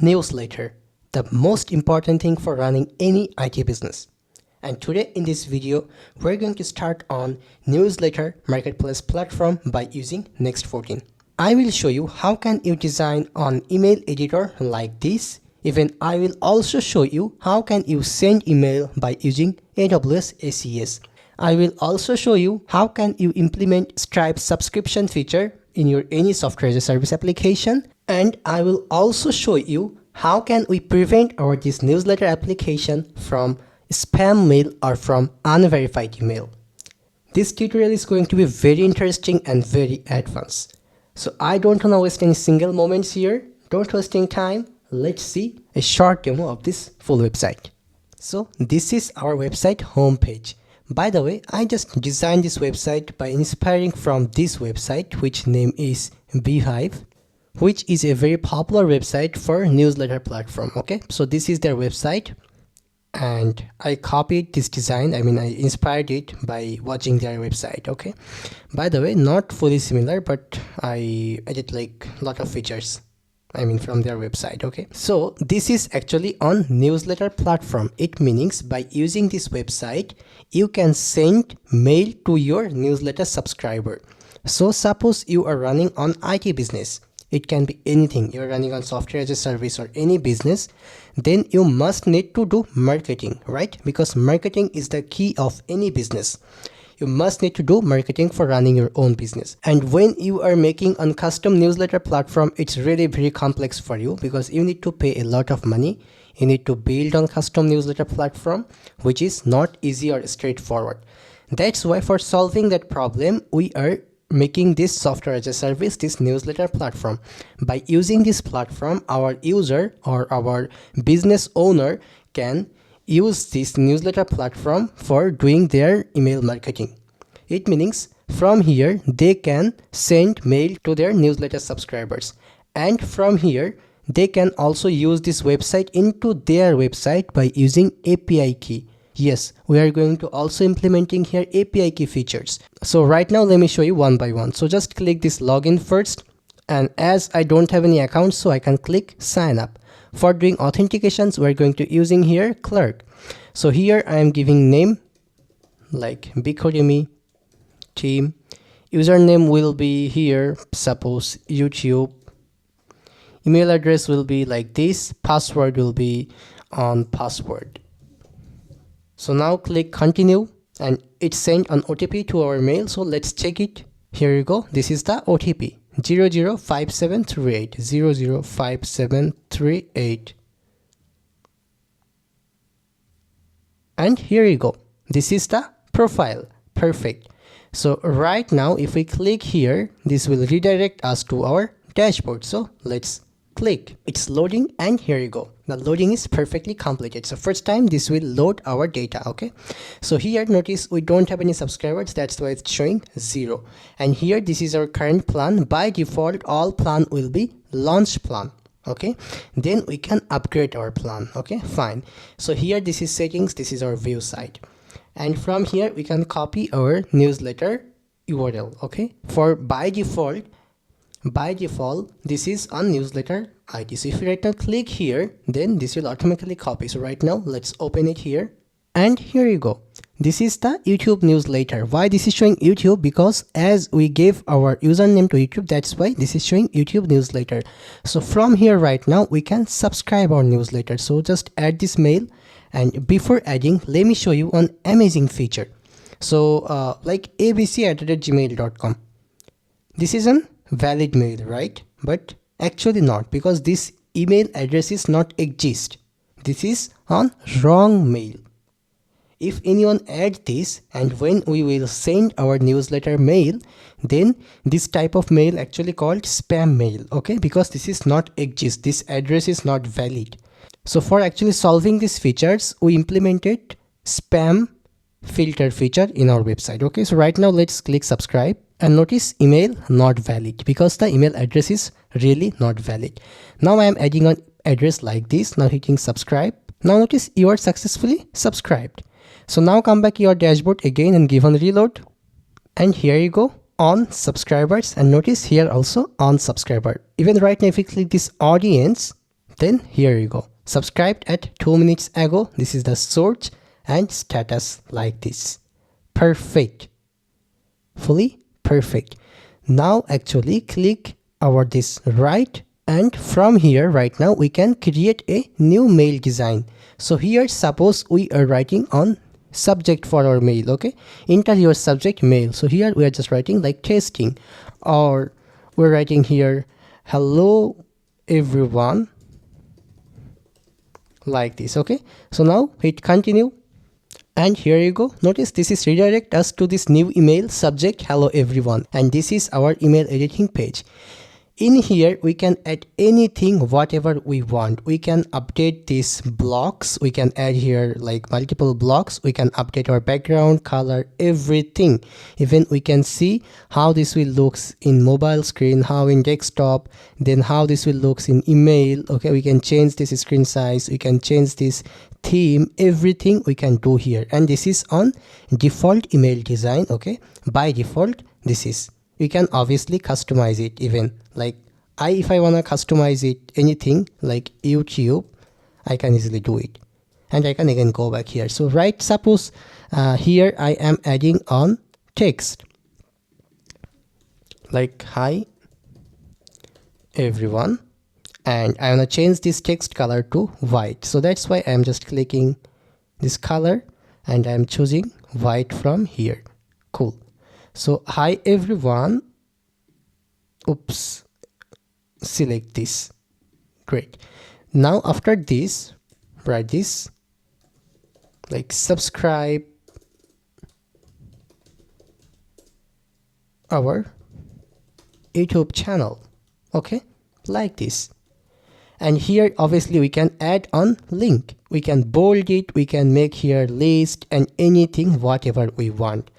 newsletter, the most important thing for running any IT business. And today in this video, we're going to start on newsletter marketplace platform by using next14. I will show you how can you design an email editor like this. Even I will also show you how can you send email by using AWS SES. I will also show you how can you implement Stripe subscription feature in your any software as a service application. And I will also show you how can we prevent our this newsletter application from spam mail or from unverified email. This tutorial is going to be very interesting and very advanced. So I don't want to waste any single moments here. Don't waste any time. Let's see a short demo of this full website. So this is our website homepage. By the way, I just designed this website by inspiring from this website, which name is Beehive, which is a very popular website for newsletter platform. Okay, so this is their website and I copied this design. I inspired it by watching their website. Okay, by the way, not fully similar, but I added like a lot of features from their website. Okay, so this is actually on newsletter platform. It means by using this website you can send mail to your newsletter subscriber. So suppose you are running on IT business, it can be anything, you're running on software as a service or any business, then you must need to do marketing, right? Because marketing is the key of any business. You must need to do marketing for running your own business. And when you are making a custom newsletter platform, it's really very complex for you because you need to pay a lot of money. You need to build on custom newsletter platform, which is not easy or straightforward. That's why for solving that problem, we are making this software as a service, this newsletter platform. By using this platform, our user or our business owner can use this newsletter platform for doing their email marketing. It means from here they can send mail to their newsletter subscribers, and from here they can also use this website into their website by using API key. Yes, we are going to also implementing here API key features. So right now let me show you one by one. So just click this login first, and as I don't have any account, so I can click sign up. For doing authentications, we're going to using here clerk. So here I am giving name like Becodemy team. Username will be here, suppose YouTube. Email address will be like this. Password will be on password. So now click continue and it sent an OTP to our mail. So let's check it. Here you go. This is the OTP 005738 005738. And here you go. This is the profile. Perfect. So right now if we click here, this will redirect us to our dashboard. So let's click. It's loading and here you go. The loading is perfectly completed. So first time this will load our data. Okay, so here notice we don't have any subscribers, that's why it's showing 0. And here this is our current plan. By default all plan will be launch plan. Okay, then we can upgrade our plan. Okay, fine. So here this is settings, this is our view site, and from here we can copy our newsletter URL. Okay, for by default this is on newsletter ID. So if you right now click here, then this will automatically copy. So right now let's open it here, and here you go. This is the YouTube newsletter. Why this is showing YouTube? Because as we gave our username to YouTube, that's why this is showing YouTube newsletter. So from here right now we can subscribe our newsletter. So just add this mail, and before adding, let me show you an amazing feature. So like abc@gmail.com, this is an valid mail, right? But actually not, because this email address is not exist. This is on wrong mail. If anyone add this, and when we will send our newsletter mail, then this type of mail actually called spam mail. Okay, because this is not exist, this address is not valid. So for actually solving these features, we implemented spam filter feature in our website. Okay, so right now let's click subscribe, and notice email not valid because the email address is really not valid. Now I am adding an address like this. Now hitting subscribe. Now notice you are successfully subscribed. So now come back your dashboard again and give on reload, and here you go on subscribers, and notice here also on subscriber. Even right now if you click this audience, Then here you go, subscribed at 2 minutes ago. This is the source and status like this. Perfect, fully perfect. Now actually click over this right, and from here right now we can create a new mail design. So here suppose we are writing on subject for our mail. Okay, enter your subject mail. So here we are just writing like testing, or we're writing here hello everyone like this. Okay, so now hit continue, and here you go. Notice this is redirect us to this new email subject hello everyone, and this is our email editing page. In here we can add anything whatever we want. We can update these blocks, we can add here like multiple blocks, we can update our background color, everything. Even we can see how this will looks in mobile screen, how in desktop, then how this will looks in email. Okay, we can change this screen size, we can change this theme, everything we can do here. And this is on default email design. Okay, by default this is. We can obviously customize it. Even like if I wanna customize it anything like YouTube, I can easily do it, and I can again go back here. So right, suppose here I am adding on text like hi everyone, and I wanna change this text color to white. So that's why I'm just clicking this color and I'm choosing white from here. Cool. So hi everyone, oops, select this. Great. Now after this, write this like subscribe our YouTube channel. Okay, like this. And here obviously we can add on link, we can bold it, we can make here list and anything whatever we want.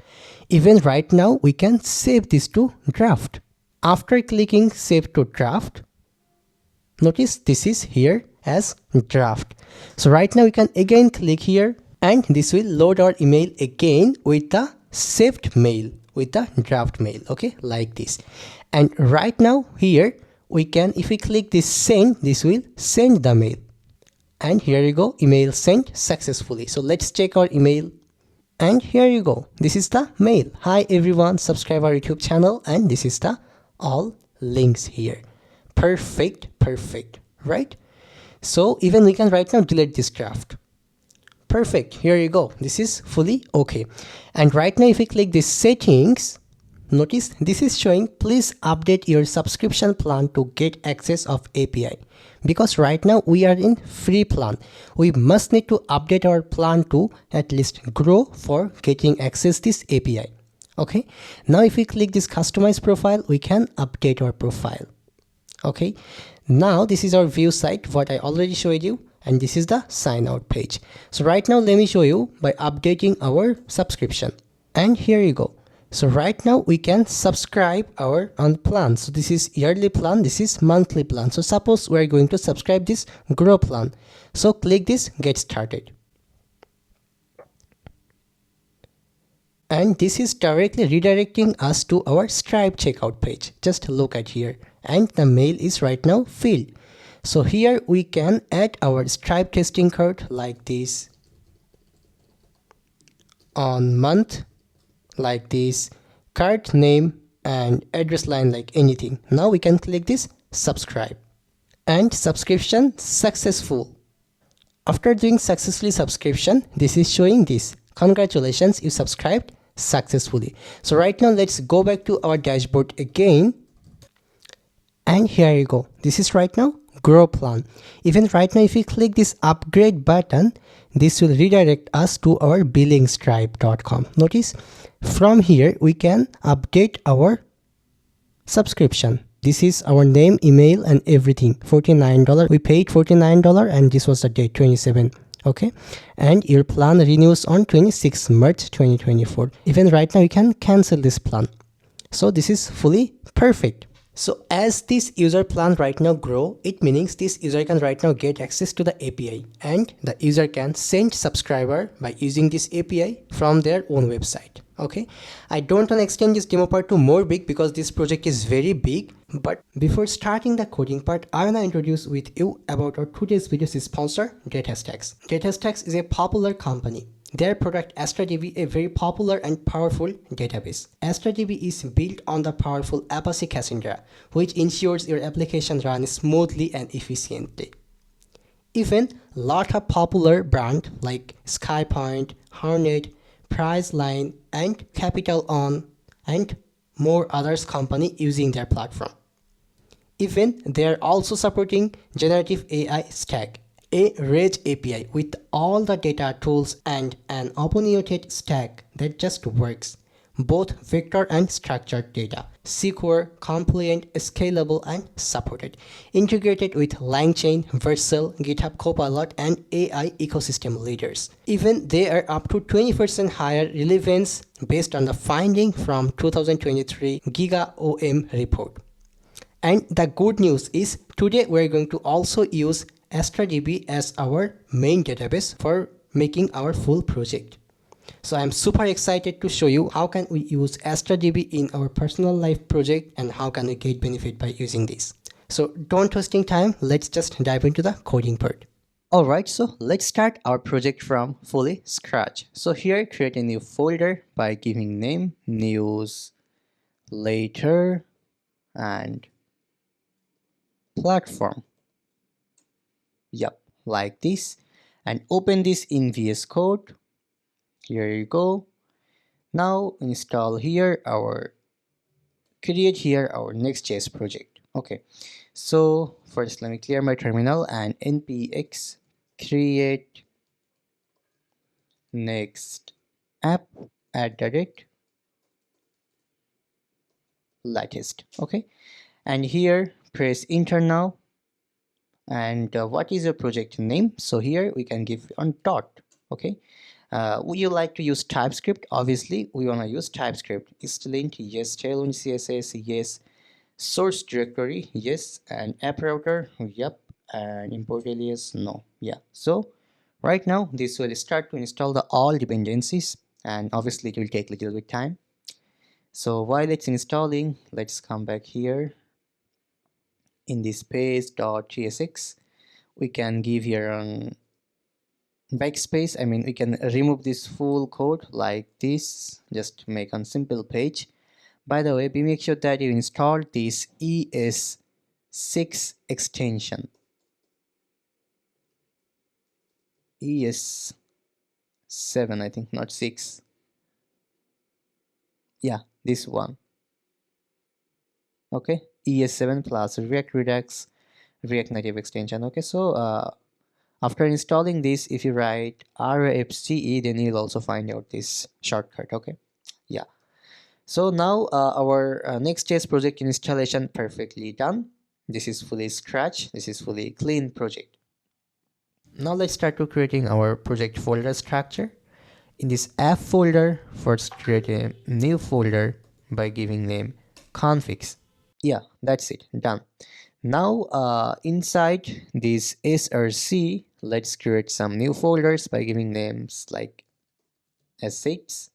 Even right now we can save this to draft. After clicking save to draft, notice this is here as draft. So right now we can again click here, and this will load our email again with the saved mail, with the draft mail. Okay, like this. And right now here we can, if we click this send, this will send the mail. And here you go, email sent successfully. So let's check our email. And here you go, this is the mail. Hi everyone, subscribe our YouTube channel, and this is the all links here. Perfect, perfect, right? So even we can right now delete this draft. Perfect, here you go, this is fully okay. And right now if we click this settings, notice this is showing please update your subscription plan to get access of API. Because right now we are in free plan, we must need to update our plan to at least grow for getting access this API. Okay, now if we click this customize profile, we can update our profile. Okay, now this is our view site, what I already showed you, and this is the sign out page. So right now let me show you by updating our subscription. And here you go. So right now we can subscribe our on plan. So this is yearly plan, this is monthly plan. So suppose we're going to subscribe this grow plan. So click this get started. And this is directly redirecting us to our Stripe checkout page. Just look at here. And the mail is right now filled. So here we can add our Stripe testing code like this. On month, like this, card name and address line like anything. Now we can click this subscribe, and subscription successful. After doing successfully subscription, this is showing this congratulations, you subscribed successfully. So right now let's go back to our dashboard again, and here you go, this is right now grow plan. Even right now if you click this upgrade button, this will redirect us to our billingstripe.com. Notice from here we can update our subscription. This is our name, email and everything. $49, we paid $49 and this was the date 27. Okay, and your plan renews on 26 March 2024. Even right now you can cancel this plan. So this is fully perfect. So as this user plan right now grow, it means this user can right now get access to the API, and the user can send subscriber by using this API from their own website. Okay, I don't want to extend this demo part to more big because this project is very big, But before starting the coding part, I wanna introduce with you about our today's video's sponsor, DataStax. DataStax is a popular company. Their product AstraDb a very popular and powerful database. AstraDb is built on the powerful Apache Cassandra, which ensures your application runs smoothly and efficiently. Even lot of popular brands like SkyPoint, Hornet, Priceline, and Capital One, and more others company using their platform. Even they are also supporting generative AI stack, a rich API with all the data tools and an opinionated stack that just works. Both vector and structured data, secure, compliant, scalable, and supported. Integrated with LangChain, Vercel, GitHub Copilot, and AI ecosystem leaders. Even they are up to 20% higher relevance based on the finding from 2023 GigaOM report. And the good news is today we're going to also use AstraDb as our main database for making our full project. So I'm super excited to show you how can we use AstraDb in our personal life project and how can we get benefit by using this. So don't wasting time, let's just dive into the coding part. Alright, so let's start our project from fully scratch. So here create a new folder by giving name newsletter and platform. Yep, like this, and open this in VS Code. Here you go. Now install here our create here our Next.js project. Okay, so first let me clear my terminal and npx create next app @ latest. Okay, and here press enter now. And what is your project name? So here we can give on dot. Okay, would you like to use TypeScript? Obviously we want to use TypeScript. Istlint, yes. Tailwind CSS, yes. Source directory, yes. And app router, yep. And import alias, no. Yeah, so right now this will start to install the all dependencies, and obviously it will take a little bit time. So while it's installing, let's come back here in this page.tsx. We can give here on backspace. I mean, we can remove this full code like this, just make a simple page. By the way, be make sure that you install this ES6 extension. ES7, I think, not 6. Yeah, this one. Okay, ES7 plus React Redux React Native extension. Okay, so after installing this, if you write RFCE, then you'll also find out this shortcut. Okay, yeah. So now our Next.js project installation perfectly done. This is fully scratch. This is fully clean project. Now let's start to creating our project folder structure. In this app folder, first create a new folder by giving name configs. Yeah, that's it, done. Now inside this src, let's create some new folders by giving names like assets.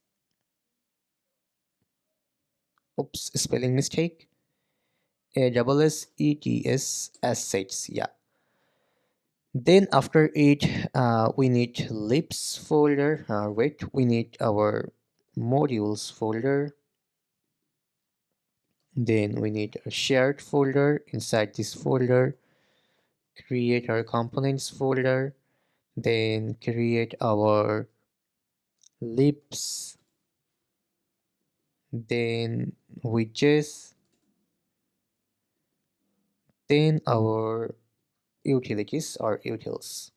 Oops, spelling mistake. AWS assets. Yeah. Then after it, we need libs folder. Wait, we need our modules folder. Then we need a shared folder. Inside this folder, create our components folder. Then create our libs. Then widgets. Then our utilities or utils.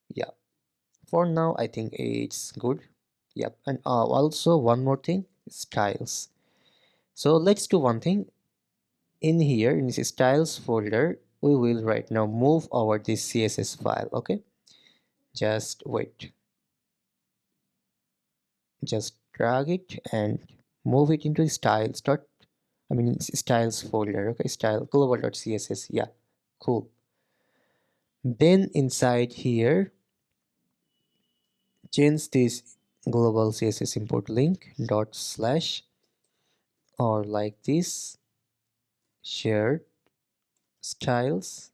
Yeah, for now I think it's good. Yep, and also one more thing, styles. So let's do one thing. In here in this styles folder, we will right now move over this css file. Okay, just wait, just drag it and move it into styles folder. Okay, style global.css. Yeah, cool. Then inside here, change this global css import link dot slash, or like this, shared styles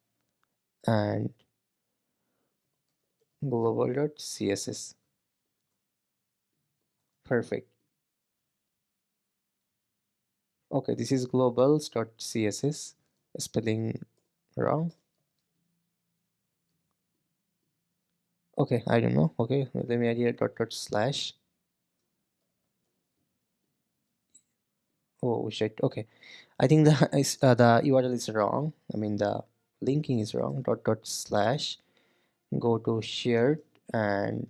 and global.css. Perfect. Okay, this is globals.css, spelling wrong. Okay, I don't know. Okay, let me add here // oh shit. Okay, I think the URL is wrong. I mean the linking is wrong. // go to shared and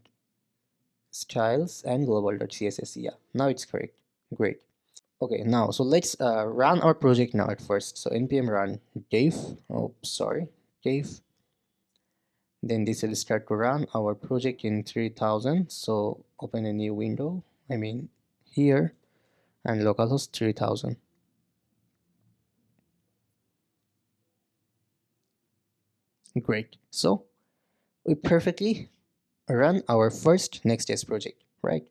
styles and global.css. Yeah, now it's correct. Great. Okay, now so let's run our project now at first. So npm run dev. Oh, sorry, dev. Then this will start to run our project in 3000. So open a new window. I mean here, and localhost 3000. Great. So we perfectly run our first Next.js project, right?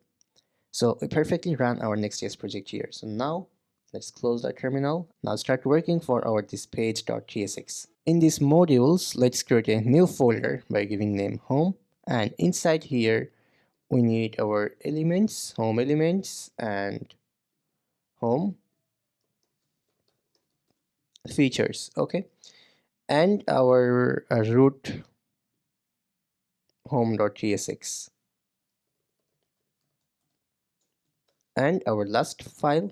So we perfectly run our Next.js project here. So now let's close the terminal. Now start working for our this page.tsx. In these modules, let's create a new folder by giving name home. And inside here, we need our elements, home elements, and home features, okay? And our root home.tsx. And our last file,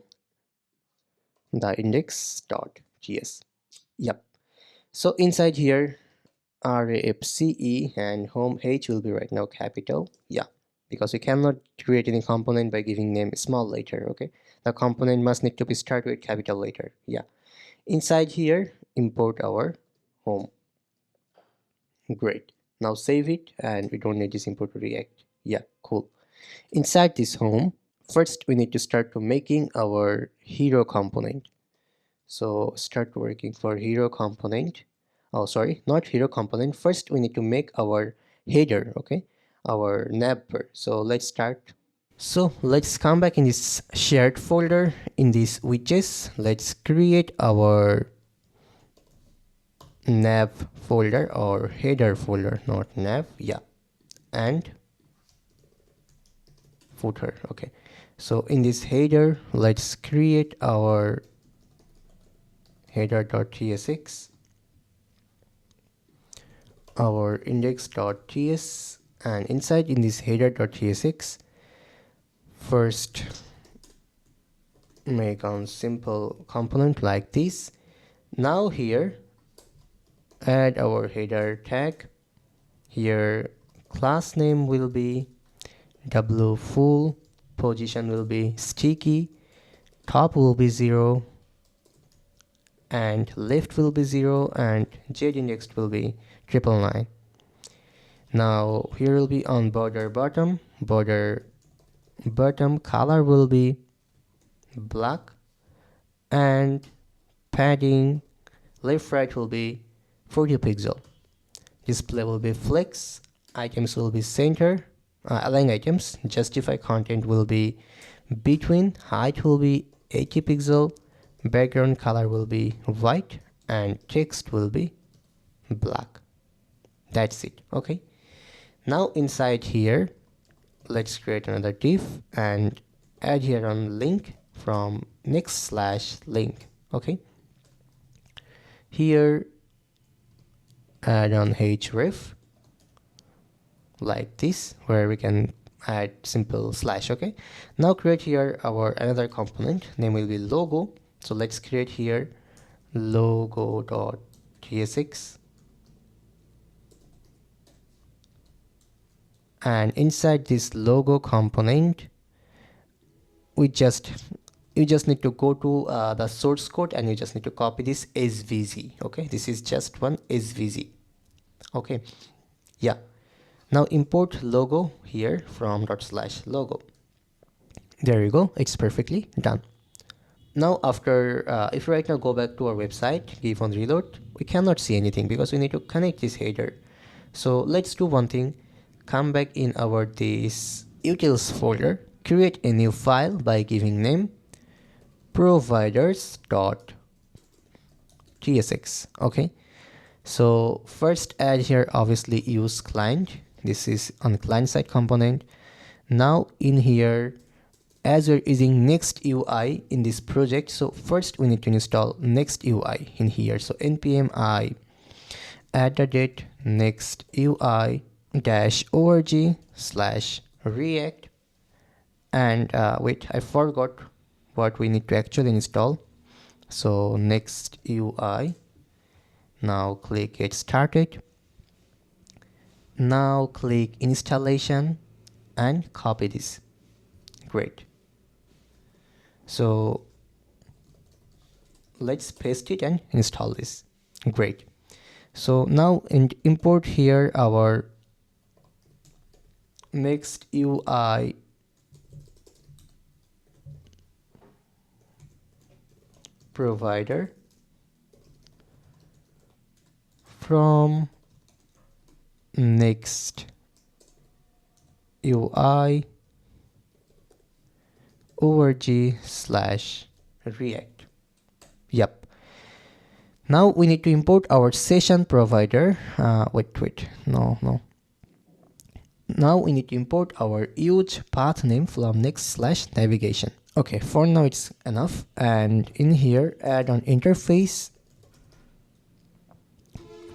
the index.js. Yep. So inside here, RAFCE and home H will be right now capital. Yeah, because we cannot create any component by giving name small later. Okay, the component must need to be started with capital later. Yeah, inside here, import our home. Great. Now save it, and we don't need this import to React. Yeah, cool. Inside this home, first we need to start to making our hero component. So start working for hero component. Oh, sorry, not hero component. First we need to make our header, okay, our navbar. So let's start. So let's come back in this shared folder. In this widgets, let's create our nav folder or header folder, not nav. Yeah, and footer. Okay, so in this header, let's create our header.tsx, our index.ts, and inside in this header.tsx, first make a simple component like this. Now here add our header tag. Here class name will be w full, position will be sticky, top will be 0, and left will be 0, and z index will be 999. Now here will be on border bottom color will be black, and padding left right will be 40 pixel. Display will be flex, items will be center, align items, justify content will be between, height will be 80 pixel, background color will be white, and text will be black. That's it. Okay, now inside here, let's create another div and add here on link from next/link. Okay, here add on href like this, where we can add simple slash. Okay, now create here our another component, name will be logo. So let's create here logo.tsx, and inside this logo component, you just need to go to the source code, and you just need to copy this svg. Okay, this is just one svg. Okay, yeah. Now import logo here from /logo. There you go, it's perfectly done. Now after if we right now go back to our website, give on reload, we cannot see anything because we need to connect this header. So let's do one thing, come back in our this utils folder, create a new file by giving name providers dot tsx. Okay, so first add here obviously use client. This is on client side component. Now in here, as we're using next UI in this project, so first we need to install next UI in here. So npm I add the date next UI -org/react. And wait, I forgot what we need to actually install. So next UI. Now click get started. Now click installation and copy this. Great. So let's paste it and install this. Great. So now import here our next UI provider from next UI org/react. Yep. Now we need to import our session provider. Wait, no. Now we need to import our huge path name from next/navigation. Okay, for now it's enough. And in here, add on interface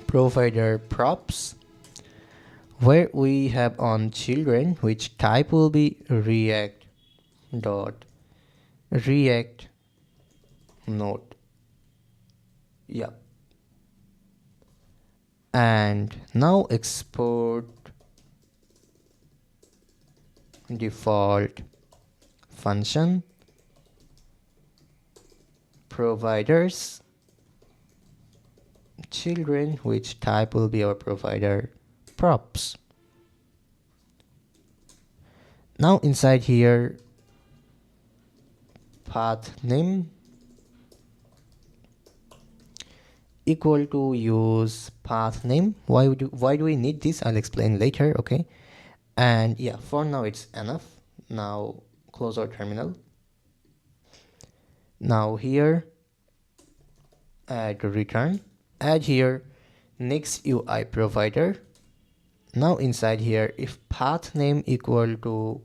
provider props, where we have on children, which type will be react node. Yeah. And now export default function providers children, which type will be our provider props. Now inside here, path name equal to use path name. Why do we need this? I'll explain later. Okay, and yeah, for now it's enough. Now close our terminal. Now here, add return. Add here next UI provider. Now inside here, if path name equal to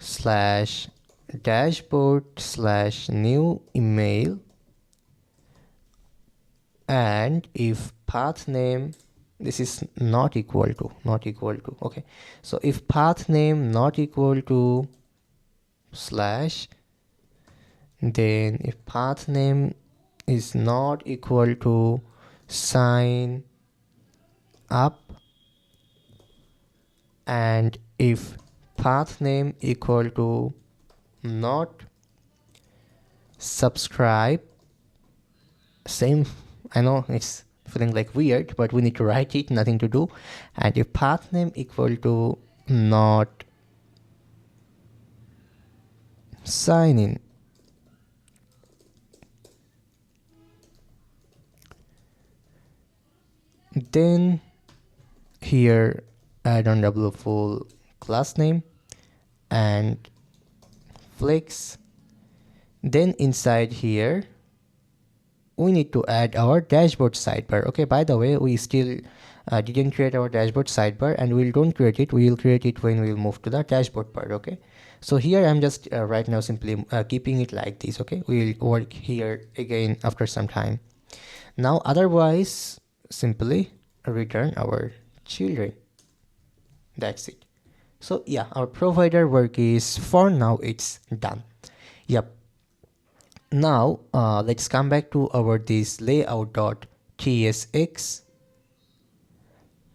/dashboard/new email, and if path name, this is not equal to, okay, so if path name not equal to /, then if path name is not equal to sign up, and if path name equal to not subscribe, same, I know it's feeling like weird, but we need to write it, nothing to do. And if path name equal to not sign in, then here add on double full class name and flex. Then inside here we need to add our dashboard sidebar. Okay, by the way, we still didn't create our dashboard sidebar, and we don't create it. We will create it when we will move to the dashboard part. Okay, so here I'm just right now simply keeping it like this. Okay, we will work here again after some time. Now otherwise, simply return our children. That's it. So yeah, our provider work is, for now, it's done. Yep. Now let's come back to our this layout.tsx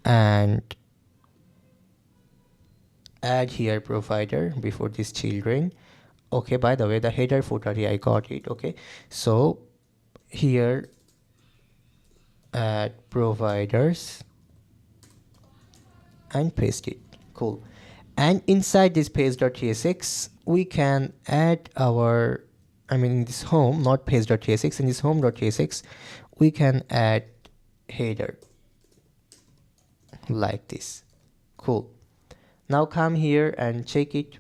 and add here provider before this children. Okay, by the way, the header footer here, I got it. Okay, so here add providers and paste it. Cool. And inside this page.tsx we can add our, in this home, not page.tsx, in this home.tsx we can add header like this. Cool. Now come here and check it.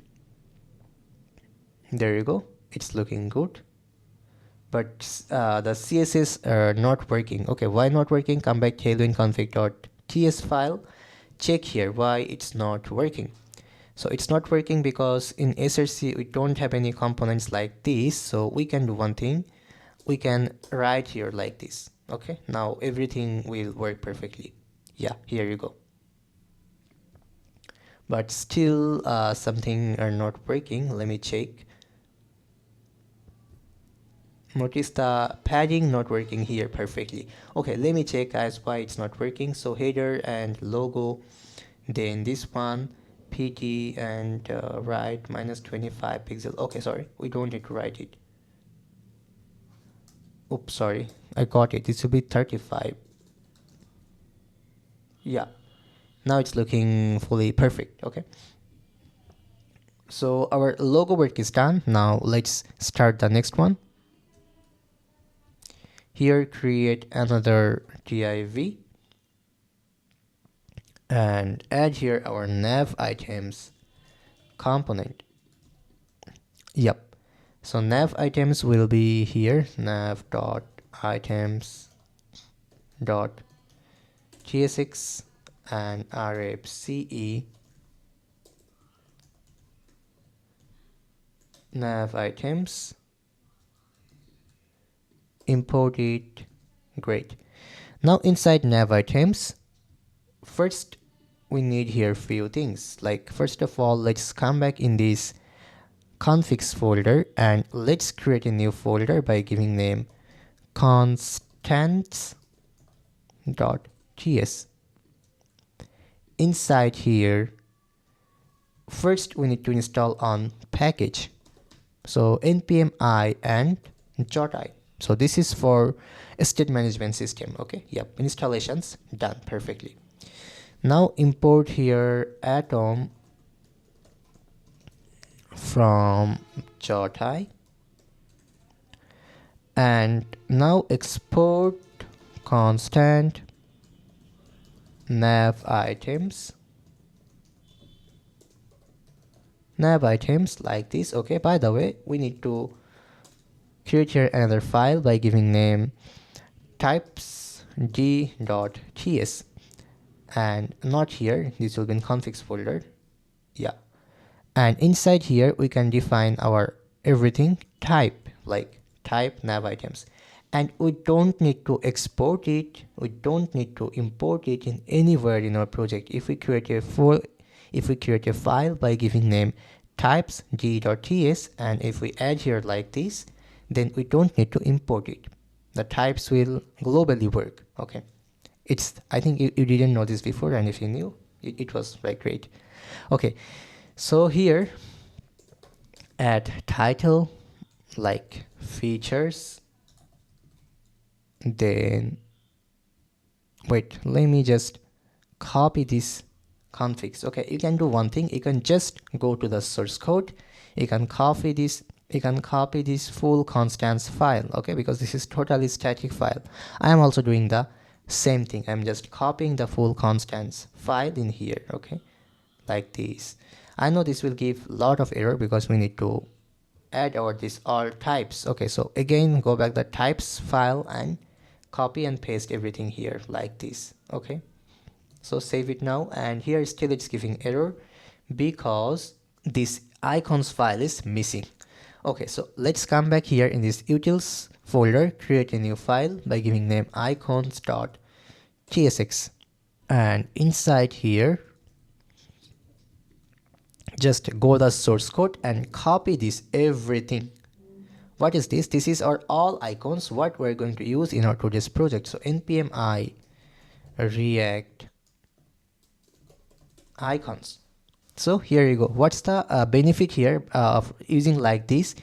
There you go, it's looking good. but the CSS are not working. Okay, why not working? Come back tailwind config.ts file, check here why it's not working. So it's not working because in SRC we don't have any components like this. So we can do one thing, we can write here like this. Okay, now everything will work perfectly. Yeah, here you go. But still something are not working. Let me check. Notice the padding not working here perfectly. Okay, let me check guys why it's not working. So header and logo, then this one pt and right minus 25 pixel. Okay, sorry, we don't need to write it. Oops, sorry, I got it. This will be 35. Yeah, now it's looking fully perfect. Okay, so our logo work is done. Now let's start the next one. Here create another div and add here our nav items component. Yep, so nav items will be here, nav dot items dot tsx and rfce nav items, import it. Great. Now inside nav items, first we need here few things. Like first of all, let's come back in this configs folder and let's create a new folder by giving name constants.ts. Inside here, first we need to install on package. So npm I and .i. So this is for state management system. Okay, yep, installations done perfectly. Now import here atom from .i and now export constant nav items like this. Okay, by the way, we need to create here another file by giving name typesd.ts and not here, this will be in configs folder. Yeah, and inside here we can define our everything type, like type nav items, and we don't need to export it, we don't need to import it in anywhere in our project. If we create a file by giving name typesd.ts and if we add here like this, then we don't need to import it. The types will globally work. Okay, I think you didn't know this before, and if you knew, it was like great. Okay, so here add title like features, then wait, let me just copy this configs. Okay, you can do one thing, you can just go to the source code, you can copy this full constants file. Okay, because this is totally static file. I am also doing the same thing, I'm just copying the full constants file in here. Okay, like this. I know this will give a lot of error because we need to add our this all types. Okay, so again go back the types file and copy and paste everything here like this. Okay, so save it now, and here still it's giving error because this icons file is missing. Okay, so let's come back here in this utils folder, create a new file by giving name icons.tsx, and inside here just go the source code and copy this everything. What is this? This is our all icons what we're going to use in our today's project. So npm I react icons. So here you go. What's the benefit here of using like this?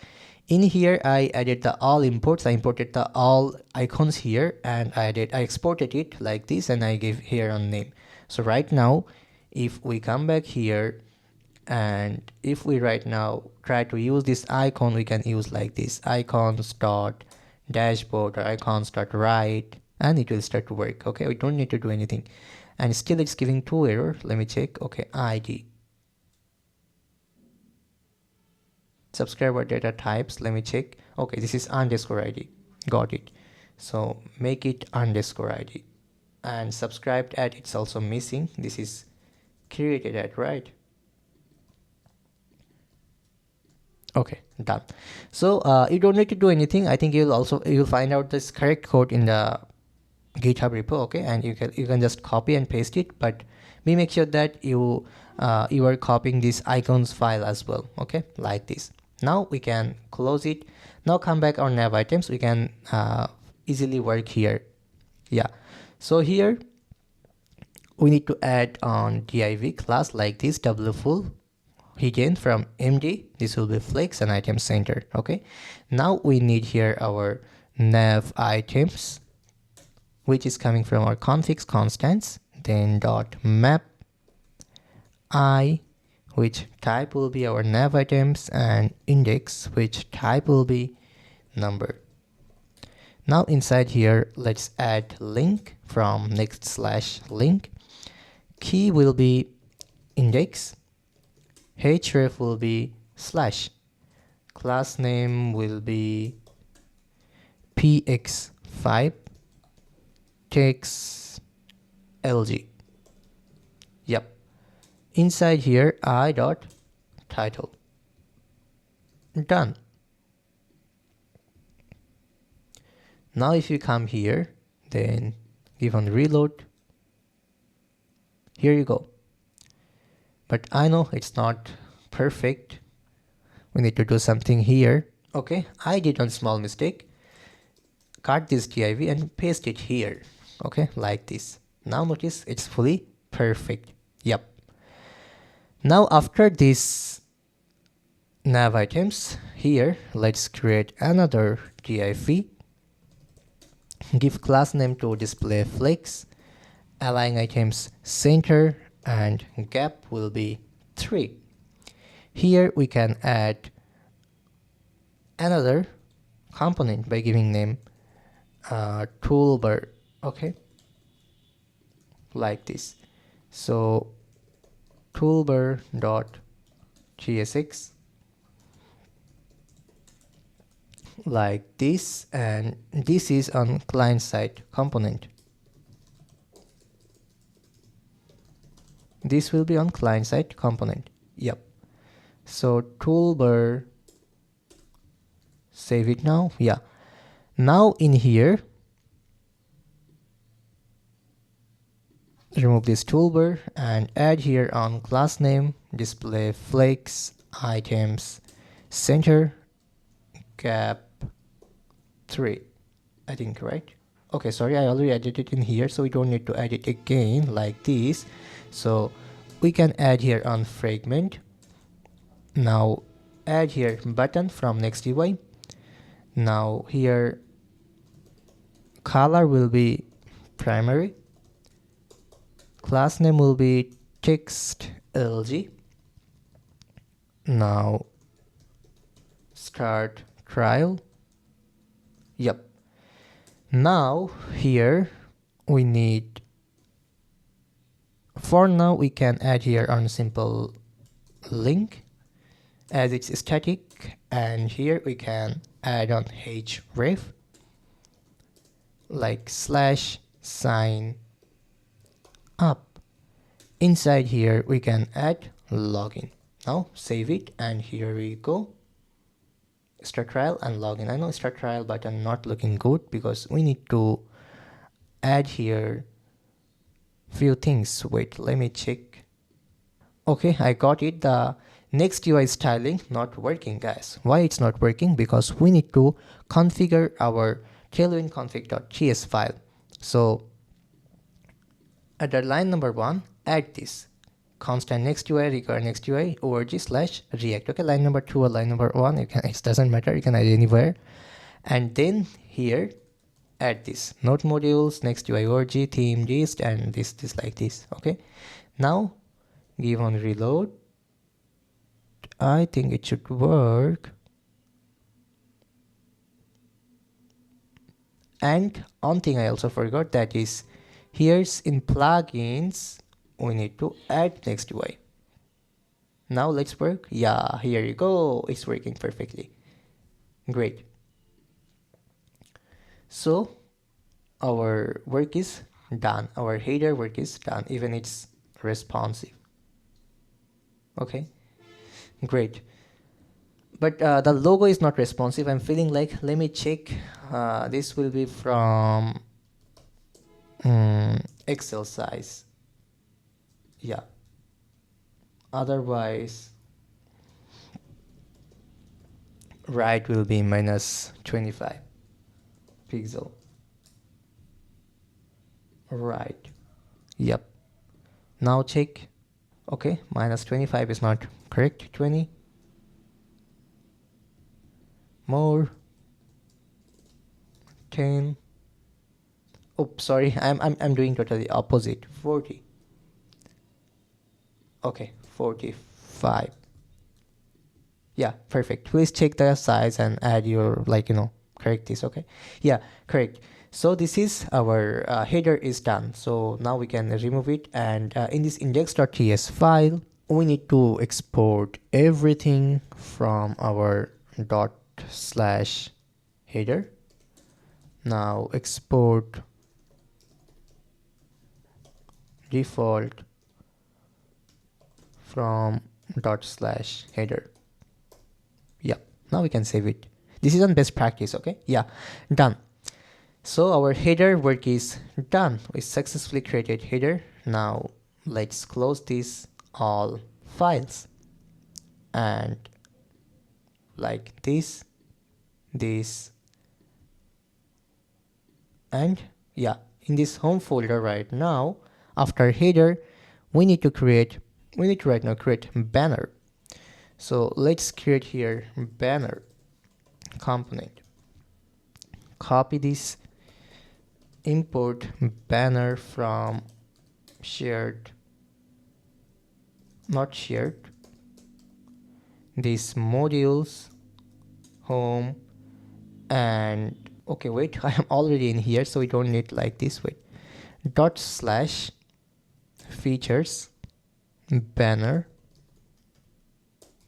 In here I added the all imports, I imported the all icons here, and I exported it like this, and I gave here a name. So right now if we come back here and if we right now try to use this icon, we can use like this icons dot dashboard or icons dot write, and it will start to work. Okay, we don't need to do anything, and still it's giving 2 error. Let me check. Okay, id subscriber data types, let me check. Okay, this is underscore id. got it. So make it underscore id, and subscribed ad, it's also missing. This is created ad, right? Okay, done. So you don't need to do anything. I think you'll find out this correct code in the GitHub repo, okay, and you can just copy and paste it, but make sure that you are copying this icons file as well, okay, like this. Now we can close it. Now come back our nav items. We can easily work here. Yeah, so here we need to add on div class like this, wfull hidden from md. This will be flex and item center, okay. Now we need here our nav items, which is coming from our configs constants, then dot map I, which type will be our nav items, and index, which type will be number. Now inside here, let's add link from next/link. Key will be index, href will be slash, class name will be px5 text lg. Yep. Inside here, I dot title. Done. Now if you come here, then give on reload. Here you go. But I know it's not perfect. We need to do something here. Okay, I did one small mistake. Cut this div and paste it here. Okay, like this. Now notice it's fully perfect. Yep. Now after this nav items, here let's create another div. Give class name to display flex, align items center, and gap will be 3. Here we can add another component by giving name toolbar, okay, like this. So toolbar dot tsx, like this, and this is on client side component. This will be on client side component. Yep. So toolbar, save it now. Yeah. Now in here, remove this toolbar and add here on class name display flex items center gap 3, I think, right? Okay, sorry, I already added it in here, so we don't need to add it again like this. So we can add here on fragment. Now add here button from next UI. Now here color will be primary, class name will be text lg. Now start trial. Yep. Now here we need, for now we can add here on simple link as it's static, and here we can add on href like slash sign up. Inside here we can add login. Now save it, and here we go, start trial and login. I know start trial button not looking good because we need to add here few things. Wait, let me check. Okay, I got it. The next UI styling not working, guys. Why it's not working? Because we need to configure our tailwind config.js file. So at the line number 1, add this constant next UI require next UI org/react. Okay, line number 2 or line number 1, you can, it doesn't matter, you can add anywhere. And then here add this node modules next UI org theme gist, and this like this. Okay, now give on reload. I think it should work. And one thing I also forgot, that is here's in plugins we need to add next UI. Now let's work. Yeah, here you go, it's working perfectly. Great. So our work is done, our header work is done, even it's responsive. Okay, great. But the logo is not responsive. I'm feeling like, let me check. This will be from Excel size. Yeah, otherwise right will be minus 25 pixel. Right, yep. Now check. Okay, minus 25 is not correct. 20 more. 10. Oops, sorry, I'm doing totally opposite. 40. Okay, 45. Yeah, perfect. Please check the size and add your, correct this. Okay, yeah, correct. So this is our header is done. So now we can remove it, and in this index.ts file we need to export everything from our dot slash header. Now export default from dot slash header. Yeah, now we can save it. This is on best practice. Okay, yeah, done. So our header work is done. We successfully created header. Now let's close this all files, and like this, and yeah, in this home folder right now, after header we need to right now create banner. So let's create here banner component. Copy this, import banner from shared, not shared, these modules, home, and okay, wait, I am already in here, so we don't need like this. Wait, dot slash features banner.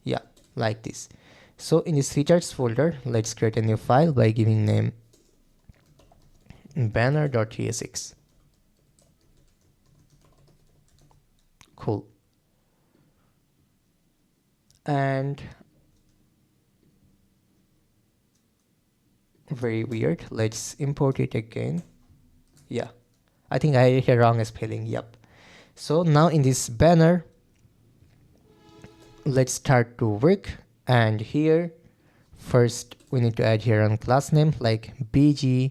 Yeah, like this. So in this features folder, let's create a new file by giving name banner.tsx. Cool. And very weird, let's import it again. Yeah, I think I did a wrong spelling. Yep. So now in this banner, let's start to work, and here first we need to add here on class name like bg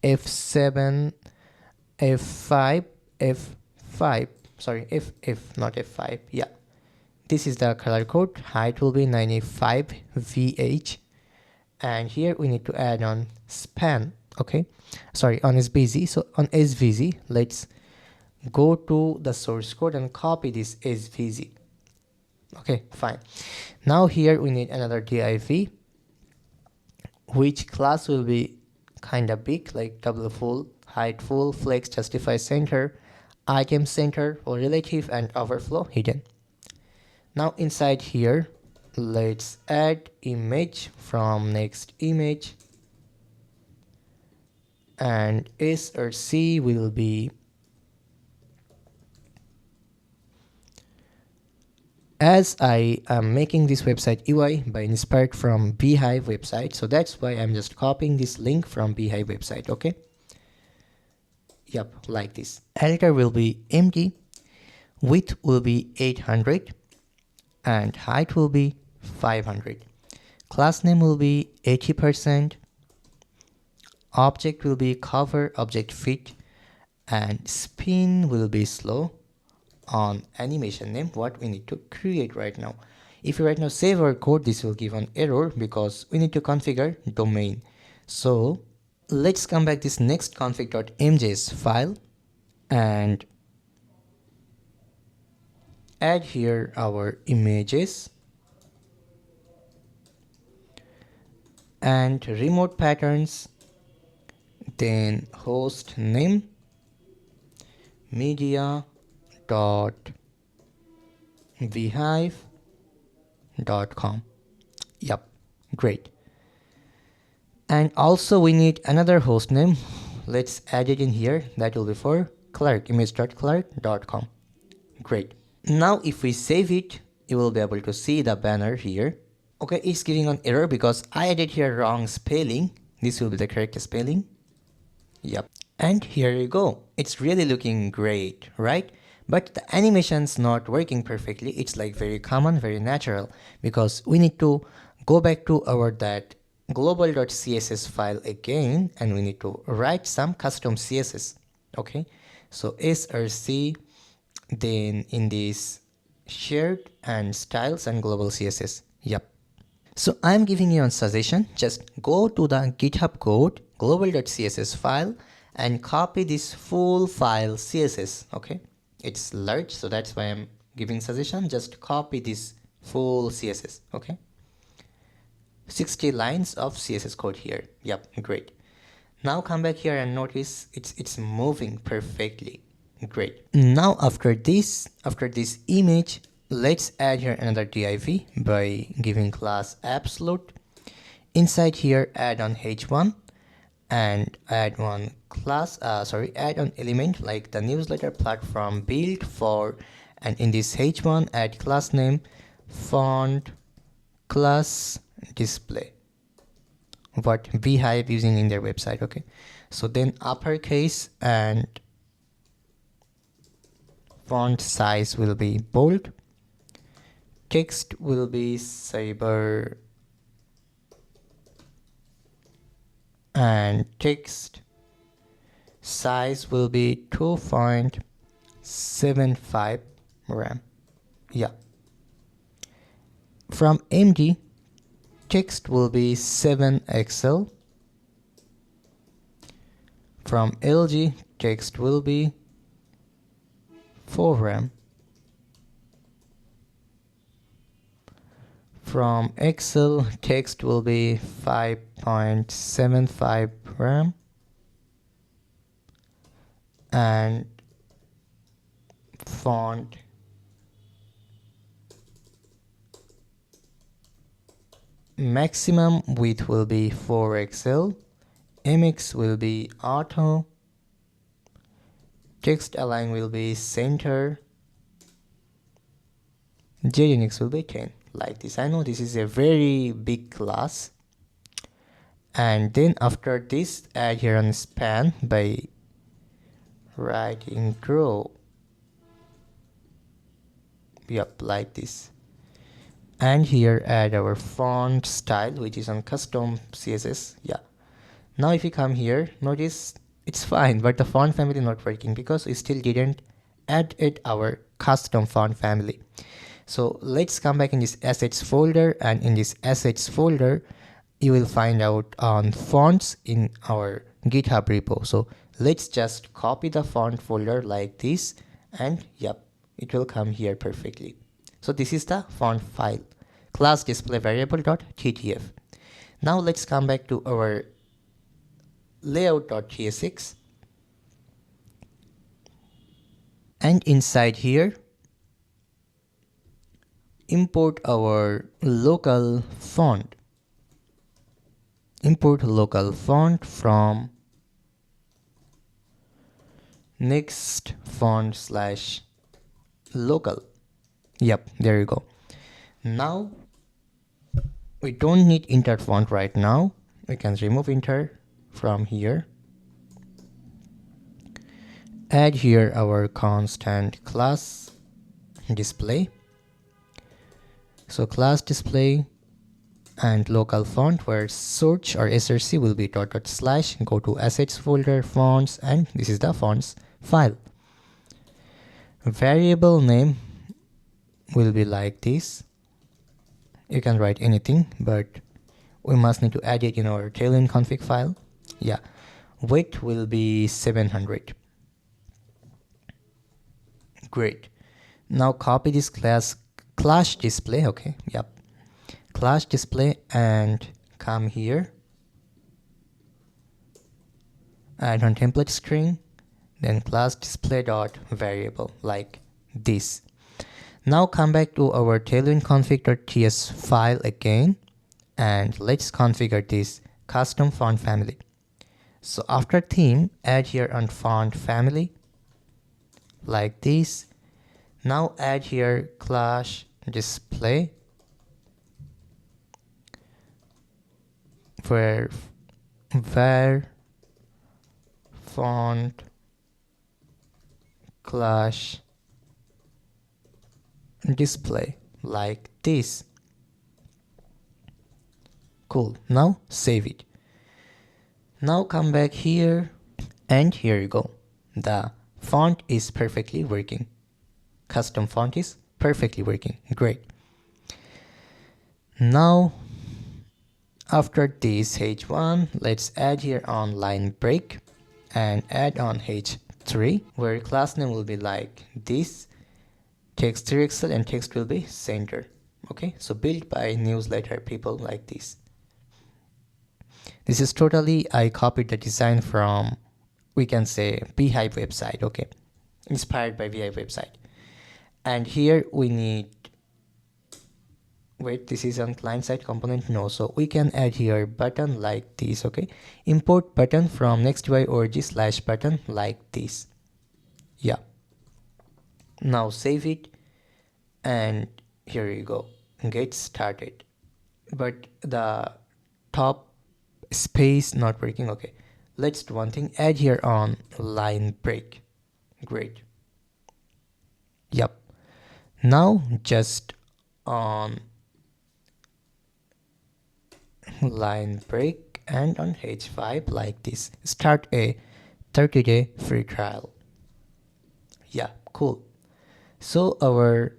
f7 f5 f5, sorry, f not f5. Yeah, this is the color code. Height will be 95 vh, and here we need to add on span. Okay, sorry, on svg. So on svg, let's go to the source code and copy this svg. Okay, fine. Now here we need another div, which class will be kind of big, like double full, height full, flex, justify center, item center or relative, and overflow hidden. Now inside here, let's add image from next image, and S or C will be, as I am making this website UI by inspired from Beehive website, so that's why I'm just copying this link from Beehive website. Okay, yep, like this. Editor will be empty, width will be 800, and height will be 500. Class name will be 80%, object will be cover object fit, and spin will be slow. On animation name, what we need to create right now. If you right now save our code, this will give an error because we need to configure domain. So let's come back this next config.mjs file and add here our images and remote patterns, then host name media dot beehive.com. Yep, great. And also we need another host name. Let's add it in here. That will be for Clark, image.clark.com. Great. Now if we save it, you will be able to see the banner here. Okay, it's giving an error because I added here wrong spelling. This will be the correct spelling. Yep. And here you go. It's really looking great, right? But the animation's not working perfectly. It's like very common, very natural, because we need to go back to our that global.css file again, and we need to write some custom CSS. Okay, so src, then in this shared and styles and global CSS. Yep. So I'm giving you a suggestion. Just go to the GitHub code global.css file and copy this full file CSS. Okay, it's large, so that's why I'm giving suggestion. Just copy this full CSS. Okay, 60 lines of CSS code here. Yep, great. Now come back here and notice it's moving perfectly. Great. Now after this image, let's add here another div by giving class absolute. Inside here, add on h1 and add one class, add on element like the newsletter platform built for, and in this h1 add class name font class display, what Beehive using in their website. Okay, so then uppercase and font size will be bold, text will be cyber, and text size will be 2.75 RAM. Yeah. From MD, text will be 7XL. From LG, text will be 4 RAM. From Excel, text will be 5.75 RAM. And font maximum width will be 4XL. MX will be auto. Text align will be center. JUnix will be 10. Like this. I know this is a very big class. And then after this, add here on span by writing grow. Yep, like this. And here add our font style, which is on custom CSS. Yeah. Now if you come here, notice it's fine, but the font family not working because we still didn't add it our custom font family. So let's come back in this assets folder, and in this assets folder, you will find out on fonts in our GitHub repo. So let's just copy the font folder like this, and yep, it will come here perfectly. So this is the font file, class display variable.ttf. Now let's come back to our layout.tsx, and inside here import our local font. Import local font from next14/local. Yep, there you go. Now we don't need inter font right now. We can remove inter from here. Add here our constant class display. So class display and local font, where search or src will be // go to assets folder, fonts, and this is the fonts file. Variable name will be like this. You can write anything, but we must need to add it in our tailwind config file. Yeah, width will be 700. Great. Now copy this class display. Okay, yep, class display, and come here, add on template string, then class display dot variable like this. Now come back to our tailwind config.ts file again, and let's configure this custom font family. So after theme, add here on font family like this. Now add here class display where font class display like this. Cool. Now save it. Now come back here, and here you go. The font is perfectly working. Custom font is perfectly working. Great. Now after this h1, let's add here on line break and add on h3 where class name will be like this, text 3xl, and text will be center. Okay, so built by newsletter people like this. This is totally, I copied the design from, we can say, Beehive website. Okay, inspired by Beehive website. And here we need, wait, this is on client side component. No, so we can add here button like this. Okay, import button from next.org/button like this. Yeah, now save it, and here you go, get started. But the top space not working. Okay, let's do one thing, add here on line break. Great. Yep, now just on line break and on h5 like this, start a 30-day free trial. Yeah, cool. So our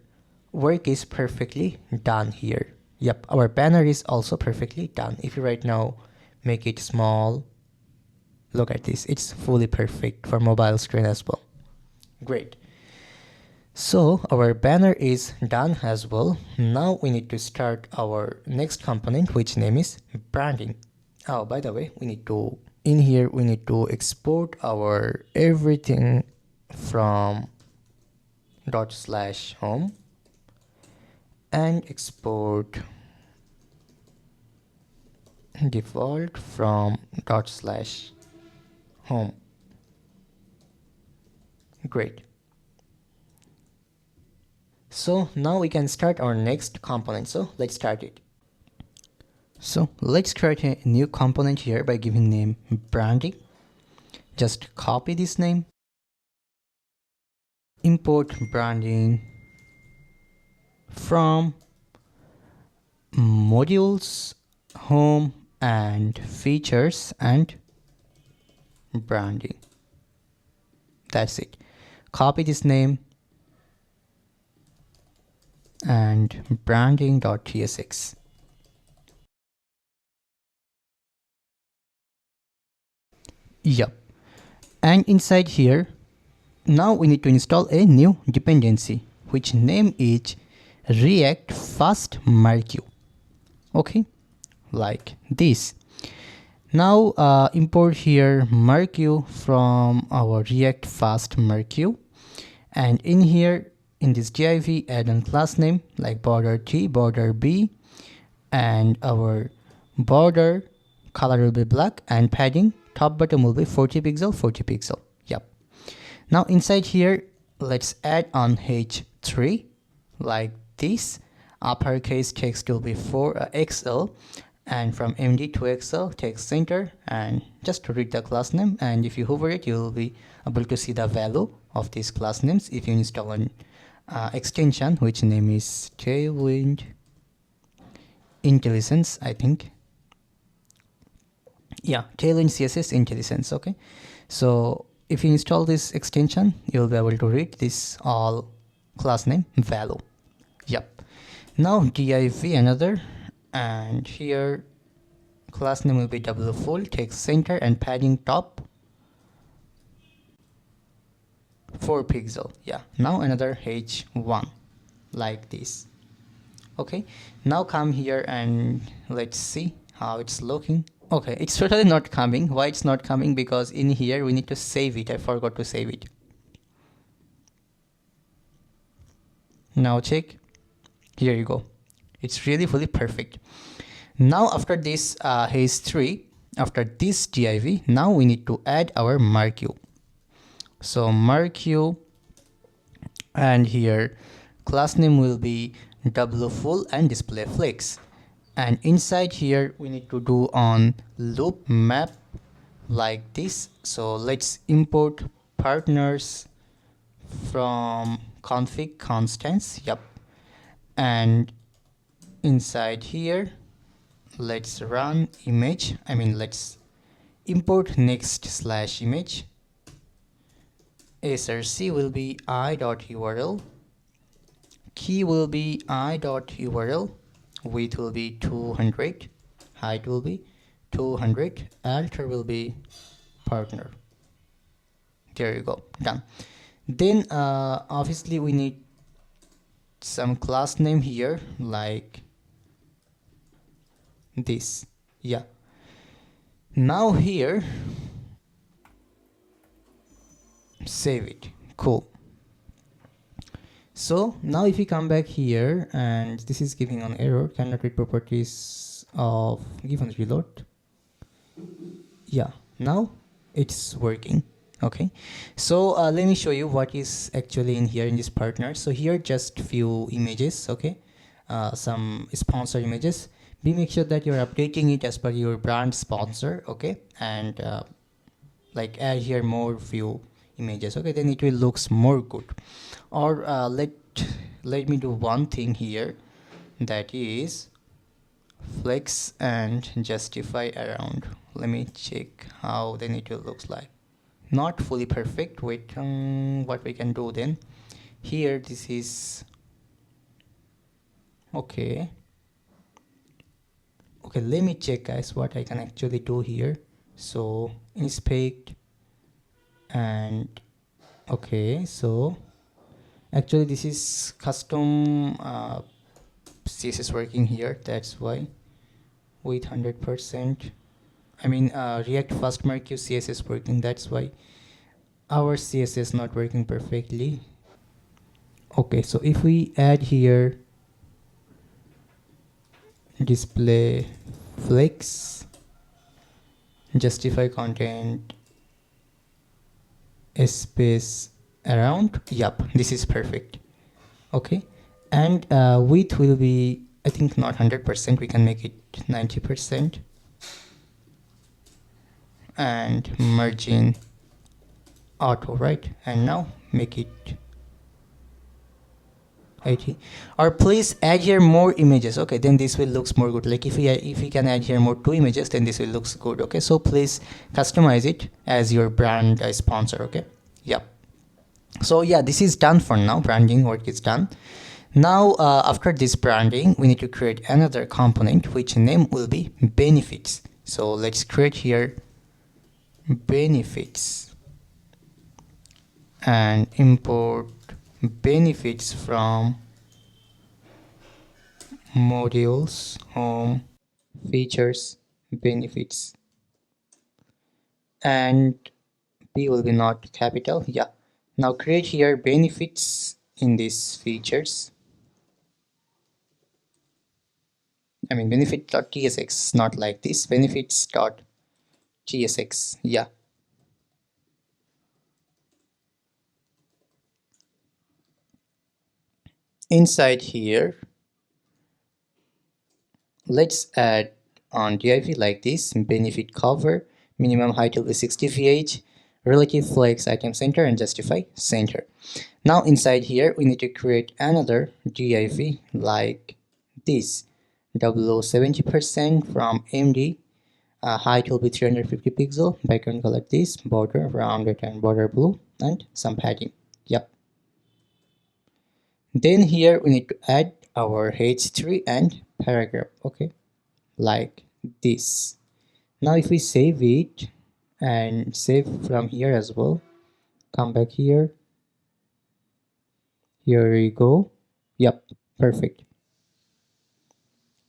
work is perfectly done here. Yep, our banner is also perfectly done. If you right now make it small, look at this, it's fully perfect for mobile screen as well. Great. So our banner is done as well. Now we need to start our next component, which name is branding. Oh, by the way, we need to, in here we need to export our everything from ./home and export default from ./home. Great. So now we can start our next component. So let's start it. So let's create a new component here by giving name branding. Just copy this name, import branding from modules, home, and features, and branding. That's it. Copy this name and branding.tsx. Yep. And inside here, now we need to install a new dependency, which name is React Fast Merge. Okay, like this. Now import here Merge from our React Fast Merge, and in here in this div add on class name like border T, border B, and our border color will be black, and padding top bottom will be 40 pixel 40 pixel. Yep. Now inside here let's add on h3 like this. Uppercase text will be 4XL, and from MD to XL text center, and just to read the class name, and if you hover it you will be able to see the value of these class names if you install an extension which name is Tailwind Intelligence, I think. Yeah, Tailwind CSS Intelligence. Okay, so if you install this extension you'll be able to read this all class name value. Yep. Now div another, and here class name will be double full text center, and padding top 4 pixel. Yeah, now another h1 like this. Okay, now come here and let's see how it's looking. Okay, it's totally not coming. Why it's not coming? Because in here we need to save it. I forgot to save it. Now check. Here you go. It's really fully perfect. Now after this h3, After this div, now we need to add our marque. So marque, and here class name will be wfull and display flex, and inside here we need to do on loop map like this. So let's import partners from config constants. Yep. And inside here let's run image, let's import next/image. src will be i.url, key will be i.url, width will be 200, height will be 200, alter will be partner. There you go, done. Then obviously we need some class name here like this. Yeah, now here save it. Cool. So now if we come back here, and this is giving an error, cannot read properties of given reload. Yeah, now it's working. Okay, so let me show you what is actually in here in this partner. So here just few images. Okay, some sponsor images. Be make sure that you're updating it as per your brand sponsor. Okay, and like add here more few images. Okay, then it will looks more good. Or let me do one thing here, that is flex and justify around. Let me check how then it will looks like. Not fully perfect. Wait, what we can do then here, this is okay. Let me check guys what I can actually do here. So inspect, and okay, so actually this is custom CSS working here, that's why with 100%, React Fast Marque CSS working, that's why our CSS not working perfectly. Okay, so if we add here display flex, justify content space around, yep, this is perfect. Okay, and width will be, I think, not 100%, we can make it 90%, and margin auto, right? And now make it 80. Or please add here more images. Okay, then this will looks more good. Like if we can add here more 2 images, then this will looks good. Okay, so please customize it as your brand sponsor. Okay, yep. So yeah, this is done for now. Branding work is done. Now after this branding, we need to create another component which name will be benefits. So let's create here benefits and import benefits from modules, home, features, benefits, and B will be not capital. Yeah, now create here benefits in these features. Benefit.tsx, not like this, benefits.tsx. Yeah, inside here let's add on div like this, benefit cover, minimum height will be 60 vh, relative flex item center, and justify center. Now inside here we need to create another div like this, double 70% from md, height will be 350 pixel, background color this, border rounded and border blue, and some padding. Yep. Then here we need to add our h3 and paragraph. Okay, like this. Now if we save it and save from here as well, come back here, here we go. Yep, perfect.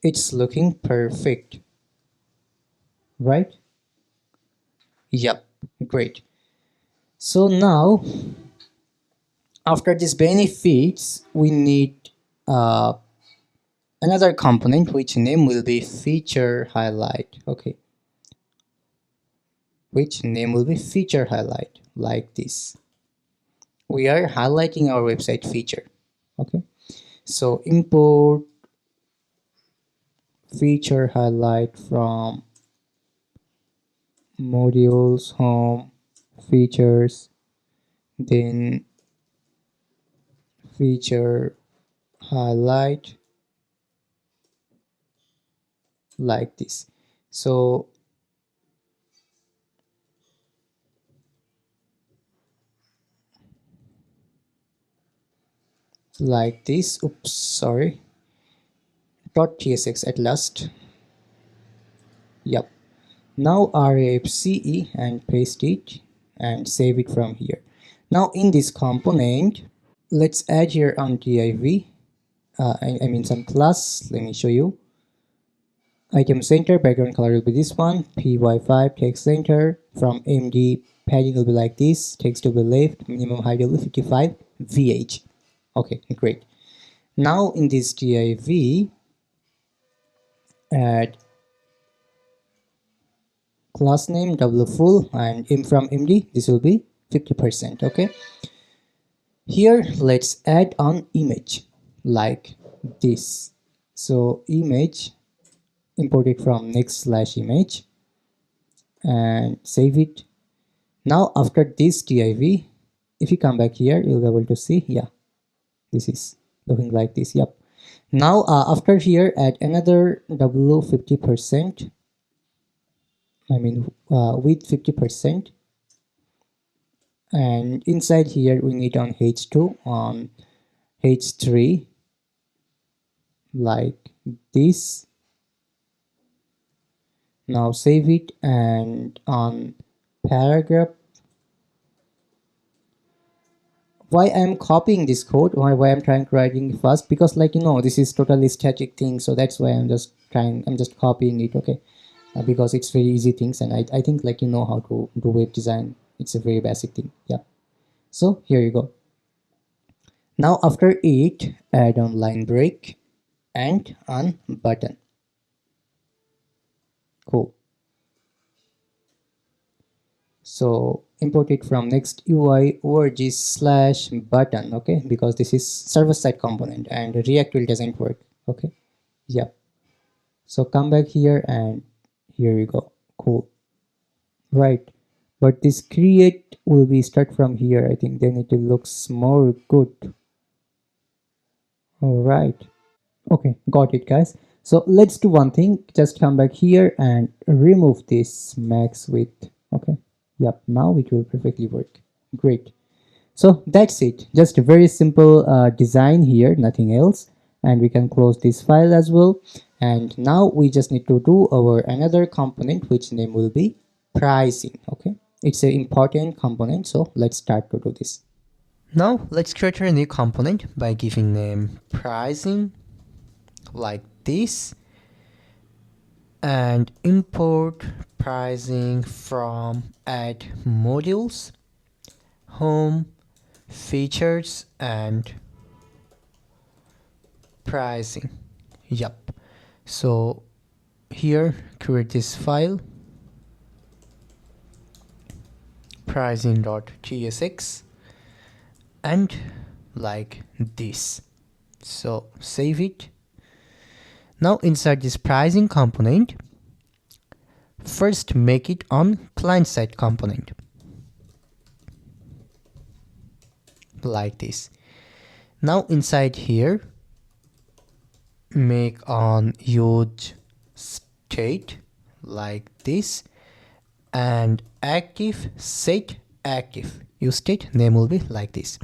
It's looking perfect, right? Yep, great. So now after this benefits, we need another component which name will be feature highlight. Okay, which name will be feature highlight, like this. We are highlighting our website feature. Okay, so import feature highlight from modules, home, features, then feature highlight, like this. So like this. Oops, sorry. .tsx at last. Yep. Now RFCE and paste it and save it from here. Now in this component, let's add here on div. I mean some class. Let me show you. Item center, background color will be this one. py5 text center. From md, padding will be like this. Text will be left. Minimum height will be 55. vh. Okay, great. Now in this div, add class name double full and m from md. This will be 50%. Okay. Here let's add on image like this. So image, import it from next/image and save it. Now after this div, if you come back here, you'll be able to see, yeah, this is looking like this. Yep. Now after here, add another double 50%. I mean with 50%, and inside here we need on h2, on h3, like this. Now save it, and on paragraph, why I'm copying this code, why I'm trying to writing fast, because like this is totally static thing, so that's why I'm just copying it. Okay. Because it's very easy things, and I think like how to do web design. It's a very basic thing. Yeah. So here you go. Now after it, add on line break and on button. Cool. So import it from next UI org/button. Okay, because this is server-side component and React will doesn't work. Okay. Yeah. So come back here, and here you go. Cool. Right. But this create will be start from here. I think then it looks more good. All right. Okay, got it, guys. So let's do one thing. Just come back here and remove this max width. Okay. Yep. Now it will perfectly work. Great. So that's it. Just a very simple design here, nothing else. And we can close this file as well. And now we just need to do our another component, which name will be pricing. Okay. It's an important component. So let's start to do this. Now let's create a new component by giving name pricing, like this, and import pricing from add modules, home, features, and pricing. Yep. So here create this file, pricing.tsx, and like this. So save it. Now inside this pricing component, first make it on client side component, like this. Now inside here, make on use state, like this, and active set active. Use state name will be like this.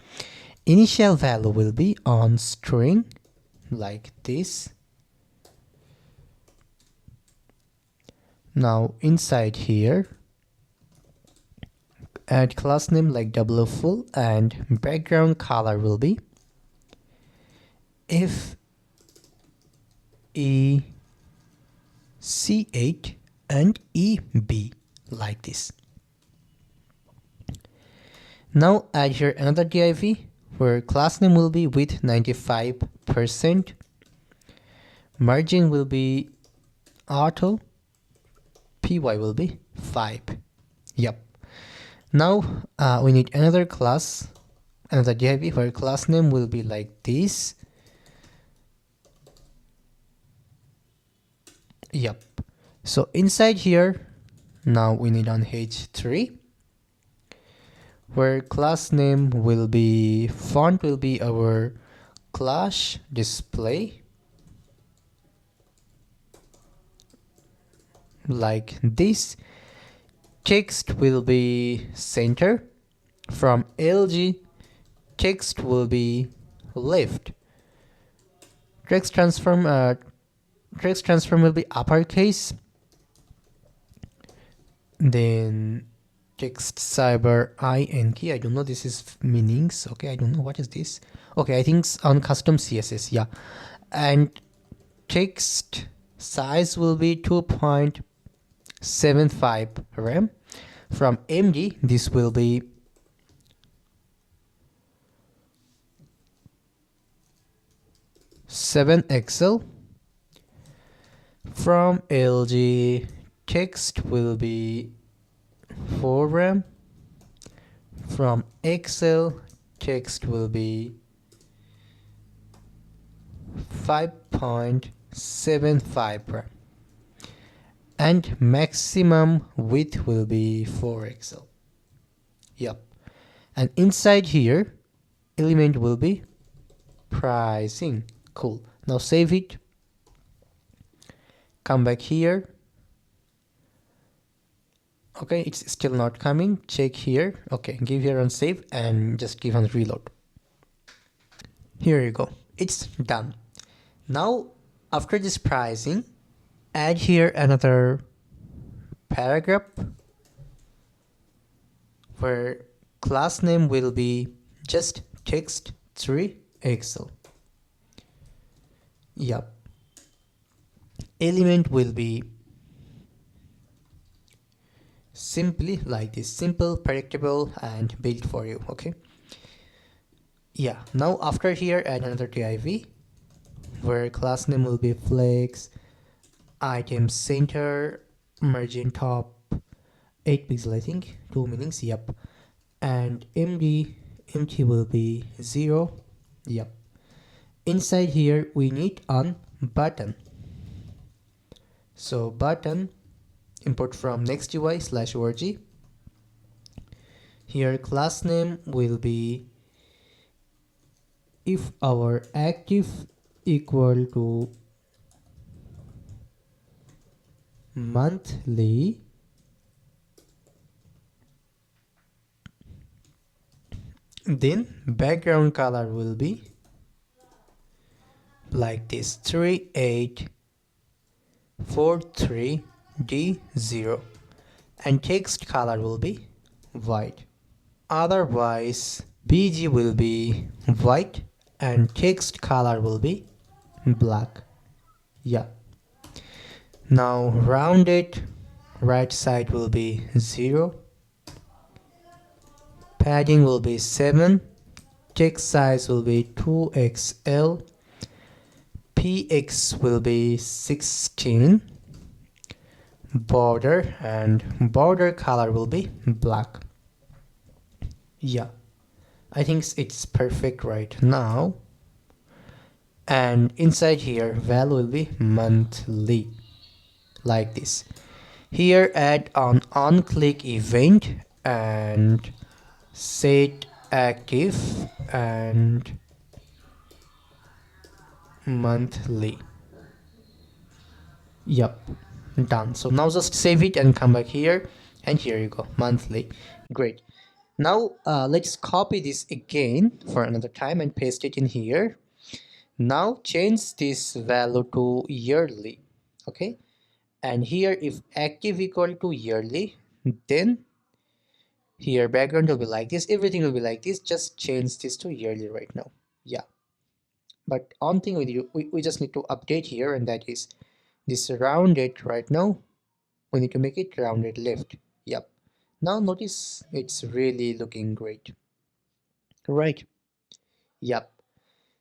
Initial value will be on string, like this. Now inside here, add class name like double full, and background color will be if EC8 and EB, like this. Now add here another div where class name will be with 95%, margin will be auto, py will be 5. Yep. Now we need another class, another div where class name will be like this. Yep. So inside here, now we need on h3 where class name will be, font will be our class display like this. Text will be center. From LG, text will be left. Text transform will be uppercase. Then text cyber ink. I don't know this is meanings. Okay, I don't know what is this. Okay, I think it's on custom CSS. Yeah, and text size will be 2.75 RAM. From MD, this will be 7 XL. From LG, text will be 4 RAM. From XL, text will be 5.75 RAM. And maximum width will be 4 XL. Yep. And inside here, element will be pricing. Cool. Now save it. Come back here. Okay, it's still not coming. Check here. Okay, give here on save and just give on reload. Here you go. It's done. Now, after this pricing, add here another paragraph where class name will be just text 3 XL. Yep. Element will be simply like this, simple, predictable, and built for you. Okay. Yeah. Now after here, add another div where class name will be flex, item center, margin top, 8 pixel. I think 2 meanings. Yep. And empty will be 0. Yep. Inside here we need on button. So button import from nextui/org. Here class name will be if our active equal to monthly, then background color will be like this 3843D0 and text color will be white. Otherwise BG will be white and text color will be black. Yeah. Now rounded right side will be 0. Padding will be 7. Text size will be 2XL. PX will be 16. Border and border color will be black. Yeah, I think it's perfect right now. And inside here value will be monthly like this. Here add on click event and set active and monthly. Yep, done. So now just save it and come back here, and here you go, monthly. Great. Now let's copy this again for another time and paste it in here. Now change this value to yearly. Okay, and here if active equal to yearly, then here background will be like this, everything will be like this. Just change this to yearly right now. Yeah, but one thing we just need to update here, and that is this rounded right now. We need to make it rounded left. Yep. Now notice it's really looking great, right? Yep.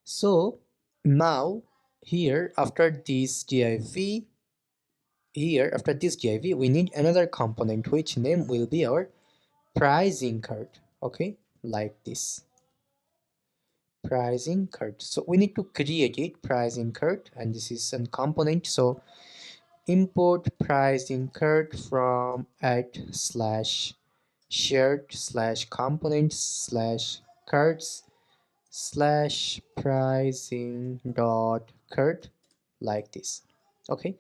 So now here after this div here after this div we need another component which name will be our pricing card. Okay, like this, pricing card. So we need to create it, pricing card, and this is a component. So import pricing card from at slash shared slash components slash cards slash pricing dot card, like this. Okay,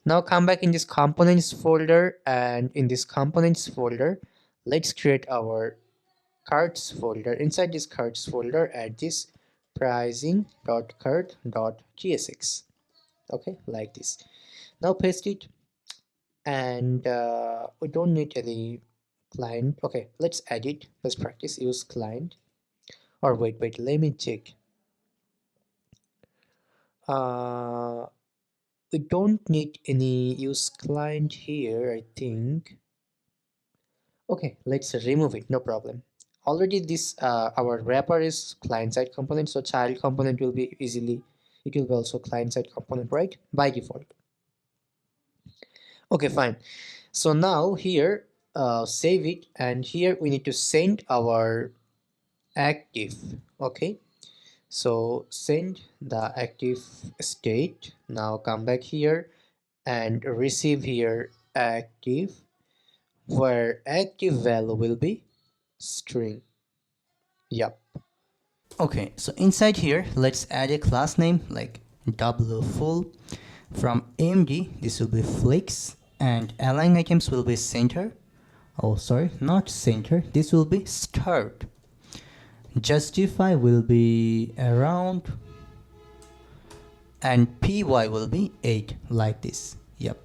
now come back in this components folder, and in this components folder let's create our cards folder. Inside this cards folder add this pricing dot card dot gsx. Okay, like this. Now paste it, and we don't need any client. Okay, let's add it. Let's practice use client, or wait, let me check. uh we don't need any use client here, I think. Okay, let's remove it, no problem. Already this our wrapper is client side component, so child component will be easily, it will be also client side component, right, by default. Okay, fine. So now here save it, and here we need to send our active. Okay, so send the active state. Now come back here and receive here active, where active value will be string. Yep. Okay, so inside here, let's add a class name like wfull. From AMD, this will be flex, and align items will be center. Oh, sorry, not center. This will be start. Justify will be around, and py will be 8, like this. Yep.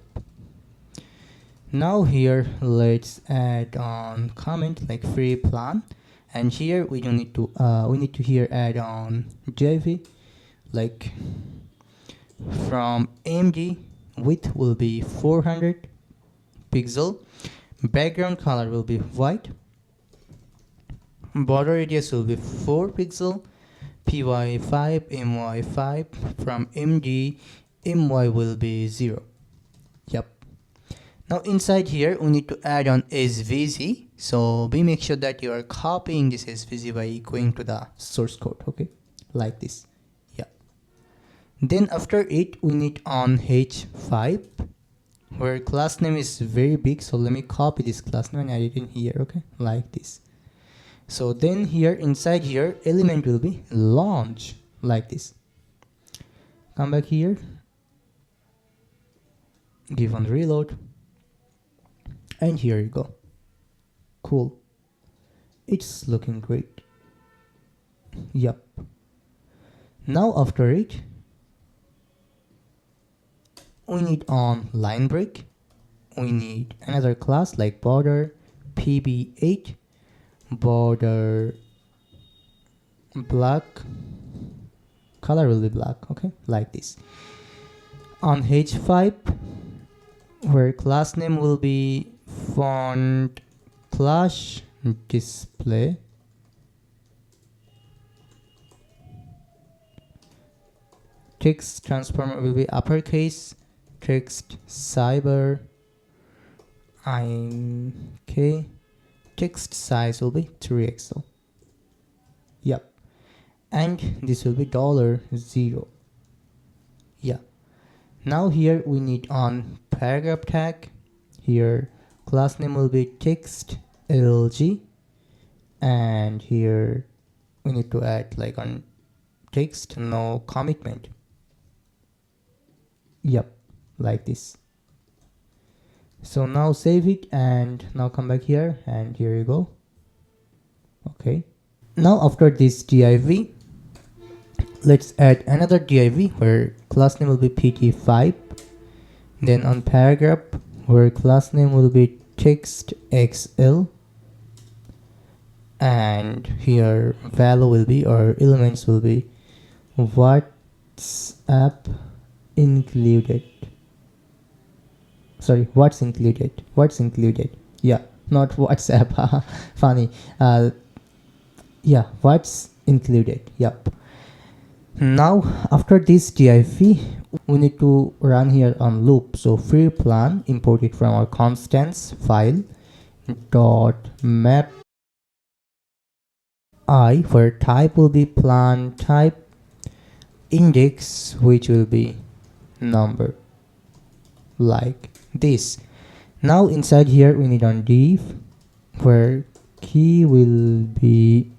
Now here let's add on comment like free plan, and here we don't need to we need to here add on JV, like from AMD width will be 400 pixel, background color will be white, border radius will be 4 pixel, py5 my5, from MD my will be 0. Yep. Now inside here we need to add on svg, so we make sure that you are copying this svg by going to the source code. Okay, like this. Yeah. Then after it we need on h5, where class name is very big, so let me copy this class name and add it in here. Okay, like this. So then here inside here element will be launch, like this. Come back here, give on reload, and here you go. Cool, it's looking great. Yep. Now after it we need on line break, we need another class like border pb8, border black, color will be black. Okay, like this. On h5, where class name will be font clash display, text transformer will be uppercase, text cyber ink, text size will be 3xl. Yep. And this will be $0. Yeah. Now here we need on paragraph tag, here class name will be text lg, and here we need to add like on text no commitment. Yep, like this. So now save it, and now come back here, and here you go. Okay, now after this div let's add another div where class name will be pt5, then on paragraph where class name will be text xl, and here value will be, or elements will be WhatsApp included. Sorry, what's included. Yeah, not WhatsApp. Funny. Yeah, what's included. Yep. Now after this div we need to run here on loop. So free plan, import it from our constants file dot map I, where type will be plan type, index which will be number, like this. Now inside here we need on div, where key will be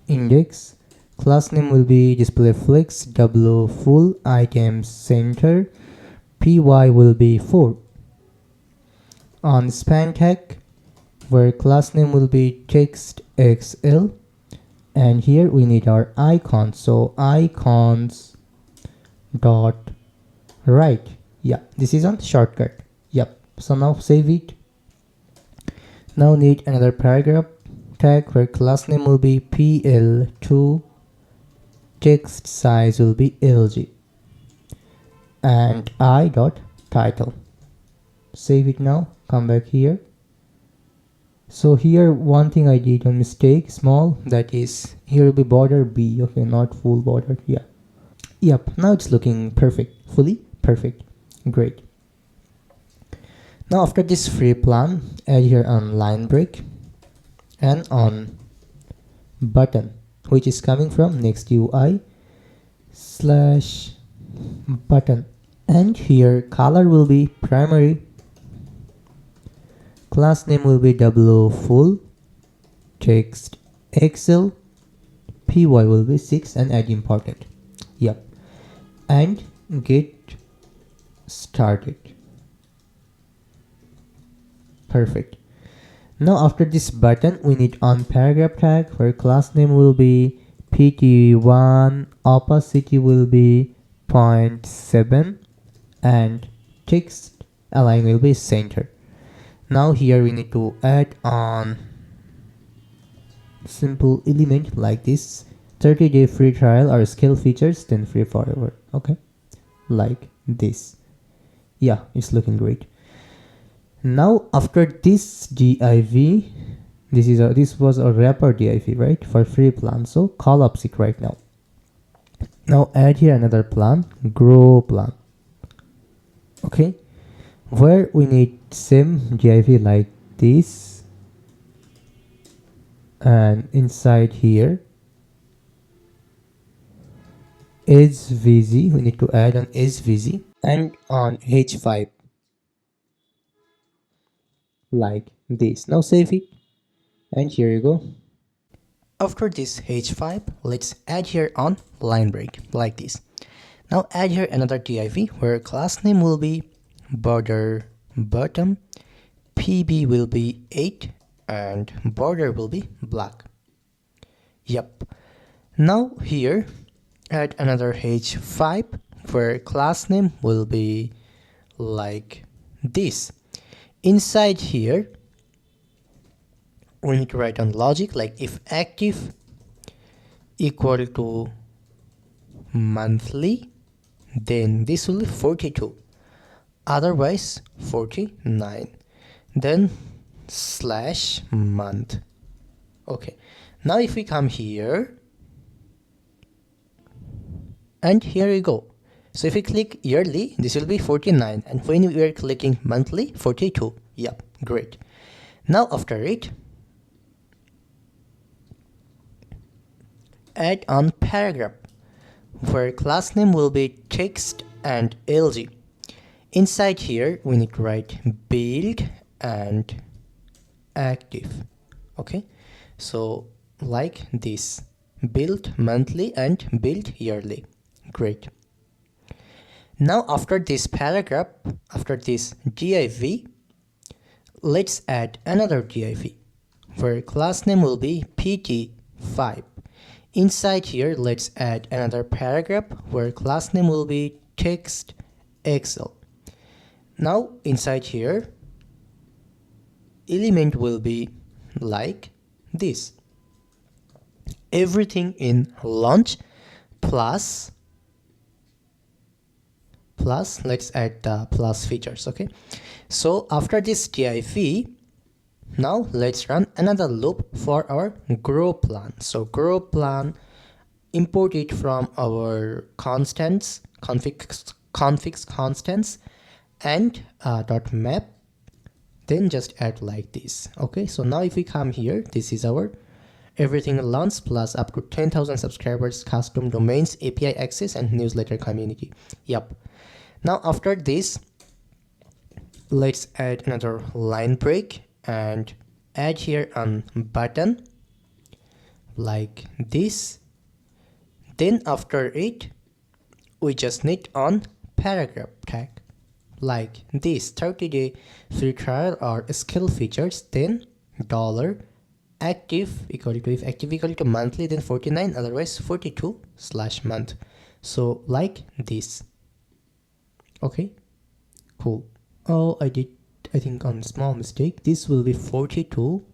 index, class name will be display flex, w full, item center, py will be 4. On span tag, where class name will be text xl, and here we need our icon, so icons dot right. Yeah, this is on shortcut. Yep, so now save it. Now need another paragraph tag where class name will be pl2, text size will be lg, and I dot title. Save it now, come back here. So here one thing I did a mistake, small, that is here will be border B, okay, not full border. Yeah, yep, now it's looking perfect, fully perfect. Great. Now after this free plan, add here on line break and on button, which is coming from next UI slash button, and here color will be primary, class name will be w full, text xl, py will be 6, and add important. Yep, and get started. Perfect. Now after this button we need on paragraph tag where class name will be pt1, opacity will be 0.7, and text align will be center. Now here we need to add on simple element like this, 30-day free trial or scale features, then free forever. Okay, like this. Yeah, it's looking great. Now after this div, this was a wrapper div, right, for free plan, so call object right now. Now add here another plan, grow plan. Okay, where we need same div like this, and inside here svz, we need to add on svz and on h5 like this. Now save it, and here you go. After this h5, let's add here on line break like this. Now add here another div where class name will be border bottom, pb will be 8, and border will be black. Yep. Now here add another h5 where class name will be like this. Inside here we need to write on logic like if active equal to monthly, then this will be 42, otherwise 49, then slash month. Okay, now if we come here, and here we go. So if we click yearly, this will be 49, and when we are clicking monthly, 42. Yep, great. Now after it, add on paragraph where class name will be text and lg. Inside here we need to write build and active. Okay, so like this, build monthly and build yearly. Great. Now after this paragraph, after this div, let's add another div where class name will be pt5. Inside here let's add another paragraph where class name will be text xl. Now inside here element will be like this, everything in launch plus let's add the plus features. Okay, so after this div, now let's run another loop for our grow plan. So grow plan import it from our constants, configs constants, and dot map, then just add like this. Okay, so now if we come here, this is our everything launch plus up to 10,000 subscribers, custom domains, API access, and newsletter community. Yep. Now after this, let's add another line break and add here on button like this. Then after it, we just need on paragraph tag like this, 30-day free trial or skill features, then dollar active equal to, if active equal to monthly, then 49, otherwise 42/month. So like this. Okay, cool. Oh, I think on small mistake. This will be 42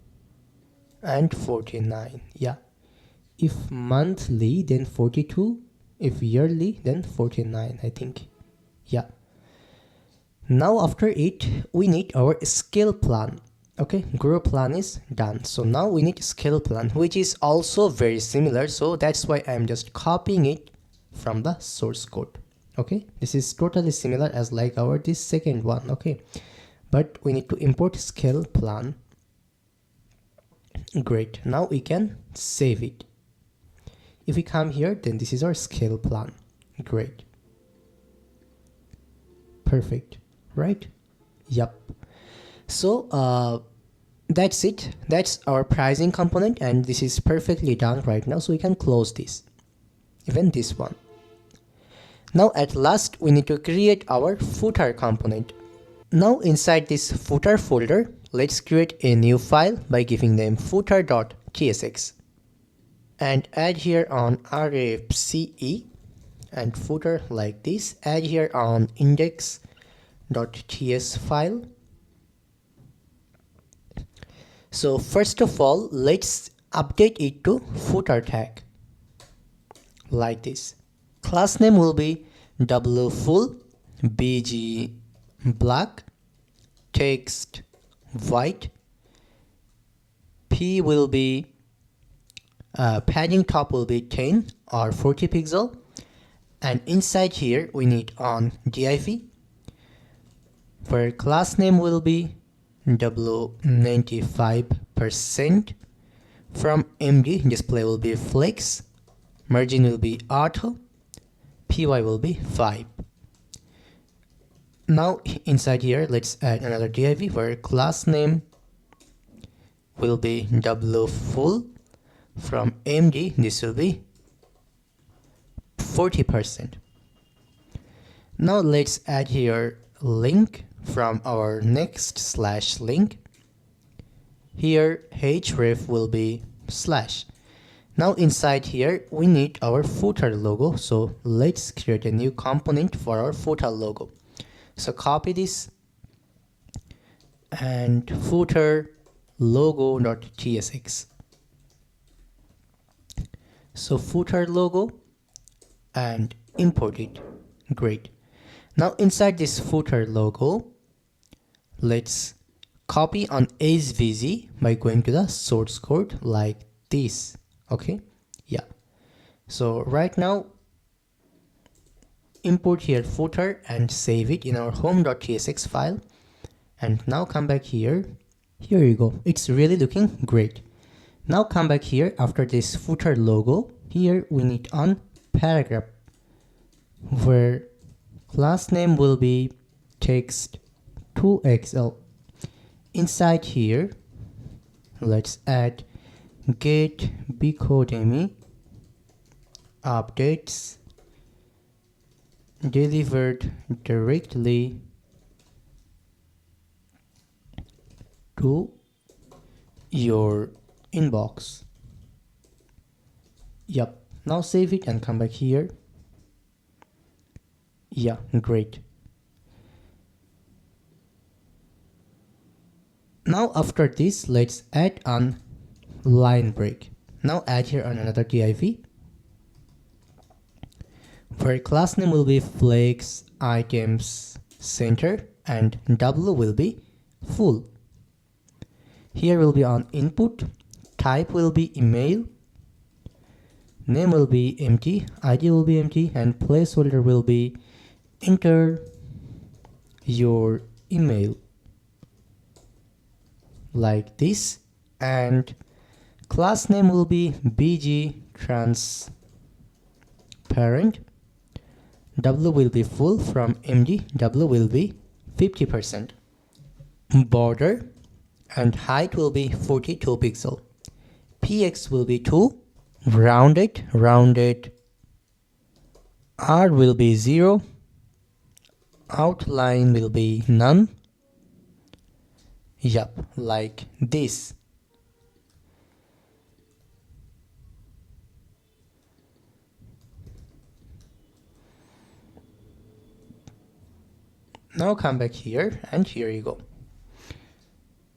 and 49. Yeah, if monthly then 42, if yearly then 49, I think. Yeah. Now after it, we need our scale plan. Okay, grow plan is done. So now we need scale plan, which is also very similar. So that's why I'm just copying it from the source code. Okay, this is totally similar as like our this second one. Okay, but we need to import scale plan. Great, now we can save it. If we come here, then this is our scale plan. Great, perfect, right? Yep. So that's it. That's our pricing component, and this is perfectly done right now. So we can close this, even this one. Now at last, we need to create our footer component. Now inside this footer folder, let's create a new file by giving them footer.tsx and add here on rfce and footer like this. Add here on index.ts file. So first of all, let's update it to footer tag like this. Class name will be w full, bg black, text white, p will be padding top will be 10 or 40 pixel, and inside here we need on div where class name will be w95%, from md display will be flex, margin will be auto, py will be 5. Now inside here, let's add another div where class name will be w full, from md this will be 40%. Now let's add here link from our next/link. Here href will be slash. Now inside here we need our footer logo, so let's create a new component for our footer logo. So copy this and footer logo.tsx. So footer logo and import it. Great. Now inside this footer logo, let's copy on svg by going to the source code like this. Okay, yeah. So right now import here footer and save it in our home.tsx file, and now come back here. Here you go, it's really looking great. Now come back here. After this footer logo, here we need on paragraph where class name will be text 2xl. Inside here, let's add get Becodemy updates delivered directly to your inbox. Yep. Now save it and come back here. Yeah, great. Now after this, let's add on line break. Now add here on another div where class name will be flex items center and w will be full. Here will be on input, type will be email, name will be empty, ID will be empty, and placeholder will be enter your email like this, and class name will be bg transparent. W will be full from MD, W will be 50%. Border and height will be 42 pixel. PX will be 2, rounded, R will be 0, outline will be none. Yup, like this. Now come back here, and here you go.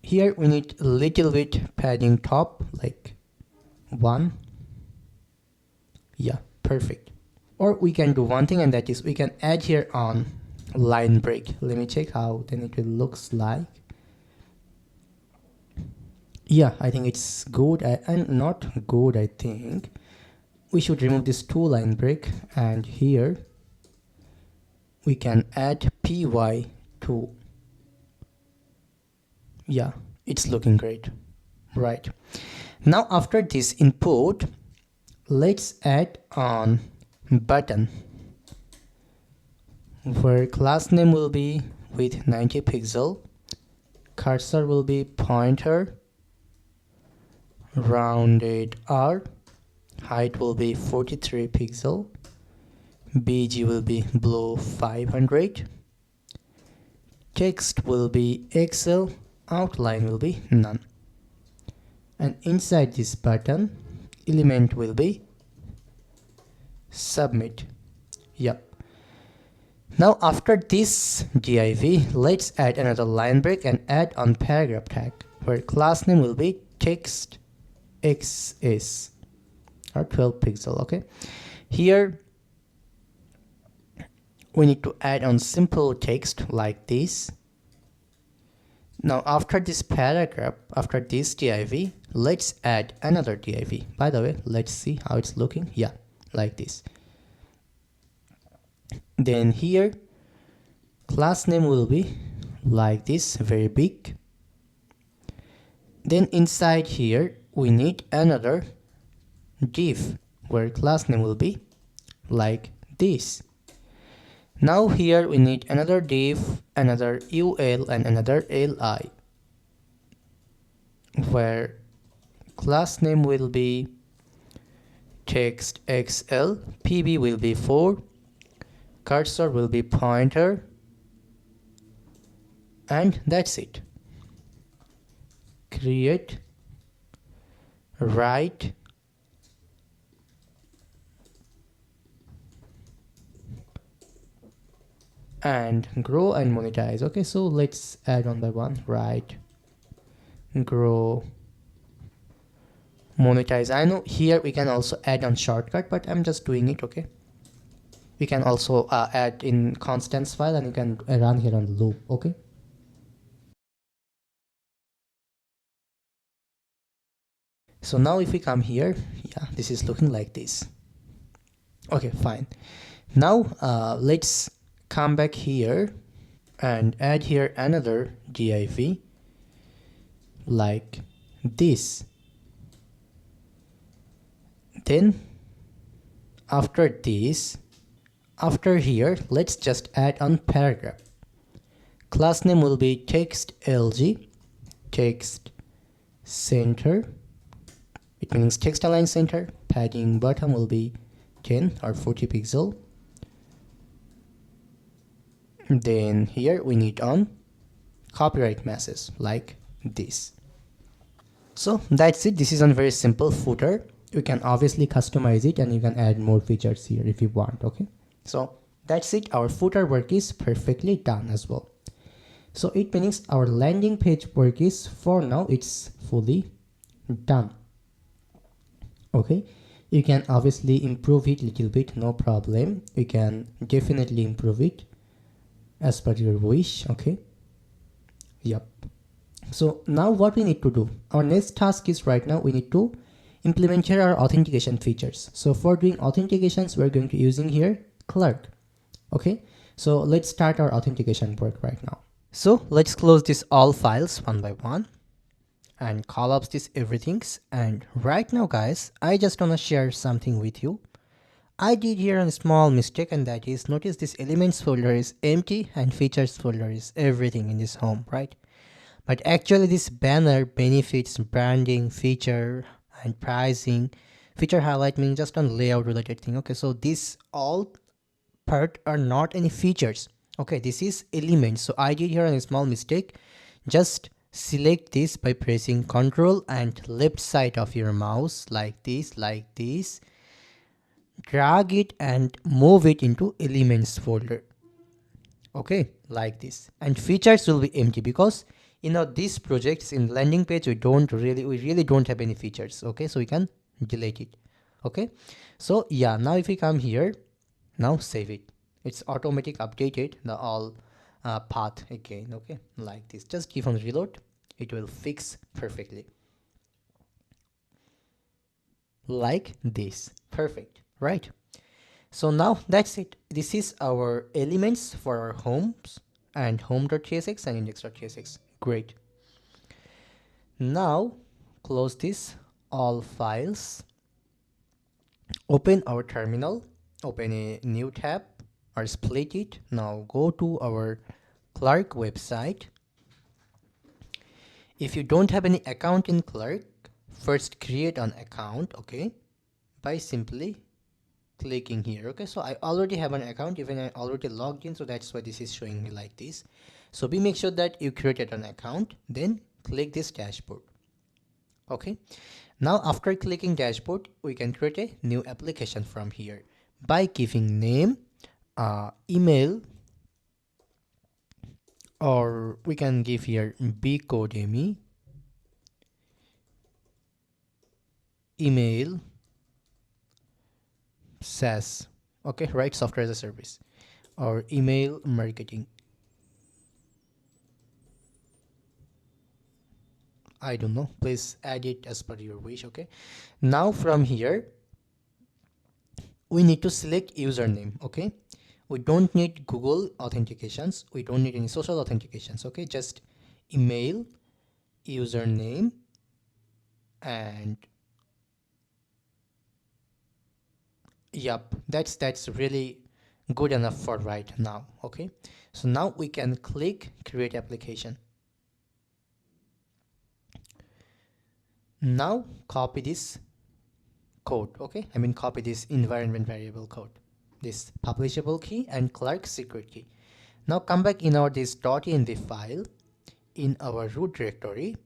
Here we need a little bit padding top, like 1. Yeah, perfect. Or we can do one thing, and that is we can add here on line break. Let me check how then it will looks like. Yeah, I think it's good. And not good, I think. We should remove this 2 line break, and here we can add py2. Yeah, it's looking great. Right. Now after this input, let's add on button, where class name will be with 90 pixel, cursor will be pointer, rounded R, height will be 43 pixel, BG will be below 500, text will be Excel, outline will be none, and inside this button element will be submit. Yep. Now after this div, let's add another line break and add on paragraph tag, where class name will be text xs or 12 pixel. Okay, here we need to add on simple text like this. Now after this paragraph, after this div, let's add another div. By the way, let's see how it's looking. Yeah, like this. Then here class name will be like this, very big. Then inside here we need another div, where class name will be like this. Now here we need another div, another ul, and another li, where class name will be text xl, pb will be 4, cursor will be pointer, and that's it. Create, write, and grow and monetize. Okay, so let's add on by one. Write, grow, monetize. I know here we can also add on shortcut, but I'm just doing it. Okay, we can also add in constants file, and you can run here on the loop. Okay, so now if we come here, yeah, this is looking like this. Okay, fine. Now let's come back here and add here another div like this. Then after this, after here, let's just add on paragraph. Class name will be text lg, text center, it means text align center. Padding bottom will be 10 or 40 pixel. Then here we need on copyright message like this. So that's it. This is a very simple footer. You can obviously customize it, and you can add more features here if you want. Okay, so that's it. Our footer work is perfectly done as well. So it means our landing page work is, for now, it's fully done. Okay, you can obviously improve it a little bit, no problem. You can definitely improve it as per your wish. Okay, yep. So now what we need to do, our next task is, right now we need to implement here our authentication features. So for doing authentications, we're going to using here clerk. Okay, so let's start our authentication work right now. So let's close this all files one by one and collapse this everything's. And right now guys, I just want to share something with you. I did here a small mistake, and that is, notice this elements folder is empty and features folder is everything in this home, right? But actually this banner, benefits, branding, feature and pricing, feature highlight means just on layout related thing. Okay, so this all part are not any features. Okay, this is elements. So I did here a small mistake. Just select this by pressing Ctrl and left side of your mouse like this, drag it and move it into elements folder. Okay, like this. And features will be empty because these projects in landing page we really don't have any features. Okay, so we can delete it. Okay, so yeah, now if we come here, now save it, it's automatic updated the all path again. Okay, like this, just give on reload, it will fix perfectly like this. Perfect, right? So now that's it. This is our elements for our homes and home.tsx and index.tsx. Great. Now close this all files, open our terminal, open a new tab or split it. Now go to our Clerk website. If you don't have any account in Clerk, first create an account, okay, by simply clicking here. Okay, so I already have an account, even I already logged in, so that's why this is showing me like this. So be make sure that you created an account, then click this dashboard. Okay, now after clicking dashboard, we can create a new application from here by giving name, email, or we can give here Becodemy, email, SaaS. Okay, right, software as a service, or email marketing. I don't know, please add it as per your wish. Okay, now from here we need to select username. Okay, we don't need Google authentications, we don't need any social authentications. Okay, just email, username, and yep, that's really good enough for right now. Okay, so now we can click create application. Now copy this code. Okay, I mean copy this environment variable code, this publishable key and Clerk secret key. Now come back in our this .env file. In our root directory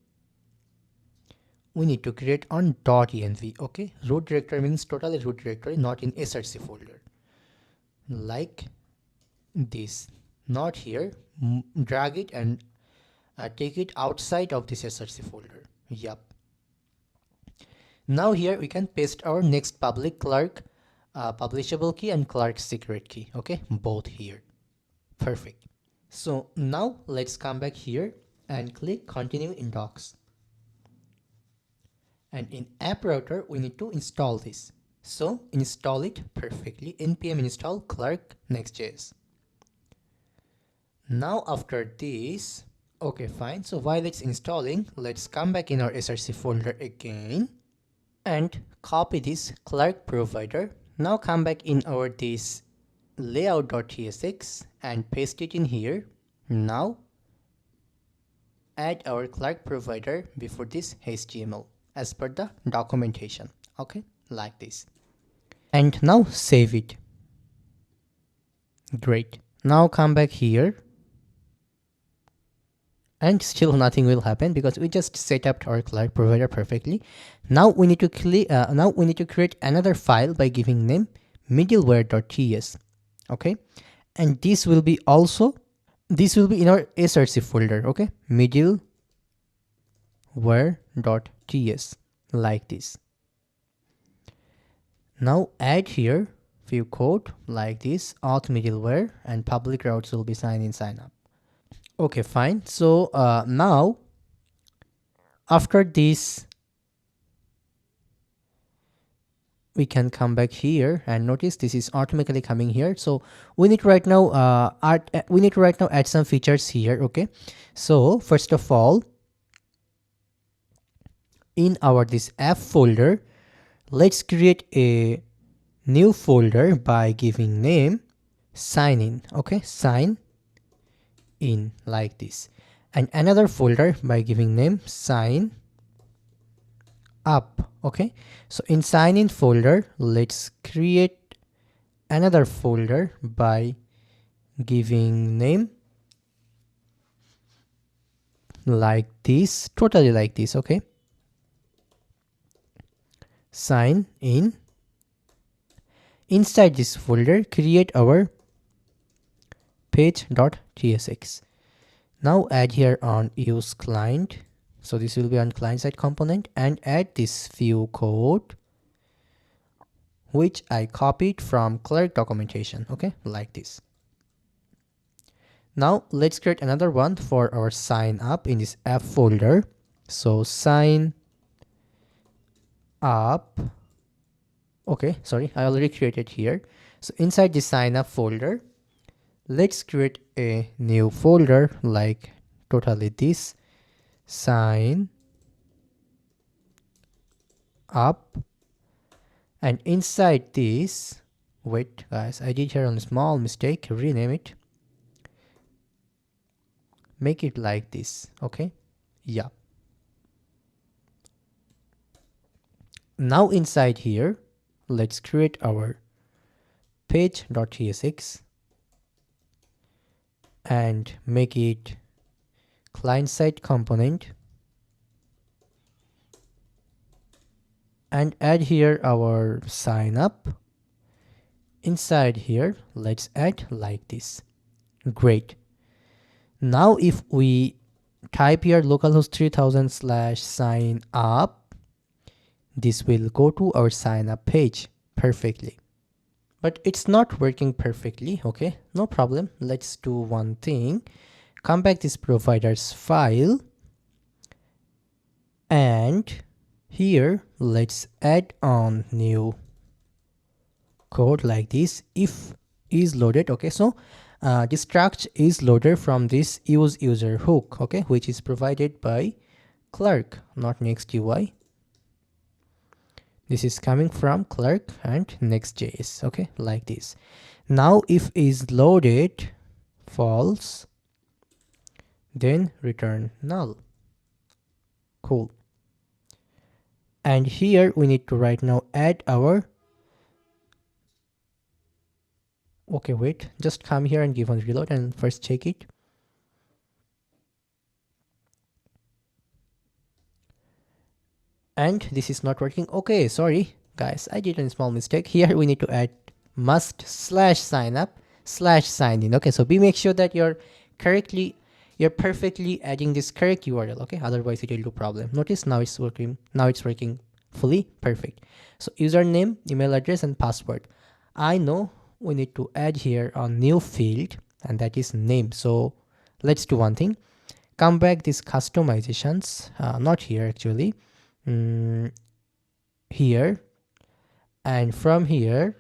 we need to create on .env. Okay, root directory means totally root directory, not in src folder, like this, not here. Drag it and take it outside of this src folder. Yep. Now here we can paste our next public Clerk publishable key and Clerk secret key. Okay, both here. Perfect. So now let's come back here and click continue in docs. And in app router we need to install this. So install it perfectly. npm install Clerk next.js. Now after this, okay fine, so while it's installing, let's come back in our src folder again and copy this Clerk provider. Now come back in our this layout.tsx and paste it in here. Now add our Clerk provider before this HTML as per the documentation. Okay, like this. And now save it. Great. Now come back here. And still nothing will happen because we just set up our Clerk provider perfectly. Now we need to create another file by giving name middleware.ts. Okay, and this will be in our src folder. Okay, middleware.ts, like this. Now add here few code like this, auth middleware, and public routes will be sign in sign up. Okay fine, so now after this we can come back here and notice this is automatically coming here. So we need to right now add some features here. Okay, so first of all, in our this app folder, let's create a new folder by giving name sign in. Okay, sign in like this, and another folder by giving name sign up. Okay, so in sign in folder, let's create another folder by giving name like this, totally like this. Okay, sign in. Inside this folder, create our page.tsx. Now add here on use client, so this will be on client side component, and add this view code which I copied from clerk documentation. Okay, like this. Now let's create another one for our sign up in this app folder. So sign up. Okay, sorry, I already created here. So inside the sign up folder, let's create a new folder like totally this sign up, and inside this, wait guys, I did here a small mistake, rename it, make it like this. Okay, yeah. Now inside here, let's create our page.tsx and make it client side component, and add here our sign up. Inside here, let's add like this. Great. Now if we type here localhost 3000/sign up, this will go to our sign up page perfectly. But it's not working perfectly. Okay, no problem. Let's do one thing. Come back this provider's file, and here let's add on new code like this. If is loaded. Okay, so this struct is loaded from this use user hook, okay, which is provided by clerk, not next UI. This is coming from clerk and next.js. Okay, like this. Now if is loaded false, then return null. Cool. And here we need to right now add our, okay, wait, just come here and give on reload and first check it. And this is not working. Okay, sorry guys, I did a small mistake here. We need to add must/signup/sign in. Okay, so make sure that you're perfectly adding this correct URL. Okay, otherwise it will do problem. Notice now it's working. Now it's working fully perfect. So username, email address, and password. I know we need to add here a new field, and that is name. So let's do one thing. Come back this customizations, not here actually, here, and from here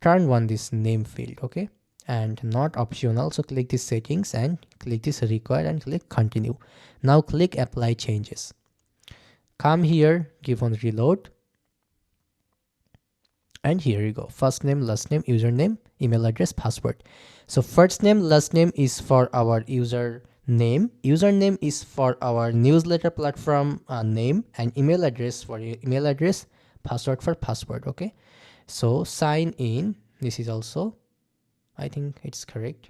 turn on this name field. Okay, and not optional. So click this settings and click this required and click continue. Now click apply changes. Come here, give on reload, and here you go. First name, last name, username, email address, password. So first name, last name is for our user name, username is for our newsletter platform name, and email address for your email address, password for password. Okay, so sign in, this is also, I think it's correct.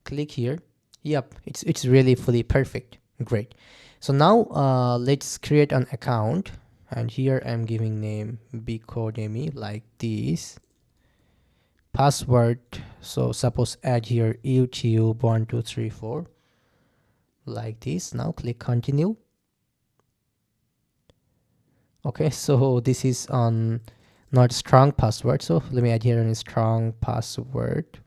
Click here. Yep, it's really fully perfect. Great. So now let's create an account, and here I'm giving name Becodemy like this. Password, so suppose add here YouTube1234 like this. Now click continue. Okay, so this is on not strong password, so let me add here a strong password.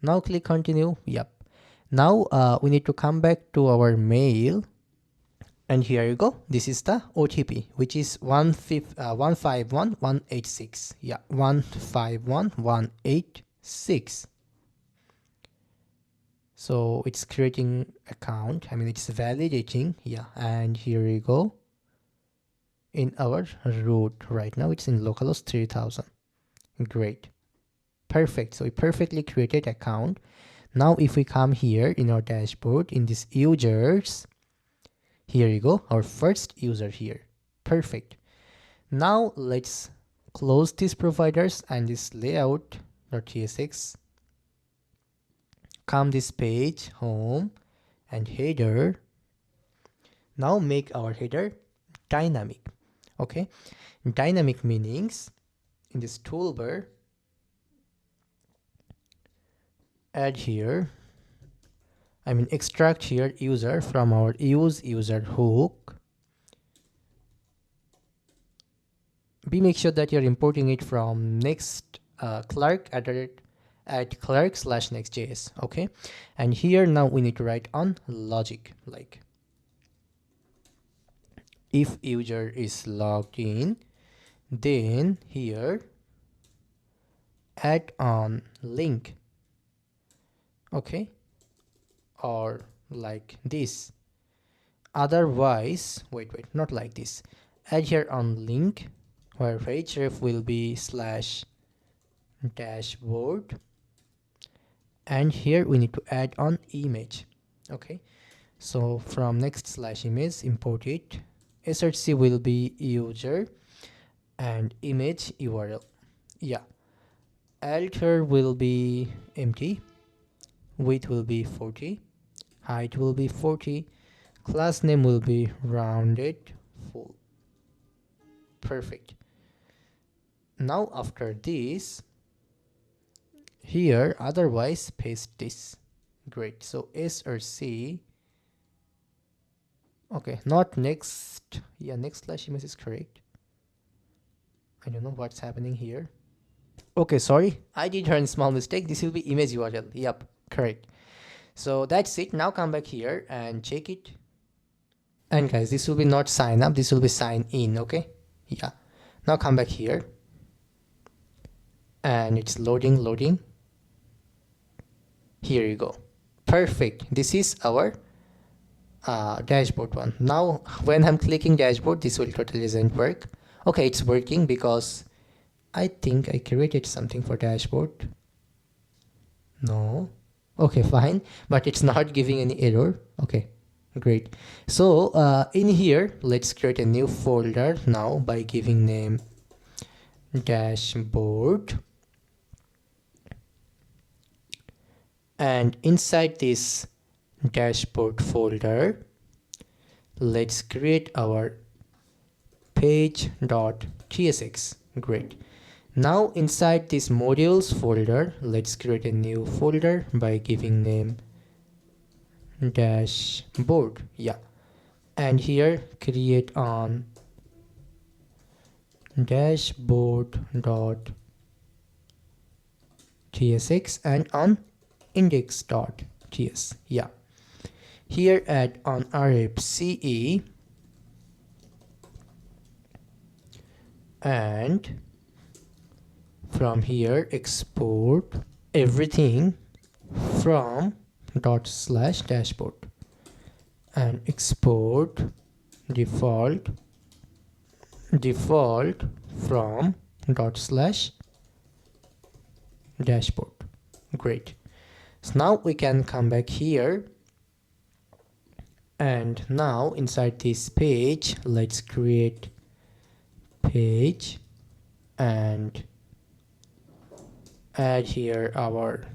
Now click continue. Yep. Now we need to come back to our mail, and here you go. This is the OTP, which is 151186. Yeah, 151186. So it's creating account. I mean, it's validating. Yeah, and here we go. In our root right now, it's in localhost 3000. Great, perfect. So we perfectly created account. Now if we come here in our dashboard, in this users, here you go, our first user here. Perfect. Now let's close these providers and this layout.tsx. Come this page, home and header. Now make our header dynamic. Okay, dynamic meanings in this toolbar, add here, I mean extract here user from our use user hook. Make sure that you're importing it from next clerk at clerk/next.js. Okay, and here now we need to write on logic, like if user is logged in, then here add on link. Okay, or like this. Otherwise, wait, not like this. Add here on link where href will be /dashboard, and here we need to add on image. Okay, so from next/image import it. src will be user and image URL. Yeah, alter will be empty, width will be 40, height will be 40, class name will be rounded full. Perfect. Now after this, here otherwise paste this. Great. So src, okay, not next. Yeah, next/image is correct. I don't know what's happening here. Okay, sorry, I did a small mistake. This will be image URL. Yep, correct. So that's it. Now come back here and check it. And guys, this will be not sign up, this will be sign in. Okay, yeah. Now come back here and it's loading. Here you go. Perfect. This is our dashboard one. Now when I'm clicking dashboard, this will totally doesn't work. Okay, it's working because I think I created something for dashboard. No. Okay, fine, but it's not giving any error. Okay, great. So in here, let's create a new folder now by giving name dashboard, and inside this dashboard folder, let's create our page.tsx. Great. Now inside this modules folder, let's create a new folder by giving name dashboard. Yeah, and here create on dashboard.tsx and on index.ts. Yeah, here add on rfce and from here export everything from /dashboard and export default from /dashboard. Great. So now we can come back here, and now inside this page, let's create page and add here our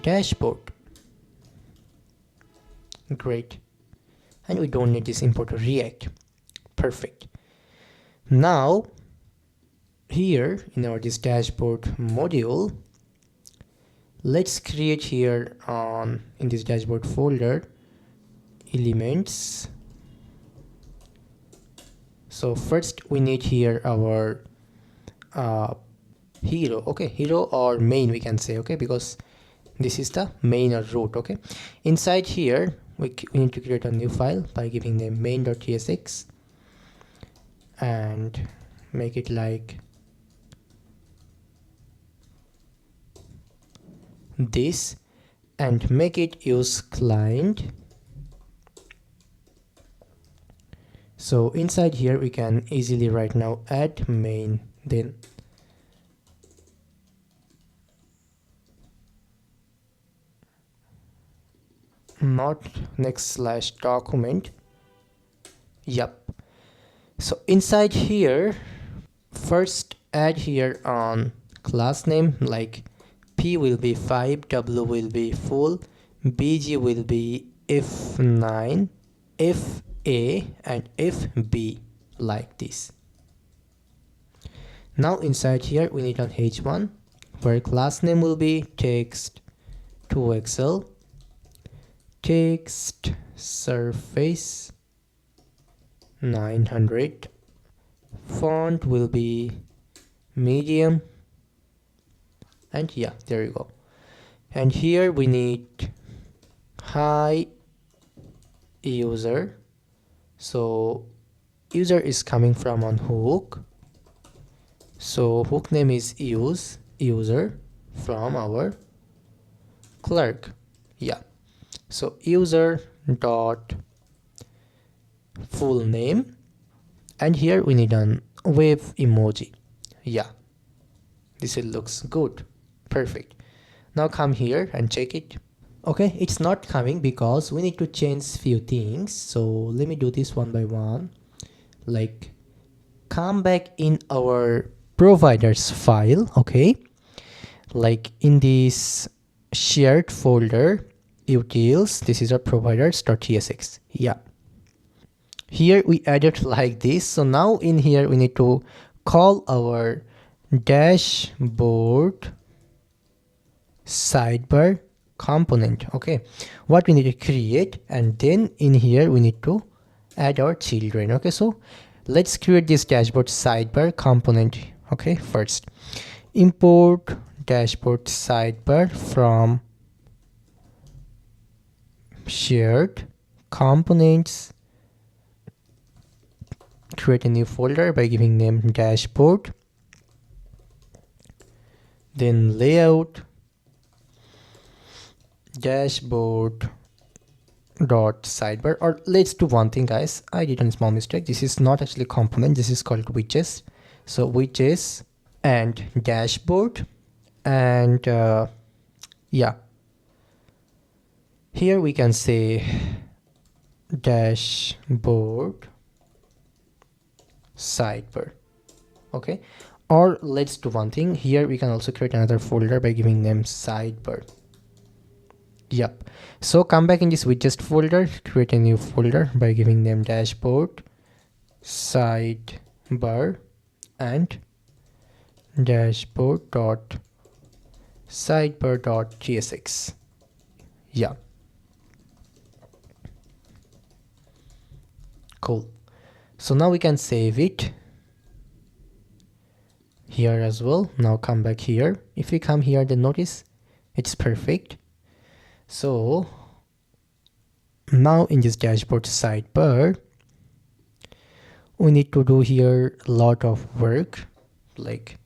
dashboard. Great. And we don't need this import React. Perfect. Now here in our this dashboard module, let's create here on in this dashboard folder elements. So first we need here our hero. Okay, hero or main we can say. Okay, because This is the main or root. Okay, inside here we need to create a new file by giving name main.tsx and make it like this and make it use client. So inside here we can easily right now add main, then not next/document. Yep. So inside here first add here on class name, like P will be 5, W will be full, BG will be F9, FA and FB, like this. Now inside here we need an H1 where class name will be text to Excel, text surface 900, font will be medium, and yeah, there you go. And here we need hi user, so user is coming from on hook, so hook name is user from our clerk. Yeah, so user dot full name, and here we need an wave emoji. Yeah, this looks good, perfect. Now come here and check it. Okay, it's not coming because we need to change few things, so let me do this one by one. Like, come back in our providers file. Okay, like in this shared folder utils, this is our providers.tsx. Yeah, here we added like this. So now in here we need to call our dashboard sidebar component. Okay, what we need to create, and then in here we need to add our children. Okay, so let's create this dashboard sidebar component. Okay, first import dashboard sidebar from shared components, create a new folder by giving name dashboard, then layout dashboard dot sidebar, or let's do one thing guys, I did a small mistake. This is not actually component, this is called widgets. So widgets and dashboard, and yeah, here we can say dashboard sidebar. Okay, or let's do one thing, here we can also create another folder by giving name sidebar. Yep, so come back in this widgets folder, create a new folder by giving name dashboard sidebar and dashboard dot sidebar dot tsx. Yeah, cool. So now we can save it here as well. Now come back here. If we come here, then notice it's perfect. So now in this dashboard sidebar, we need to do here a lot of work. Like,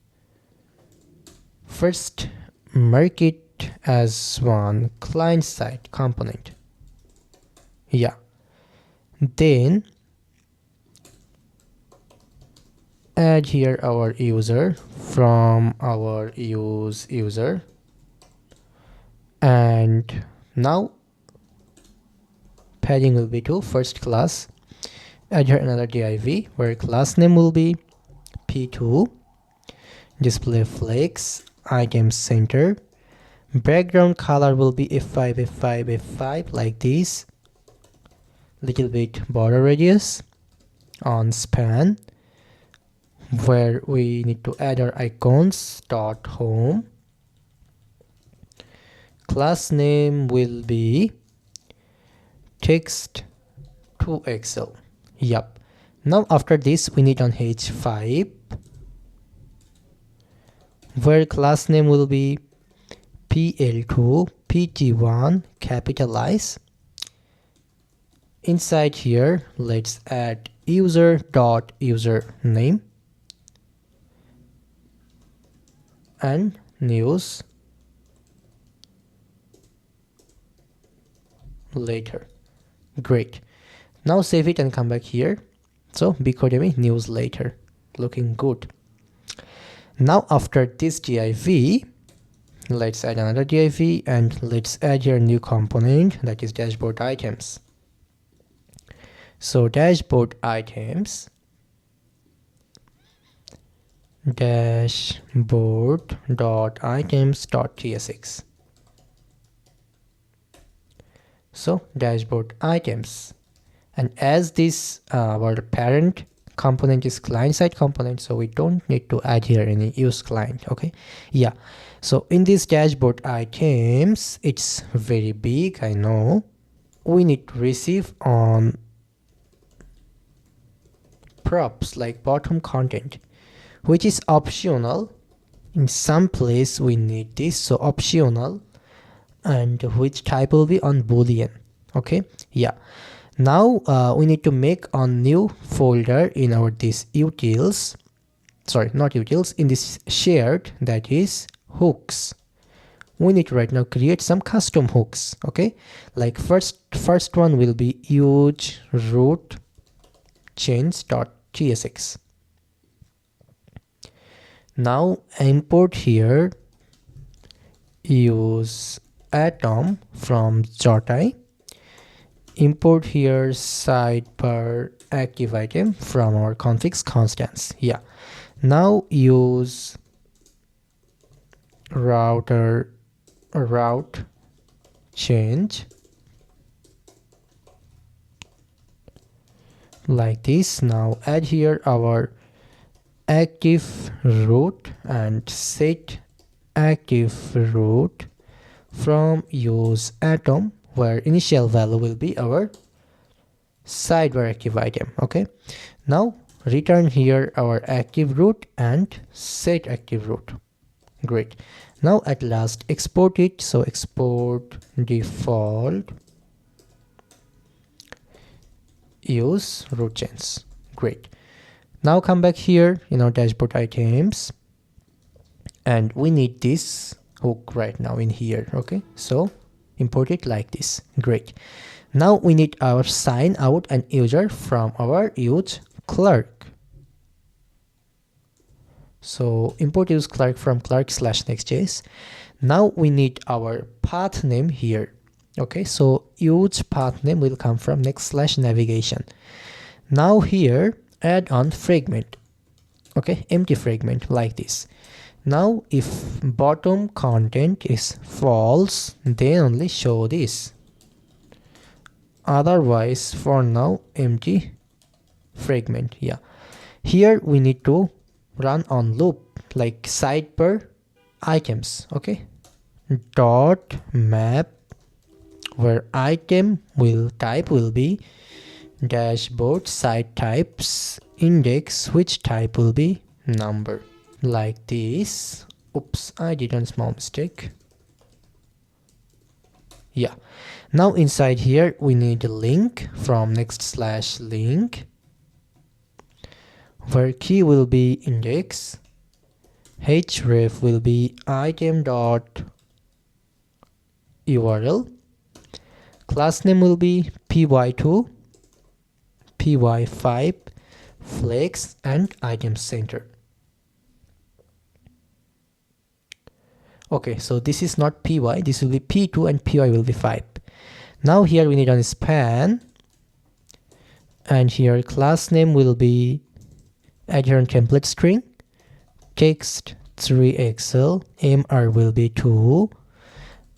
first mark it as one client side component. Yeah, then add here our user from our user, and now padding will be to first class. Add here another div where class name will be p2, display flex, item center, background color will be f5 f5 f5, like this, little bit border radius on span, where we need to add our icons dot home. Class name will be text to Excel. Yep. Now after this we need on h5 where class name will be pl2, pt1 capitalize. Inside here, let's add user.username and news later. Great. Now save it and come back here. So Becodemy newsletter, looking good. Now after this div, let's add another div and let's add here a new component, that is dashboard items. So dashboard items, dashboard.items.tsx. So dashboard items, and as this our parent component is client side component, so we don't need to add here any use client. Okay, yeah. So in this dashboard items, it's very big, I know. We need to receive on props like bottom content, which is optional. In some place we need this, so optional, and which type will be on boolean. Okay, yeah. Now we need to make a new folder in our this utils, sorry, not utils, in this shared, that is hooks. We need to right now create some custom hooks. Okay, like first one will be use root change.tsx. Now import here use atom from Jotai. Import here sidebar active item from our configs constants. Yeah. Now use route change like this. Now add here our active root and set active root from use atom, where initial value will be our sidebar active item. Okay, now return here our active root and set active root. Great. Now at last export it. So export default use root change. Great. Now come back here in our dashboard items, and we need this hook right now in here. Okay, so import it like this. Great. Now we need our sign out and user from our use clerk. So import use clerk from clerk/next.js. Now we need our path name here. Okay, so use path name will come from next/navigation. Now here add on fragment. Okay, empty fragment like this. Now if bottom content is false, then only show this. Otherwise for now empty fragment. Yeah, here we need to run on loop like sidebar items. Okay, dot map, where item type will be dashboard site types index, which type will be number, like this. Oops, I did a small mistake. Yeah. Now inside here we need a link from next/link, where key will be index, href will be item.url, class name will be py2, py5, flex, and item center. Okay, so this is not py, this will be p2 and py will be 5. Now here we need a span, and here class name will be adherent template string, text 3xl, mr will be 2,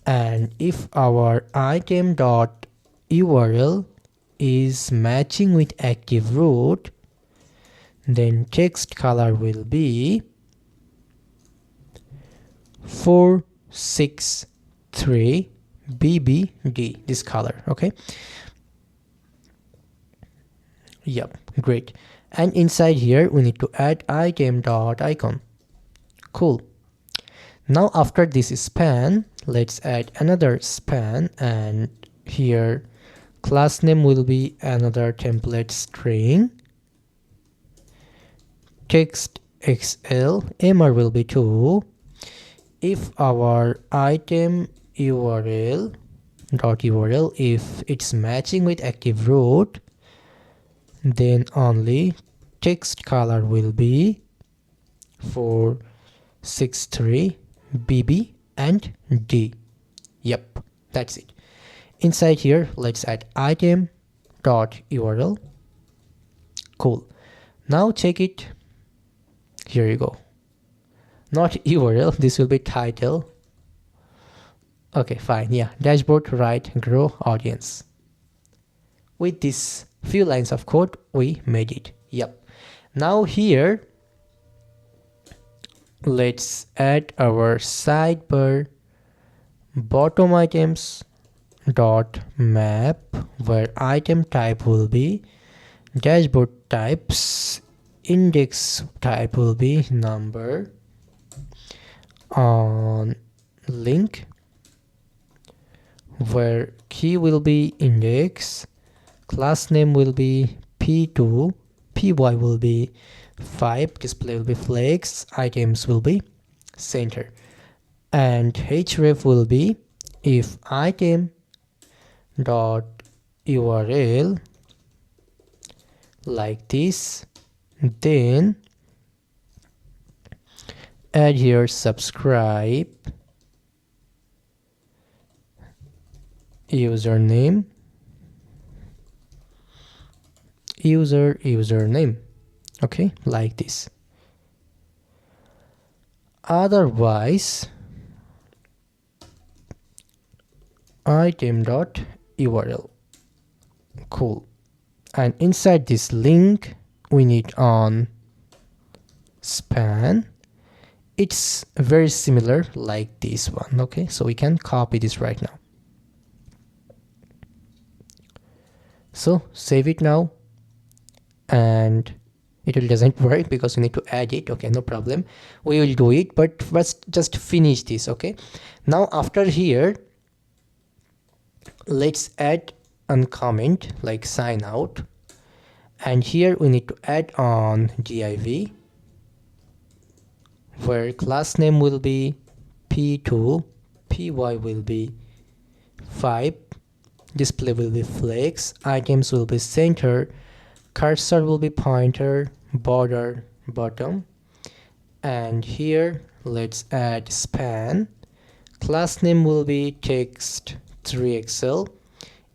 and if our item.url is matching with active root, then text color will be 463 bbd, this color. Okay, yep, great. And inside here we need to add item.icon. Cool. Now after this span, let's add another span, and here class name will be another template string, text xl, mr will be 2. If our item url dot url, if it's matching with active root, then only text color will be 463 bb and d. Yep, that's it. Inside here, let's add item dot url. Cool. Now check it. Here you go. Not URL, this will be title. Okay, fine. Yeah, dashboard, right, grow audience. With this few lines of code, we made it. Yep. Now here, let's add our sidebar bottom items dot map, where item type will be dashboard types, index type will be number, on link, where key will be index, class name will be p2, py will be 5, display will be flex, items will be center, and href will be if item dot url like this, then add here subscribe, username, username. Okay, like this. Otherwise, item dot url. Cool. And inside this link, we need on span. It's very similar like this one. Okay, so we can copy this right now. So save it now, and it doesn't work because we need to add it. Okay, no problem, we will do it, but let's just finish this. Okay, now after here, let's add a comment like sign out, and here we need to add on div, where class name will be p2, py will be 5, display will be flex, items will be center, cursor will be pointer, border bottom, and here let's add span, class name will be text 3xl,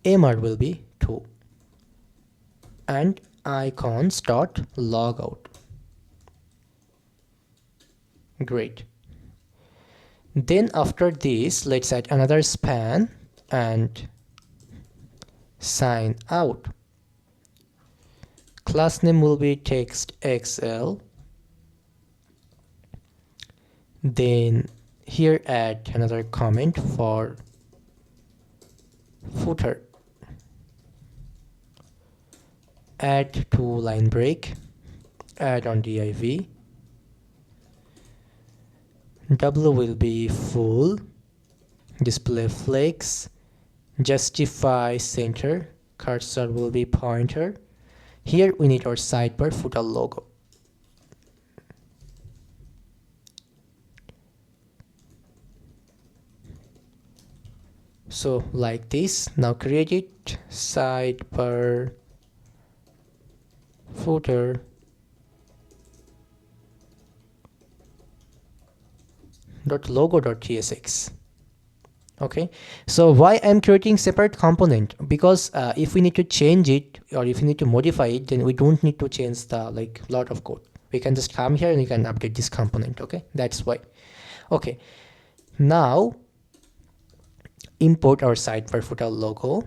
mr will be 2, and icons dot logout. Great. Then after this, let's add another span and sign out. Class name will be text xl. Then here add another comment for footer. Add 2 line break. Add on div. W will be full, display flex, justify center, cursor will be pointer. Here we need our sidebar footer logo. So like this. Now create it, sidebar footer .logo.tsx. Okay, so why I'm creating separate component? Because if we need to change it or if we need to modify it, then we don't need to change the lot of code. We can just come here and we can update this component. Okay, that's why. Okay, now import our sidebar footer logo.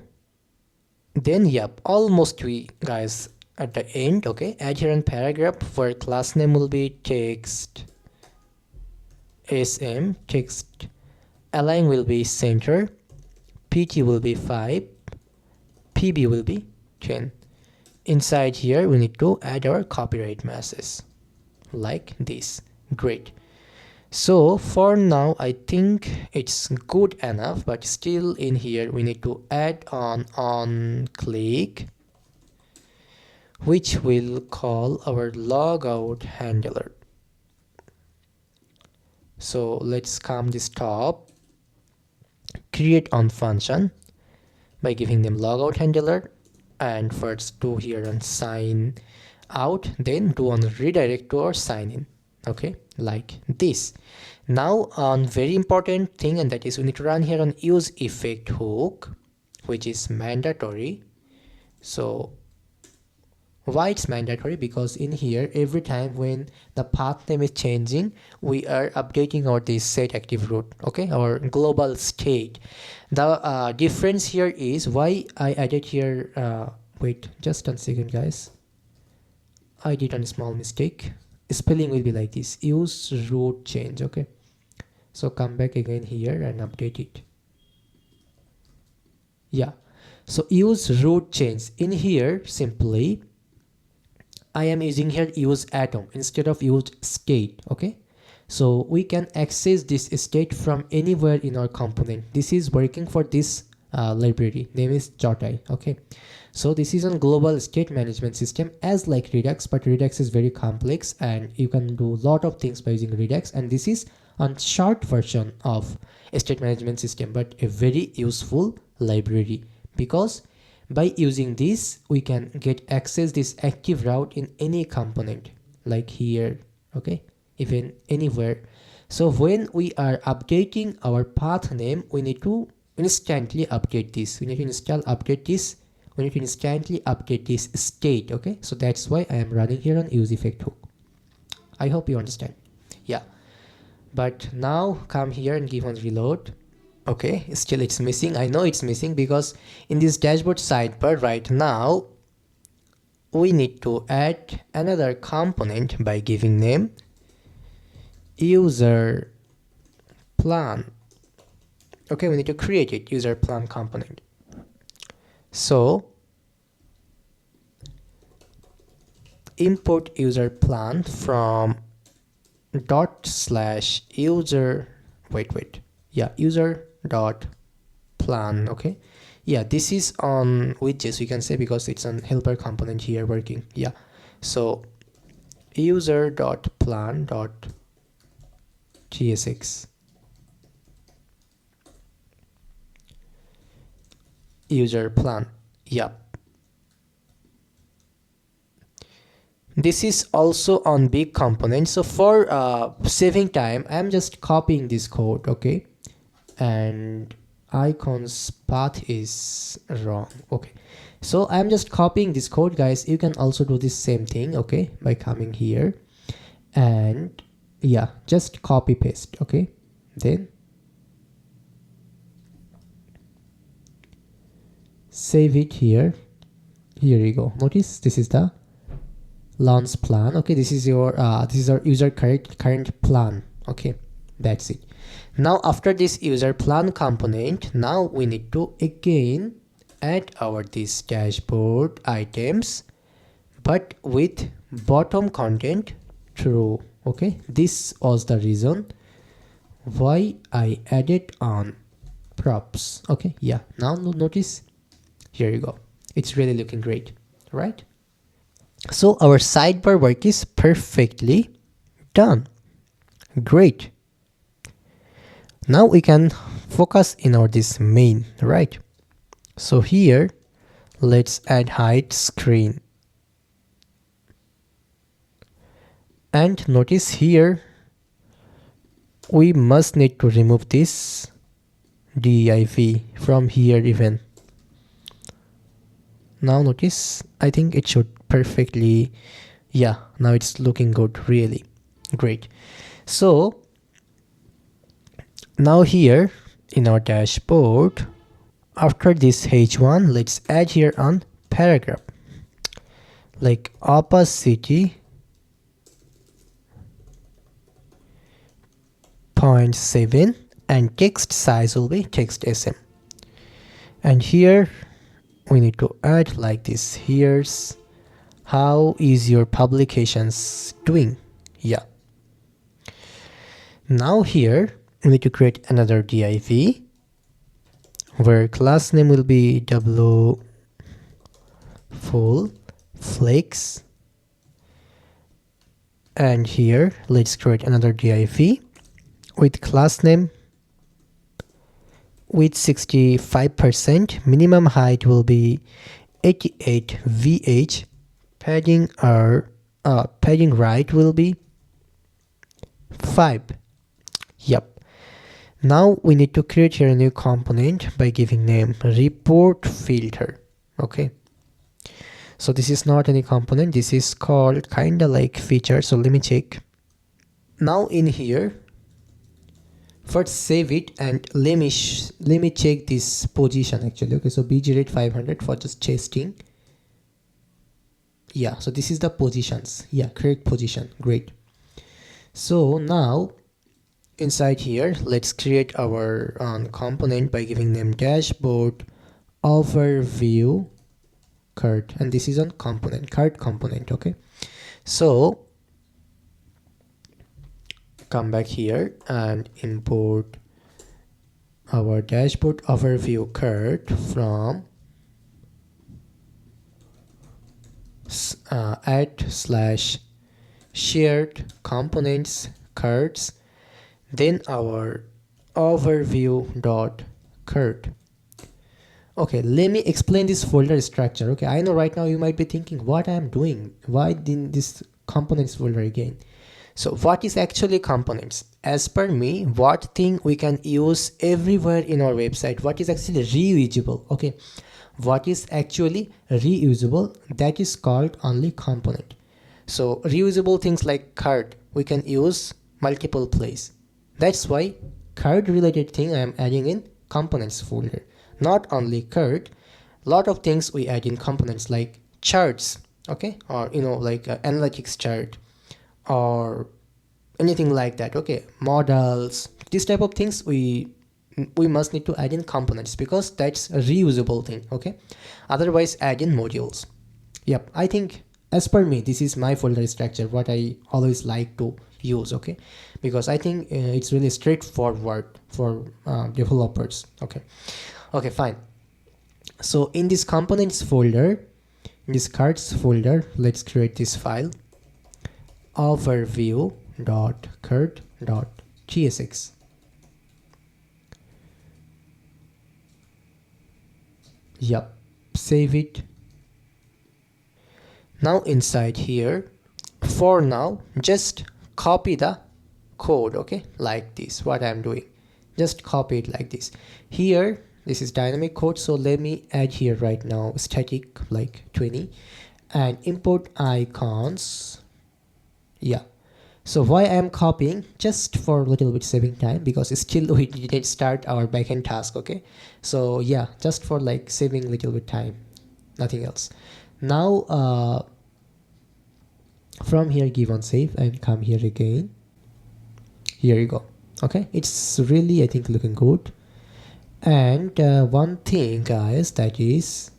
Then yep, almost we guys at the end. Okay, add here a paragraph where class name will be text sm, text align will be center, pt will be 5, pb will be 10. Inside here we need to add our copyright message like this. Great. So for now I think it's good enough, but still in here we need to add on click, which will call our logout handler. So let's come this top, create on function by giving them logout handler, and first do here on sign out, then do on redirect to our sign in. Okay, like this. Now on very important thing, and that is we need to run here on use effect hook, which is mandatory. So why it's mandatory? Because in here every time when the path name is changing, we are updating our this set active root, okay, our global state. The difference here is why I added here wait just a second guys, I did a small mistake. Spelling will be like this, use root change. Okay, so come back again here and update it. Yeah, so use root change. In here simply I am using here use atom instead of use state. Okay, so we can access this state from anywhere in our component. This is working for this library, name is Jotai. Okay, so this is on global state management system as like Redux, but Redux is very complex and you can do a lot of things by using Redux, and this is on short version of a state management system, but a very useful library, because by using this we can get access this active route in any component like here. Okay, even anywhere. So when we are updating our path name, we need to instantly update this, we need to update this, we need to instantly update this state. Okay, so that's why I am running here on use effect hook. I hope you understand. Yeah, but now come here and give on reload. Okay, still it's missing. I know it's missing because in this dashboard sidebar right now we need to add another component by giving name user plan. Okay, we need to create it, user plan component. So import user plan from dot slash user, wait, yeah, user dot plan. Okay, yeah, this is on widgets we can say, because it's an helper component here working. Yeah, so user dot plan dot gsx user plan. Yeah, this is also on big component. So for saving time, I'm just copying this code. Okay, and icons path is wrong. Okay, so I'm just copying this code guys. You can also do this same thing, okay, by coming here and yeah, just copy paste. Okay, then save it here. Here you go. Notice this is the launch plan. Okay, this is your this is our user current plan. Okay, that's it. Now after this user plan component, now we need to again add our this dashboard items, but with bottom content true. Okay, this was the reason why I added on props. Okay, yeah, now notice here you go, it's really looking great, right? So our sidebar work is perfectly done. Great. Now we can focus in our this main, right? So here let's add hide screen, and notice here we must need to remove this div from here even. Now notice, I think it should perfectly, yeah, now it's looking good, really great. So now here in our dashboard, after this h1, let's add here on paragraph like opacity 0.7 and text size will be text sm, and here we need to add like this. Here's how is your publications doing. Yeah, Now here we need to create another div where class name will be w full flex, and here let's create another div with class name with 65%. Minimum height will be 88 vh. Padding right will be 5. Yep. Now we need to create here a new component by giving name report filter. Okay, so this is not any component, this is called kinda like feature. So let me check. Now in here, first save it and let me check this position actually. Okay, so bg rate 500 for just testing. Yeah, so this is the positions. Yeah, correct position. Great. So now inside here, let's create our component by giving name dashboard overview card, and this is on component card component. Okay, so come back here and import our dashboard overview card from /shared components cards, then our overview.card. Okay, let me explain this folder structure. Okay, I know right now you might be thinking what I am doing, why in this components folder again. So what is actually components? As per me, what thing we can use everywhere in our website, what is actually reusable. Okay, what is actually reusable, that is called only component. So reusable things like card we can use multiple place. That's why card related thing I am adding in components folder. Not only card, lot of things we add in components like charts. Okay, or like analytics chart or anything like that. Okay, models, this type of things we must need to add in components because that's a reusable thing. Okay, otherwise add in modules. Yep, I think as per me this is my folder structure what I always like to use. Okay, because I think it's really straightforward for developers. Okay, fine. So in this components folder, in this cards folder, let's create this file overview.card.tsx. Yep, save it. Now inside here, for now just copy the code. Okay, like this, what I'm doing, just copy it like this. Here this is dynamic code, so let me add here right now static like 20 and import icons. Yeah, so why I'm copying, just for a little bit saving time, because still we didn't start our backend task. Okay, so yeah, just for like saving little bit time, nothing else. Now from here give on save and come here again. Here you go. Okay, it's really I think looking good. And one thing guys, that is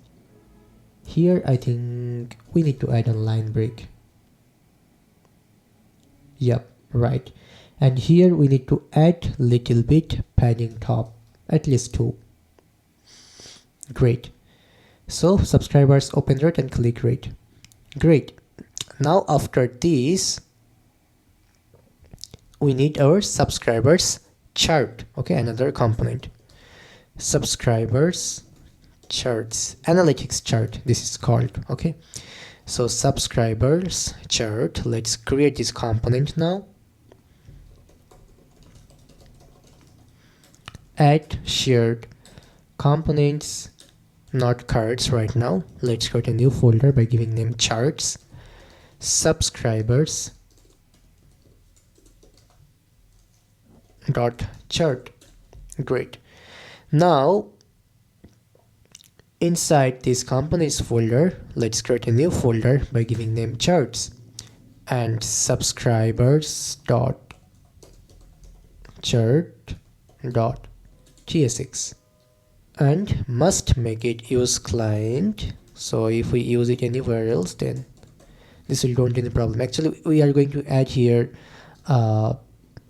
here I think we need to add a line break. Yep, right. And here we need to add little bit padding top, at least 2. Great. So subscribers open rate and click rate. Great. Now after this we need our subscribers chart. Okay, another component, subscribers charts, analytics chart this is called. Okay, so subscribers chart, let's create this component now. Add shared components, not cards right now. Let's create a new folder by giving name charts, subscribers dot chart. Great. Now inside this components folder, let's create a new folder by giving name charts and subscribers dot chart dot tsx, and must make it use client. So if we use it anywhere else, then this will don't be any problem. Actually we are going to add here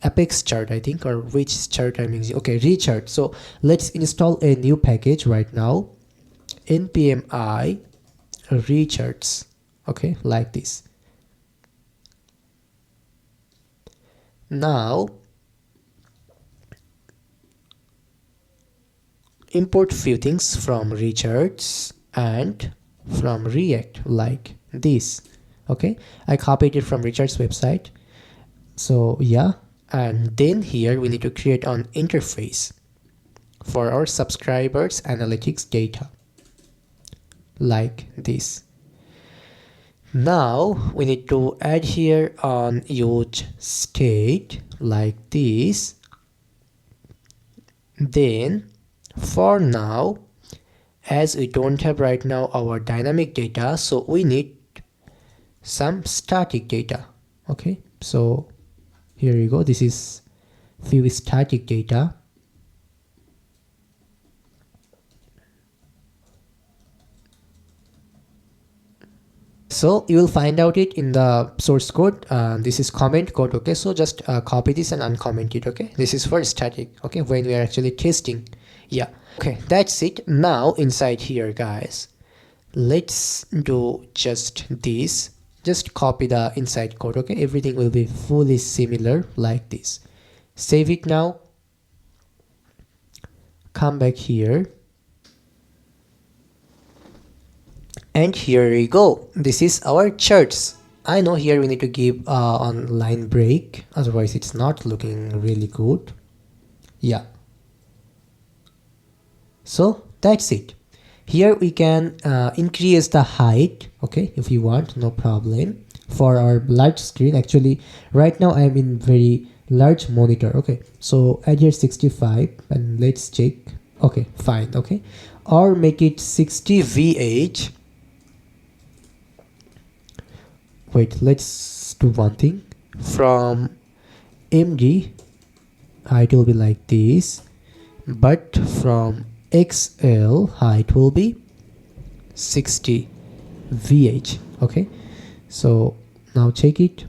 Apex chart, I think, or which chart I'm using. Okay, rechart. So let's install a new package right now. npm I recharts. Okay, like this. Now import few things from recharts and from React like this. Okay, I copied it from Richard's website. So yeah, and then here we need to create an interface for our subscribers analytics data like this. Now we need to add here on use state like this. Then for now, as we don't have right now our dynamic data, so we need some static data. Okay, so here you go, this is few static data. So you will find out it in the source code. This is comment code. Okay, so just copy this and uncomment it. Okay, this is for static. Okay, when we are actually testing. Yeah, okay, that's it. Now inside here, guys, let's do just this. Just copy the inside code. Okay, everything will be fully similar like this. Save it now. Come back here. And here we go. This is our charts. I know here we need to give on line break, otherwise it's not looking really good. Yeah. So that's it. Here we can increase the height, okay, if you want, no problem. For our large screen, actually right now I'm in very large monitor. Okay, so add here 65 and let's check. Okay, fine. Okay, or make it 60 VH. Wait, let's do one thing. From MD, height will be like this, but from XL, height will be 60 VH. Okay, so now check it.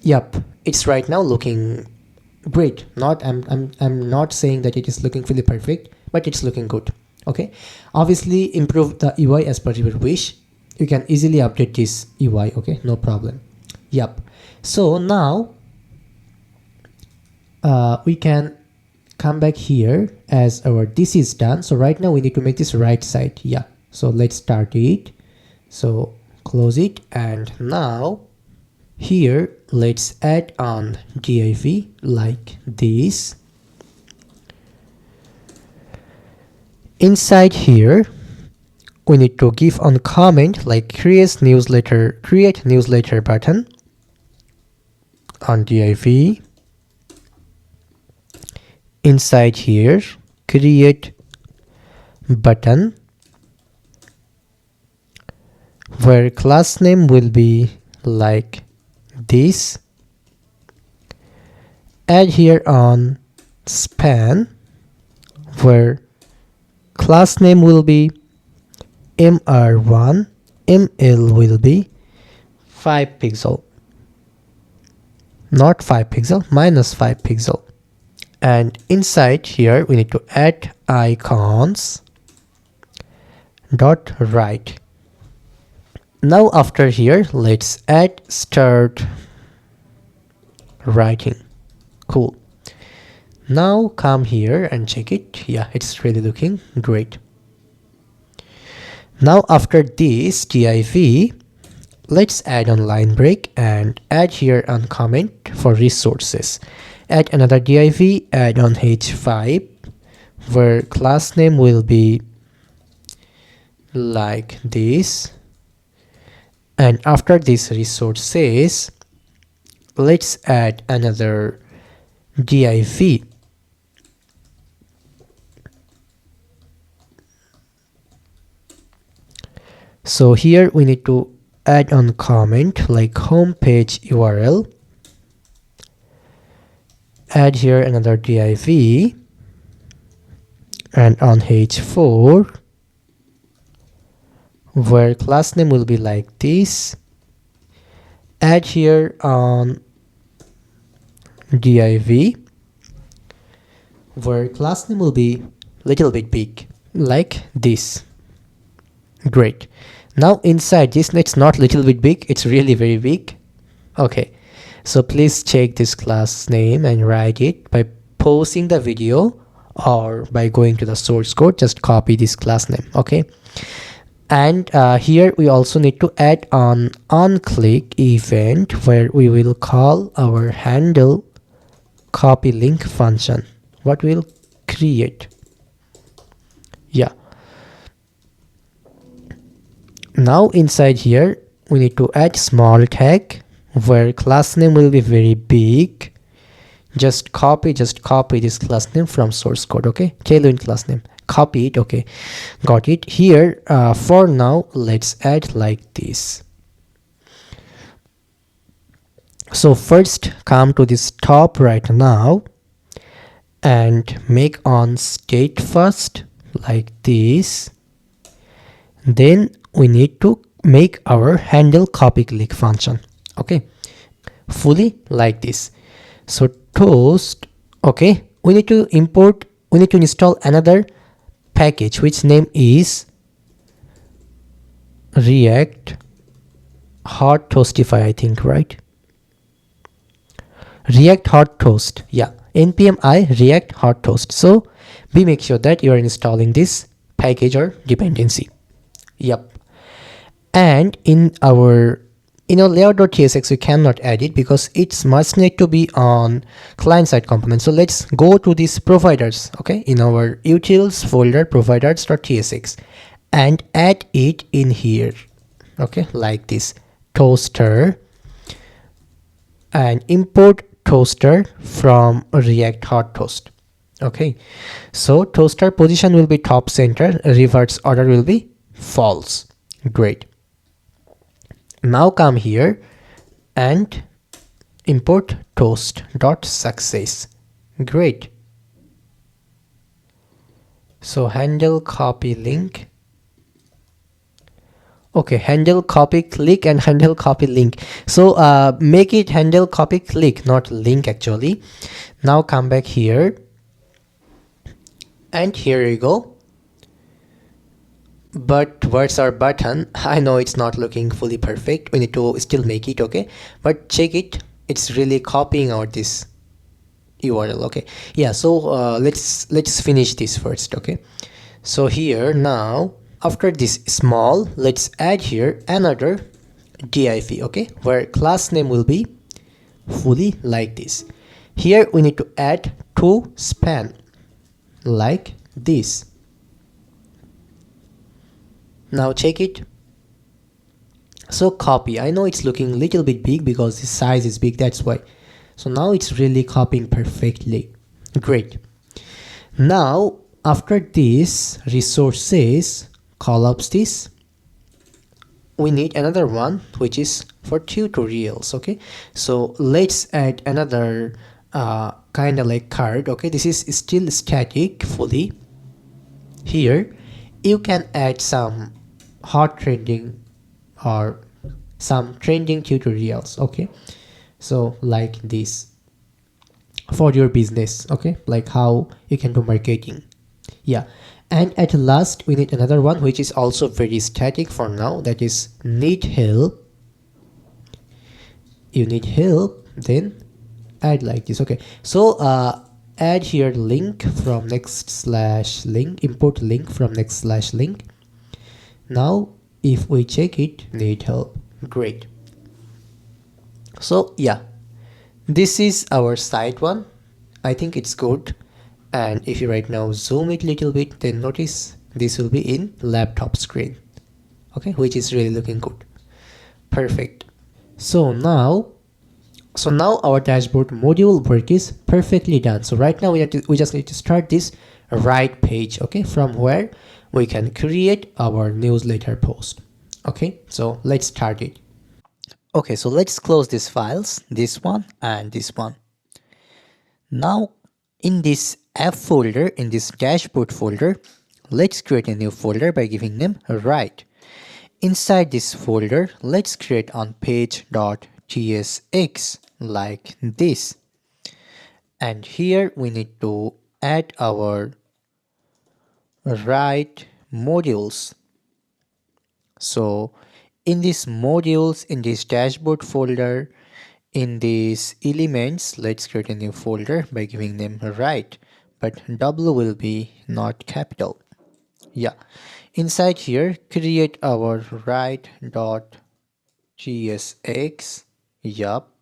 Yep, it's right now looking great. I'm not saying that it is looking fully perfect, but it's looking good. Okay, obviously improve the UI as per your wish. You can easily update this UI. Okay, no problem. Yep, so now we can come back here as our this is done. So right now we need to make this right side. Yeah, so let's start it. So close it, and now here let's add on div like this. Inside here we need to give on comment like create newsletter button on div. Inside here create button where class name will be like this. Add here on span where class name will be mr1, ml will be 5 pixel, not 5 pixel, minus 5 pixel. And inside here we need to add icons dot write. Now after here let's add start writing. Cool. Now come here and check it. Yeah, it's really looking great. Now after this div, let's add on line break and add here on comment for resources. Add another div, add on h5 where class name will be like this. And after this resources, let's add another div. So here we need to add on comment like homepage URL. Add here another div, and on h4 where class name will be like this. Add here on div, where class name will be little bit big, like this. Great. Now inside this, it's not little bit big, it's really very big. Okay, so please check this class name and write it by pausing the video or by going to the source code. Just copy this class name. Okay, and here we also need to add an on-click event where we will call our handle copy link function. What we'll create. Yeah. Now inside here we need to add small tag where class name will be very big. Just copy this class name from source code. Okay, tailwind class name, copy it. Okay, got it. Here for now let's add like this. So first come to this top right now and make on state first like this. Then we need to make our handle copy click function. Okay, fully like this. So toast. Okay, we need to install another package which name is React Hot Toastify, I think, right? React Hot Toast. Yeah, npm I React Hot Toast. So we make sure that you are installing this package or dependency. Yep. And in our layout.tsx we cannot add it because it must need to be on client side component. So let's go to these providers. Okay, in our utils folder providers.tsx and add it in here. Okay, like this toaster, and import toaster from React Hot Toast. Okay, so toaster position will be top center, reverse order will be false. Great. Now come here and import toast.success. Great. So handle copy link. Okay, handle copy click and handle copy link. So make it handle copy click, not link actually. Now come back here and here you go. But where's our button? I know it's not looking fully perfect, we need to still make it. Okay, but check it, it's really copying out this URL. Okay, yeah, so let's finish this first. Okay, so here now after this small, let's add here another div. Okay, where class name will be fully like this. Here we need to add two span like this. Now check it. So copy. I know it's looking a little bit big because the size is big, that's why. So now it's really copying perfectly. Great. Now after this resources collapse this, we need another one which is for tutorials. Okay, so let's add another kind of like card. Okay, this is still static fully. Here you can add some hot trending or some trending tutorials. Okay, so like this for your business. Okay, like how you can do marketing. Yeah, and at last we need another one which is also very static for now, that is need help. You need help, then add like this. Okay, so add here link from next/link, import link from next/link. Now if we check it, need help. Great. So yeah, this is our site one. I think it's good. And if you right now zoom it a little bit, then notice this will be in laptop screen. Okay, which is really looking good. Perfect. So now our dashboard module work is perfectly done. So right now we just need to start this right page. Okay, from where we can create our newsletter post. Okay, so let's start it. Okay, so let's close these files, this one and this one. Now in this app folder, in this dashboard folder, let's create a new folder by giving them a right. Inside this folder, let's create on page.tsx like this. And here we need to add our right modules. So in these modules, in this dashboard folder, in these elements, let's create a new folder by giving them right, but W will be not capital. Yeah, inside here create our right dot gsx. Yup.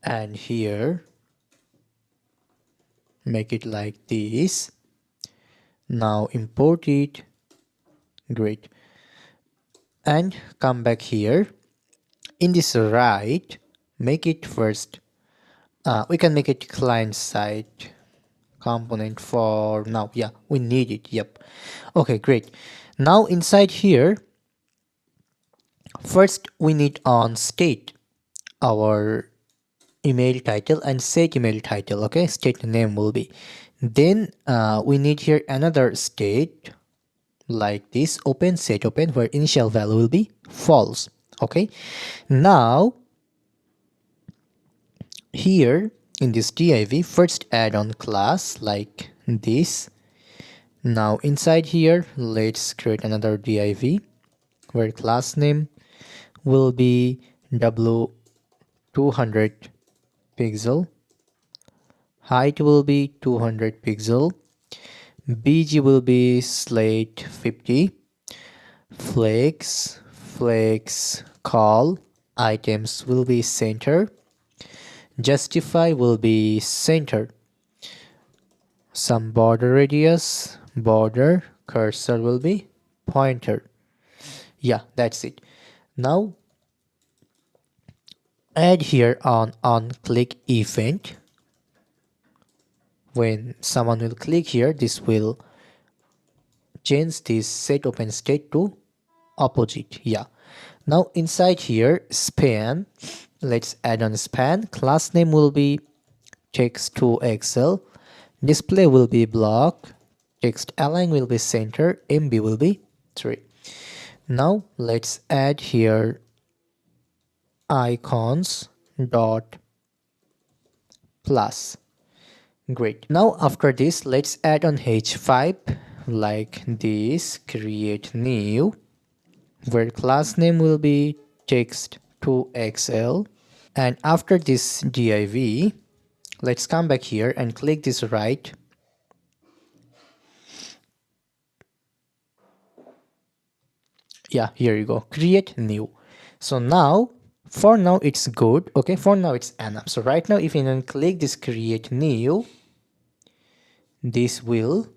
And here make it like this. Now import it. Great. And come back here. In this right, make it first. We can make it client side component for now. Yeah, we need it. Yep. Okay, great. Now inside here, first we need on state our email title and set email title. Okay, state name will be. Then we need here another state like this, open, set open, where initial value will be false. Okay, now here in this div, first add on class like this. Now inside here, let's create another div where class name will be w200 pixel, height will be 200 pixel, bg will be slate 50, flex call, items will be center, justify will be center, some border radius, border, cursor will be pointer. Yeah, that's it. Now add here on click event. When someone will click here, this will change this set open state to opposite. Yeah. Now inside here, span, let's add on span. Class name will be text2xl, display will be block, text align will be center, mb will be 3. Now let's add here icons dot plus. Great. Now after this, let's add on h5 like this, create new, where class name will be text2xl. And after this div, let's come back here and click this right. Yeah, here you go, create new. So now, for now it's good. Okay, for now it's enough. So right now, if you then click this create new, this will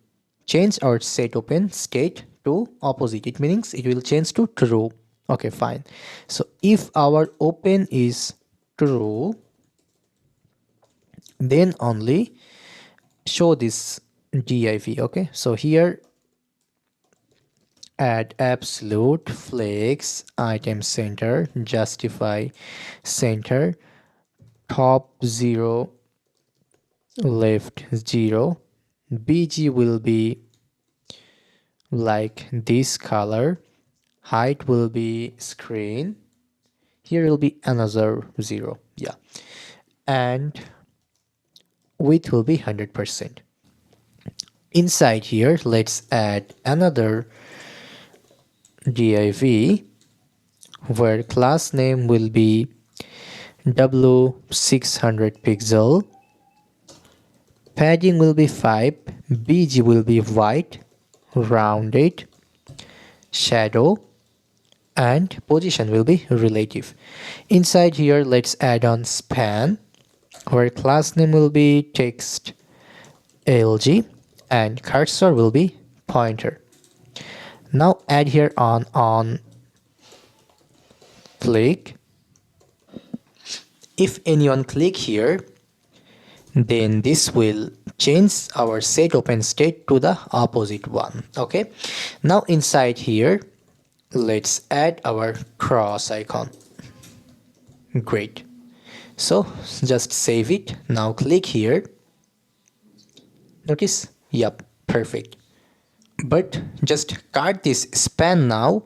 change our set open state to opposite. It means it will change to true. Okay, fine. So if our open is true, then only show this div. Okay, so here add absolute, flex, item center, justify center, top 0, left 0, bg will be like this color, height will be screen, here will be another 0. Yeah, and width will be 100%. Inside here, let's add another div where class name will be w600 pixel, padding will be 5, bg will be white, rounded, shadow, and position will be relative. Inside here, let's add on span where class name will be text lg and cursor will be pointer. Now add here on click. If anyone click here, then this will change our set open state to the opposite one. Okay, now inside here, let's add our cross icon. Great. So just save it. Now click here. Notice, yep, perfect. But just cut this span now,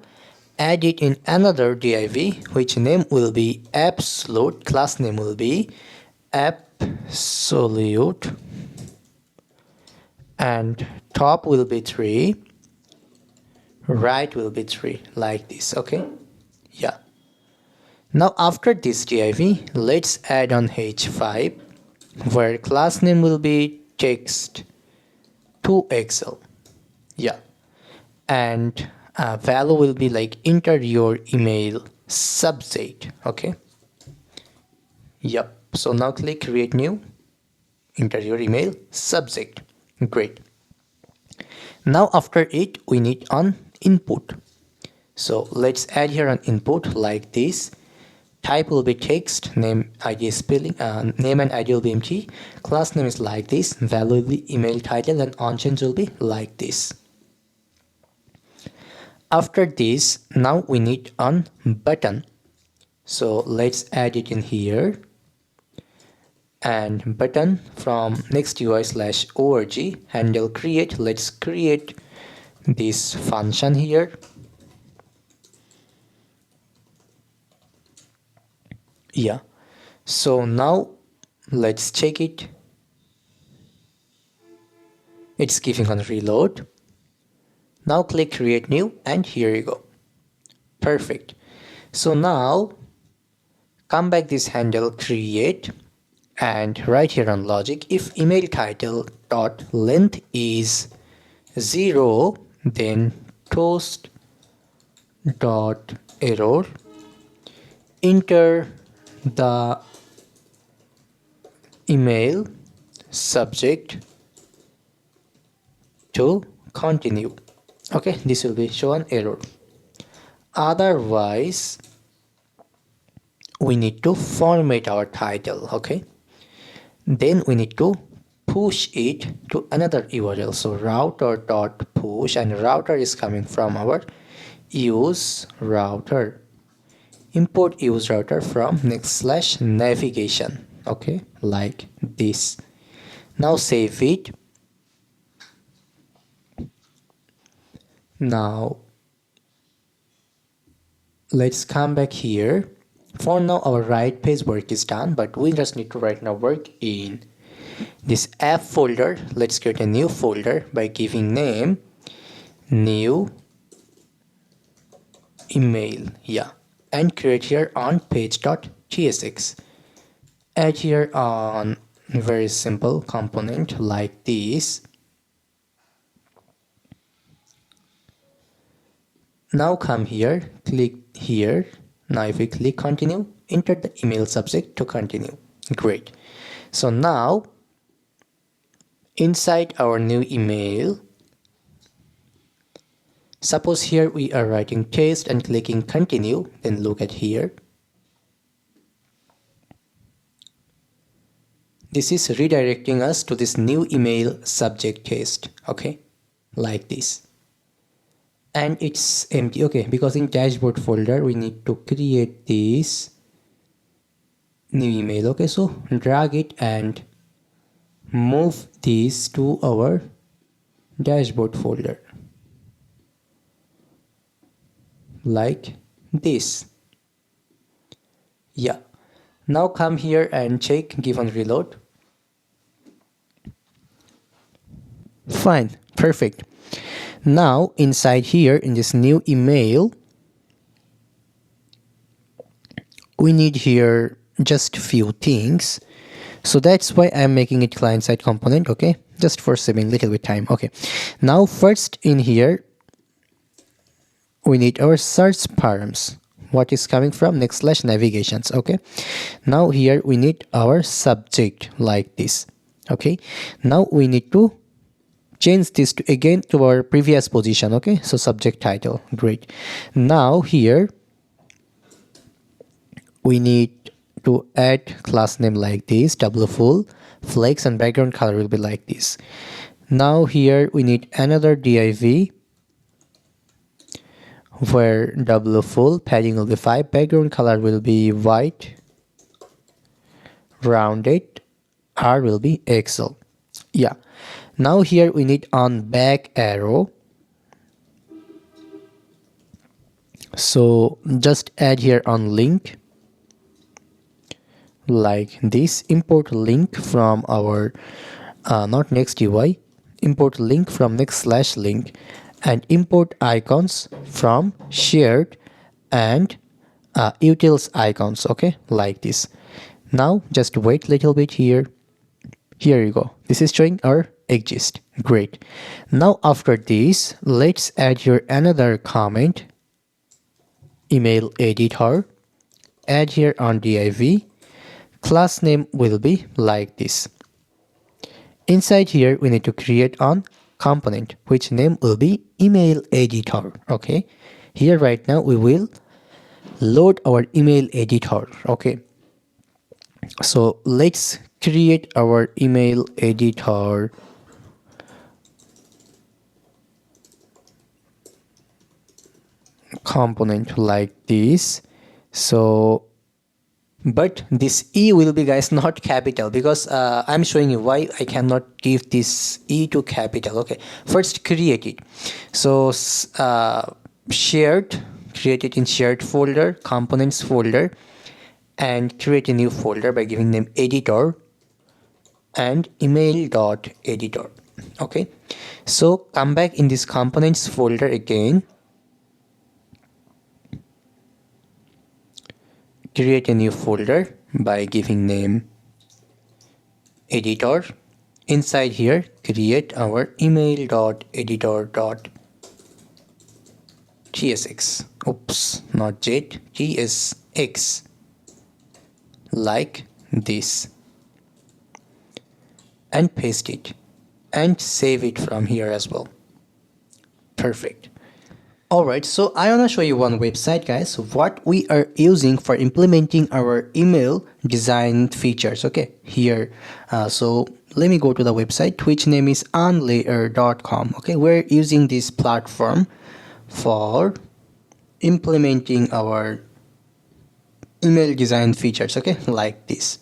add it in another div, which name will be absolute, class name will be absolute, and top will be 3, right will be 3, like this. Okay, yeah. Now after this div, let's add on h5, where class name will be text to Excel. Yeah, and value will be like enter your email subject. Okay, yep. So now click create new, enter your email subject. Great. Now after it we need an input. So let's add here an input like this. Type will be text, name, ID, spelling, name and ID will be empty. Class name is like this, value will be email title, and on-change will be like this. After this, now we need an button. So let's add it in here. And button from nextui/org handle create. Let's create this function here. Yeah, so now let's check it. It's giving on reload. Now click create new, and here you go. Perfect. So now come back this handle create, and right here on logic, if email title dot length is 0, then toast dot error, enter the email subject to continue. Okay, this will be show an error. Otherwise we need to format our title. Okay, then we need to push it to another URL. So router dot push, and router is coming from our use router. Import use router from next/navigation. Okay, like this. Now save it. Now let's come back here. For now our right page work is done, but we just need to right now work in this app folder. Let's create a new folder by giving name new email. Yeah, and create here on page.tsx. Add here on very simple component like this. Now come here, click here. Now if we click continue, enter the email subject to continue. Great. So now inside our new email, suppose here we are writing test and clicking continue, then look at here. This is redirecting us to this new email subject test. Okay, like this. And it's empty. Okay, because in dashboard folder we need to create this new email. Okay, so drag it and move this to our dashboard folder like this. Yeah, now come here and check, give on reload. Fine, perfect. Now inside here in this new email, we need here just few things. So that's why I'm making it client side component. Okay, just for saving little bit time. Okay, now first in here we need our search params, what is coming from next/navigations. Okay, now here we need our subject like this. Okay, now we need to change this to again to our previous position. Okay, so subject title. Great. Now here we need to add class name like this, double full, flex, and background color will be like this. Now here we need another div where double full, padding will be 5, background color will be white, rounded, R will be Excel. Yeah. Now here we need on back arrow. So just add here on link like this. Import link from our not next UI, import link from next/link, and import icons from shared and utils icons, okay, like this. Now just wait a little bit here. Here you go, this is showing our exist. Great. Now after this, let's add here another comment, email editor. Add here on div, class name will be like this. Inside here we need to create on component which name will be email editor. Okay, here right now we will load our email editor. Okay, so let's create our email editor component like this. So but this E will be, guys, not capital, because I'm showing you why I cannot give this E to capital. Okay, first create it. So shared, create it in shared folder, components folder, and create a new folder by giving name editor and email.editor. Okay, so come back in this components folder again, create a new folder by giving name editor. Inside here create our email.editor.tsx. Oops, not j, tsx, like this, and paste it and save it from here as well. Perfect. Alright, so I wanna show you one website, guys, what we are using for implementing our email design features. Okay, here, so let me go to the website, which name is onlayer.com. Okay, we're using this platform for implementing our email design features, okay, like this.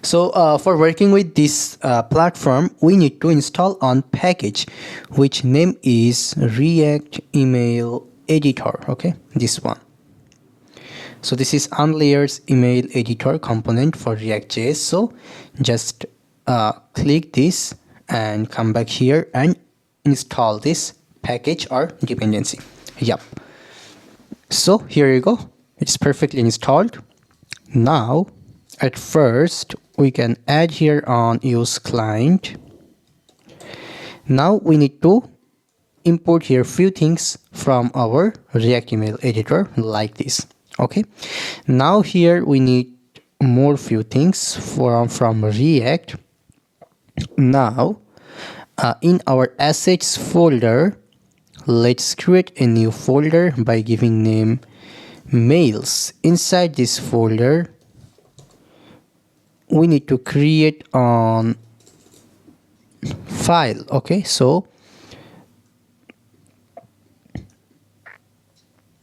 So for working with this platform, we need to install on package which name is React Email Editor. Okay, this one. So this is OnLayer's email editor component for React.js. So just click this and come back here and install this package or dependency. Yep. So here you go. It's perfectly installed. Now at first we can add here on use client. Now we need to import here few things from our React email editor like this. Okay, now here we need more few things from React. Now in our assets folder, let's create a new folder by giving name mails. Inside this folder we need to create on file. Okay, so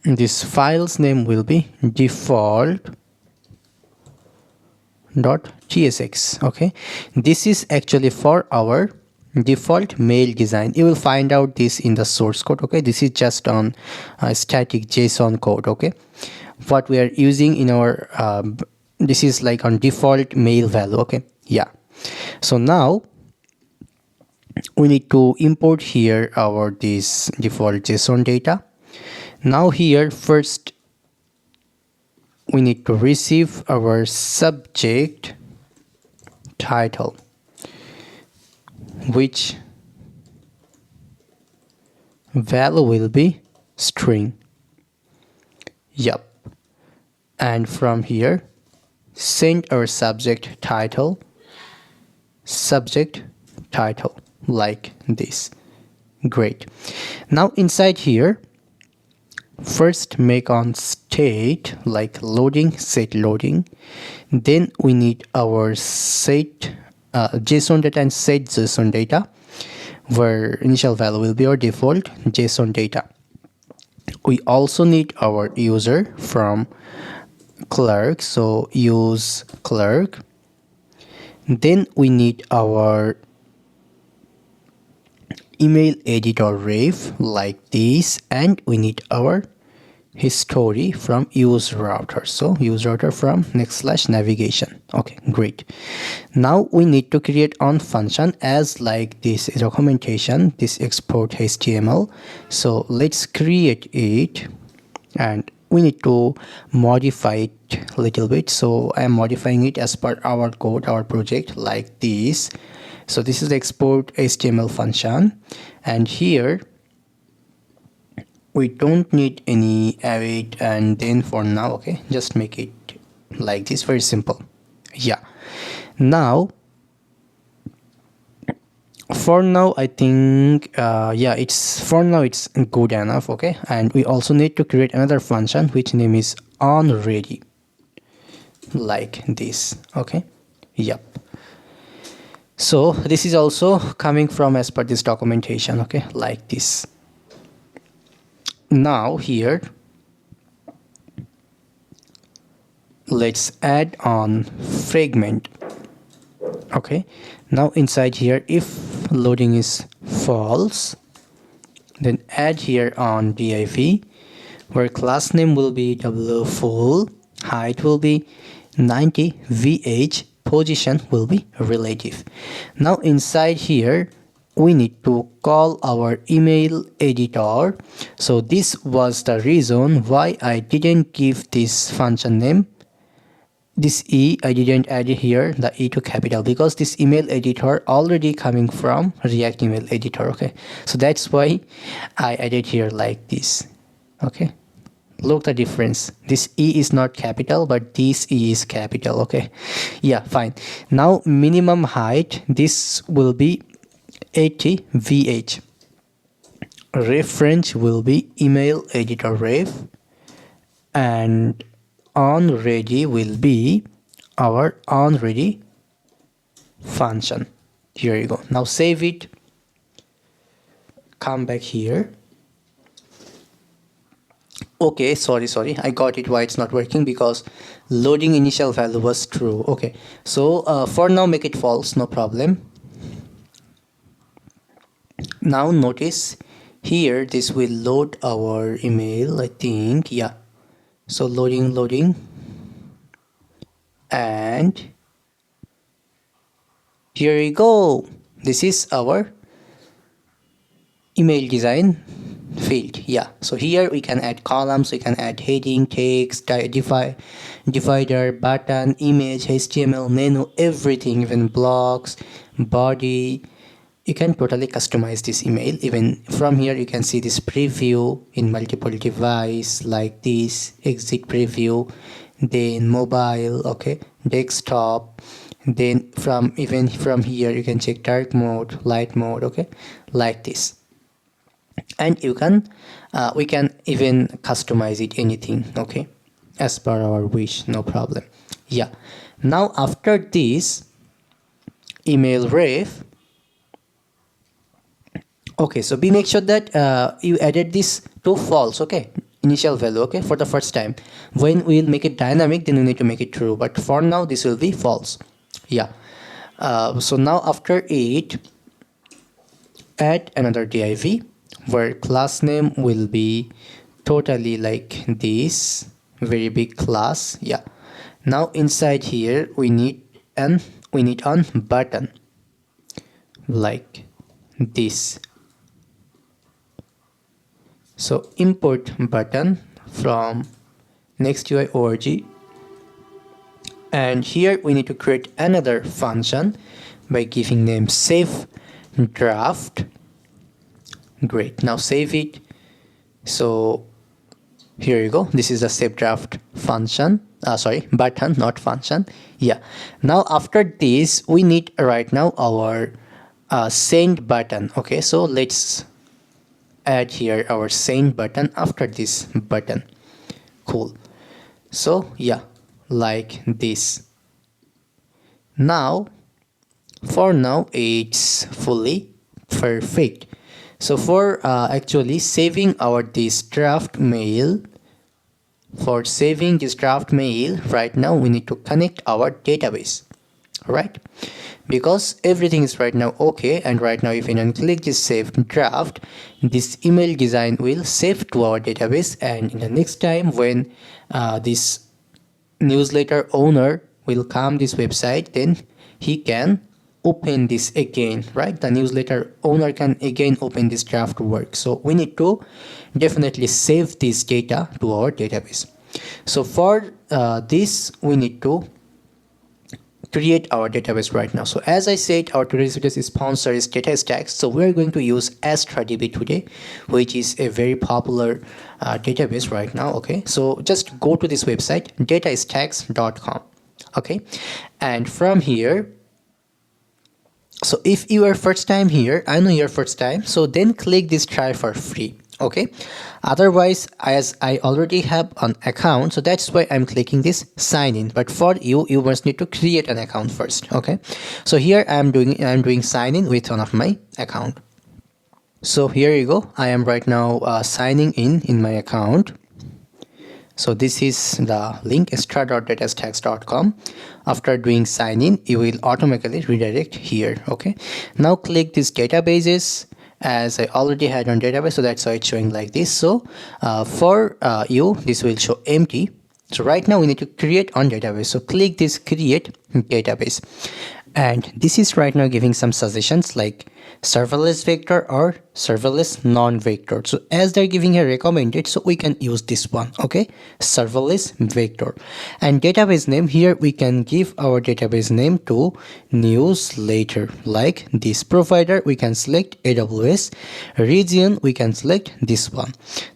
this file's name will be default.tsx. okay, this is actually for our default mail design. You will find out this in the source code. Okay, this is just on static JSON code. Okay, what we are using in our this is like on default mail value. Okay, yeah. So now we need to import here our this default JSON data. Now here first we need to receive our subject title, which value will be string. Yep. And from here send our subject title like this. Great. Now inside here first make on state like loading, set loading. Then we need our set JSON data and set JSON data, where initial value will be our default JSON data. We also need our user from clerk, so use clerk. Then we need our email editor ref like this, and we need our history from use router. So use router from next/navigation. Okay, great. Now we need to create on function as like this documentation, this export HTML. So let's create it, and we need to modify it a little bit. So I am modifying it as per our code, our project, like this. So this is the export HTML function, and here we don't need any await and then for now. Okay, just make it like this, very simple. Yeah, now for now I think yeah, it's for now it's good enough. Okay, and we also need to create another function which name is onReady, like this. Okay, yep. So this is also coming from as per this documentation. Okay, like this. Now here let's add on fragment. Okay, now inside here, if loading is false, then add here on div, where class name will be full, height will be 90, vh, position will be relative. Now inside here we need to call our email editor. So this was the reason why I didn't give this function name. This E, I didn't add it here, the E to capital, because this email editor already coming from React email editor. Okay, so that's why I added here like this. Okay, look the difference. This E is not capital, but this E is capital. Okay, yeah, fine. Now minimum height, this will be 80 vh. Reference will be email editor ref, and onReady will be our onReady function. Here you go. Now save it, come back here. Okay, sorry, I got it why it's not working, because loading initial value was true. Okay, so for now make it false, no problem. Now notice here this will load our email, I think. Yeah, so loading, and here you go. This is our email design field. Yeah, so here we can add columns, we can add heading, text, divider, button, image, HTML, menu, everything, even blocks, body. You can totally customize this email. Even from here you can see this preview in multiple device, like this, exit preview, then mobile, okay, desktop, then from here you can check dark mode, light mode, okay, like this. And you can we can even customize it anything, okay, as per our wish, no problem. Yeah, now after this email ref, okay, so be make sure that you added this to false, okay, initial value, okay, for the first time. When we'll make it dynamic, then we need to make it true, but for now this will be false. Yeah, so now after it, add another div where class name will be totally like this, very big class. Yeah, now inside here we need on button, like this. So import button from next.ui.org, and here we need to create another function by giving name save draft. Great, now save it. So here you go, this is the save draft function, sorry, button, not function. Yeah, now after this we need right now our send button. Okay, so let's add here our send button after this button. Cool. So yeah, like this. Now for now it's fully perfect. So for actually saving our this draft mail, for saving this draft mail right now we need to connect our database. right? Because everything is right now okay, and right now if anyone click this save draft, this email design will save to our database, and in the next time when this newsletter owner will come this website, then he can open this again, right? The newsletter owner can again open this draft work. So we need to definitely save this data to our database. So for this we need to create our database right now. So as I said, our today's video's sponsor is DataStax. So we're going to use AstraDb today, which is a very popular database right now. Okay, so just go to this website, datastax.com. Okay, and from here, so if you are first time here, I know you're first time, so then click this try for free. Okay, otherwise, as I already have an account, so that's why I'm clicking this sign in. But for you must need to create an account first. Okay, so here I'm doing sign in with one of my account. So here you go, I am right now signing in my account. So this is the link, extra.datastax.com. After doing sign in, you will automatically redirect here. Okay, now click this databases. As I already had on database, so that's why it's showing like this. So for you, this will show empty. So right now we need to create on database. So click this create database, and this is right now giving some suggestions like serverless vector or serverless non-vector. So as they're giving a recommended, so we can use this one. Okay, serverless vector. And database name, here we can give our database name to newsletter, like this. Provider we can select AWS, region we can select this one.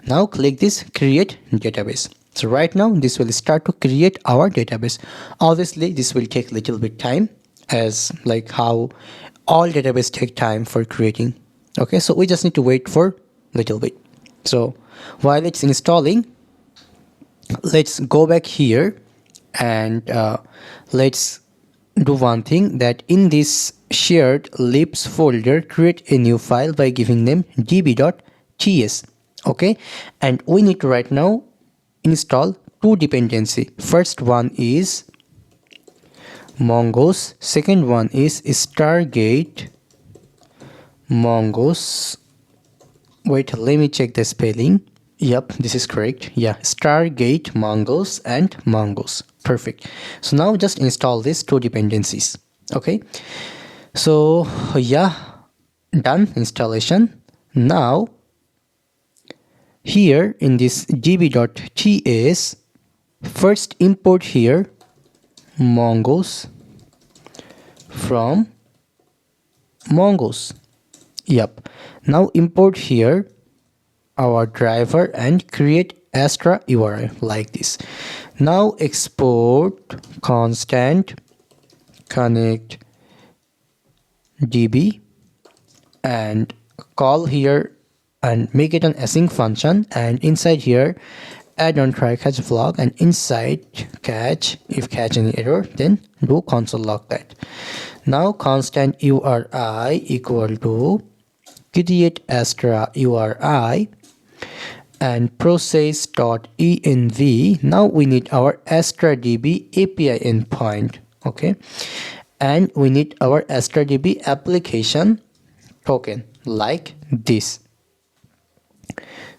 Now click this create database. So right now this will start to create our database. Obviously this will take little bit time, as like how all database take time for creating. Okay, so we just need to wait for little bit. So while it's installing, let's go back here and let's do one thing, that in this shared libs folder, create a new file by giving name db.ts. Okay, and we need to right now install two dependency. First one is Mongoose, second one is Stargate Mongoose. Wait, let me check the spelling. Yep, this is correct. Yeah, Stargate Mongoose and Mongoose. Perfect. So now just install these two dependencies. Okay, so yeah, done installation. Now here in this db.ts, first import here Mongoose from Mongoose. Yep, now import here our driver and create Astra URI like this. Now export constant connect db and call here and make it an async function, and inside here add on try catch flag, and inside catch, if catch any error then do console log that. Now constant URI equal to create Astra URI and process.env. Now we need our AstraDb API endpoint. Okay, and we need our AstraDb application token like this.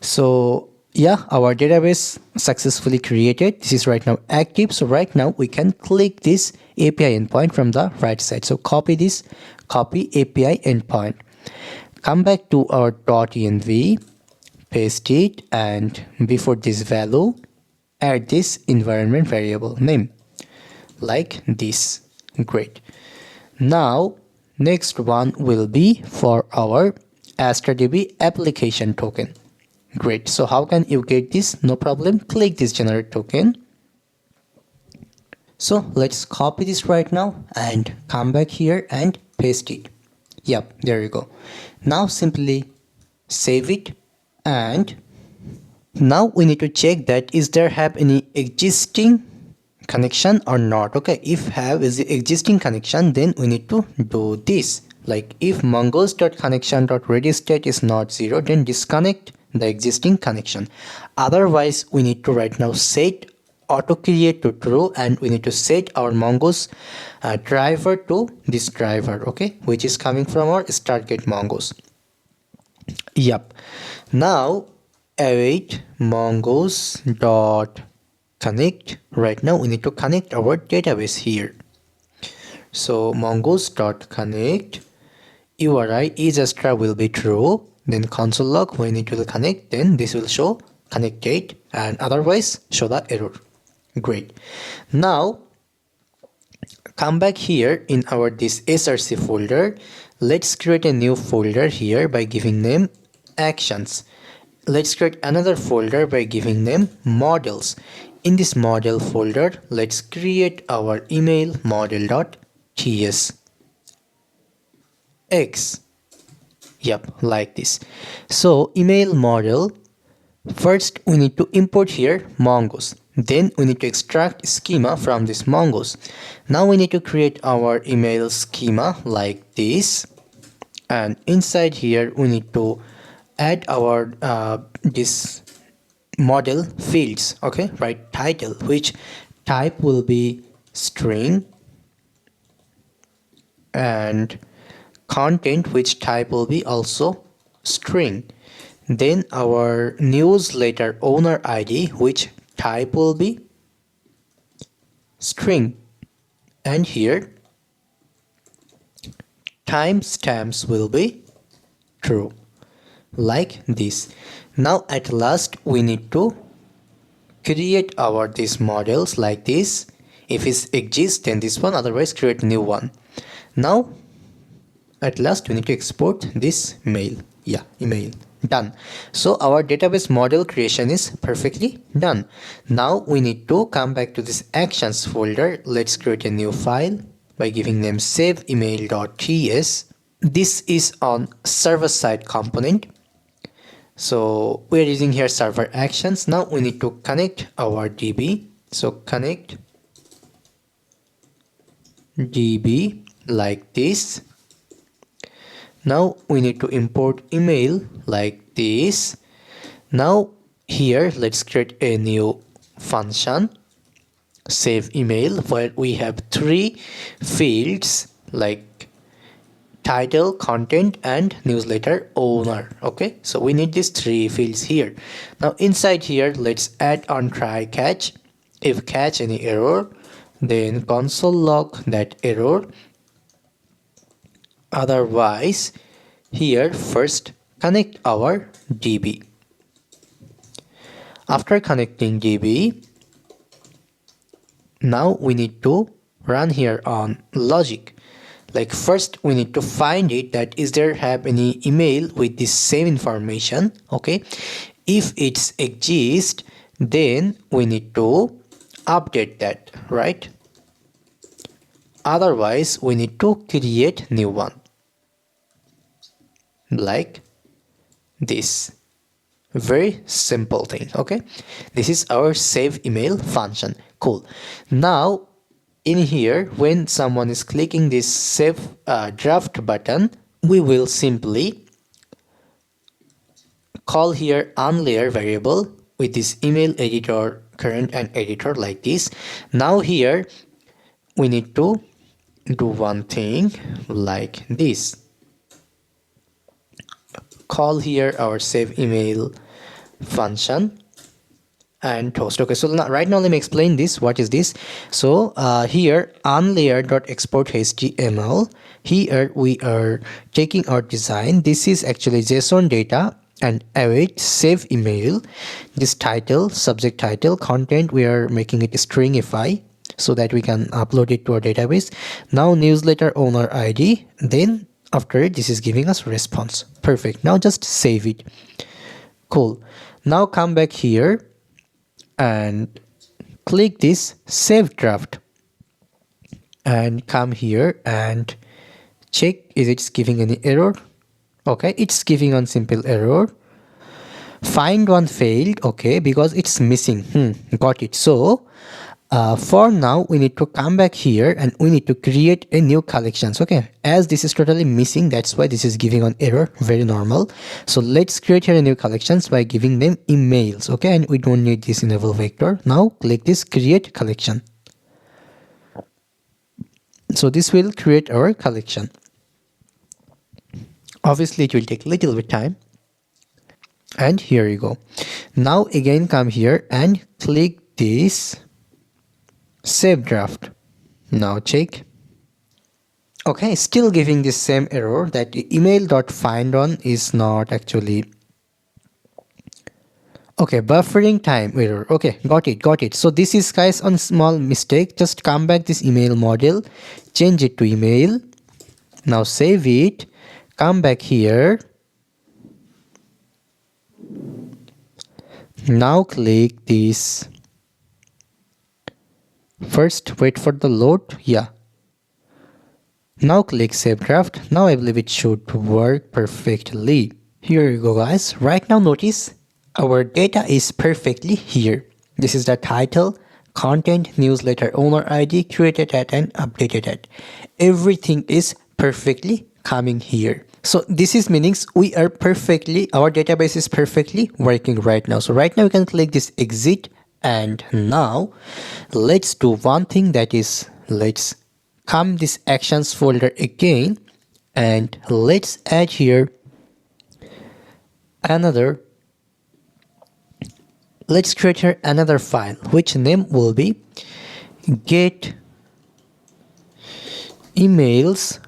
So yeah, our database successfully created. This is right now active. So right now we can click this API endpoint from the right side. So copy this, copy API endpoint, come back to our .env, paste it, and before this value add this environment variable name like this. Great. Now next one will be for our AstraDb application token. Great. So how can you get this? No problem. Click this generate token. So let's copy this right now and come back here and paste it. Yep, there you go. Now simply save it, and now we need to check that is there have any existing connection or not. Okay, if have is the existing connection, then we need to do this. Like if mongoose.connection.ready state is not 0, then disconnect the existing connection. Otherwise we need to right now set auto create to true, and we need to set our mongoose driver to this driver, okay, which is coming from our start get mongoose. Yep. Now await mongoose dot connect. Right now we need to connect our database here. So mongoose dot connect URI is extra will be true, then console log when it will connect, then this will show connected, and otherwise show the error. Great. Now come back here in our this src folder. Let's create a new folder here by giving name actions. Let's create another folder by giving name models. In this model folder, let's create our email model.ts x. Yep, like this. So email model, first we need to import here mongoose, then we need to extract schema from this mongoose. Now we need to create our email schema like this, and inside here we need to add our this model fields, okay, right, title, which type will be string, and content, which type will be also string. Then our newsletter owner ID, which type will be string, and here timestamps will be true, like this. Now at last we need to create our these models like this. If it exists, then this one, otherwise create new one. Now at last we need to export this mail. Yeah, email. Done. So our database model creation is perfectly done. Now we need to come back to this actions folder. Let's create a new file by giving name save email.ts. This is on server side component. So we're using here server actions. Now we need to connect our DB. So connect DB like this. Now we need to import email like this. Now here let's create a new function save email, where we have three fields like title, content, and newsletter owner. Okay, so we need these three fields here. Now inside here let's add on try catch. If catch any error, then console log that error. Otherwise, here first connect our DB. After connecting DB, now we need to run here on logic. Like first we need to find it that is there have any email with this same information. Okay, if it's exists, then we need to update that, right? Otherwise we need to create new one like this. Very simple thing. Okay, this is our save email function. Cool. Now in here, when someone is clicking this save draft button, we will simply call here unlayer variable with this email editor current and editor like this. Now here we need to do one thing like this. Call here our save email function and toast. Okay, so right now let me explain this. What is this? So here unlayer.export html, here we are taking our design. This is actually JSON data, and await save email. This title, subject title, content, we are making it stringify so that we can upload it to our database. Now newsletter owner ID, then after it this is giving us response. Perfect. Now just save it. Cool. Now come back here and click this save draft and come here and check is it giving any error. Okay, it's giving one simple error. Find one failed. Okay, because it's missing. Got it. So For now, we need to come back here and we need to create a new collections. Okay, as this is totally missing, that's why this is giving an error. Very normal. So let's create here a new collections by giving them emails. Okay, and we don't need this enable vector. Now click this create collection. So this will create our collection. Obviously, it will take a little bit time. And here you go. Now again come here and click this save draft. Now check. Okay, still giving the same error that email.find on is not actually. Okay, buffering time error. Okay, got it. So this is guys on small mistake. Just come back this email model, change it to email. Now save it, come back here. Now click this. First wait for the load. Yeah. Now click save draft. Now I believe it should work perfectly. Here you go guys. Right now notice our data is perfectly here. This is the title, content, newsletter owner ID, created at and updated at. Everything is perfectly coming here. So this is meanings our database is perfectly working right now. So right now we can click this exit, and now let's do one thing, that is let's come this actions folder again and let's add here let's create here another file which name will be get emails.ts.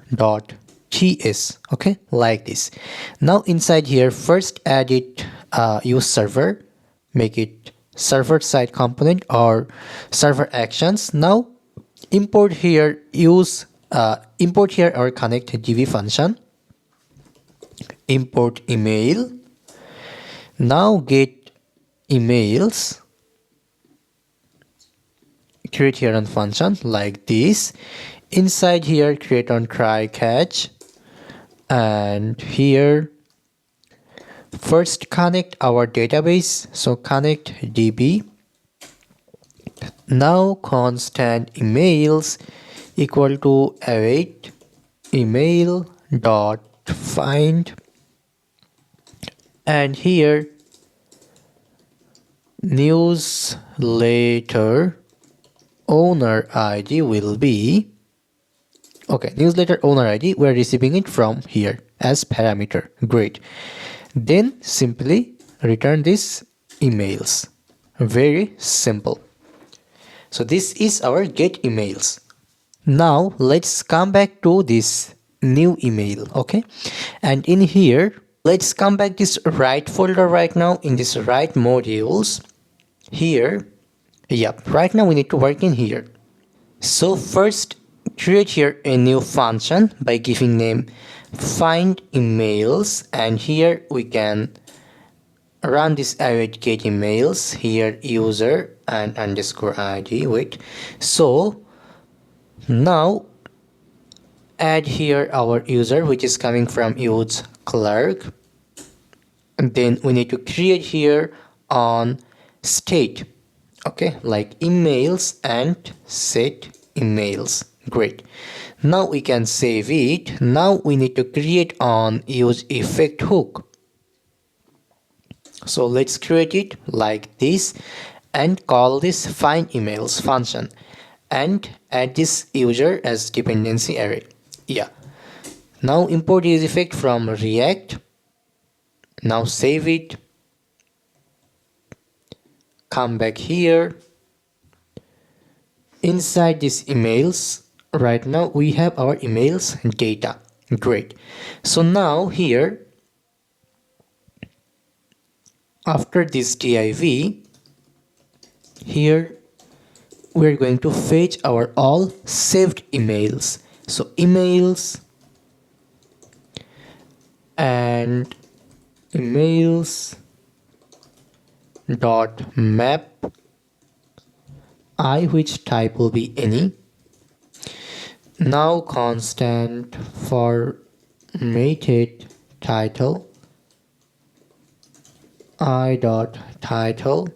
okay, like this. Now inside here first add it use server, make it server side component or server actions. Now import here our connect db function, import email. Now get emails, create here on function like this. Inside here create on try catch, and here first connect our database, so connect db. Now constant emails equal to await email dot find, and here newsletter owner id will be okay, newsletter owner id, we're receiving it from here as parameter. Great. Then simply return this emails. Very simple. So this is our get emails. Now let's come back to this new email. Okay, and in here let's come back this right folder right now in this right modules here. Yep, right now we need to work in here. So first create here a new function by giving name find emails, and here we can run this await get emails here user and underscore id. Wait, so now add here our user which is coming from use clerk, and then we need to create here on state, okay, like emails and set emails. Great. Now we can save it. Now we need to create on use effect hook. So let's create it like this and call this find emails function and add this user as dependency array. Yeah. Now import use effect from React. Now save it. Come back here. Inside this emails, right now we have our emails data. Great. So now here after this div, here we're going to fetch our all saved emails. So emails and emails dot map I, which type will be any. Now constant formatted title I dot title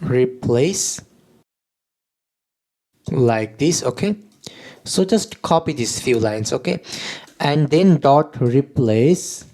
replace like this. Okay, so just copy these few lines. Okay, and then dot replace.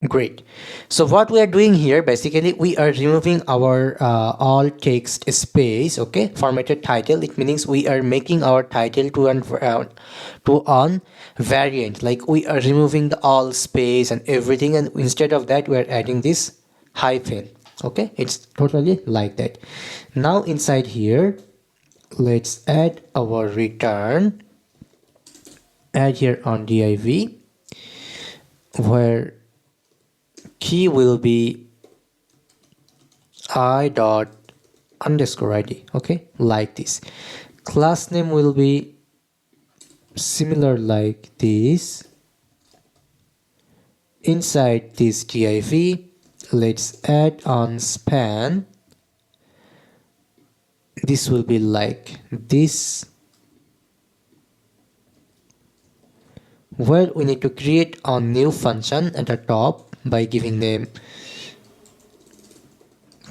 Great. So what we are doing here, basically we are removing our all text space. Okay, formatted title. It means we are making our title to an variant, like we are removing the all space and everything, and instead of that we are adding this hyphen. Okay, it's totally like that. Now inside here, let's add our return. Add here on div, where key will be I dot underscore id. Okay, like this. Class name will be similar like this. Inside this div, let's add on span. This will be like this. Well, we need to create a new function at the top by giving name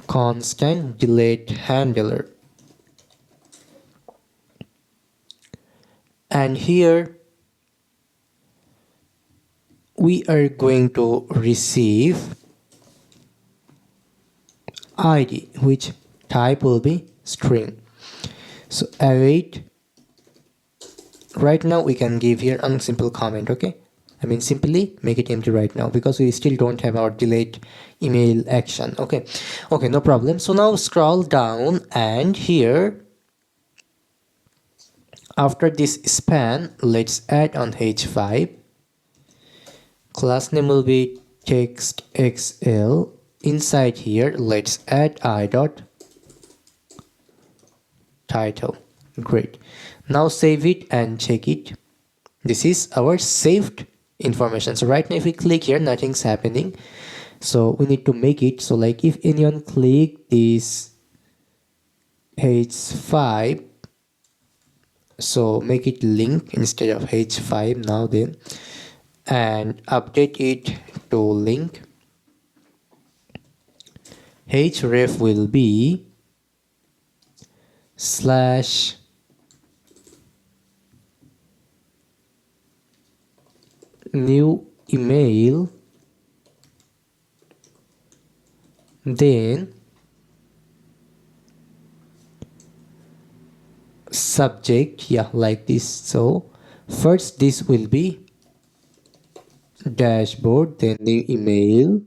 constant delete handler. And here we are going to receive id, which type will be string. So await. Right now we can give here a simple comment. Okay, I mean simply make it empty right now because we still don't have our delete email action. Okay, no problem. So now scroll down, and here after this span, let's add on h5. Class name will be textxl. Inside here, let's add I dot title. Great. Now save it and check it. This is our saved information. So right now if we click here, nothing's happening. So we need to make it so like if anyone click this h5, so make it link instead of h5 now then, and update it to link. Href will be slash new email, then subject, yeah, like this. So first this will be dashboard, then new email,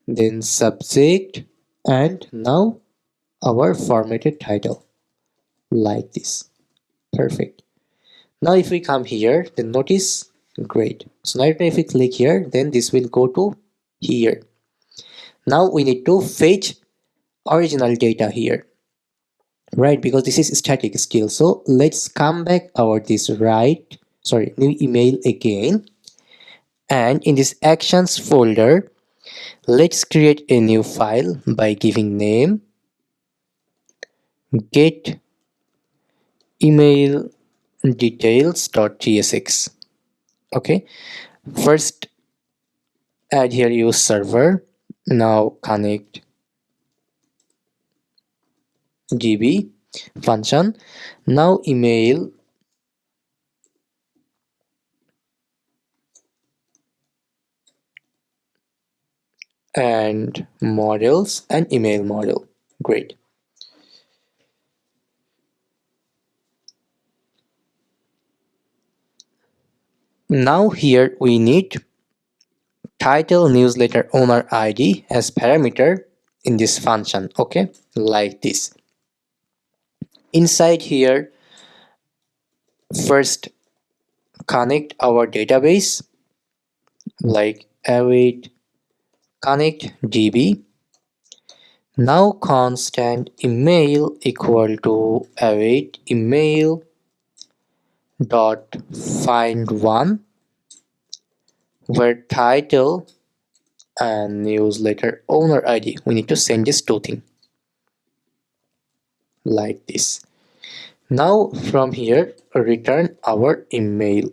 then subject, and now our formatted title like this. Perfect. Now if we come here, then notice, great. So now if we click here, then this will go to here. Now we need to fetch original data here, right? Because this is static still. So let's come back over this new email again. And in this actions folder, let's create a new file by giving name get email details.tsx. Okay, first add here use server. Now connect db function. Now email and models and email model. Great. Now here we need title newsletter owner id as parameter in this function. Okay, like this. Inside here, first connect our database like await connect db. Now constant email equal to await email dot find one, where title and newsletter owner id, we need to send this two things like this. Now from here return our email.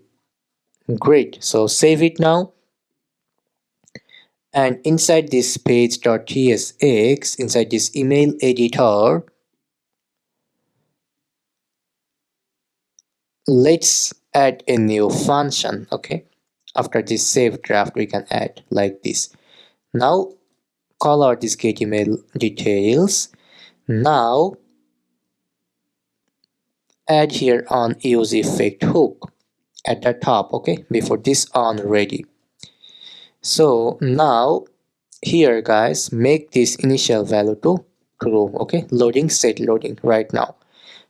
Great. So save it now And inside this page.tsx, inside this email editor, let's add a new function. Okay, after this save draft we can add like this. Now call out this get email details. Now add here on use effect hook at the top, okay, before this on ready. So now here guys, make this initial value to true. Okay, loading, set loading right now.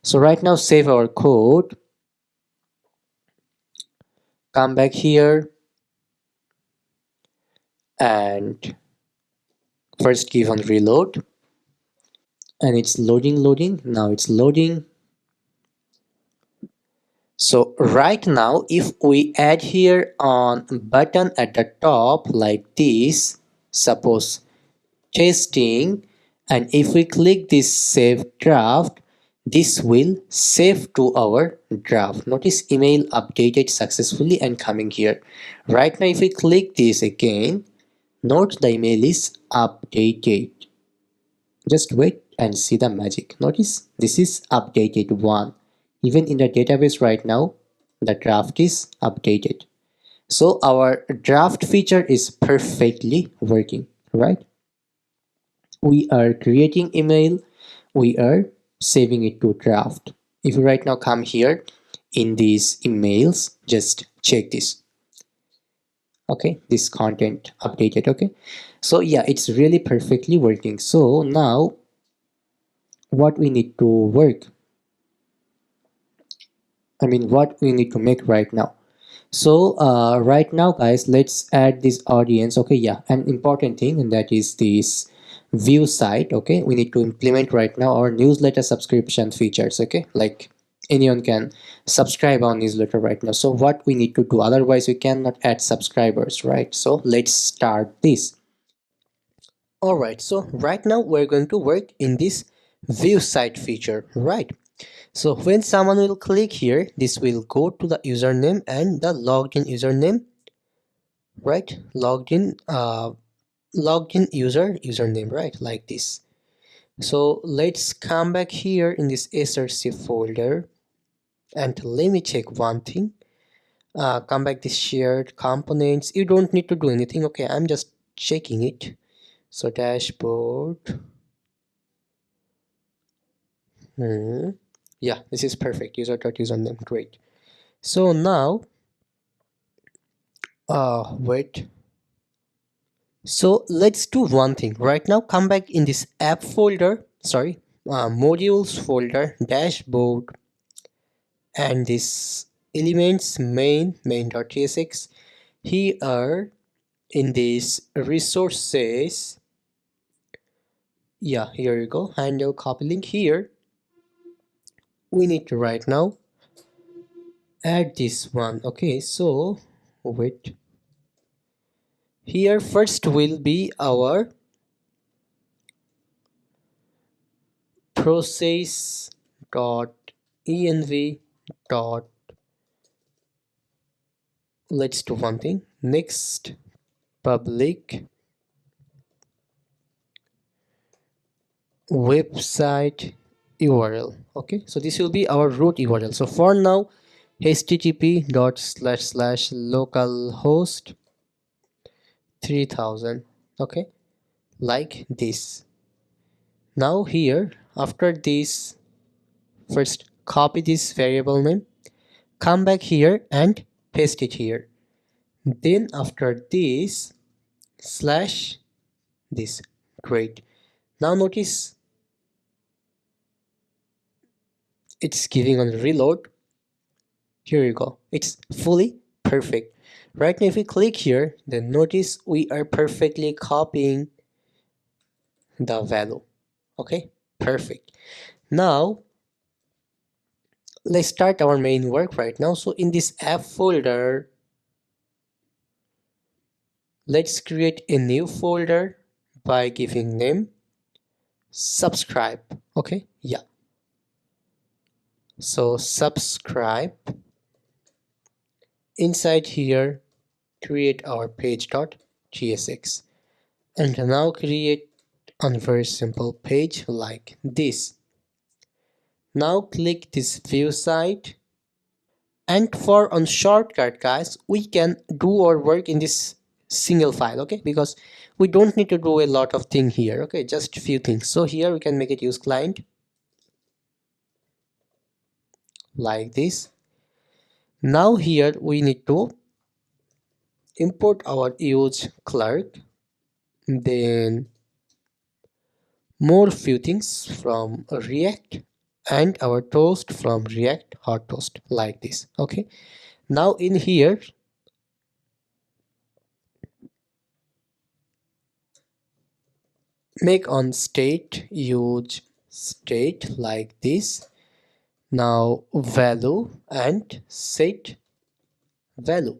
So right now save our code, come back here and first give on reload, and it's loading. Now it's loading. So right now if we add here on button at the top like this, suppose testing, and if we click this save draft, this will save to our draft. Notice email updated successfully and coming here. Right now if we click this again, note the email is updated. Just wait and see the magic. Notice this is updated one. Even in the database right now, the draft is updated. So our draft feature is perfectly working, right? We are creating email, we are saving it to draft. If you right now come here in these emails, just check this. Okay, this content updated. Okay, so yeah, it's really perfectly working. So now what we need to work, what we need to make right now. So right now guys, let's add this audience. Okay, yeah, an important thing, and that is this view site. Okay, we need to implement right now our newsletter subscription features. Okay, like anyone can subscribe on newsletter right now. So what we need to do, otherwise we cannot add subscribers, right? So let's start this. All right, so right now we're going to work in this view site feature, right? So when someone will click here, this will go to the username and the logged in username, right? Logged in username, right? Like this. So let's come back here in this src folder, and let me check one thing. Come back this shared components. You don't need to do anything. Okay, I'm just checking it. So dashboard. Yeah, this is perfect. User.username. Great. So now, wait. So let's do one thing right now. Come back in this app folder, sorry, modules folder, dashboard, and this elements main.tsx. Here in this resources, yeah, here you go, handle copy link. Here we need to right now add this one. Okay, so wait, here first will be our process dot env dot, let's do one thing, next public website url. Okay, so this will be our root url. So for now, http dot slash slash localhost 3000. Okay, like this. Now here, after this, first copy this variable name, come back here and paste it here. Then after this, slash this. Great. Now notice it's giving on reload. Here you go. It's fully perfect. Right now if we click here, then notice we are perfectly copying the value. Okay, perfect. Now let's start our main work right now. So in this app folder, let's create a new folder by giving name subscribe. Okay, yeah. So subscribe. Inside here, create our page.tsx. and now create a very simple page like this. Now click this view site, and for on shortcut guys, we can do our work in this single file, okay, because we don't need to do a lot of thing here, okay, just a few things. So here we can make it use client like this. Now here we need to import our use clerk, then more few things from React, and our toast from React hot toast like this, okay. Now in here make on state use state like this. Now value and set value,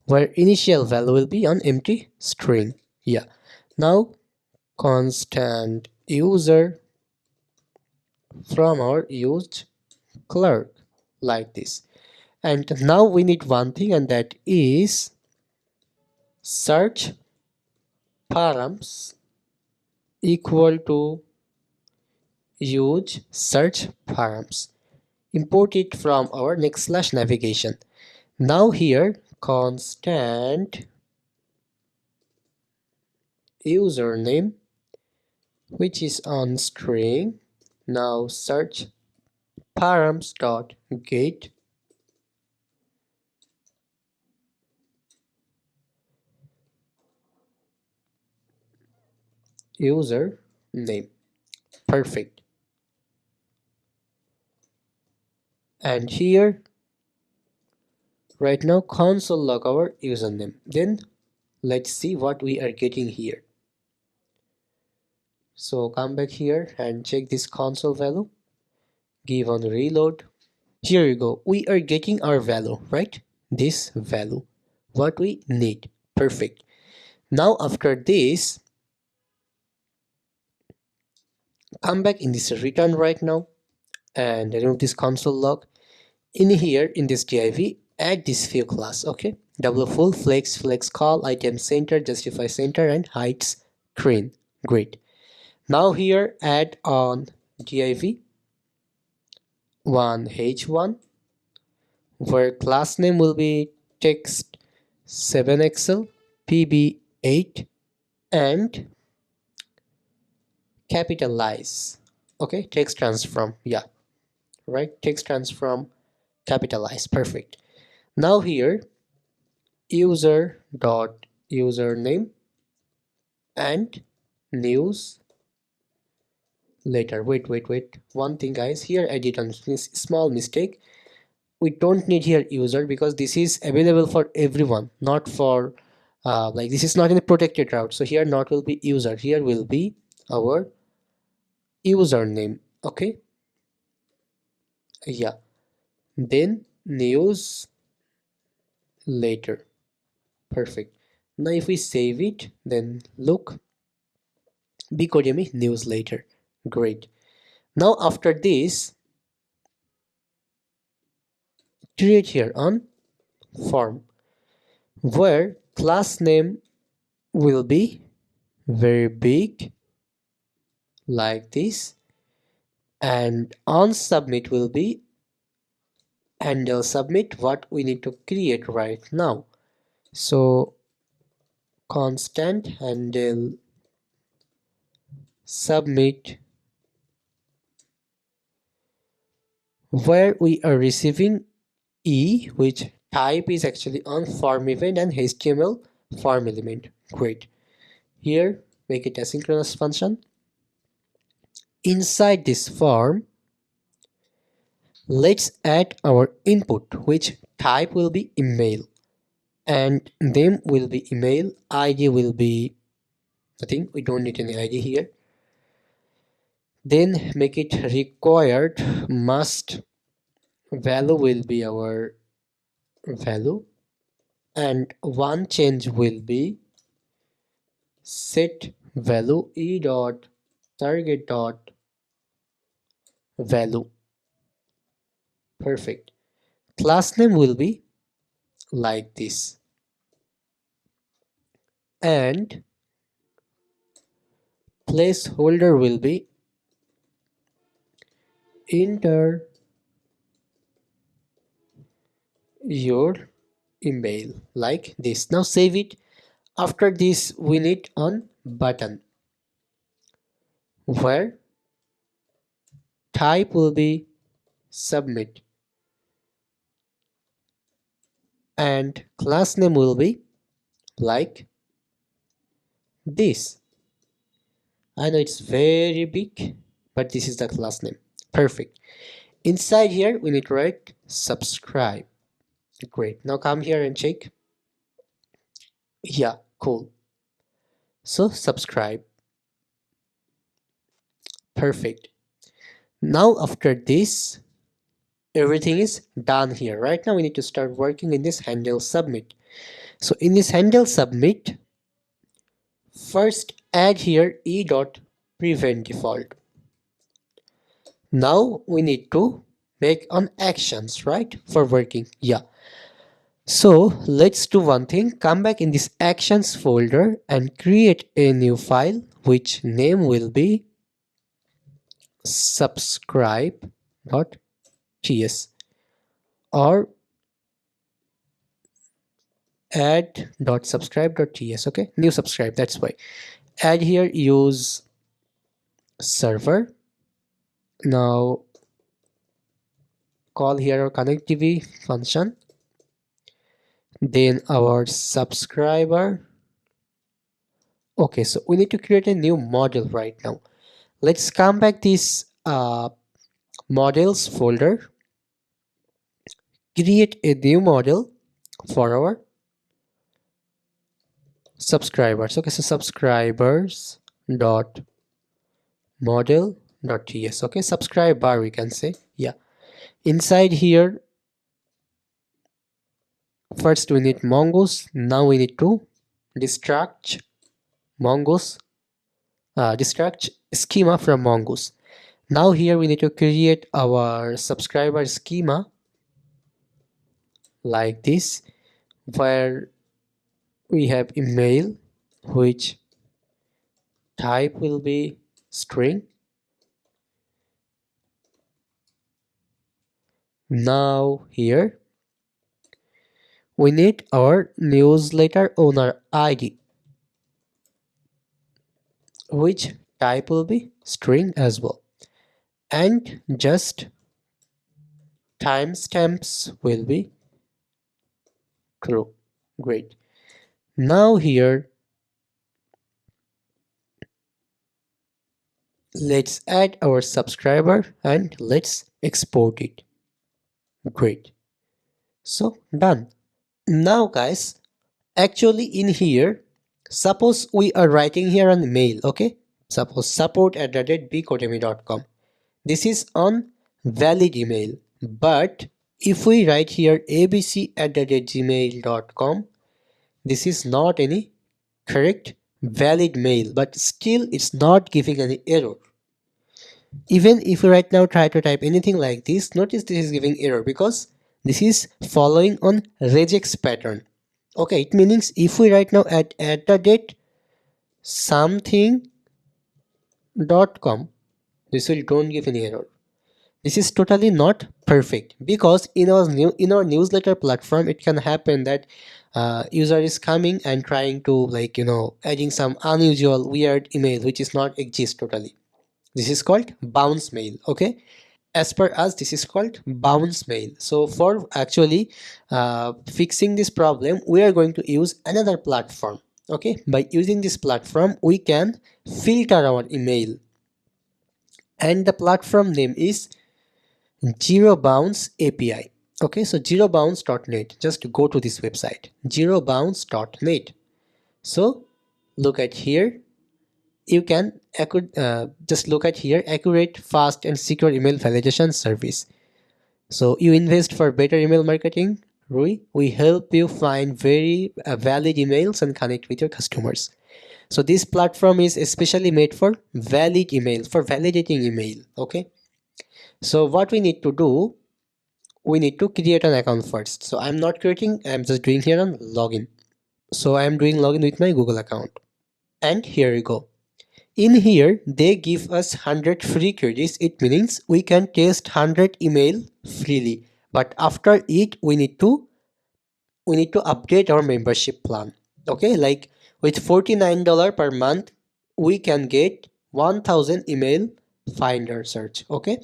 where initial value will be an empty string. Yeah. Now constant user from our used clerk like this. And now we need one thing, and that is search params equal to use search params. Import it from our next/navigation. Now here constant username, which is on string. Now search params dot get user name. Perfect. And here right now console log our username. Then let's see what we are getting here. So come back here and check this console value. Give on reload. Here you go. We are getting our value, right? This value. What we need. Perfect. Now after this, come back in this return right now and remove this console log. In here in this div, add this view class, okay? Double full flex, flex call, item center, justify center, and heights screen. Great. Now here add on div 1h1, where class name will be text 7xl pb8 and capitalize, okay, text transform, yeah, right, text transform capitalize. Perfect. Now here user dot username and news later. Wait, one thing guys, here I did a small mistake. We don't need here user because this is available for everyone, not for like this is not in a protected route. So here not will be user, here will be our username, okay. Yeah, then news later. Perfect. Now if we save it, then look, Becodemy news later. Great. Now after this, create here on form, where class name will be very big like this, and on submit will be handle submit, what we need to create right now. So constant handle submit, where we are receiving E, which type is actually on form event, and HTML form element. Great. Here make it asynchronous function. Inside this form, let's add our input, which type will be email, and name will be email, ID will be nothing, we don't need any ID here. Then make it required must value will be our value, and one change will be set value e dot target dot value. Perfect. Class name will be like this, and placeholder will be enter your email like this. Now save it. After this we need on button where type will be submit and class name will be like this. I know it's very big, but this is the class name. Perfect. Inside here we need to write subscribe. Great. Now come here and check. Yeah, cool. So subscribe. Perfect. Now after this, everything is done here. Right now we need to start working in this handle submit. So in this handle submit, first add here e.prevent default. Now we need to make on actions, right, for working. Yeah. So let's do one thing. Come back in this actions folder and create a new file which name will be subscribe.ts or add.subscribe.ts. Okay, new subscribe, that's why. Add here use server. Now call here our connectivity function, then our subscriber. Okay, so we need to create a new model right now. Let's come back this models folder, create a new model for our subscribers. Okay, so subscribers dot model dot ts. Okay, subscriber we can say. Yeah, inside here first we need mongoose. Now we need to distract mongoose, distract schema from mongoose. Now here we need to create our subscriber schema like this, where we have email which type will be string. Now here we need our newsletter owner ID which type will be string as well, and just timestamps will be true. Great. Now here let's add our subscriber and let's export it. Great. So done. Now guys, actually in here, suppose we are writing here on mail. Okay, suppose support@becodemy.com. This is on valid email, but if we write here abc@gmail.com, this is not any correct valid mail, but still it's not giving any error. Even if we right now try to type anything like this, notice this is giving error because this is following on regex pattern. Okay, it means if we right now at the date something.com, this will don't give any error. This is totally not perfect because in our newsletter platform it can happen that user is coming and trying to adding some unusual weird email which is not exist totally. This is called bounce mail. Okay, as per us this is called bounce mail. So for actually fixing this problem, we are going to use another platform. Okay, by using this platform we can filter our email, and the platform name is Zero Bounce API. Okay, so zerobounce.net. Just go to this website, zerobounce.net. So look at here, you can just look at here, accurate, fast and secure email validation service. So you invest for better email marketing. We help you find very valid emails and connect with your customers. So this platform is especially made for valid email, for validating email. Okay, so what we need to do, we need to create an account first. So I'm not creating, I'm just doing here on login. So I'm doing login with my Google account, and here you go. in here they give us 100 free credits. It means we can test 100 email freely, but after it we need to update our membership plan. Okay, like with $49 per month we can get 1000 email finder search. Okay,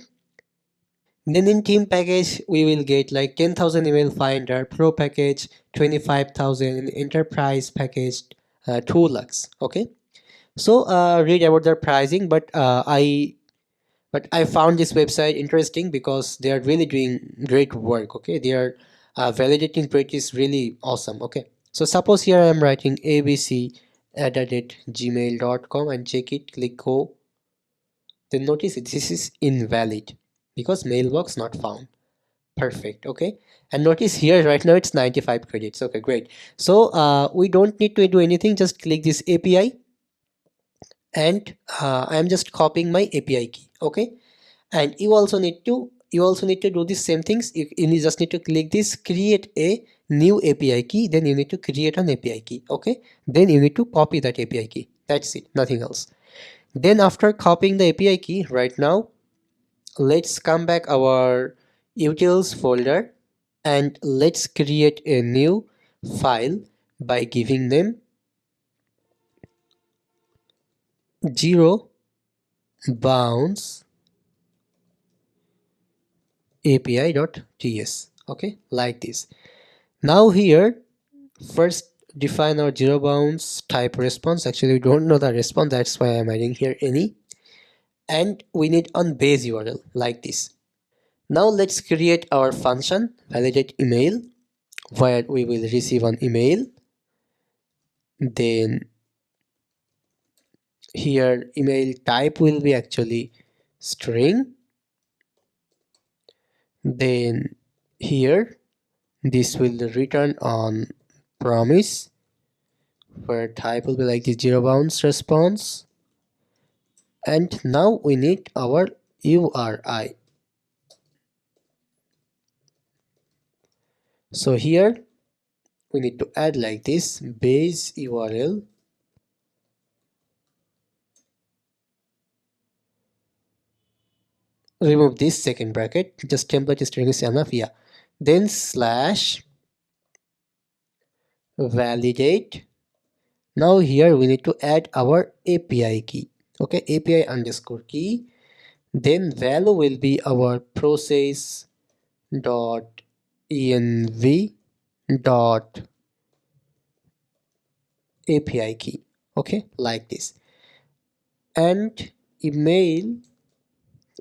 then in team package we will get like 10,000 email finder, pro package 25,000, enterprise package 2 lakhs. Okay, so read about their pricing, but I found this website interesting because they are really doing great work. Okay, they are validating rate is really awesome. Okay, so suppose here I am writing abc@gmail.com and check it, click go, then notice this is invalid because mailbox not found. Perfect. Okay, and notice here right now it's 95 credits. Okay, great. So we don't need to do anything, just click this API, and I am just copying my API key. Okay, and you also need to do the same things. You just need to click this create a new API key, then you need to create an API key. Okay, then you need to copy that API key. That's it, nothing else. Then after copying the API key, right now let's come back our utils folder and let's create a new file by giving them zero bounds api.ts. Okay, like this. Now here, first define our zero bounds type response. Actually we don't know the response, that's why I'm adding here any, and we need on base URL like this. Now let's create our function validate email, where we will receive an email. Then here email type will be actually string. Then here this will return on promise, where type will be like the zero bounds response. And now we need our URI. So here we need to add like this base URL, remove this second bracket, just template string is enough. Yeah, then slash validate. Now here we need to add our API key. Okay, API underscore key, then value will be our process dot env dot API key. Okay, like this. And email,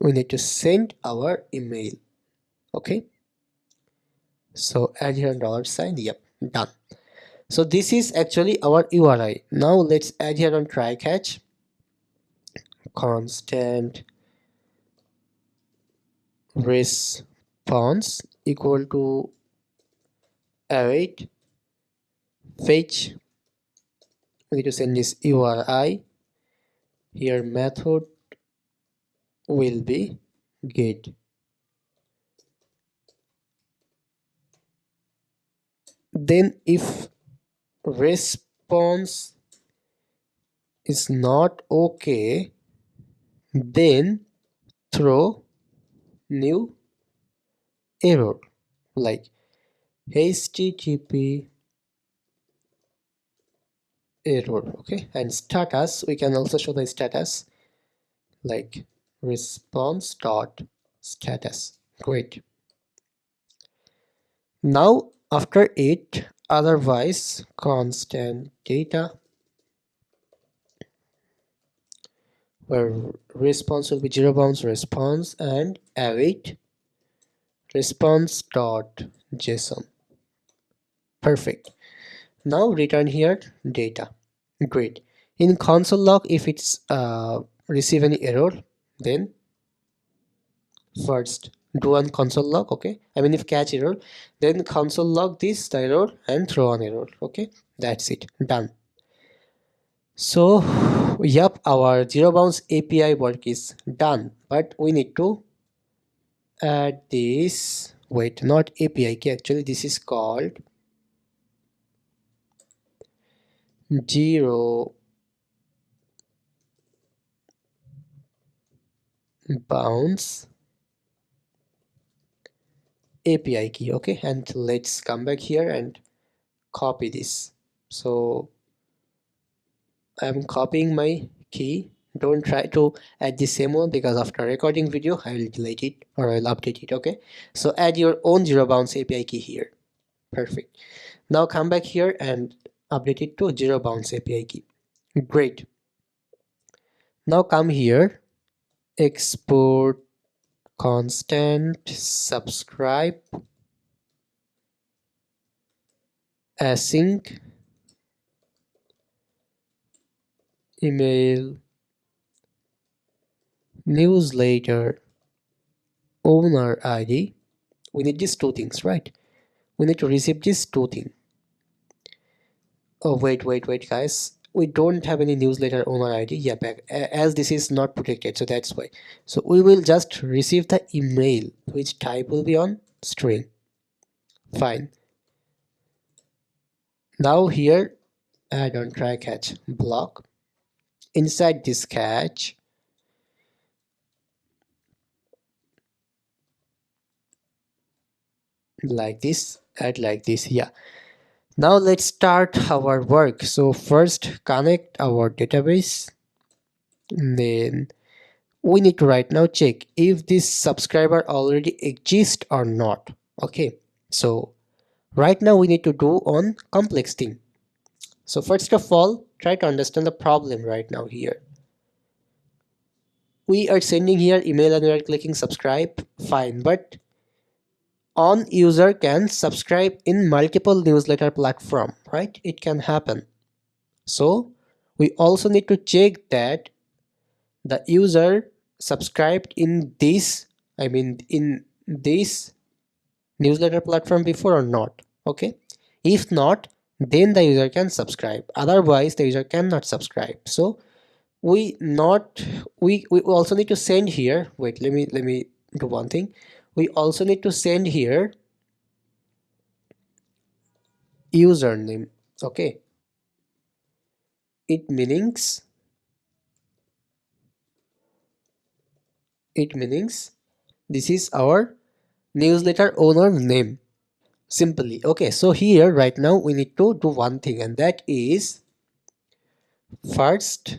we need to send our email. Okay, so add here $sign. Yep, done. So this is actually our URI. Now let's add here on try catch constant response equal to await fetch. We need to send this URI. Here method will be get. Then if response is not okay, then throw new error like http error. Okay, and status, we can also show the status like response dot status. Great. Now after it, otherwise constant data, where response will be zero bounds response and await response dot json. Perfect. Now return here data. Great. In console log, if it's receive any error, then first do one console log. Okay, I mean if catch error, then console log this the error and throw an error. Okay, that's it, done. So yep, our zero bounds API work is done, but we need to add this, wait, not API key, actually this is called zero bounce API key. Okay, and let's come back here and copy this. So I'm copying my key. Don't try to add the same one, because after recording video I will delete it or I'll update it. Okay, so add your own zero bounce API key here. Perfect. Now come back here and update it to zero bounce API key. Great. Now come here, export constant subscribe async email newsletter owner ID. We need these two things, right? We need to receive these two things. Oh, wait, guys. We don't have any newsletter owner ID. Yeah, back as this is not protected, so that's why. So we will just receive the email, which type will be on string. Fine. Now here, add on try catch block. Inside this catch, like this, add like this. Yeah. Now let's start our work. So first connect our database. Then we need to right now check if this subscriber already exists or not. Okay, so right now we need to do on complex thing. So first of all, try to understand the problem right now here. We are sending here email and we are clicking subscribe, fine, but on user can subscribe in multiple newsletter platform, right? It can happen. So we also need to check that the user subscribed in this, in this newsletter platform before or not. Okay, if not, then the user can subscribe, otherwise the user cannot subscribe. So we also need to send here, wait, let me do one thing. We also need to send here username. Okay, it means this is our newsletter owner name, simply. Okay, so here right now we need to do one thing, and that is first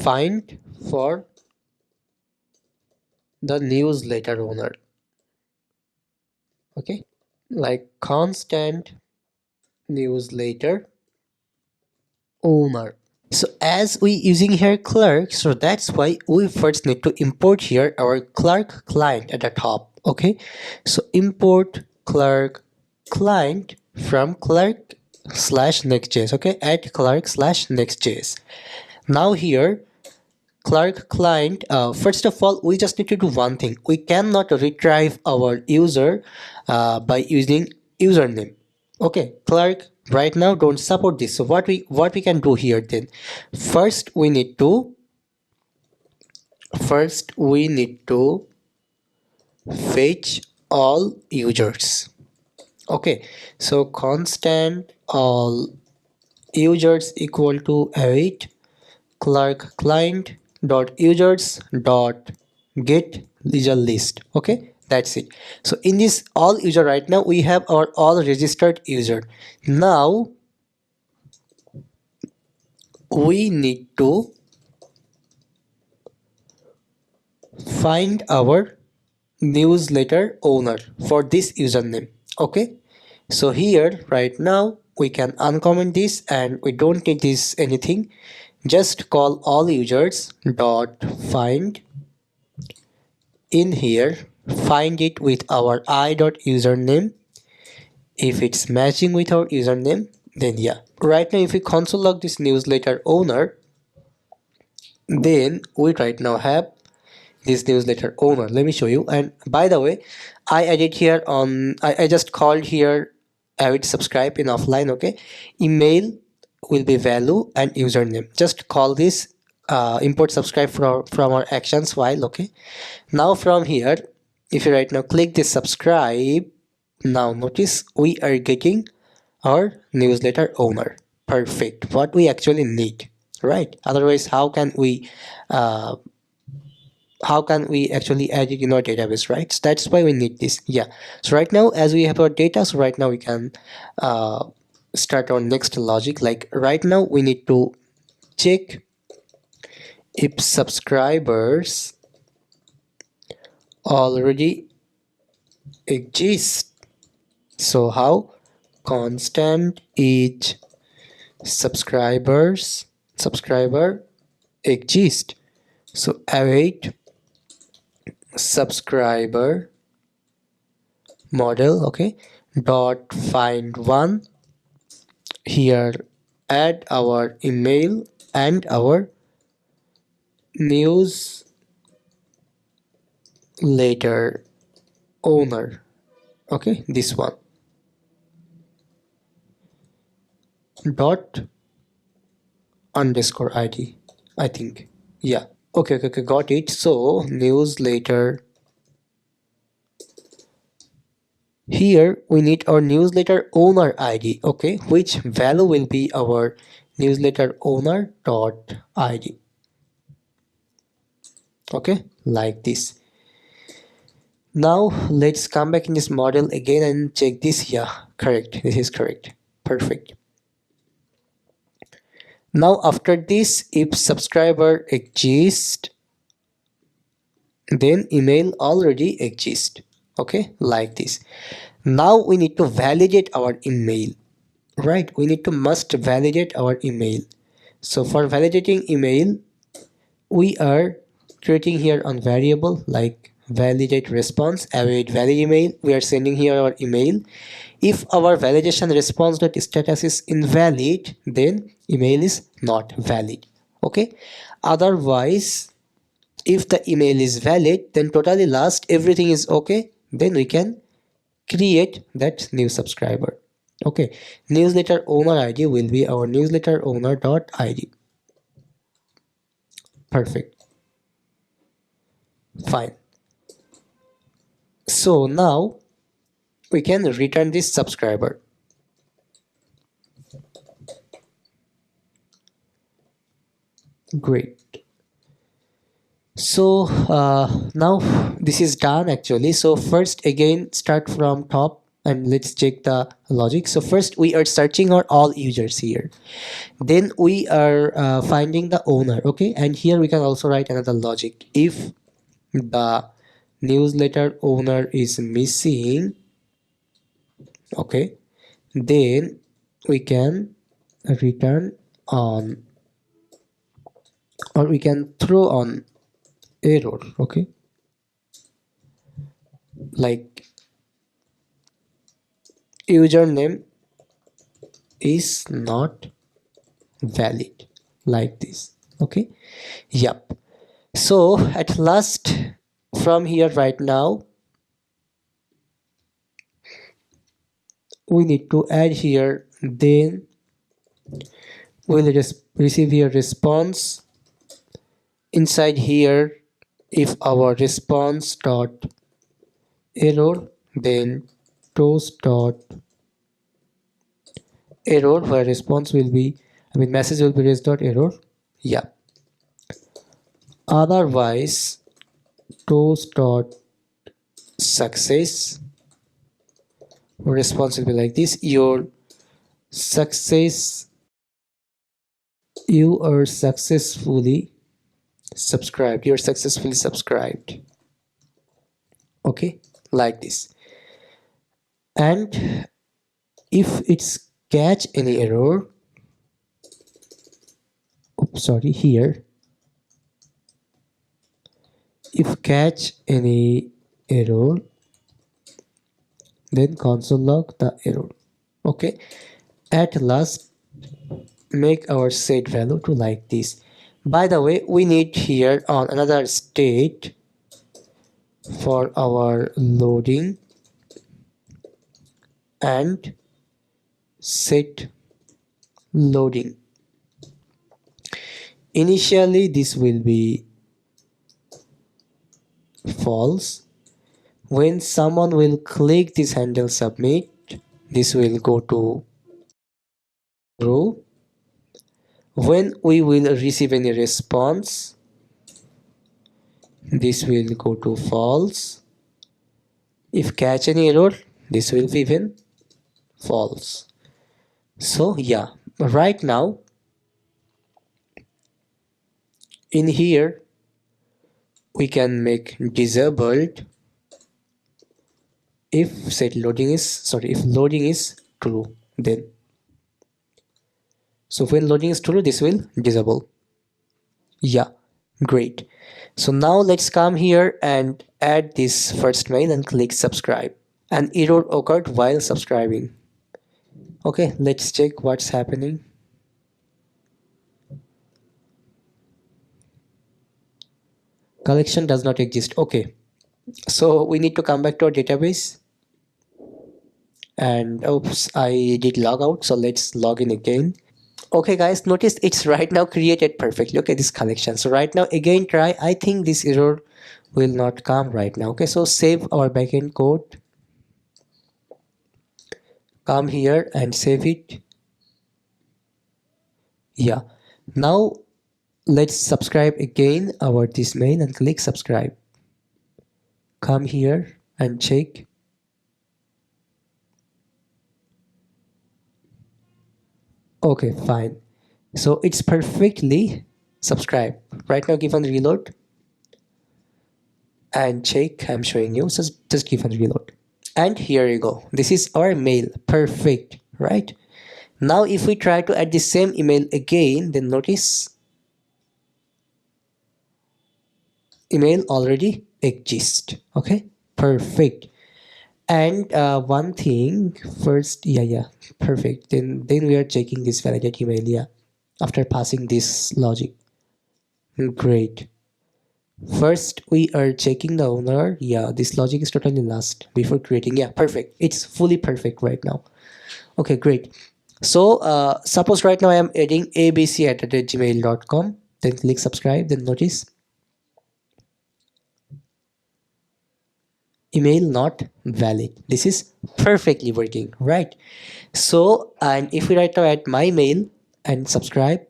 find for the newsletter owner. Okay, like constant newsletter owner. So as we using here clerk, so that's why we first need to import here our clerk client at the top. Okay, so import clerk client from clerk slash next.js. Okay, add clerk slash next.js. Now here clerk client, first of all we just need to do one thing. We cannot retrieve our user by using username. Okay, clerk right now don't support this. So what we can do here then, first we need to fetch all users. Okay, so constant all users equal to await clerk client dot users dot get user list. Okay, that's it. So in this all user right now we have our all registered user. Now we need to find our newsletter owner for this username. Okay, so here right now we can uncomment this and we don't need this anything. Just call all users dot find. In here find it with our i.username. If it's matching with our username, then yeah. Right now if we console log this newsletter owner, then we right now have this newsletter owner. Let me show you. And by the way, I added here on I just called here await subscribe in offline. Okay, email will be value and username. Just call this import subscribe from our actions file. Okay, now from here if you right now click this subscribe, now notice we are getting our newsletter owner. Perfect, what we actually need. right? Otherwise, how can we actually add it in our database, right? So that's why we need this. Yeah, so right now, as we have our data, so right now we can start our next logic. Like right now we need to check if subscribers already exist. So how? Constant each subscriber exist. So await subscriber model, okay, dot find one. Here add our email and our newsletter owner, okay, this one, dot underscore id, I think. Yeah, okay, got it. So newsletter, here we need our newsletter owner id, okay, which value will be our newsletter owner dot id, okay, like this. Now let's come back in this model again and check this. Yeah, correct, this is correct, perfect. Now after this, if subscriber exists, then email already exists, okay, like this. Now we need to validate our email, right? We need to must validate our email. So for validating email, we are creating here on variable like validate response await valid email. We are sending here our email. If our validation response dot status is invalid, then email is not valid, okay. Otherwise, if the email is valid, then totally last everything is okay, then we can create that new subscriber, okay. Newsletter owner id will be our newsletter owner dot id, perfect, fine. So now we can return this subscriber. Great. So now this is done actually. So first again start from top and let's check the logic. So first we are searching our all users here, then we are finding the owner, okay, and here we can also write another logic. If the newsletter owner is missing, okay, then we can return on, or we can throw on error, okay, like username is not valid, like this, okay. Yep. So at last, from here right now we need to add here, then we'll just receive here response. Inside here, if our response dot error, then toast dot error, where response will be, I mean message will be res dot error. Yeah, otherwise toast dot success, response will be like this, your success, you are successfully subscribed, you're successfully subscribed, okay, like this. And if it's catch any error, oops, sorry, here, if catch any error, then console log the error, okay. At last, make our set value to like this. By the way, we need here on another state for our loading and set loading. Initially this will be false. When someone will click this handle submit, this will go to true. When we will receive any response, this will go to false. If catch any error, this will be even false. So yeah, right now in here we can make disabled if if loading is true. Then so when loading is true, this will disable. Yeah, great. So now let's come here and add this first mail and click subscribe. An error occurred while subscribing. Okay, let's check what's happening. Collection does not exist. Okay, so we need to come back to our database. And oops, I did log out, so let's log in again. Okay guys, notice it's right now created perfectly. Okay, this collection. So right now again try. I think this error will not come right now. Okay, so save our backend code. Come here and save it. Yeah, now let's subscribe again our this mail and click subscribe. Come here and check. Okay, fine. So it's perfectly subscribed. Right now give on reload and check. I'm showing you. So just give on reload. And here you go. This is our mail. Perfect, right? Now if we try to add the same email again, then notice email already exists. Okay, perfect. And one thing first, yeah, perfect. Then we are checking this validate email. Yeah, after passing this logic. Great. First we are checking the owner. Yeah, this logic is totally lost before creating. Yeah, perfect. It's fully perfect right now. Okay, great. So suppose right now I am adding abc@gmail.com. Then click subscribe. Then notice email not valid. This is perfectly working, right? So and if we right now add my mail and subscribe,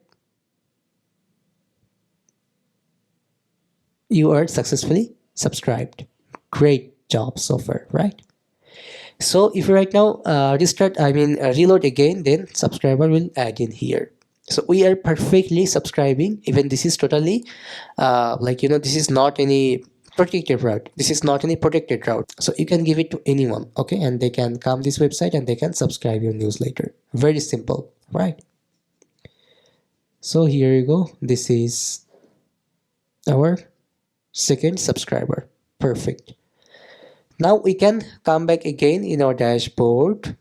you are successfully subscribed. Great job so far, right? So if you right now reload again, then subscriber will add in here. So we are perfectly subscribing. Even this is totally this is not any protected route. This is not any protected route. So you can give it to anyone, okay? And they can come this website and they can subscribe your newsletter. Very simple, right? So here you go. This is our second subscriber. Perfect. Now we can come back again in our dashboard,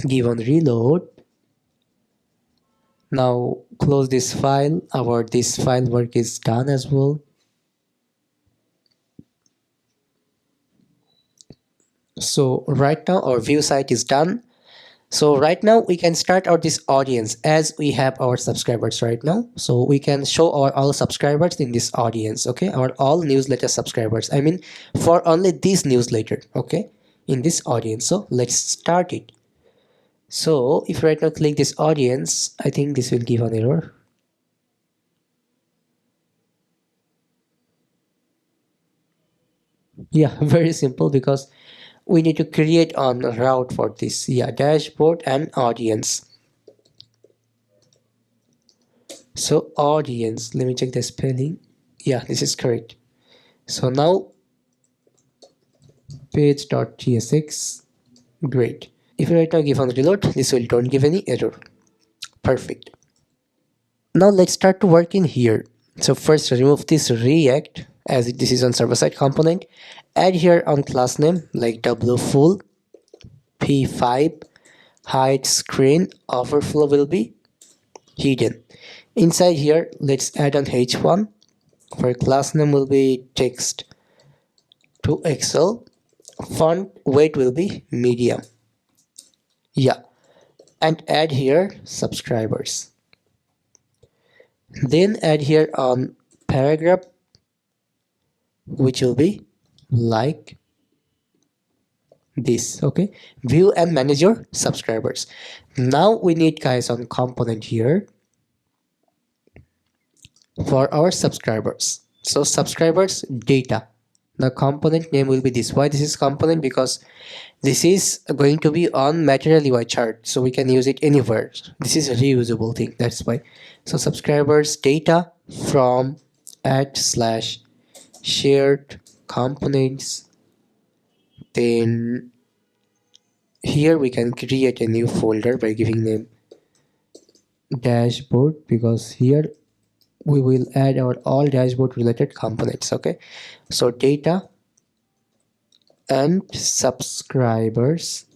give on reload. Now close this file. This file work is done as well. So right now our view site is done. So right now we can start out this audience as we have our subscribers right now. So we can show our all subscribers in this audience, okay? Our all newsletter subscribers. I mean for only this newsletter, okay? In this audience. So let's start it. So if right now click this audience, I think this will give an error. Yeah, very simple because we need to create on a route for this. Yeah, dashboard and audience. So audience, let me check the spelling. Yeah, this is correct. So now page.tsx. Great. If you right now give on reload, this will don't give any error. Perfect. Now let's start to work in here. So first remove this React as this is on server-side component. Add here on class name like wfull p5 hide screen overflow will be hidden. Inside here, let's add on h1 where class name will be text to Excel. Font weight will be medium. Yeah, and add here subscribers. Then add here on paragraph which will be like this, okay? View and manage your subscribers. Now we need guys on component here. for our subscribers. So subscribers data, the component name will be this. Why this is component? Because this is going to be on material UI chart, so we can use it anywhere. This is a reusable thing, that's why. So subscribers data from @/shared components. Then here we can create a new folder by giving name dashboard, because here we will add our all dashboard related components. Okay, so data and subscribers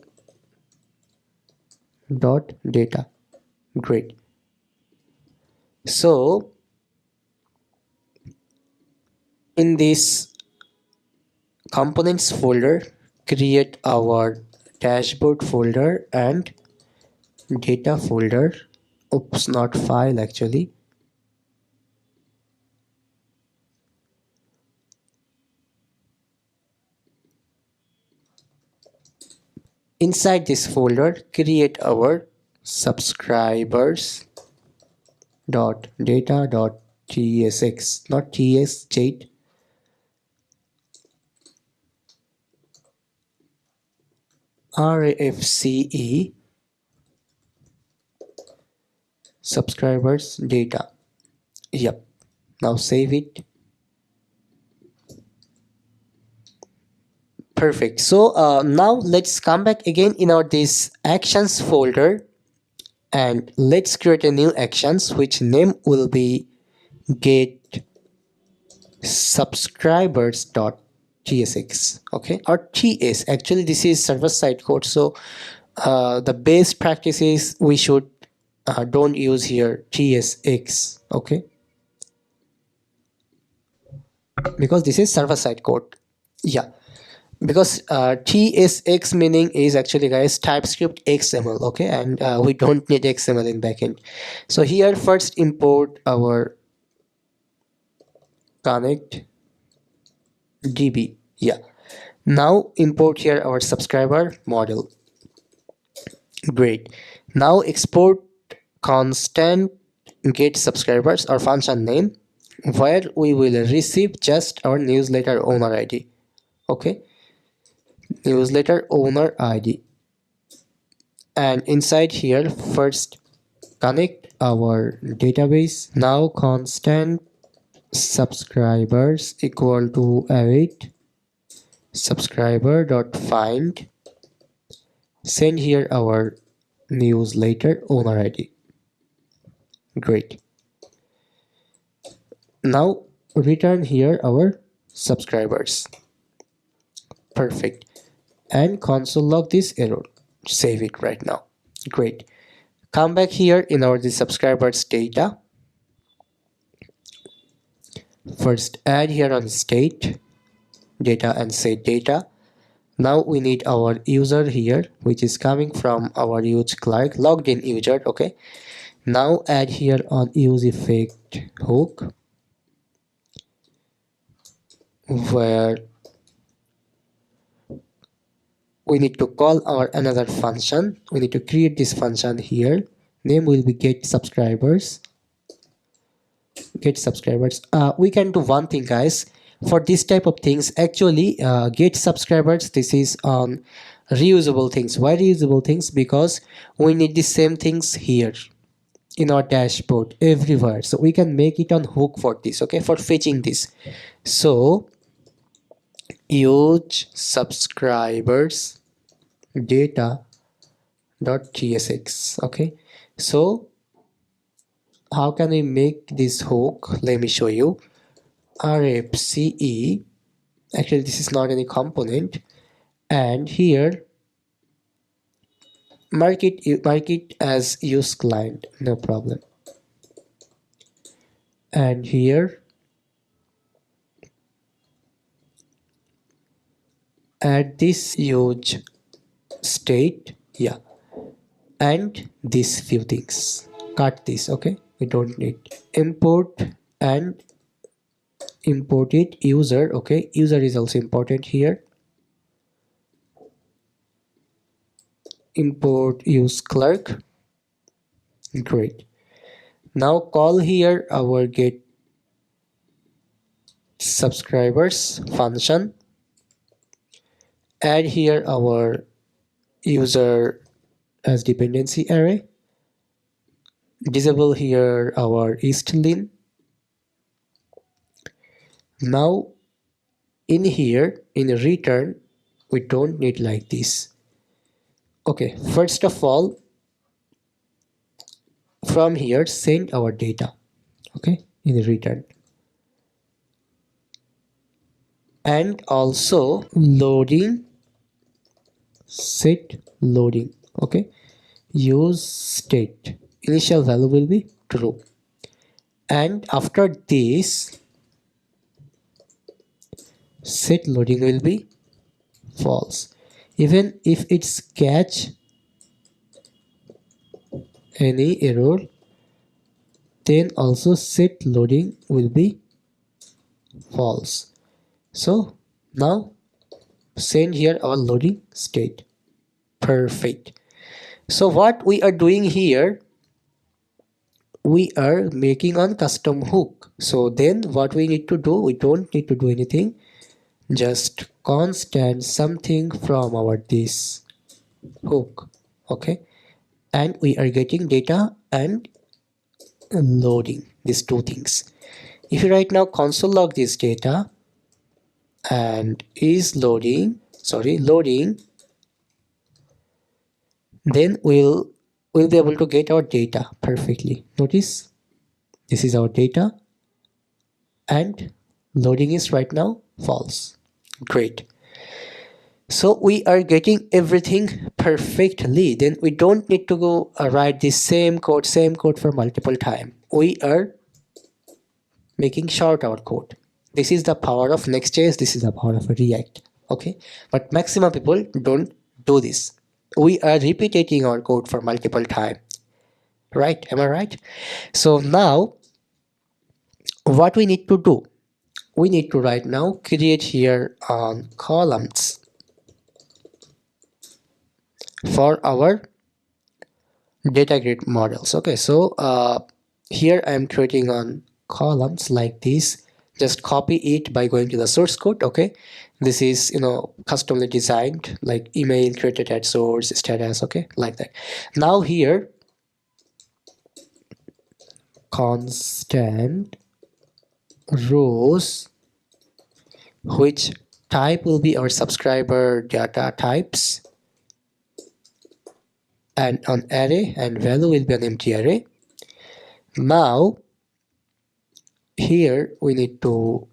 dot data. Great. So in this components folder, create our dashboard folder and data folder. Oops, not file actually. Inside this folder, create our subscribers dot data dot tsx, not tsj, rfce subscribers data. Yep. Now save it. Perfect. So now let's come back again in our this actions folder, and let's create a new actions which name will be get subscribers dot tsx. Okay, or ts. Actually this is server side code, so the best practice is we should don't use here tsx. Okay, because this is server side code. Yeah, because tsx meaning is actually, guys, typescript xml. Okay, and we don't need xml in backend. So here first import our connect db. Yeah, now import here our subscriber model. Great. Now export constant get subscribers or function name, where we will receive just our newsletter owner id. Okay, newsletter owner id. And inside here first connect our database. Now constant subscribers equal to await subscriber dot find, send here our newsletter owner id. Great. Now return here our subscribers. Perfect. And console log this error. Save it right now. Great. Come back here in our the subscribers data. First add here on state data and set data. Now we need our user here, which is coming from our use clerk logged in user. Okay, now add here on use effect hook, where we need to call our another function. We need to create this function here. Name will be get subscribers. Get subscribers. We can do one thing, guys. For this type of things, actually get subscribers, this is on reusable things. Why reusable things? Because we need the same things here in our dashboard everywhere, so we can make it on hook for this. Okay, for fetching this. So use subscribers data dot tsx. Okay, so how can we make this hook? Let me show you. rfce, actually this is not any component, and here mark it as use client, no problem. And here add this use state. Yeah, and these few things, cut this. Okay, we don't need. Import and import it user. Okay, user is also important here. Import use clerk. Great. Now call here our get subscribers function, add here our user as dependency array, disable here our EastLin. Now in here in return we don't need like this. Okay, first of all from here send our data, okay, in return, and also loading, set loading, okay, use state, initial value will be true, and after this set loading will be false. Even if it's catch any error, then also set loading will be false. So now send here our loading state. Perfect. So what we are doing here, we are making a custom hook. So then what we need to do, we don't need to do anything, just constant something from our this hook, okay, and we are getting data and loading these two things. If you right now console log this data and is loading, then we'll be able to get our data perfectly. Notice this is our data and loading is right now false. Great. So we are getting everything perfectly. Then we don't need to go write the same code for multiple times. We are making short our code. This is the power of Next.js. This is the power of React. Okay, but maximum people don't do this. We are repeating our code for multiple times. Right? Am I right? So now, what we need to do? We need to right now create here on columns for our data grid models. Okay, so here I am creating on columns like this. Just copy it by going to the source code. Okay, this is customly designed, like email created at source, status, okay, like that. Now here constant rows, which type will be our subscriber data types, and an array, and value will be an empty array. Now here we need to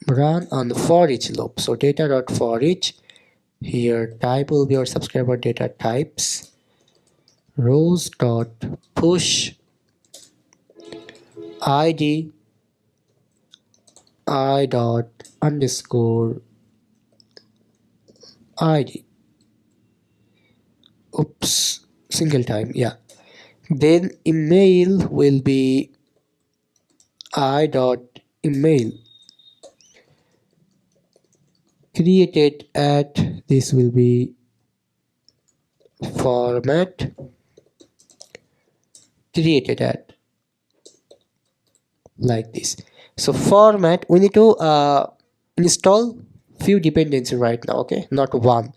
run on the for each loop. So data.for each, here type will be our subscriber data types, rows.push id I dot underscore id. Oops, single time, yeah. Then email will be I dot email created at, this will be format created at, like this. So format, we need to install few dependencies right now, okay, not one.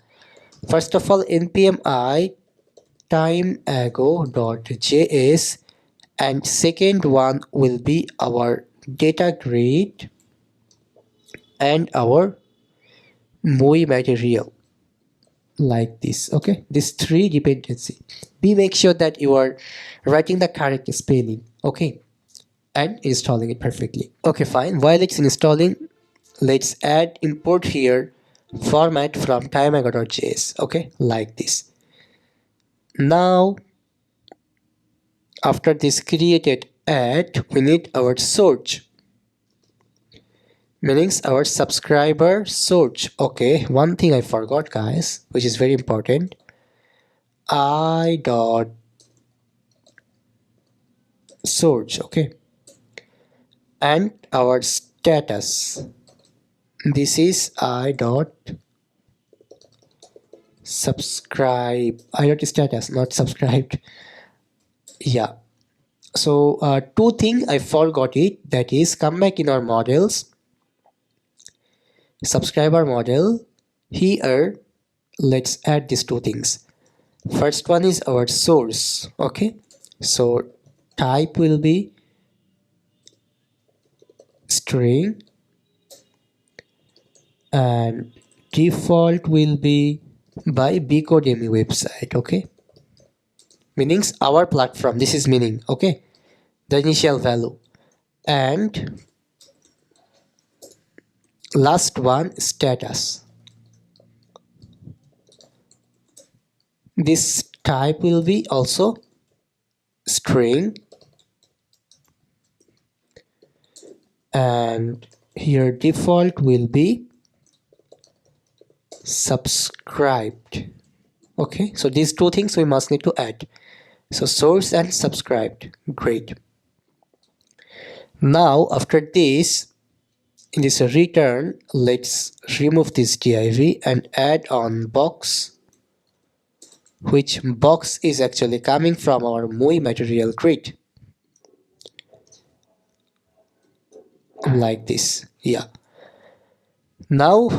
First of all, npm I timeago.js, and second one will be our data grid and our movie material, like this. Okay, these three dependency. Be make sure that you are writing the correct spelling, okay, and installing it perfectly. Okay, fine. While it's installing, let's add import here format from timeago.js, okay, like this. Now after this created add, we need our source, meanings our subscriber source. Okay, one thing I forgot, guys, which is very important. I dot source, okay, and our status, this is I dot subscribe, I dot status, not subscribed, yeah. So two thing I forgot it, that is come back in our models, subscriber model. Here let's add these two things. First one is our source. Okay, so type will be string and default will be by Becodemy website. Okay, meanings our platform, this is meaning. Okay, the initial value. And last one, status. This type will be also string, and here default will be subscribed. Okay, so these two things we must need to add. So source and subscribed. Great. Now after this, in this return, let's remove this div and add on box, which box is actually coming from our MUI material grid, like this. Yeah, now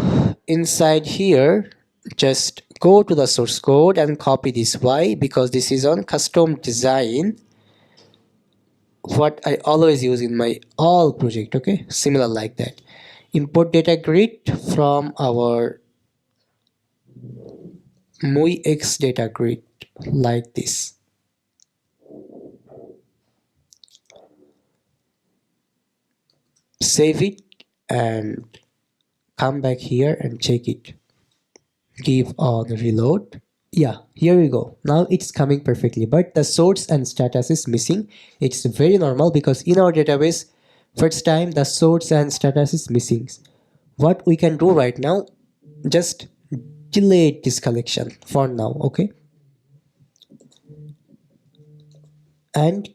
inside here just go to the source code and copy this. Why? Because this is on custom design, what I always use in my all project. Okay, similar like that. Import data grid from our MUI X data grid, like this. Save it and come back here and check it. Give on reload. Yeah, here we go. Now it's coming perfectly, but the source and status is missing. It's very normal because in our database first time the source and status is missing. What we can do right now, just delete this collection for now. Okay, and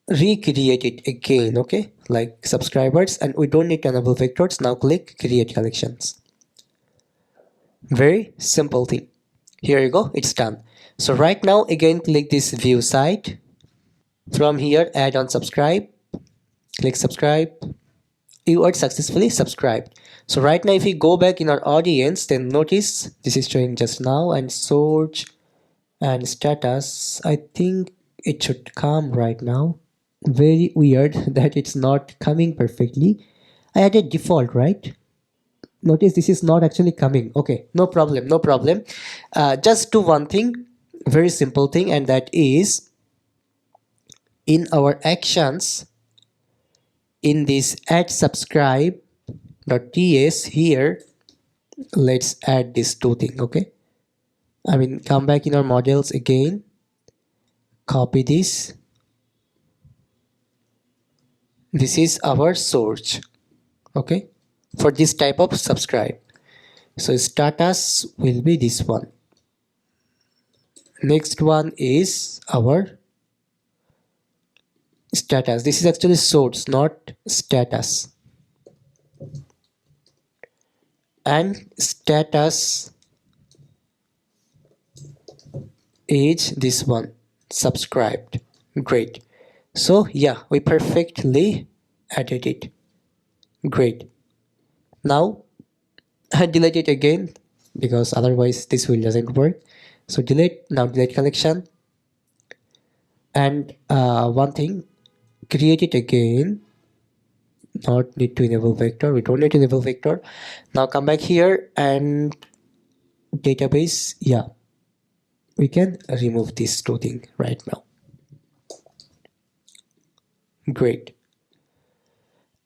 recreate it again. Okay, like subscribers, and we don't need to enable vectors. Now click create collections. Very simple thing. Here you go, it's done. So right now again click this view site. From here add on subscribe, click subscribe. You are successfully subscribed. So right now if we go back in our audience, then notice this is showing just now, and search and status, I think it should come right now. Very weird that it's not coming perfectly. I added default, right? Notice this is not actually coming. Okay, no problem, no problem. Just do one thing, very simple thing, and that is in our actions, in this add subscribe .ts here, let's add this two thing. Okay, I mean come back in our models again, copy this. This is our source. Okay, for this type of subscribe. So status will be this one. Next one is our status. This is actually source, not status. And status is this one, subscribed. Great. So yeah, we perfectly added it. Great. Now I delete it again because otherwise this will doesn't work. So delete, now delete collection. And one thing, create it again. Not need to enable vector, we don't need to enable vector. Now come back here and database. Yeah, we can remove this two thing right now. Great.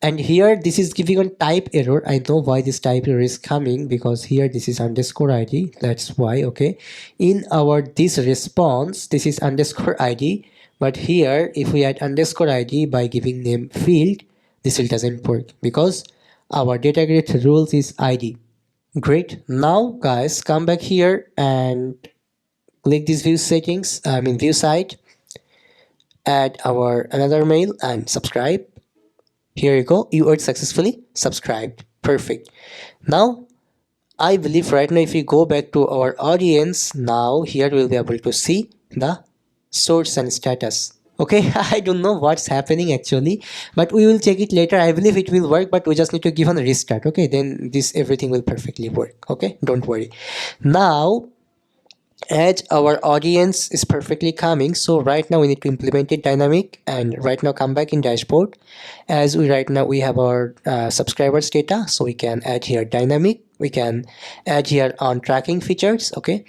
And here this is giving a type error. I know why this type error is coming, because here this is underscore id, that's why. Okay, in our this response this is underscore id, but here if we add underscore id by giving name field, this will doesn't work because our data grid rules is id. Great. Now guys, come back here and click this view settings, I mean view site, add our another mail and subscribe. Here you go, you are successfully subscribed. Perfect. Now I believe right now if we go back to our audience, now here we'll be able to see the source and status. Okay, I don't know what's happening actually, but we will check it later. I believe it will work, but we just need to give on a restart. Okay, then this everything will perfectly work. Okay, don't worry. Now as our audience is perfectly coming, so right now we need to implement it dynamic, and right now come back in dashboard. As we right now we have our subscribers data, so we can add here dynamic, we can add here on tracking features. Okay,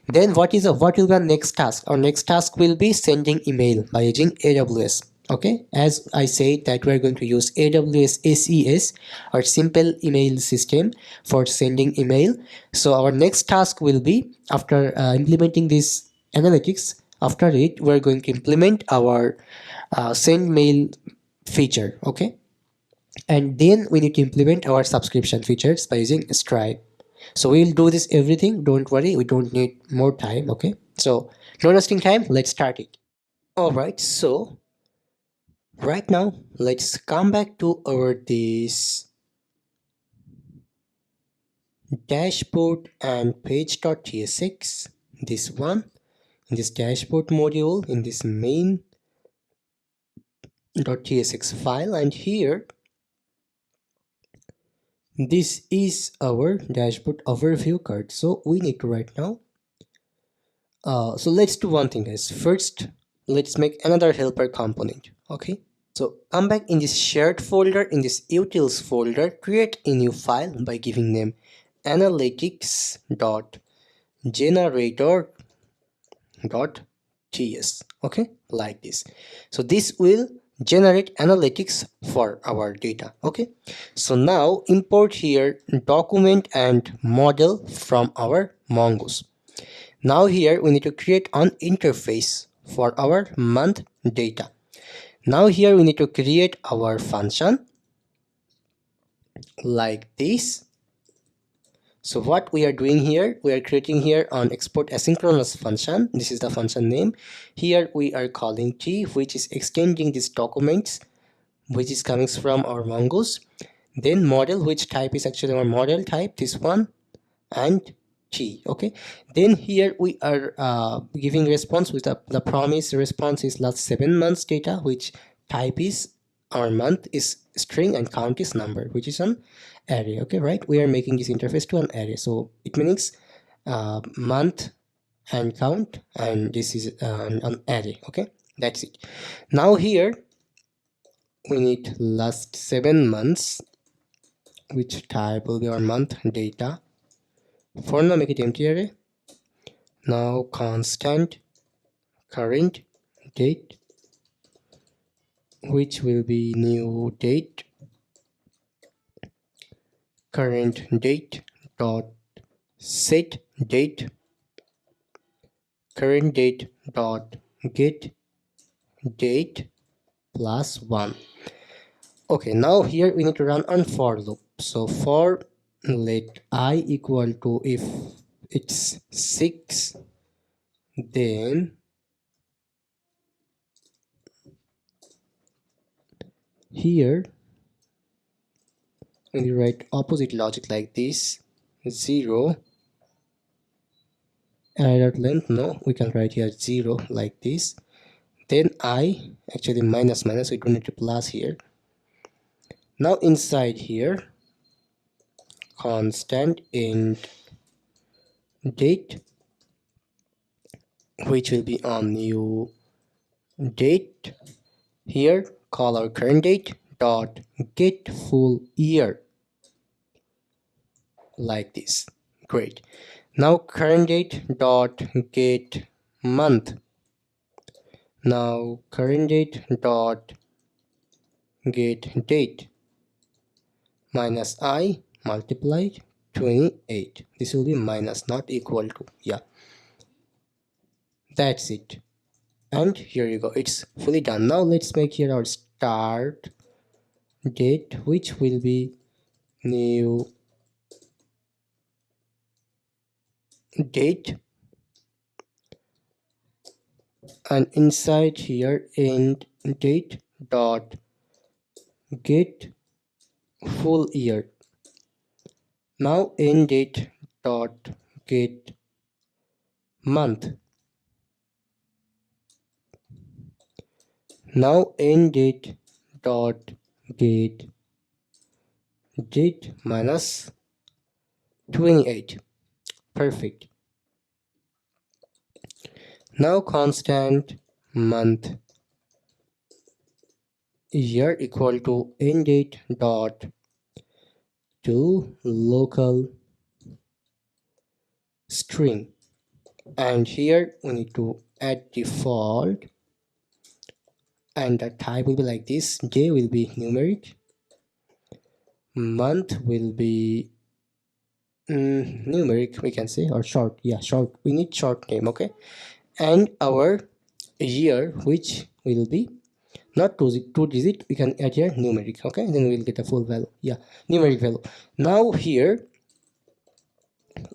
then what will be our next task? Our next task will be sending email by using AWS. Okay, as I said that we are going to use AWS SES or simple email system for sending email. So our next task will be after implementing this analytics, after it we're going to implement our send mail feature. Okay, and then we need to implement our subscription features by using Stripe. So we'll do this everything, don't worry, we don't need more time. Okay, so no wasting time, let's start it. All right, so right now let's come back to our this dashboard and page.tsx, this one, in this dashboard module, in this main.tsx file, and here this is our dashboard overview card. So we need to right now so let's do one thing, guys. First let's make another helper component. Okay, so come back in this shared folder, in this utils folder, create a new file by giving name analytics.generator.ts. Okay, like this. So this will generate analytics for our data. Okay, so now import here document and model from our mongoose. Now here we need to create an interface for our month data. Now here we need to create our function like this. So what we are doing here, we are creating here an export asynchronous function. This is the function name. Here we are calling t, which is extending these documents, which is coming from our mongoose. Then model, which type is actually our model type, this one, and t. Okay, then here we are giving response with the promise response is last 7 months data, which type is our month is string and count is number, which is an array. Okay, right, we are making this interface to an array, so it means month and count, and this is an array. Okay, that's it. Now here we need last 7 months, which type will be our month data. For now make it empty array. Now constant current date, which will be new date, current date dot set date, current date dot get date plus 1. Okay, now here we need to run on for loop. So for let I equal to, if it's 6, then here when you write opposite logic like this, 0 array length, no, we can write here 0 like this. Then I actually minus minus, we don't need to plus here. Now inside here constant int date, which will be on new date. Here call our current date dot get full year like this. Great. Now current date dot get month. Now current date dot get date minus I multiplied 28. This will be minus, not equal to. Yeah, that's it. And here you go, it's fully done. Now let's make here our start date, which will be new date, and inside here end date dot get full year. Now end date dot get month. Now end date dot get date minus 28. Perfect. Now constant month year equal to end date dot to local string, and here we need to add default, and the type will be like this. Day will be numeric, month will be numeric, we can say, or short. Yeah, short, we need short name. Okay, and our year, which will be not two digit, we can add here numeric. Okay, then we'll get a full value. Yeah, numeric value. Now here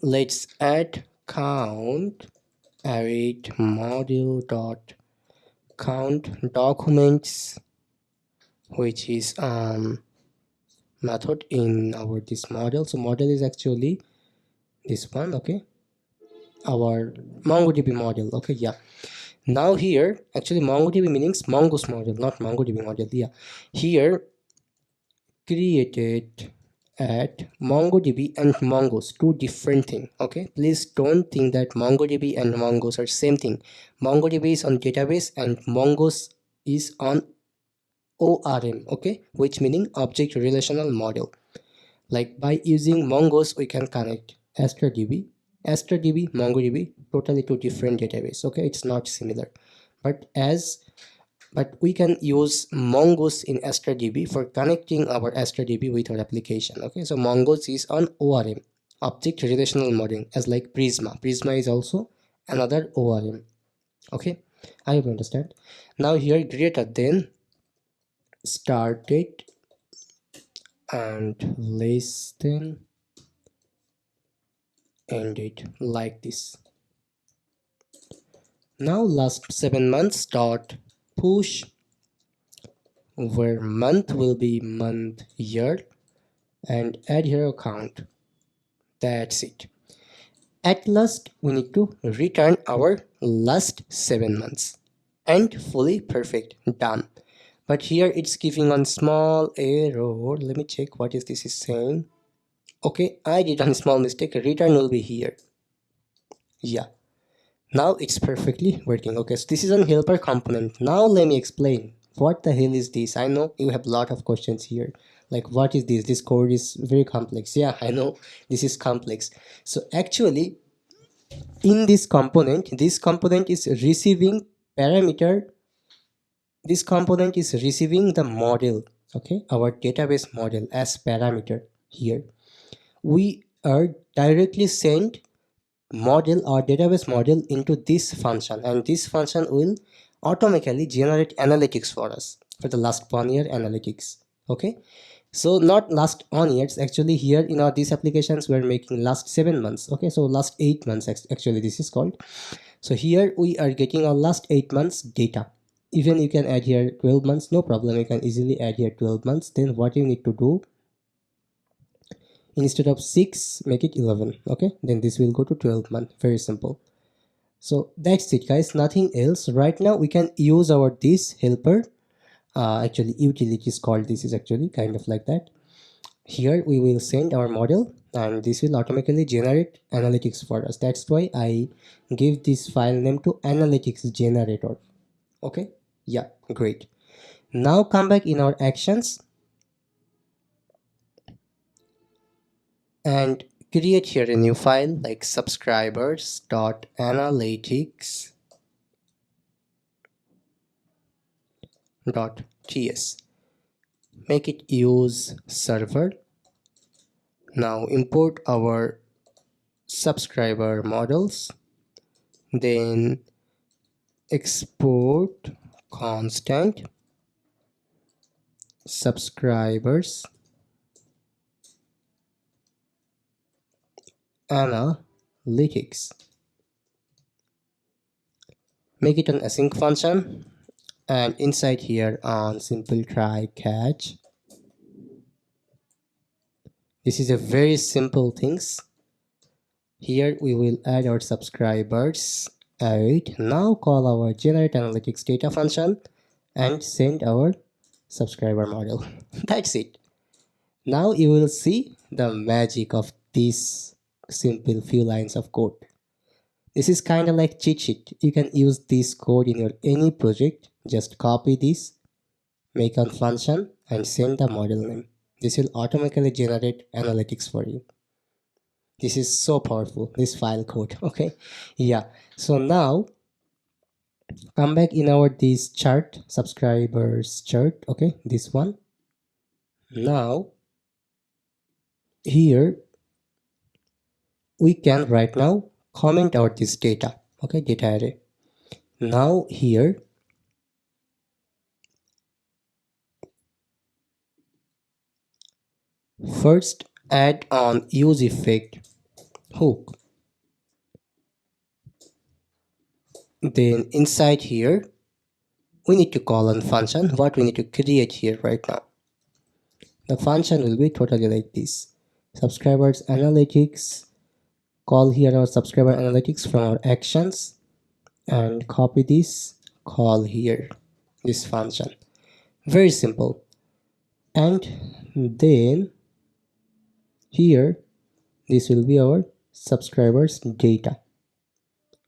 let's add count await module dot count documents, which is method in our this model. So model is actually this one. Okay, our MongoDB model. Okay, yeah. Now here actually MongoDB means mongoose model, not MongoDB model. Yeah, here created at MongoDB and mongoose, two different thing. Okay, please don't think that MongoDB and mongoose are same thing. MongoDB is on database and mongoose is on ORM. Okay, which meaning object relational model. Like by using mongoose we can connect AstraDb, MongoDB, totally two different database. Okay, it's not similar, but we can use mongoose in AstraDb for connecting our AstraDb with our application. Okay, so mongoose is on ORM, object relational modeling, as like Prisma is also another ORM. Okay, I hope you understand. Now here greater than start date and less than end date, like this. Now last 7 months dot push, where month will be month year, and add here a count. That's it. At last we need to return our last 7 months, and fully perfect, done. But here it's giving one small error. Let me check what is this is saying. Okay, I did a small mistake. Return will be here. Yeah, now it's perfectly working. Okay, so this is a helper component. Now let me explain what the hell is this. I know you have a lot of questions here, like what is this code is very complex. Yeah, I know this is complex. So actually in this component is receiving parameter. This component is receiving the model, okay, our database model as parameter. Here we are directly send model or database model into this function, and this function will automatically generate analytics for us for the last 1 year analytics. Okay, so not last 1 years, actually here in our these applications we're making last 7 months. Okay, so last 8 months actually this is called. So here we are getting our last 8 months data. Even you can add here 12 months, no problem, you can easily add here 12 months. Then what you need to do, instead of 6 make it 11. Okay, then this will go to 12 month. Very simple. So that's it guys, nothing else. Right now we can use our this helper, actually utility is called, this is actually kind of like that. Here we will send our model and this will automatically generate analytics for us. That's why I give this file name to analytics generator. Okay, yeah, great. Now come back in our actions and create here a new file like subscribers.analytics.ts. Make it use server. Now import our subscriber models, then export constant subscribers analytics. Make it an async function, and inside here on simple try catch, this is a very simple things. Here we will add our subscribers. Right, now call our generate analytics data function and send our subscriber model. That's it. Now you will see the magic of this simple few lines of code. This is kind of like cheat sheet. You can use this code in your any project. Just copy this, make a function and send the model name. This will automatically generate analytics for you. This is so powerful, this file code. Okay, yeah. So now come back in our this chart, subscribers chart. Okay, this one. Now here we can right now comment out this data. Okay, data array. Now here first add on use effect hook. Then inside here we need to call on function. What we need to create here right now, the function will be totally like this: subscribers analytics. Call here our subscriber analytics from our actions and copy this, call here this function. Very simple. And then here this will be our subscribers data,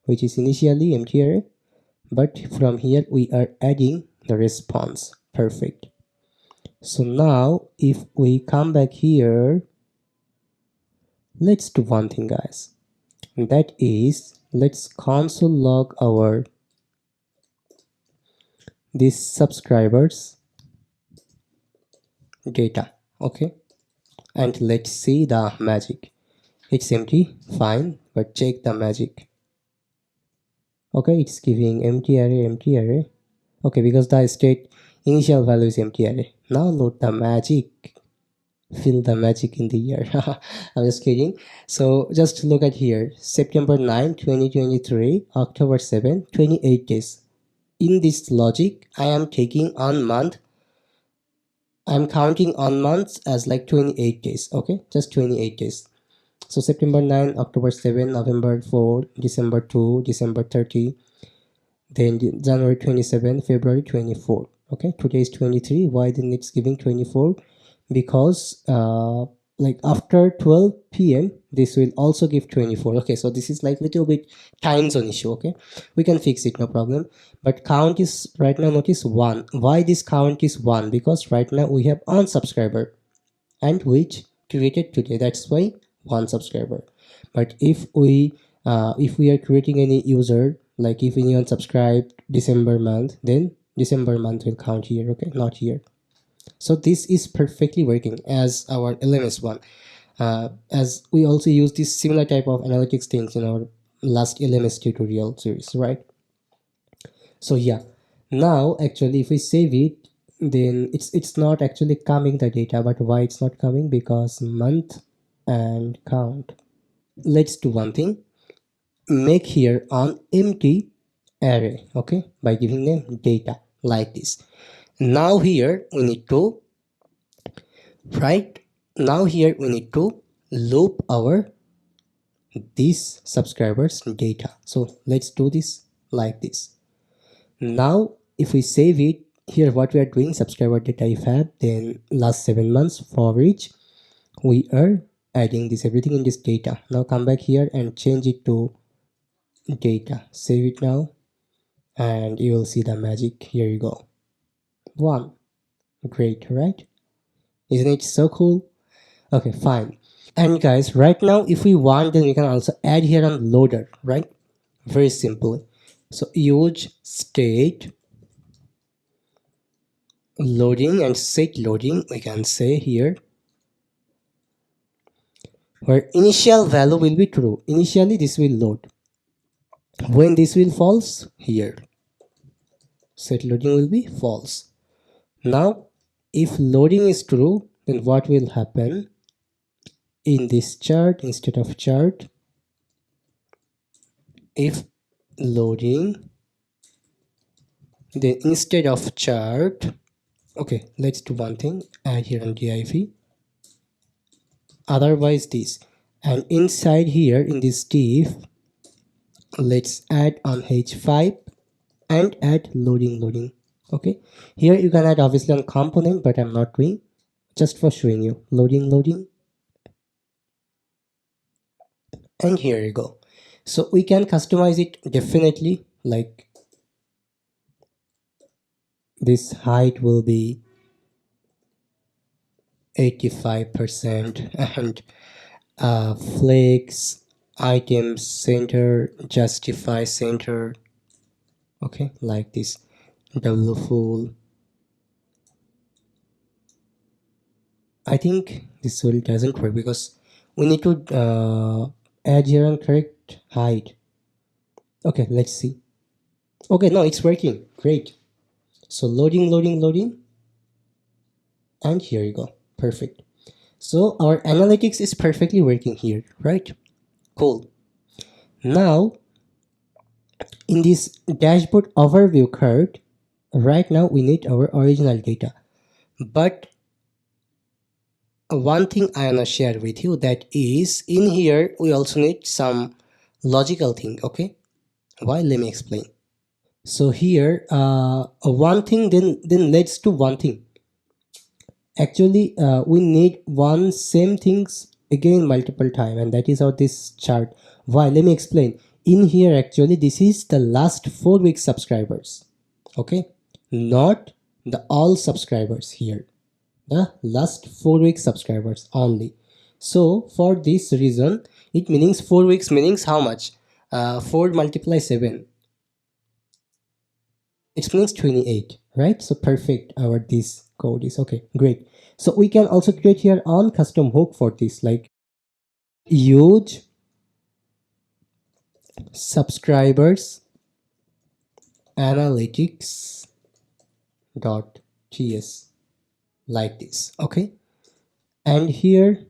which is initially empty array, but from here we are adding the response. Perfect. So now if we come back here, let's do one thing, guys. That is, let's console log our this subscribers data. Okay, and let's see the magic. It's empty, fine, but check the magic. Okay, it's giving empty array. Okay, because the state initial value is empty array. Now note the magic. Feel the magic in the year. I'm just kidding. So just look at here: September 9 2023, October 7, 28 days. In this logic, I am taking on month, I'm counting on months as like 28 days. Okay, just 28 days. So September 9, October 7, November 4, December 2, December 30, then January 27, February 24. Okay, today is 23. Why then it's giving 24? Because like after 12 p.m. this will also give 24. Okay, so this is like little bit time zone issue. Okay, we can fix it, no problem. But count is right now, notice 1. Why this count is 1? Because right now we have one subscriber and which created today, that's why 1 subscriber. But if we are creating any user, like if anyone subscribed December month, then December month will count here. Okay, not here. So this is perfectly working as our LMS one, as we also use this similar type of analytics things in our last LMS tutorial series, right? So yeah, now actually if we save it, then it's not actually coming the data. But why it's not coming? Because month and count. Let's do one thing, make here on empty array, okay, by giving them data like this. Now here we need to loop our these subscribers data. So let's do this like this. Now if we save it here, what we are doing, subscriber data ifab, then last 7 months for each, we are adding this everything in this data. Now come back here and change it to data, save it now, and you will see the magic. Here you go, 1. Great, right? Isn't it so cool? Okay, fine. And guys, right now if we want, then we can also add here on loader, right? Very simply. So use state loading and set loading, we can say here, where initial value will be true. Initially this will load. When this will false, here set loading will be false. Now if loading is true, then what will happen? In this chart, instead of chart, if loading, then instead of chart, okay, let's do one thing, add here on div, otherwise this, And inside here in this div, let's add on h5 and add loading. Okay, here you can add obviously on component, but I'm not doing, just for showing you. Loading, and here you go. So we can customize it definitely, like this height will be 85% and flex items center, justify center, okay, like this. W full, I think this will doesn't work because we need to add here on correct height. Okay, let's see. Okay, no, it's working. Great. So loading, and here you go. Perfect. So our analytics is perfectly working here, right? Cool. Now in this dashboard overview card, right now we need our original data. But one thing I wanna share with you, that is in here we also need some logical thing. Okay, why? Let me explain. So here one thing then leads to one thing. Actually we need one same things again multiple time, and that is how this chart. Why? Let me explain. In here actually this is the last 4 weeks subscribers, okay, not the all subscribers here, the last 4 weeks subscribers only. So for this reason, it means 4 weeks means how much? 4 multiply 7, it means 28, right? So perfect, our this code is okay. Great. So we can also create here on custom hook for this, like use subscribers analytics dot ts, like this. Okay, and here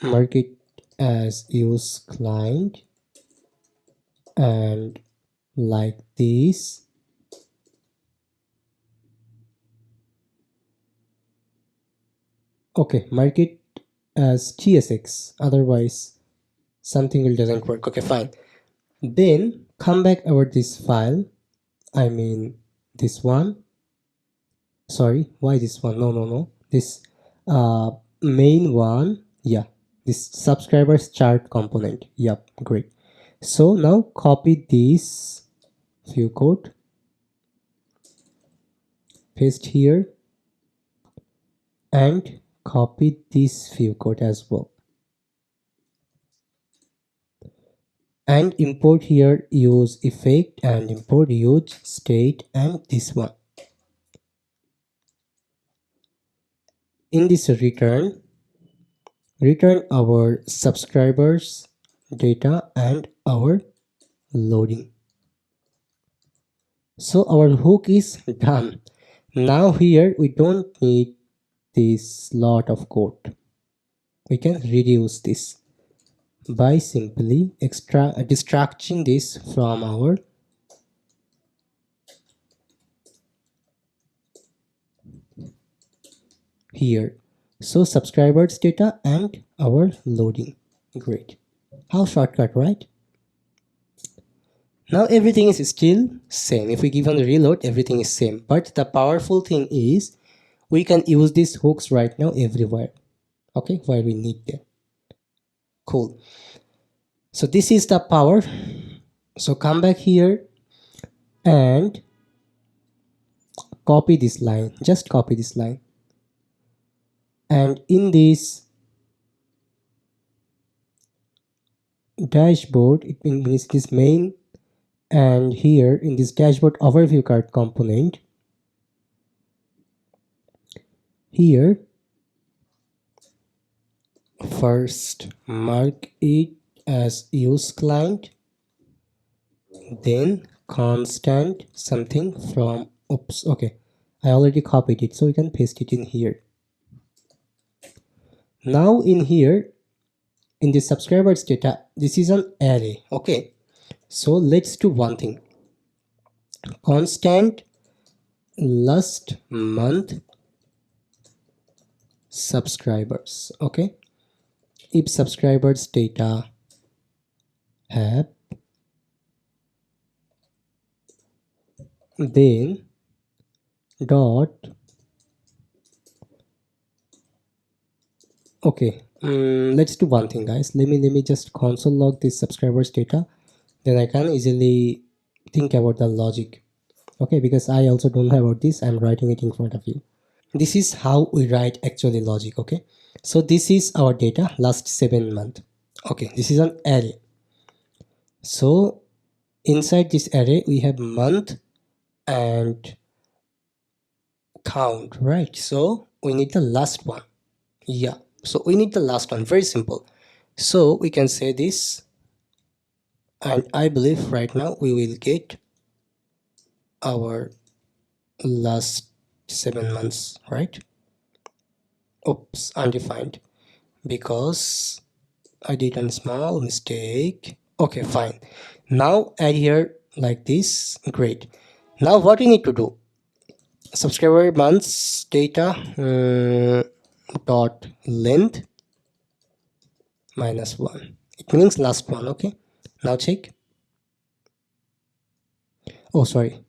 mark it as use client, and like this. Okay, mark it as tsx, otherwise something will doesn't work. Okay, fine. Then come back over this file, I mean this one. Sorry, why this one? No, this main one. Yeah, this subscribers chart component. Yep, great. So now copy this view code, paste here, and copy this view code as well, and import here use effect, and import use state, and this one. In this return our subscribers data and our loading. So our hook is done. Now here we don't need this lot of code. We can reduce this by simply extracting this from our here. So subscribers data and our loading. Great. How shortcut, right? Now everything is still same. If we give on the reload, everything is same. But the powerful thing is we can use these hooks right now everywhere. Okay, where we need them. Cool. So this is the power. So come back here and copy this line. Just copy this line. And in this dashboard, it means this main, and here in this dashboard overview card component, here first mark it as use client, then constant something from, oops, okay, I already copied it, so we can paste it in here. Now in here in the subscribers data, this is an array. Okay, so let's do one thing. Constant last month subscribers. Okay, if subscribers data app, then dot okay. Let's do one thing, guys. Let me just console log this subscribers data, then I can easily think about the logic. Okay, because I also don't know about this, I'm writing it in front of you. This is how we write actually logic. Okay, so this is our data last 7 months. Okay, this is an array. So inside this array we have month and count, right? So we need the last one. Yeah, so we need the last one. Very simple. So we can say this, and I believe right now we will get our last 7 months, right? Oops, undefined, because I did a small mistake. Okay, fine. Now add here like this. Great. Now what we need to do, subscriber months data dot length -1. It means last one. Okay, now check. Oh, sorry.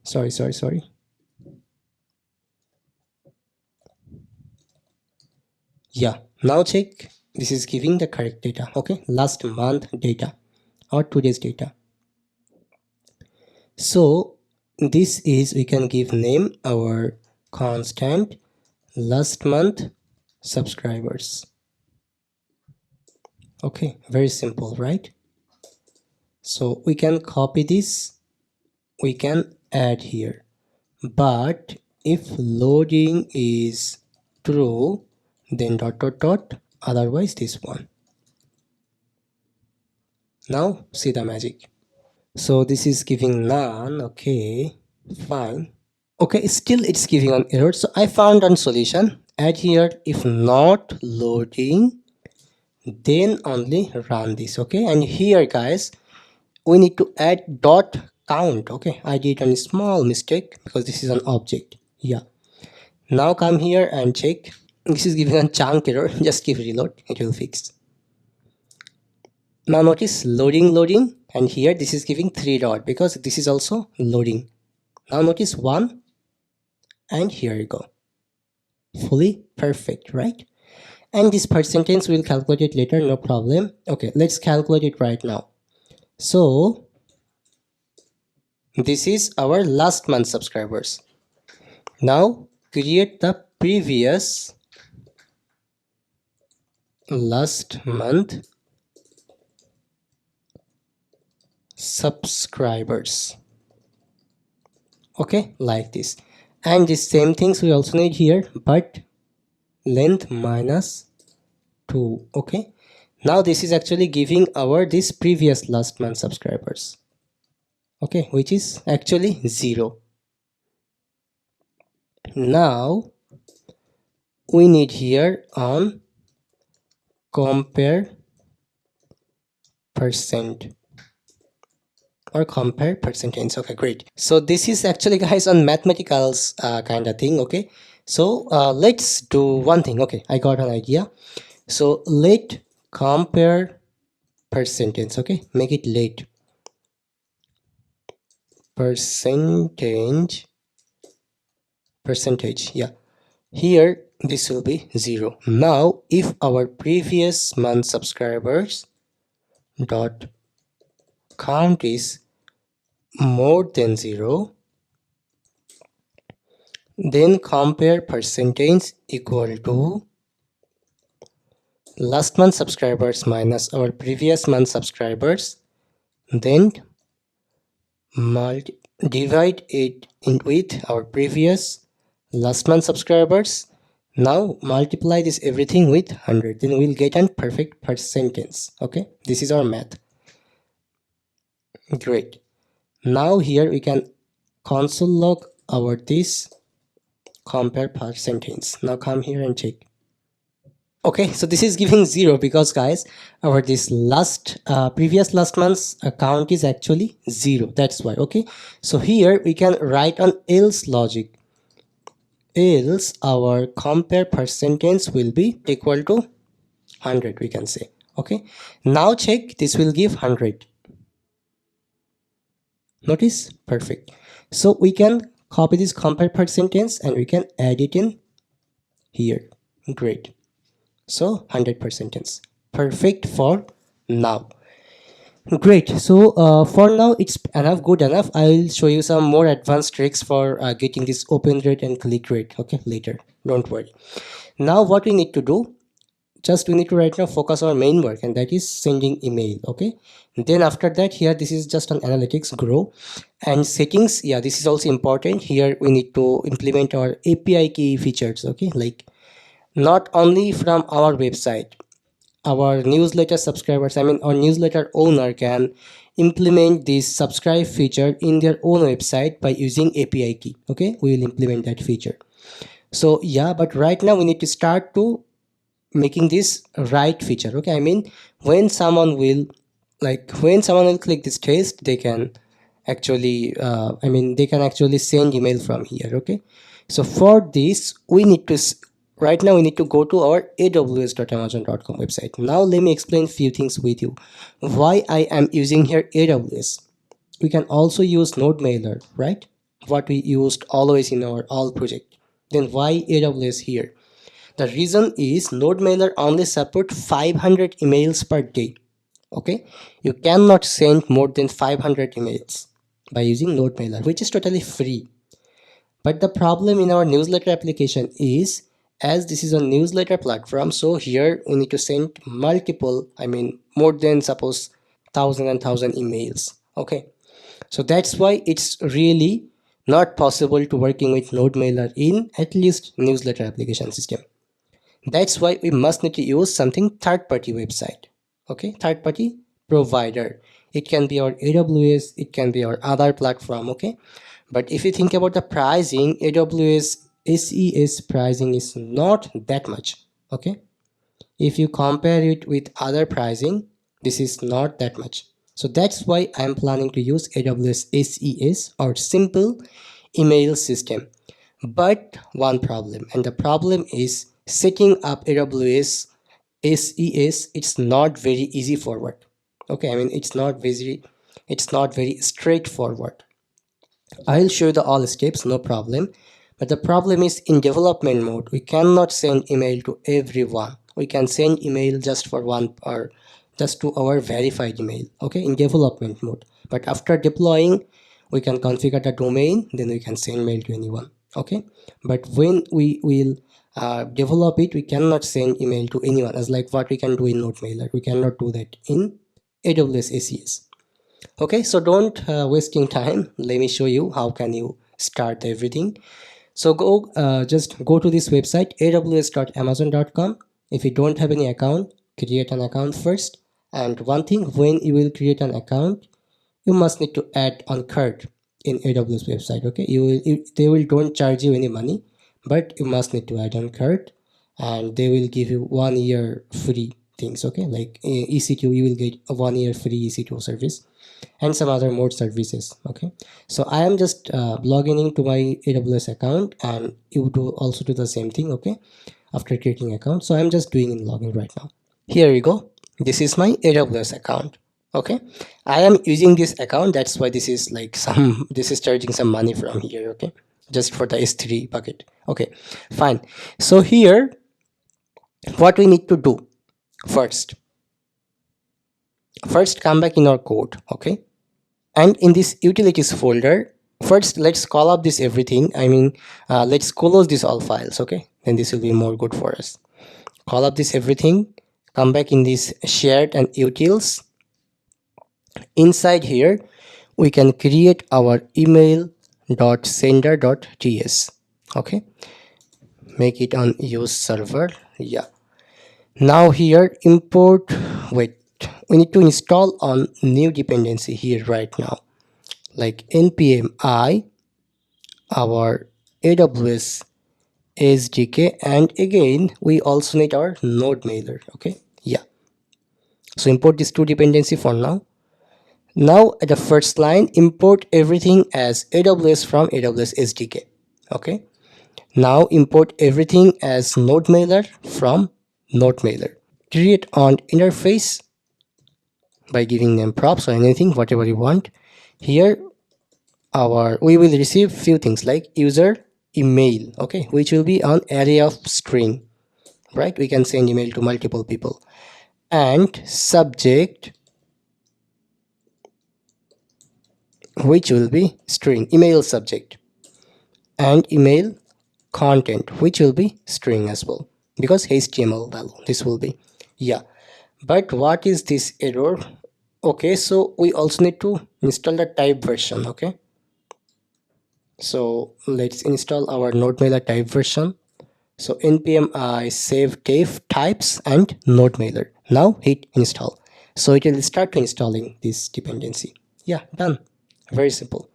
Yeah, now check. This is giving the correct data. Okay, last month data or today's data. So this is, we can give name our constant last month subscribers. Okay, very simple, right? So we can copy this, we can add here, but if loading is true, then dot dot dot, otherwise this one. Now see the magic. So this is giving none. Okay, fine. Okay, still it's giving an error. So I found a solution. Add here, if not loading, then only run this. Okay, and here guys, we need to add dot count. Okay, I did a small mistake because this is an object. Yeah, now come here and check. This is giving a chunk error. Just give reload, it will fix. Now notice loading, and here this is giving 3 dot because this is also loading. Now notice 1, and here you go, fully perfect, right? And this percentage we'll calculate it later, no problem. Okay, let's calculate it right now. So this is our last month subscribers. Now create the previous last month subscribers. Okay, like this. And the same things we also need here, but length -2. Okay, now this is actually giving our this previous last month subscribers. Okay, which is actually 0. Now we need here on compare percent or compare percentage. Okay, great. So this is actually guys on mathematicals kind of thing. Okay, so let's do one thing. Okay, I got an idea. So let compare percentage. Okay, make it let percentage. Yeah, here this will be 0. Now if our previous month subscribers dot count is more than 0, then compare percentage equal to last month subscribers minus our previous month subscribers, then divide it in with our previous last month subscribers. Now multiply this everything with 100, then we'll get a perfect percentage. Okay, this is our math. Great. Now here we can console log our this compare percentage. Now come here and check. Okay, so this is giving 0 because guys, our this last previous last month's account is actually 0. That's why. Okay, so here we can write an else logic. Else our compare percentage will be equal to 100, we can say, Okay, now check, this will give 100. Notice, perfect. So we can copy this compare per sentence and we can add it in here. Great. So 100 per sentence, perfect for now. Great. So for now it's enough, good enough. I'll show you some more advanced tricks for getting this open rate and click rate, okay, later, don't worry. Now what we need to do, just we need to right now focus our main work, and that is sending email. Okay, then after that, here this is just an analytics grow and settings. Yeah, this is also important. Here we need to implement our API key features. Okay, like not only from our website, our newsletter subscribers, I mean our newsletter owner can implement this subscribe feature in their own website by using API key. Okay, we will implement that feature. So yeah, but right now we need to start to making this right feature. Okay, I mean when someone will click this test, they can actually they can actually send email from here. Okay, so for this we need to right now we need to go to our aws.amazon.com website. Now let me explain few things with you why I am using here AWS. We can also use NodeMailer, right, what we used always in our all project. Then why AWS here? The reason is NodeMailer only support 500 emails per day. Okay, you cannot send more than 500 emails by using NodeMailer, which is totally free. But the problem in our newsletter application is, as this is a newsletter platform, so here we need to send multiple, more than suppose thousand and thousand emails. Okay, so that's why it's really not possible to working with NodeMailer in at least newsletter application system. That's why we must need to use something third-party website. Okay, third-party provider. It can be our AWS, it can be our other platform. Okay, but if you think about the pricing, AWS SES pricing is not that much. Okay, if you compare it with other pricing, this is not that much. So that's why I'm planning to use AWS SES or simple email system. But one problem, and the problem is setting up AWS SES. It's not very easy forward. Okay, it's not very straightforward. I'll show you the all steps, no problem. But the problem is in development mode, we cannot send email to everyone. We can send email just for one or just to our verified email. Okay, in development mode. But after deploying, we can configure the domain, then we can send mail to anyone. Okay, but when we will develop it, we cannot send email to anyone, as like what we can do in NodeMailer. We cannot do that in AWS SES. Okay, so don't wasting time. Let me show you how can you start everything. So just go to this website aws.amazon.com. If you don't have any account, create an account first. And one thing, when you will create an account, you must need to add on card in AWS website. Okay, they will don't charge you any money, but you must need to add on card, and they will give you 1 year free things. Okay, like EC2, you will get a 1 year free EC2 service and some other more services. Okay, so I am just logging into my AWS account, and you do also do the same thing. Okay, after creating account, so I'm just doing in login right now. Here you go, this is my AWS account. Okay, I am using this account, that's why this is like this is charging some money from here. Okay, just for the S3 bucket. Okay, fine. So here what we need to do, first come back in our code. Okay, and in this utilities folder, first let's call up this everything. Let's close this all files. Okay, then this will be more good for us. Call up this everything, come back in this shared and utils. Inside here we can create our email.sender.ts. okay, make it on use server. Yeah, now here import, wait, we need to install on new dependency here right now, like npm I our AWS SDK, and again we also need our NodeMailer. Okay, yeah, so import these two dependency for now. Now at the first line, import everything as AWS from AWS SDK. Okay, now import everything as NodeMailer from NodeMailer. create on interface by giving them props or anything, whatever you want. Here we will receive few things like user email, okay, which will be an array of string, right? We can send email to multiple people. And subject, which will be string, email subject. And email content, which will be string as well, because HTML value this will be. Yeah, but what is this error? Okay, so we also need to install the type version. Okay, so let's install our NodeMailer type version. So npm I save types and NodeMailer. Now hit install. So it will start to installing this dependency. Yeah, done. Very simple.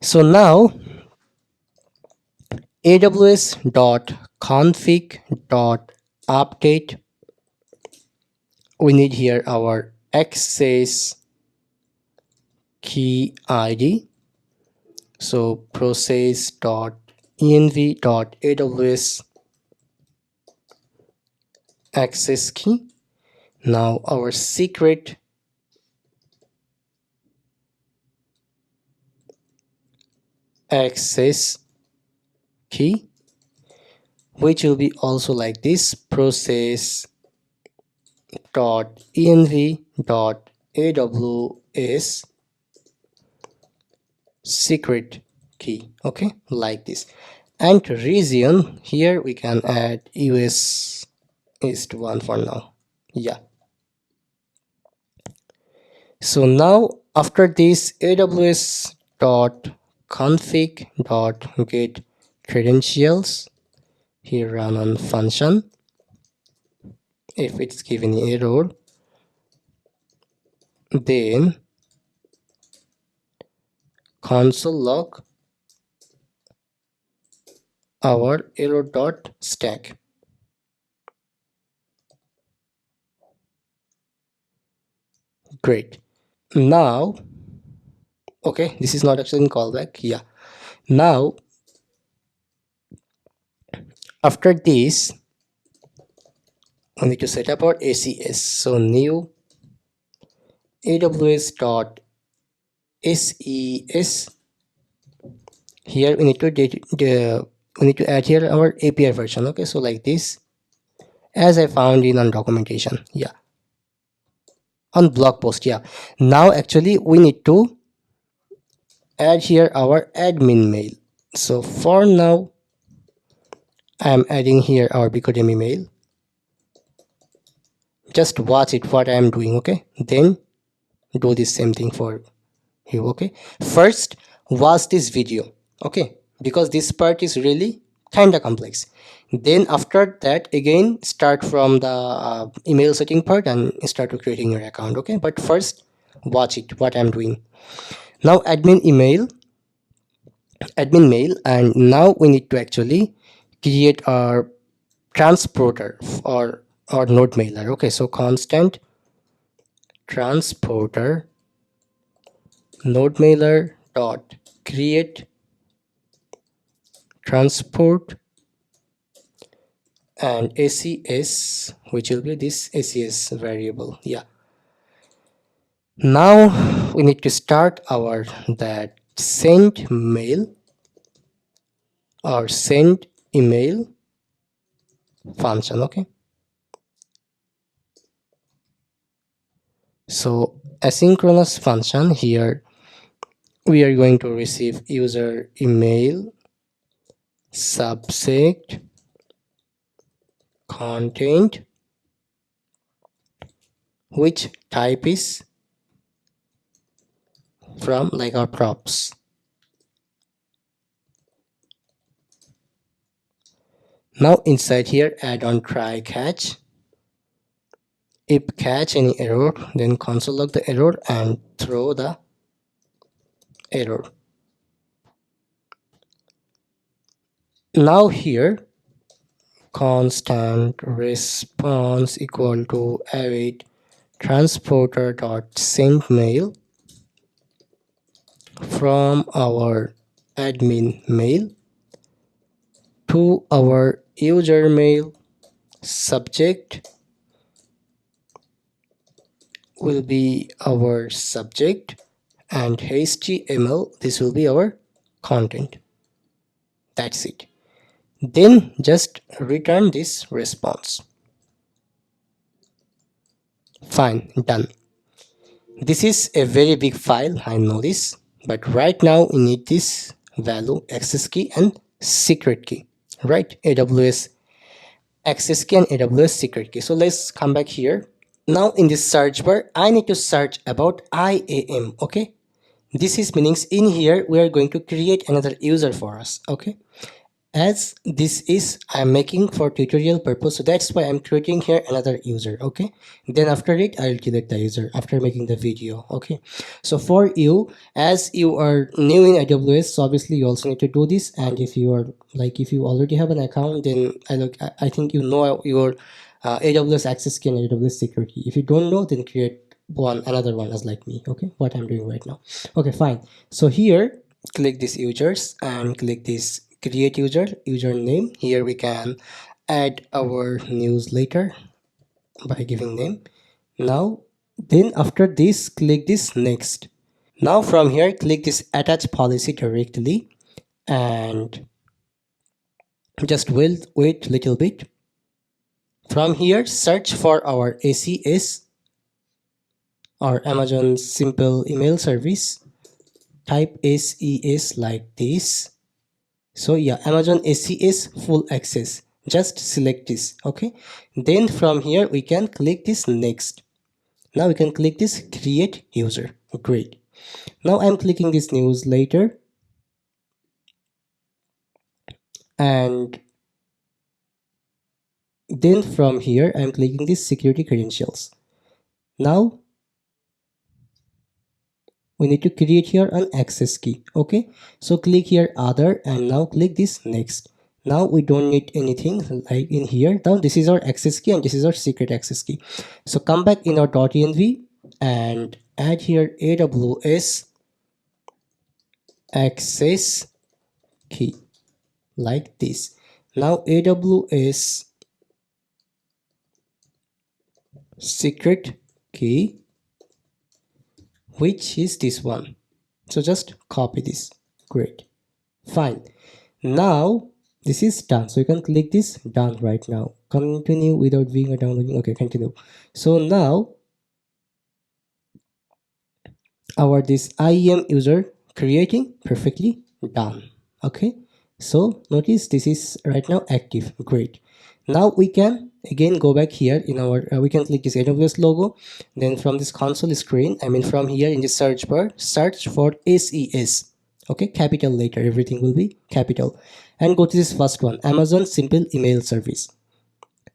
So now aws.config.update, we need here our access key id. So process.env.aws access key. Now our secret access key, which will be also like this, process.env.aws secret key, okay, like this. And region, here we can add US East 1 for now. Yeah, so now after this aws.config.get credentials, here run on function. If it's given error, then console log our error.stack. Great. Now, okay, this is not actually in callback. Yeah, now after this we need to set up our SES. So new aws.ses. Here we need to add here our API version. Okay, so like this, as I found in on documentation. Yeah, on blog post. Yeah, now actually we need to add here our admin mail. So for now I am adding here our Becodemy mail. Just watch it what I am doing, okay, then do the same thing for you. Okay, first watch this video, okay, because this part is really kind of complex. Then after that again start from the email setting part and start to creating your account. Okay, but first watch it what I'm doing. Now admin mail, and now we need to actually create our transporter or node mailer. Okay, so constant transporter node mailer dot create transport and SES, which will be this SES variable. Yeah, now we need to start our that send mail or send email function. Okay, so asynchronous function, here we are going to receive user email subject content, which type is from like our props. Now inside here add on try catch. If catch any error, then console log the error and throw the error. Now here constant response equal to await transporter dot send mail from our admin mail to our user mail subject will be our subject, and HTML, this will be our content. That's it. Then just return this response. Fine, done. This is a very big file, I know this, but right now we need this value, access key and secret key, right? AWS access key and AWS secret key. So let's come back here. Now in this search bar, I need to search about IAM, okay? This is meanings in here we are going to create another user for us, okay? As this is I'm making for tutorial purpose, so that's why I'm creating here another user, okay? Then after it I'll delete the user after making the video, okay? So for you, as you are new in AWS, so obviously you also need to do this. And if you are like, if you already have an account, then I think you know your AWS access key and AWS security. If you don't know, then create another one as like me, okay? What I'm doing right now. Okay, fine. So here click this users and click this create username. Here we can add our newsletter by giving name. Now then after this, click this next. Now from here click this attach policy directly and just wait little bit. From here search for our SES or Amazon simple email service. Type SES like this. So yeah, Amazon SES full access, just select this, okay? Then from here we can click this next. Now we can click this create user. Great. Now I'm clicking this newsletter and then from here I'm clicking this security credentials. Now we need to create here an access key, okay? So click here other and now click this next. Now we don't need anything like in here. Now this is our access key and this is our secret access key. So come back in our .env and add here AWS access key like this. Now AWS secret key, which is this one. So just copy this. Great. Fine. Now this is done. So you can click this done right now. Continue without viewing or downloading. Okay, continue. So now our this IAM user creating perfectly done. Okay. So notice this is right now active. Great. Now we can again go back here in our we can click this AWS logo. Then from this console screen, from here in the search bar, search for SES. Okay, capital letter, everything will be capital, and go to this first one, Amazon simple email service.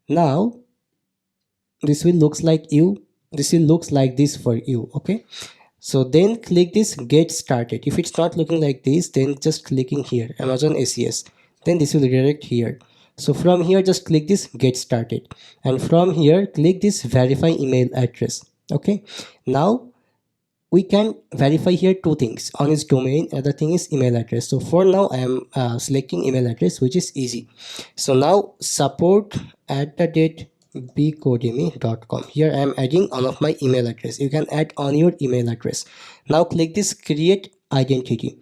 Now this will looks like this for you, okay? So then click this get started. If it's not looking like this, then just clicking here Amazon SES, then this will redirect here. So from here just click this get started and from here click this verify email address. Okay, now we can verify here two things. One is domain, other thing is email address. So for now I am selecting email address, which is easy. So now support @becodemy.com. Here I am adding one of my email address. You can add on your email address. Now click this create identity.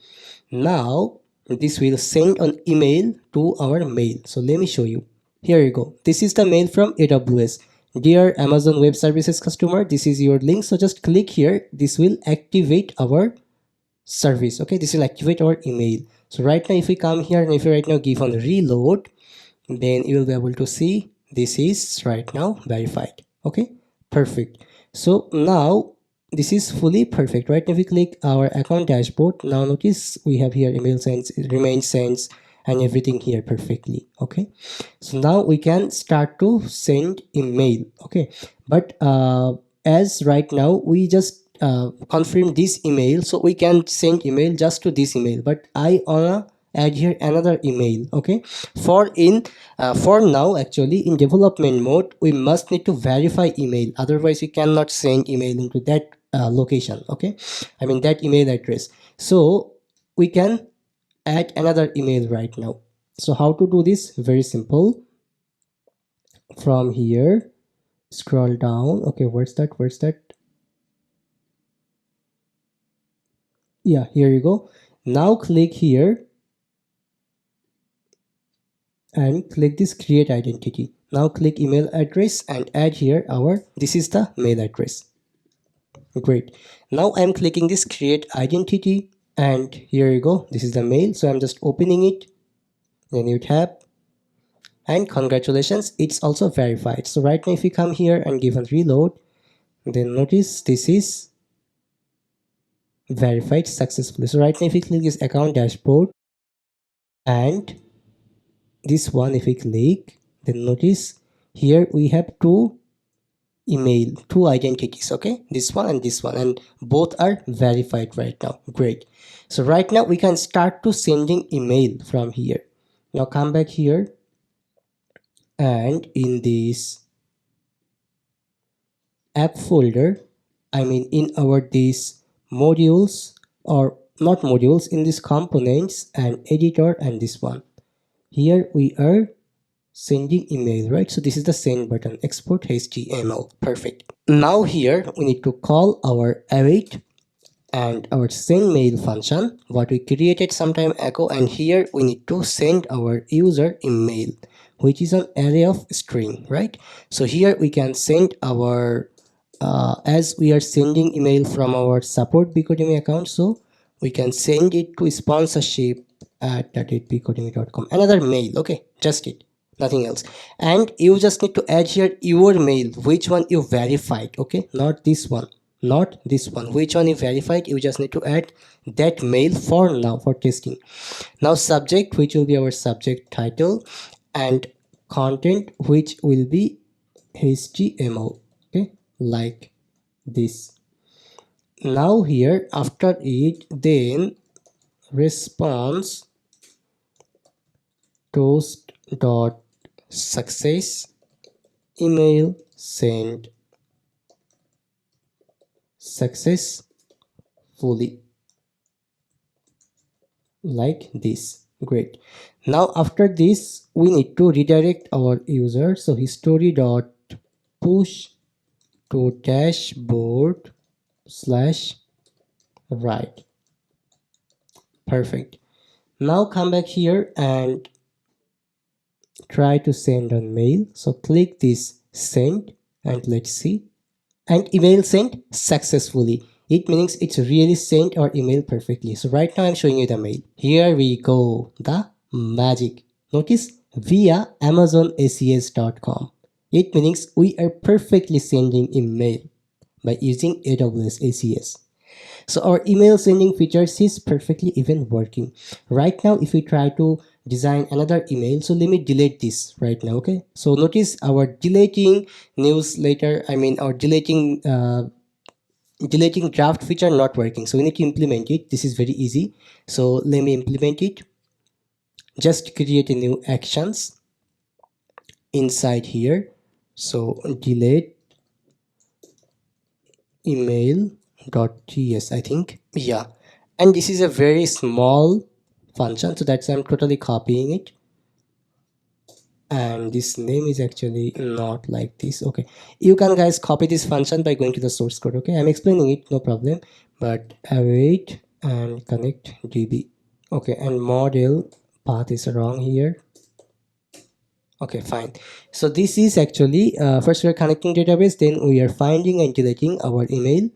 Now this will send an email to our mail. So let me show you. Here you go. This is the mail from AWS. Dear Amazon Web Services customer, this is your link. So just click here. This will activate our service. Okay, this will activate our email. So right now if we come here and if you right now give on reload, then you will be able to see this is right now verified. Okay, perfect. So now this is fully perfect. Right now if we click our account dashboard, now notice we have here email sends, remain sends, and everything here perfectly. Okay, so now we can start to send email. Okay, but as right now we just confirm this email, so we can send email just to this email, but I wanna add here another email. Okay, for now actually in development mode we must need to verify email, otherwise we cannot send email into that location. Okay, that email address. So we can add another email right now. So how to do this? Very simple. From here scroll down. Okay, where's that Yeah, here you go. Now click here and click this create identity. Now click email address and add here this is the mail address. Great. Now I'm clicking this create identity and here you go. This is the mail. So I'm just opening it. Then you tap and congratulations, it's also verified. So right now if you come here and give a reload, then notice this is verified successfully. So right now if you click this account dashboard and this one, if we click, then notice here we have two identities, okay, this one, and both are verified right now. Great. So right now we can start to sending email from here. Now come back here and in this app folder, I mean in our these modules, or not modules, in these components and editor and this one, here we are sending email, right? So this is the send button, export HTML. Perfect. Now here we need to call our await and our send mail function, what we created some time ago, and here we need to send our user email, which is an array of string, right? So here we can send our as we are sending email from our support Becodemy account, so we can send it to sponsorship at becodemy.com, another mail, okay, just it, nothing else. And you just need to add here your mail, which one you verified, okay, not this one, which one you verified. You just need to add that mail for now, for testing. Now subject, which will be our subject title, and content, which will be HTML, okay, like this. Now here after it, then response toast dot success email send successfully, like this. Great. Now after this we need to redirect our user, so history dot push to dashboard slash right. Perfect. Now come back here and try to send on mail. So click this send and let's see, and email sent successfully. It means it's really sent our email perfectly. So right now I'm showing you the mail. Here we go, the magic. Notice via AmazonSES.com. It means we are perfectly sending email by using AWS SES. So our email sending features is perfectly even working. Right now, if we try to design another email, so let me delete this right now, okay? So notice our deleting newsletter, I mean our deleting draft feature not working. So we need to implement it. This is very easy. So let me implement it. Just create a new actions inside here. So delete email.ts, I think. Yeah. And this is a very small function, so that's I'm totally copying it. And this name is actually not like this. Okay, you can guys copy this function by going to the source code. Okay, I'm explaining it, no problem. But await and connect db. Okay, and model path is wrong here. Okay, fine. So this is actually first we are connecting database, then we are finding and deleting our email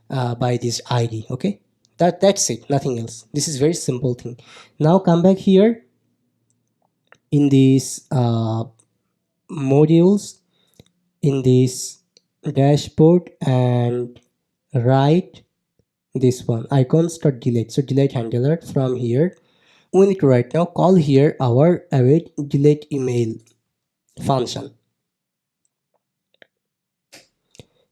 by this id. Okay, that's it, nothing else. This is very simple thing. Now come back here in these modules, in this dashboard, and write this one icons dot delete. So delete handler, from here we need to right now call here our await delete email function.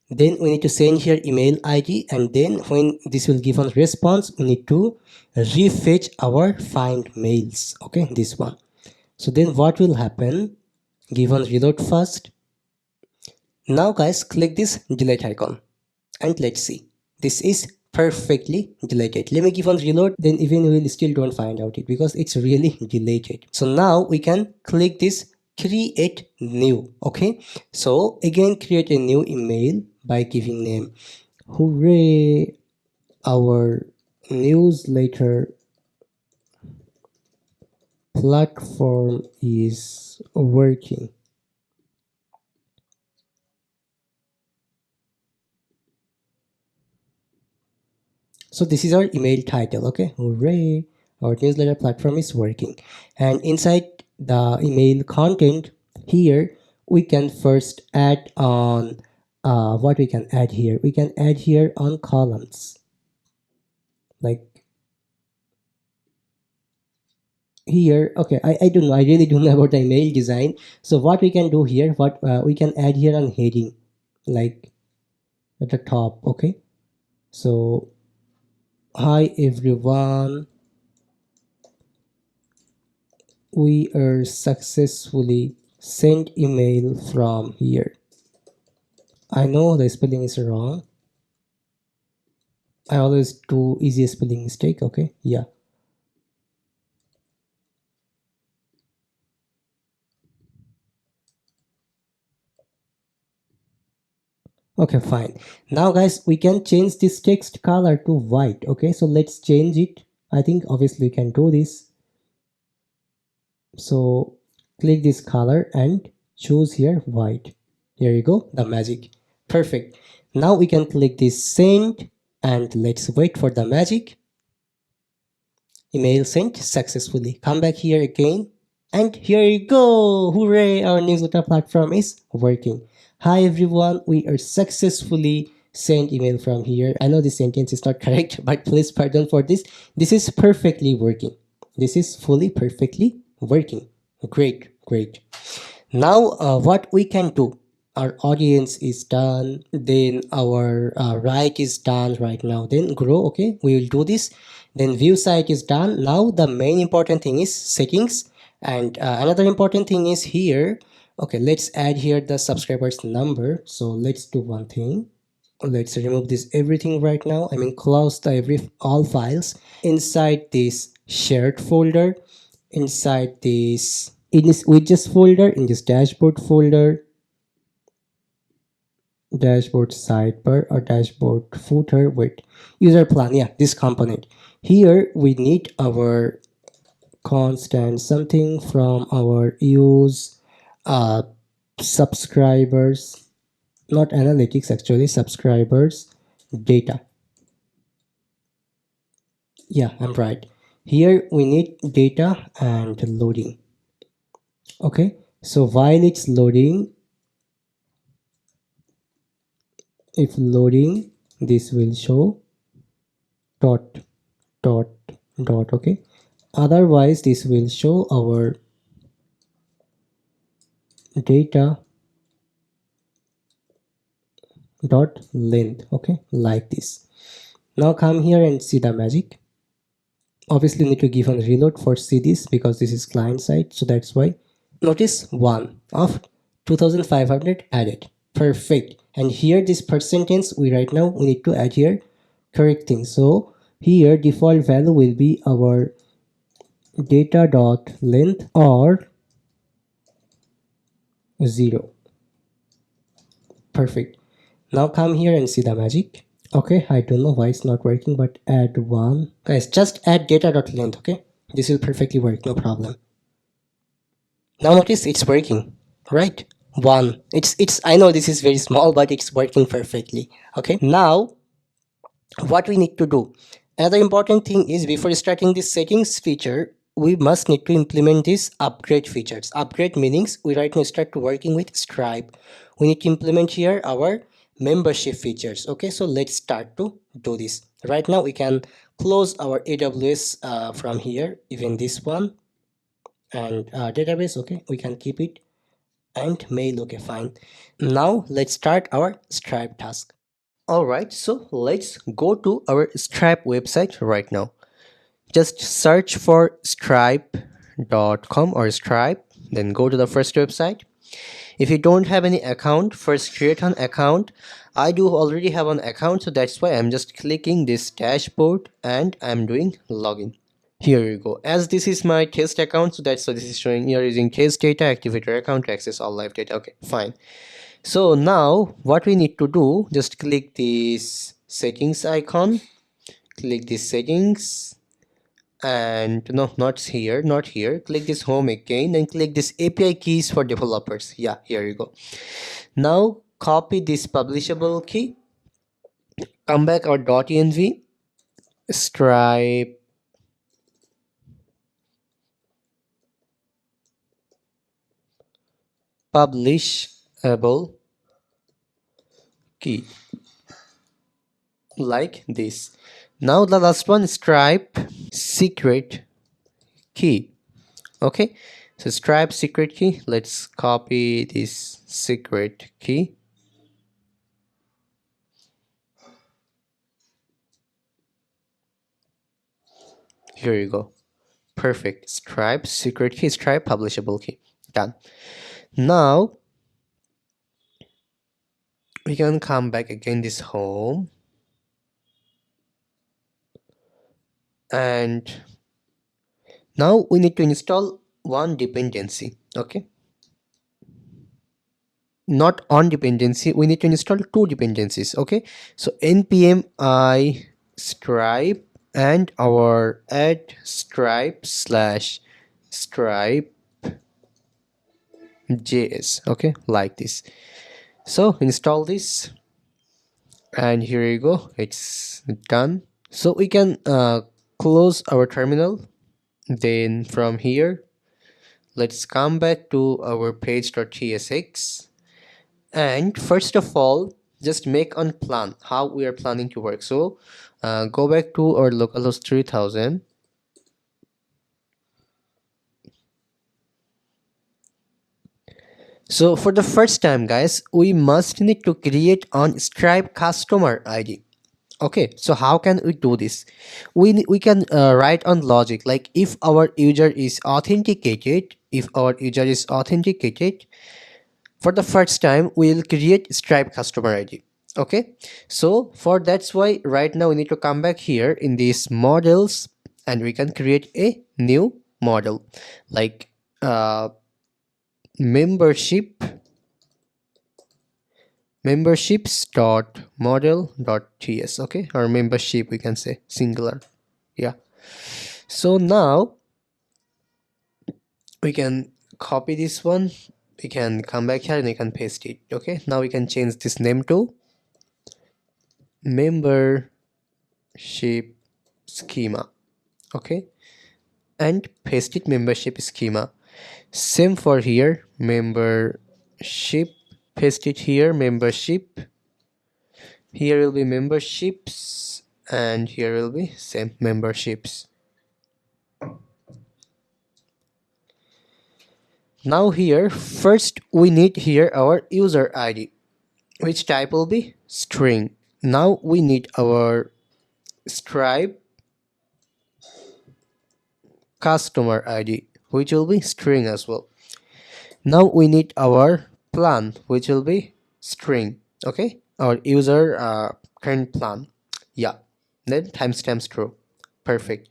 Then we need to send here email id, and then when this will give us response, we need to refetch our find mails. Okay, this one. So then what will happen, given reload first. Now guys, click this delete icon and let's see, this is perfectly deleted. Let me give on reload, then even we will still don't find out it because it's really deleted. So now we can click this create new. Okay, so again create a new email by giving name. Hooray, our newsletter platform is working. So this is our email title. Okay, hooray, our newsletter platform is working. And inside the email content here, we can first add on what we can add here. We can add here on columns, like here. Okay, I don't know, I really don't know about the email design. So what we can do here, what we can add here on heading, like at the top. Okay, so hi everyone, we are successfully sent email from here. I know the spelling is wrong, I always do easy spelling mistake. Okay, yeah. Okay, fine. Now guys, we can change this text color to white. Okay, so let's change it. I think obviously we can do this. So click this color and choose here white. Here you go, the magic. Perfect. Now we can click this send and let's wait for the magic. Email sent successfully. Come back here again and here you go. Hooray, our newsletter platform is working. Hi everyone, we are successfully sent email from here. I know this sentence is not correct, but please pardon for this. This is perfectly working. This is fully perfectly working. Great, great. Now what we can do, our audience is done, then our write is done right now, then grow. Okay, we will do this, then view site is done. Now the main important thing is settings, and another important thing is here. Okay, let's add here the subscribers number. So let's do one thing, let's remove this everything right now. I mean close the all files inside this shared folder, inside this in this widgets folder, in this dashboard folder, dashboard sidebar or dashboard footer with user plan. Yeah, this component here, we need our constant something from our use subscribers, not analytics, actually subscribers data. Yeah, I'm right. Here we need data and loading. Okay, so while it's loading, if loading, this will show dot dot dot. Okay, otherwise this will show our data dot length. Okay, like this. Now come here and see the magic. Obviously need to give a reload for see this because this is client side, so that's why. Notice 1 of 2500 added. Perfect. And here this percentage we right now we need to add here correct thing. So here default value will be our data dot length or 0. Perfect. Now come here and see the magic. Okay, I don't know why it's not working, but add 1. Guys, just add data dot length. Okay, this will perfectly work, no problem. Now notice it's working, right? 1. It's I know this is very small, but it's working perfectly. Okay, now what we need to do, another important thing is before starting this settings feature, we must need to implement these upgrade features. Upgrade meanings we right now start working with Stripe. We need to implement here our membership features. Okay, so let's start to do this. Right now we can close our AWS from here, even this one, and database. Okay, we can keep it, and mail. Okay, fine. Now let's start our Stripe task. Alright, so let's go to our Stripe website right now. Just search for stripe.com or Stripe, then go to the first website. If you don't have any account, first create an account. I do already have an account, so that's why I'm just clicking this dashboard and I'm doing login. Here you go. As this is my test account, so that's why this is showing you're using test data, activate your account to access all live data. Okay, fine. So now what we need to do, just click this settings icon, click this settings, and no, not here, not here. Click this home again and click this API keys for developers. Yeah, here you go. Now copy this publishable key, come back our .env, stripe publishable key, like this. Now the last one, stripe secret key. Okay, so stripe secret key, let's copy this secret key. Here you go. Perfect. Stripe secret key, stripe publishable key. Done. Now we can come back again this home, and now we need to install one dependency. Okay, not on dependency, we need to install two dependencies. Okay, so npm I stripe and our add stripe slash stripe js. Okay, like this. So install this, and here you go, it's done. So we can close our terminal. Then from here, let's come back to our page.tsx, and first of all, just make a plan how we are planning to work. So go back to our localhost 3000. So for the first time, guys, we must need to create on Stripe customer ID. Okay, so how can we do this? We can write on logic, like if our user is authenticated, for the first time we'll create Stripe customer ID. Okay, so for that's why right now we need to come back here in these models, and we can create a new model, like memberships dot model dot ts. Okay, or membership, we can say singular. Yeah, so now we can copy this one, we can come back here and we can paste it. Okay, now we can change this name to membership schema. Okay, and paste it, membership schema. Same for here, membership, paste it here, membership. Here will be memberships, and here will be same memberships. Now here, first we need here our user ID, which type will be string. Now we need our Stripe customer ID, which will be string as well. Now we need our plan, which will be string. Okay, our user current plan. Yeah, then timestamps true. Perfect.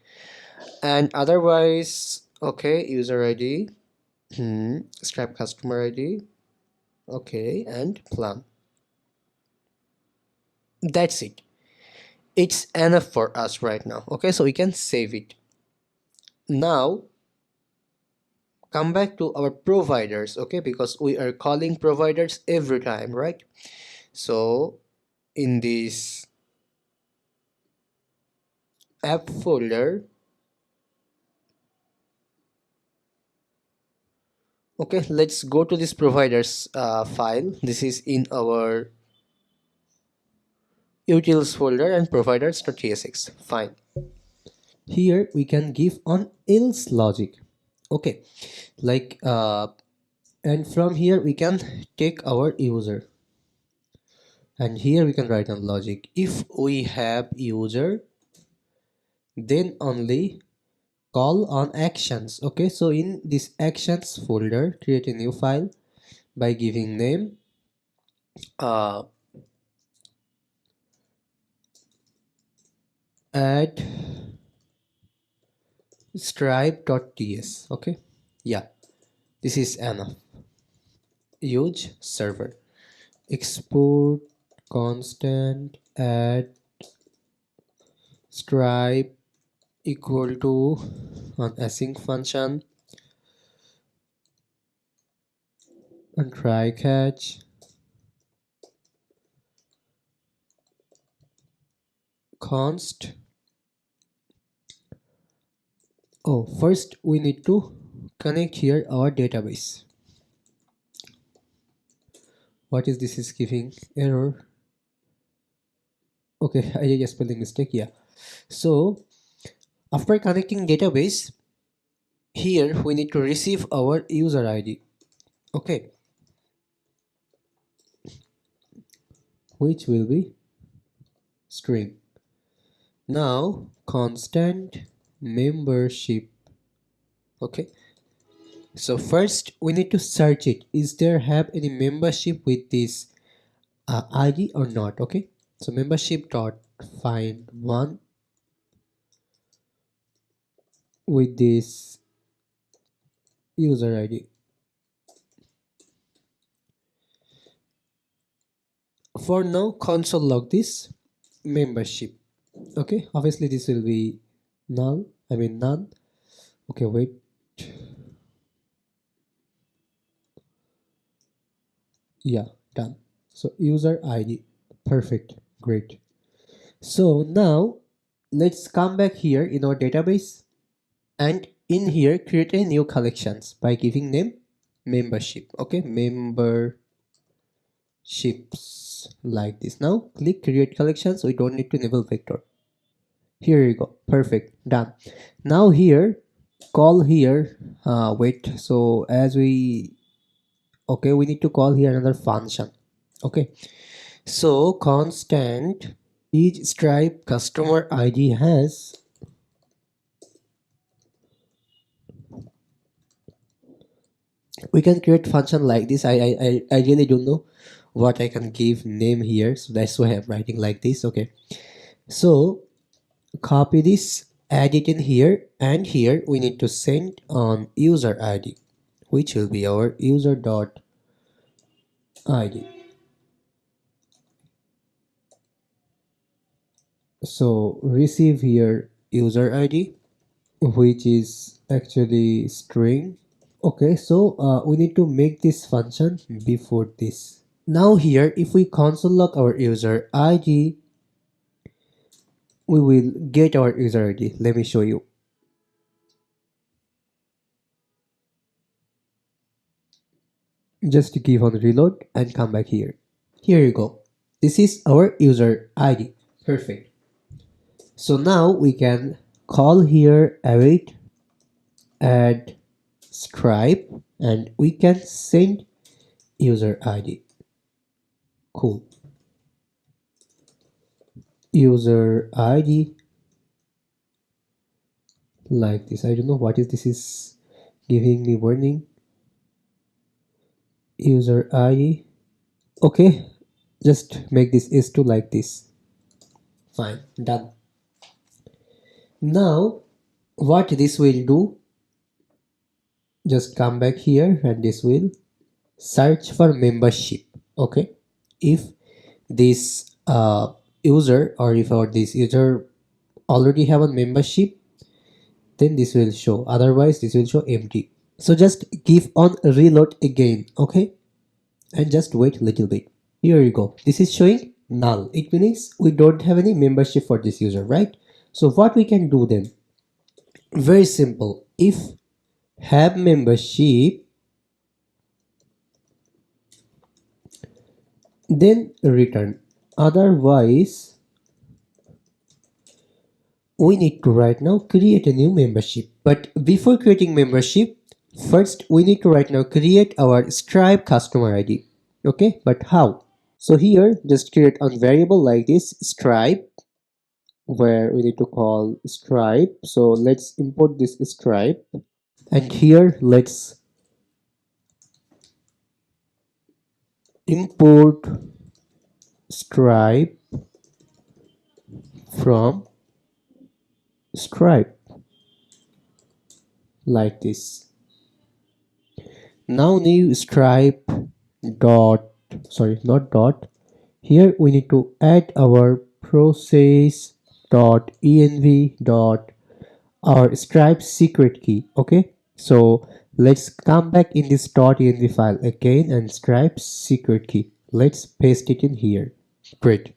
And otherwise, okay, user ID, Stripe customer ID, okay, and plan. That's it. It's enough for us right now. Okay, so we can save it. Now come back to our providers. Okay, because we are calling providers every time, right? So in this app folder, okay, let's go to this providers file. This is in our utils folder and providers.tsx. Fine. Here we can give on else logic. Okay, like and from here we can take our user, and here we can write on logic. If we have user, then only call on actions. Okay, so in this actions folder, create a new file by giving name add stripe.ts. okay, yeah, this is enough. Use server, export constant add stripe equal to an async function and try catch const. Oh, first we need to connect here our database. What is this is giving error? Okay, I did a spelling mistake. Yeah. So after connecting database, here we need to receive our user ID. Okay, which will be string. Now constant membership. Okay, so first we need to search it. Is there have any membership with this ID or not? Okay, so membership dot find one with this user ID. For now, console log this membership. Okay, obviously this will be null. I mean none. Okay, wait. Yeah, done. So user ID. Perfect. Great. So now let's come back here in our database and in here create a new collections by giving name membership. Okay, memberships like this. Now click create collections. We don't need to enable vector. Here you go. Perfect. Done. Now here call here wait, so as we okay, we need to call here another function. Okay, so constant each stripe customer ID has we can create function like this. I really don't know what I can give name here, so that's why I'm writing like this. Okay, so copy this, add it in here, and here we need to send on user ID, which will be our user dot ID. So receive here user ID, which is actually string. Okay, so we need to make this function before this. Now here, if we console log our user ID, we will get our user ID. Let me show you. Just give on reload and come back here. Here you go. This is our user ID. Perfect. So now we can call here await add stripe and we can send user ID. Cool. User ID like this. I don't know what is this is giving me warning. User ID. Okay, just make this is2 like this. Fine, done. Now what this will do, just come back here and this will search for membership. Okay, if this user or if our this user already have a membership, then this will show, otherwise this will show empty. So just give on reload again. Okay, and just wait a little bit. Here you go, this is showing null. It means we don't have any membership for this user, right? So what we can do then, very simple, if have membership, then return. Otherwise we need to right now create a new membership. But before creating membership, first we need to right now create our Stripe customer ID. Okay, but how? So here just create a variable like this Stripe, where we need to call Stripe. So let's import this Stripe, and here let's import Stripe from Stripe like this. Now new Stripe dot, sorry, not dot, here we need to add our process dot env dot our Stripe secret key. Okay, so let's come back in this .env file again and Stripe secret key. Let's paste it in here. Great.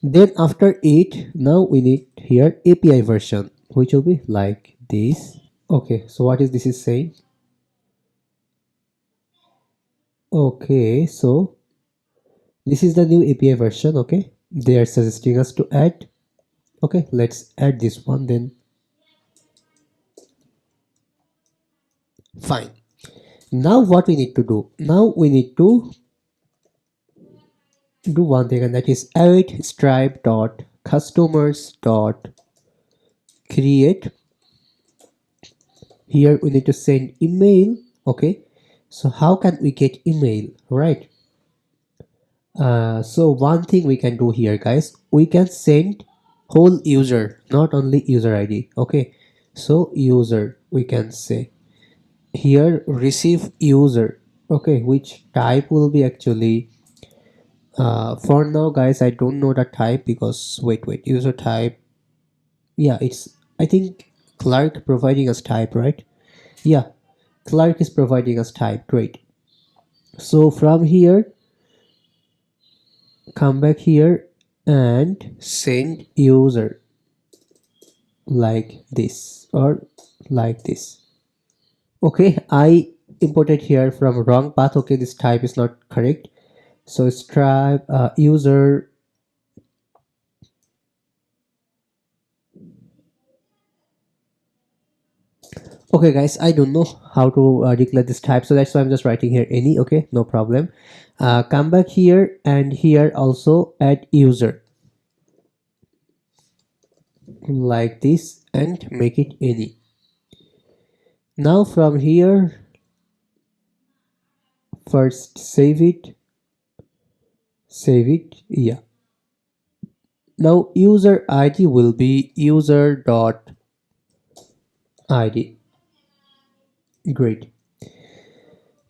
Then after it, now we need here API version, which will be like this. Okay, so what is this is saying? Okay, so this is the new API version. Okay, they are suggesting us to add. Okay, let's add this one then. Fine. Now what we need to do? Now we need to do one thing, and that is await stripe dot customers dot create. Here we need to send email. Okay, so how can we get email, right? So one thing we can do here, guys, we can send whole user, not only user ID. Okay, so user, we can say here receive user. Okay, which type will be actually for now, guys, I don't know the type because wait, user type. Yeah, it's, I think, Clark providing us type, right? Yeah, Clark is providing us type. Great. So from here, come back here and send user like this or like this. Okay, I imported here from wrong path. Okay, this type is not correct. So stripe user. Okay, guys, I don't know how to declare this type, so that's why I'm just writing here any. Okay, no problem. Come back here and here also add user like this and make it any. Now from here, first save it, yeah. Now user ID will be user dot ID. Great.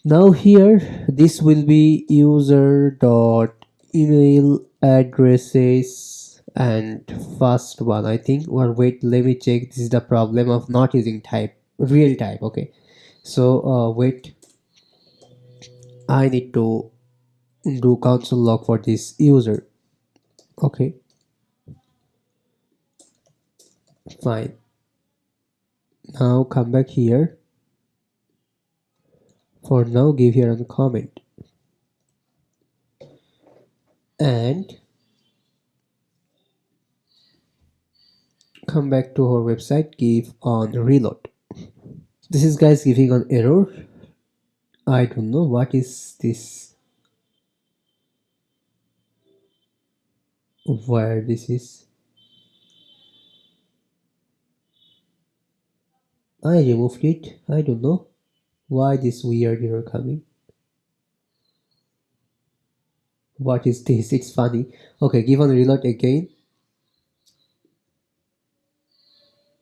Now here this will be user dot email addresses and first one, I think, or wait, let me check. This is the problem of not using type, real type. Okay, so wait, I need to do console log for this user. Okay, fine. Now come back here. For now, give here a comment and come back to our website, give on reload. This is, guys, giving an error. I don't know what is this, where this is. I removed it. I don't know why this weird error coming. What is this? It's funny. Okay, give on reload again.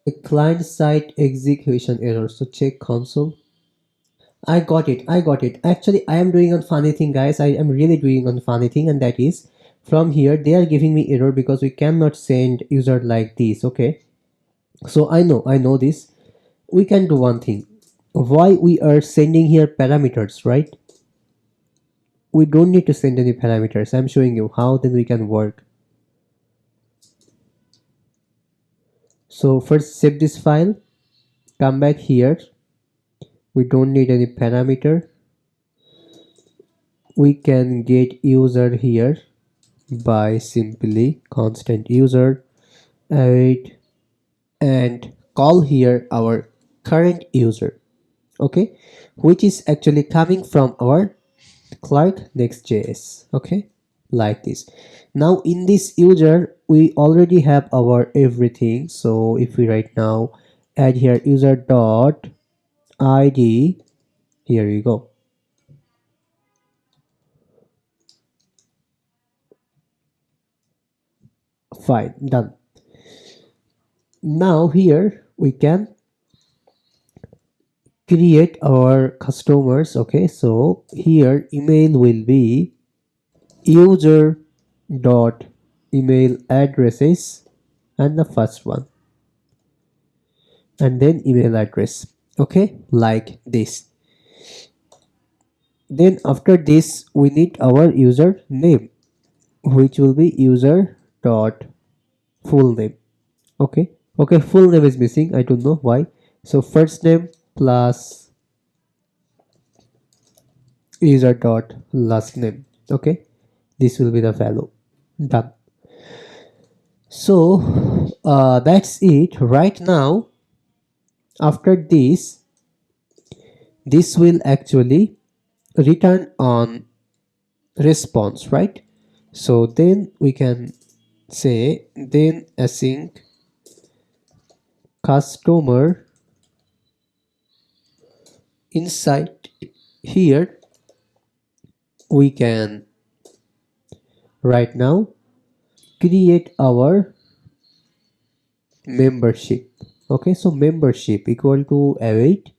A client side execution error. So check console. I got it. Actually, I am doing a funny thing, guys. I am really doing a funny thing, and that is from here they are giving me error because we cannot send user like this. Okay, so I know this. We can do one thing. Why we are sending here parameters, right? We don't need to send any parameters. I'm showing you how then we can work. So first save this file, come back here. We don't need any parameter. We can get user here by simply constant user await and call here our current user. Okay, which is actually coming from our Clark Next.js. Okay, like this. Now in this user we already have our everything. So if we right now add here user dot id, here you go. Fine, done. Now here we can create our customers. Okay, so here email will be user dot email addresses and the first one, and then email address. Okay, like this. Then after this we need our user name, which will be user dot full name. Okay, full name is missing, I don't know why. So first name plus user dot last name. Okay, this will be the value. Done. So that's it. Right now, after this will actually return on response, right? So then we can say then async customer. Inside here we can right now create our membership. Okay, so membership equal to await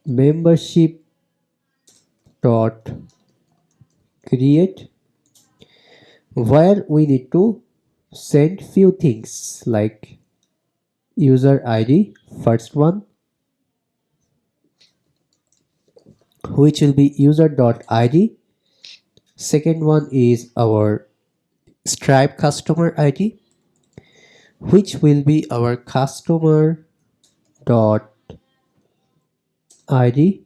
membership dot create, where we need to send few things like user ID, first one, which will be user dot ID. Second one is our Stripe customer ID, which will be our customer dot ID,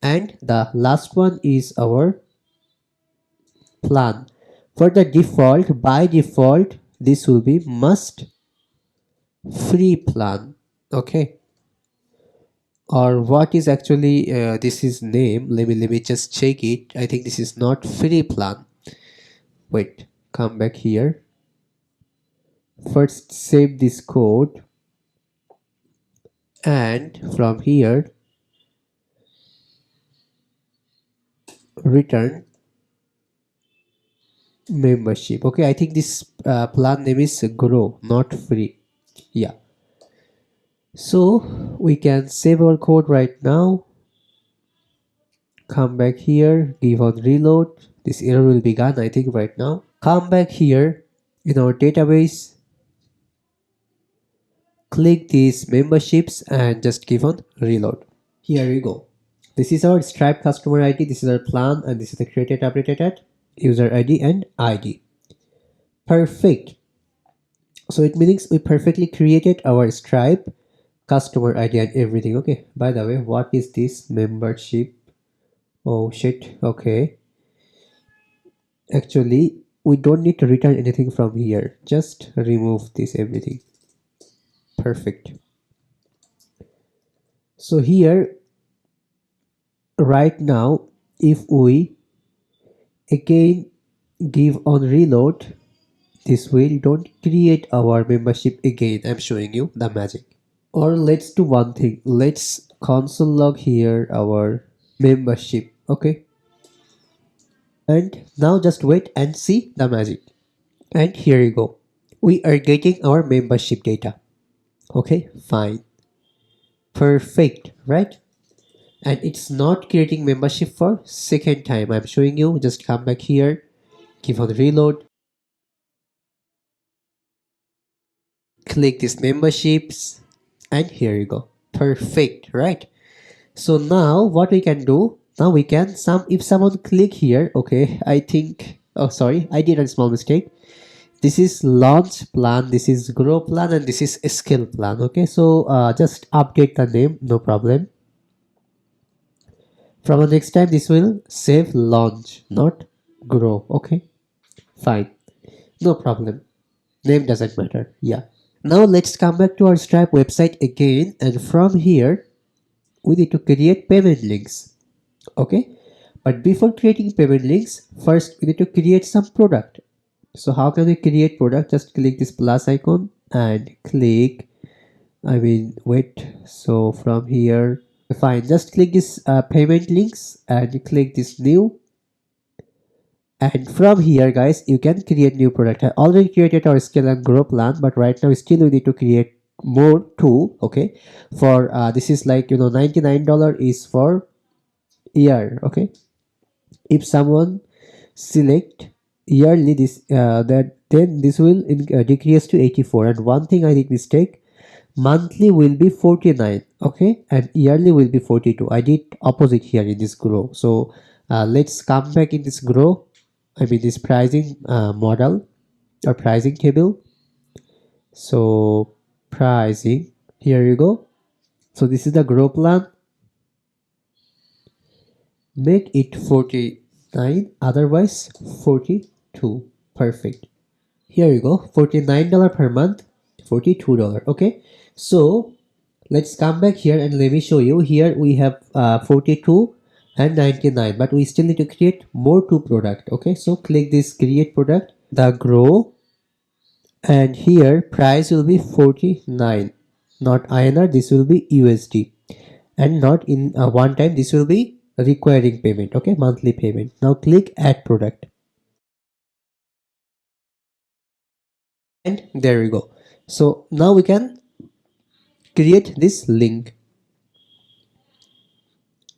and the last one is our plan. For the default, by default, this will be must free plan. Okay, or what is actually this is name. Let me just check it. I think this is not free plan. Wait, come back here. First save this code, and from here return membership. Okay, I think this plan name is grow, not free. Yeah, so we can save our code right now. Come back here, give on reload. This error will be gone, I think, right now. Come back here in our database, click these memberships and just give on reload. Here we go. This is our Stripe customer ID, this is our plan, and this is the created updated at user ID and ID. Perfect. So it means we perfectly created our Stripe customer ID and everything. Okay, by the way, what is this membership? Oh shit. Okay, actually we don't need to return anything from here, just remove this everything. Perfect. So here right now, if we again give on reload, this will don't create our membership again. I'm showing you the magic. Or let's do one thing, let's console log here our membership. Okay, and now just wait and see the magic. And here you go, we are getting our membership data. Okay, fine, perfect, right? And it's not creating membership for second time. I'm showing you, just come back here, give on reload, click these memberships, and here you go, perfect, right? So now what we can do, now we can if someone click here, okay, I think, oh sorry, I did a small mistake. This is launch plan, this is grow plan, and this is scale plan. Okay, so just update the name, no problem. From the next time this will save launch, not grow. Okay, fine, no problem, name doesn't matter. Yeah, now let's come back to our Stripe website again, and from here we need to create payment links. Okay, but before creating payment links, first we need to create some product. So how can we create product? Just click this plus icon and click, wait, so from here, fine, just click this payment links and click this new, and from here guys you can create new product. I already created our scale and grow plan, but right now still we need to create more too. Okay, for this is like $99 is for year. Okay, if someone select yearly, this that then this will decrease to 84. And one thing I did mistake, monthly will be 49, okay, and yearly will be 42. I did opposite here in this grow. So let's come back in this grow, I mean this pricing model or pricing table. So pricing, here you go. So this is the grow plan. Make it 49, otherwise 42. Perfect. Here you go, $49 per month, $42. Okay, so let's come back here and let me show you. Here we have 42 and 99, but we still need to create more two product. Okay, so click this create product, the grow, and here price will be 49, not INR, this will be USD, and not in one time, this will be requiring payment. Okay, monthly payment. Now click add product, and there you go. So now we can create this link,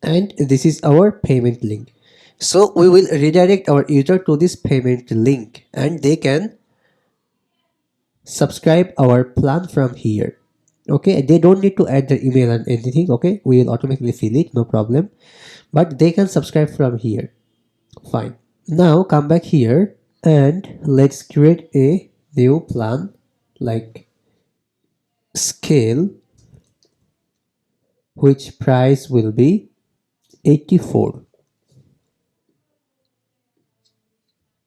and this is our payment link. So we will redirect our user to this payment link, and they can subscribe our plan from here. Okay, they don't need to add their email and anything. Okay, we will automatically fill it, no problem, but they can subscribe from here. Fine. Now come back here and let's create a new plan, like scale, which price will be 84.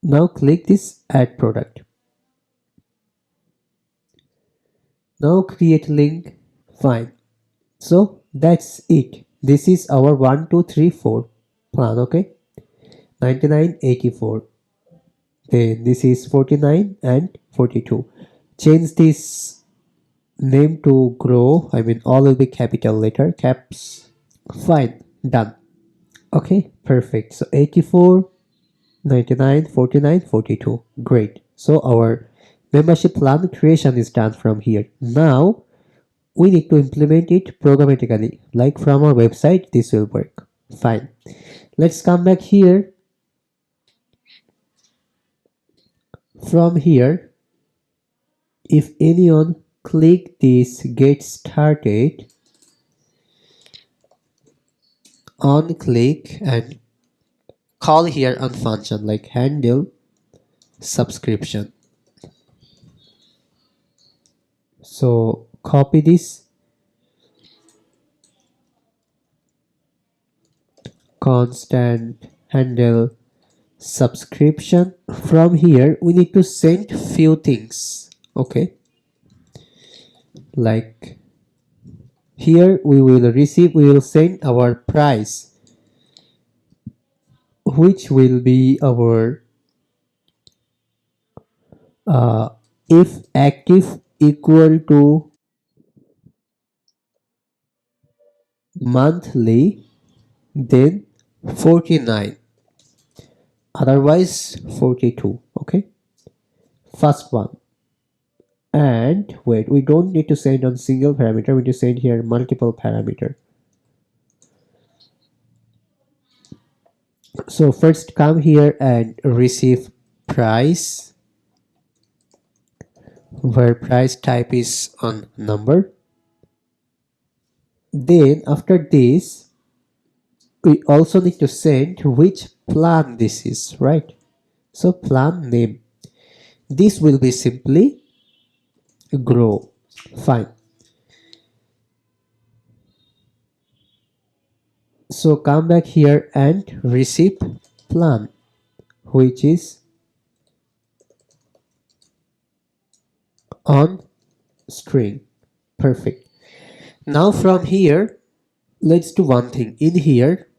Now click this add product. Now create link. Fine. So that's it. This is our 1 2 3 4 plan. Okay, 99, 84. Then this is 49 and 42. Change this name to grow. I mean all will be capital letter, caps. Fine, done. Okay, perfect. So 84, 99, 49, 42. Great. So our membership plan creation is done from here. Now we need to implement it programmatically, like from our website. This will work fine. Let's come back here. From here, if anyone click this get started, on click and call here on function like handle subscription. So copy this, constant handle subscription. From here we need to send few things. Okay, like here we will send our price, which will be our if active equal to monthly, then 49, otherwise 42. Okay, first one. And wait, we don't need to send on single parameter, we need to send here multiple parameter. So first come here and receive price, where price type is on number. Then after this we also need to send which plan this is, right? So plan name, this will be simply grow. Fine. So come back here and receive plan, which is on string. Perfect. Now from here, let's do one thing. In here,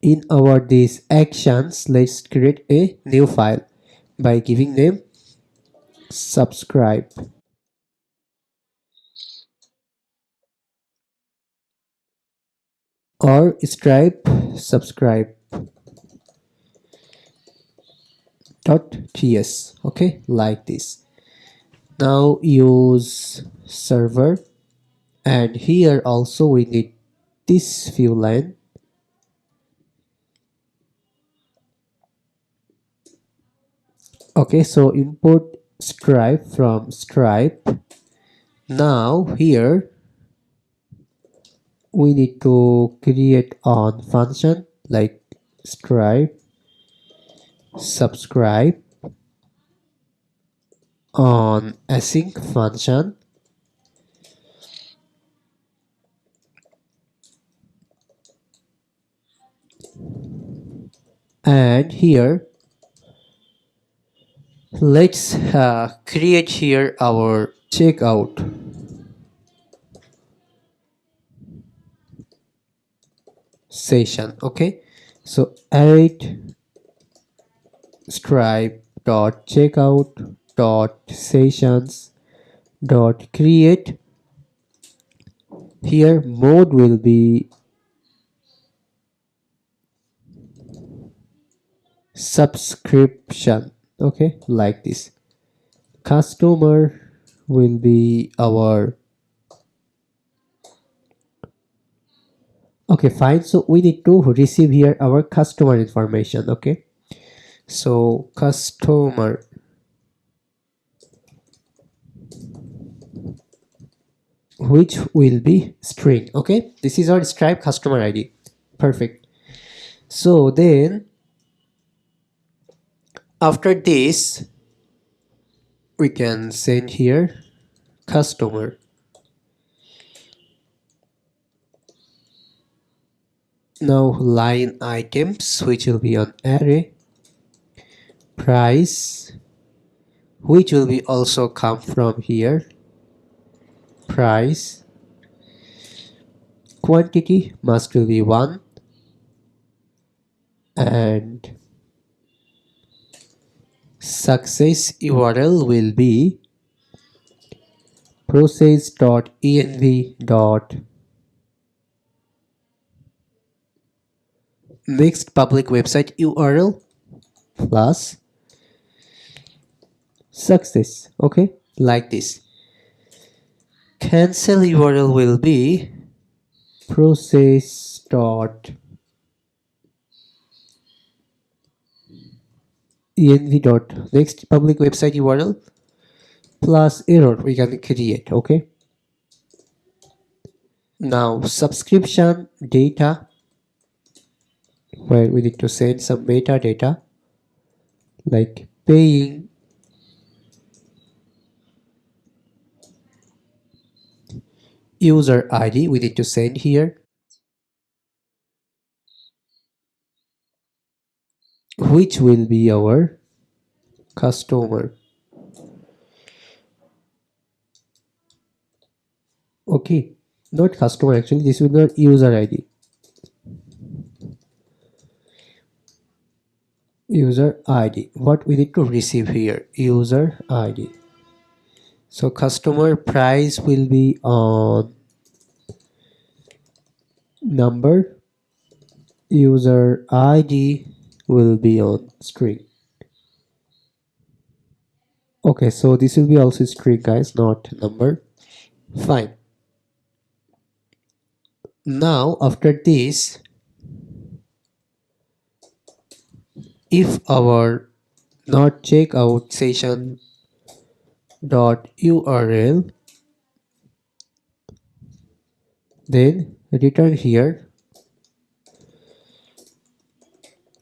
in our these actions, let's create a new file by giving name subscribe, or stripe subscribe .ts. Okay, like this. Now use server, and here also we need this few line. Okay, so import Stripe from Stripe. Now here we need to create on function like Stripe subscribe on async function, and here let's create here our checkout session. Okay, so add stripe dot checkout dot sessions dot create. Here mode will be subscription. Okay, like this. Customer will be our, okay, fine. So we need to receive here our customer information. Okay, so customer, which will be string. Okay, this is our Stripe customer ID. Perfect. So then after this we can send here customer. Now line items, which will be on array, price, which will be also come from here, price, quantity must will be 1, and success URL will be process.env.next public website URL plus success. Okay, like this. Cancel URL will be process.env.next public website URL plus error we can create. Okay, now subscription data, where we need to send some metadata like paying user ID, we need to send here, which will be our customer. Okay, not customer, actually this will be our user ID. User ID, what we need to receive here, user ID. So customer price will be on number, user ID will be on string. Okay, so this will be also string, guys, not number. Fine. Now after this, if our not checkout session dot URL, then return here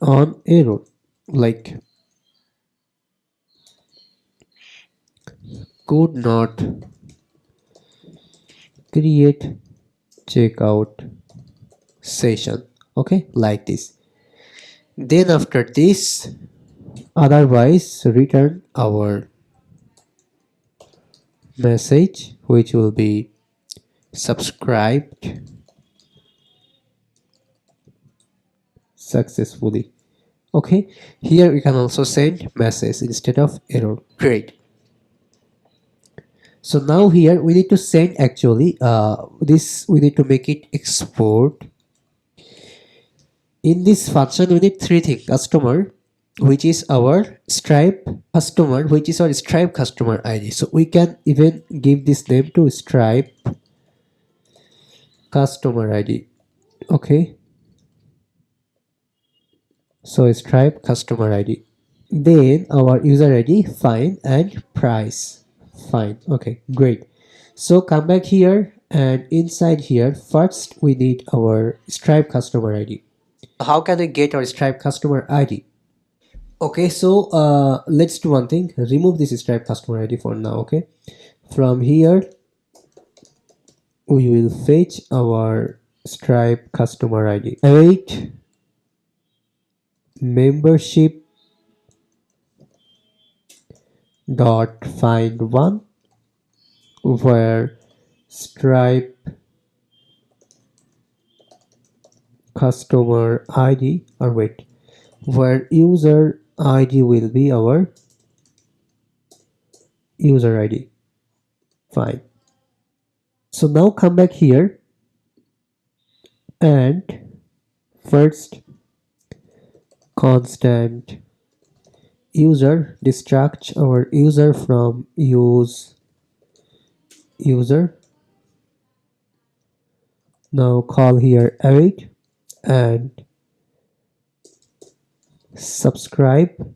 on error like could not create checkout session. Okay, like this. Then after this, otherwise return our message, which will be subscribed successfully. Okay, here we can also send message instead of error. Great. So now here we need to send actually this, we need to make it export. In this function we need three things: customer, which is our Stripe customer, which is our Stripe customer ID. So we can even give this name to Stripe customer ID. Okay, so Stripe customer ID. Then our user ID, fine, and price, fine. Okay, great. So come back here, and inside here first we need our Stripe customer ID. How can we get our Stripe customer ID? Okay, so let's do one thing. Remove this Stripe customer ID for now. Okay, from here we will fetch our Stripe customer ID. Await membership dot find one, where Stripe customer ID, or wait, where user ID will be our user ID. Fine. So now come back here and first constant user, distract our user from use user. Now call here await and subscribe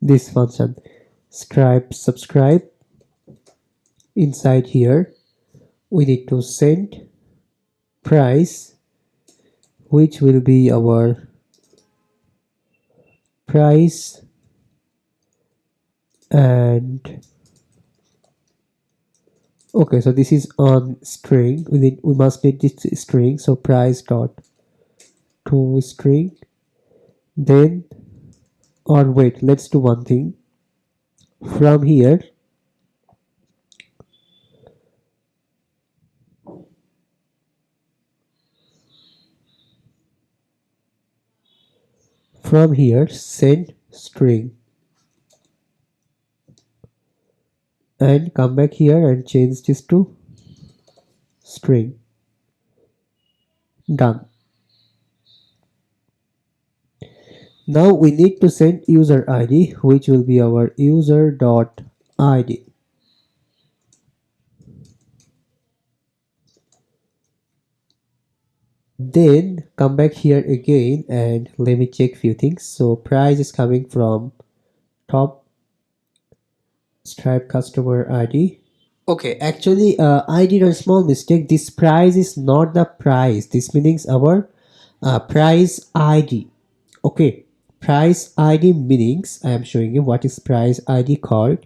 this function subscribe. Inside here we need to send price, which will be our price, and okay, so this is on string. We must need this string, so price dot to string. Then, or wait, let's do one thing. From here send string, and come back here and change this to string. Done. Now we need to send user ID, which will be our user dot ID. Then come back here again and let me check few things. So price is coming from top Stripe customer ID. Okay, actually I did a small mistake. This price is not the price. This means our price ID. Okay, price ID meanings I am showing you what is price ID called.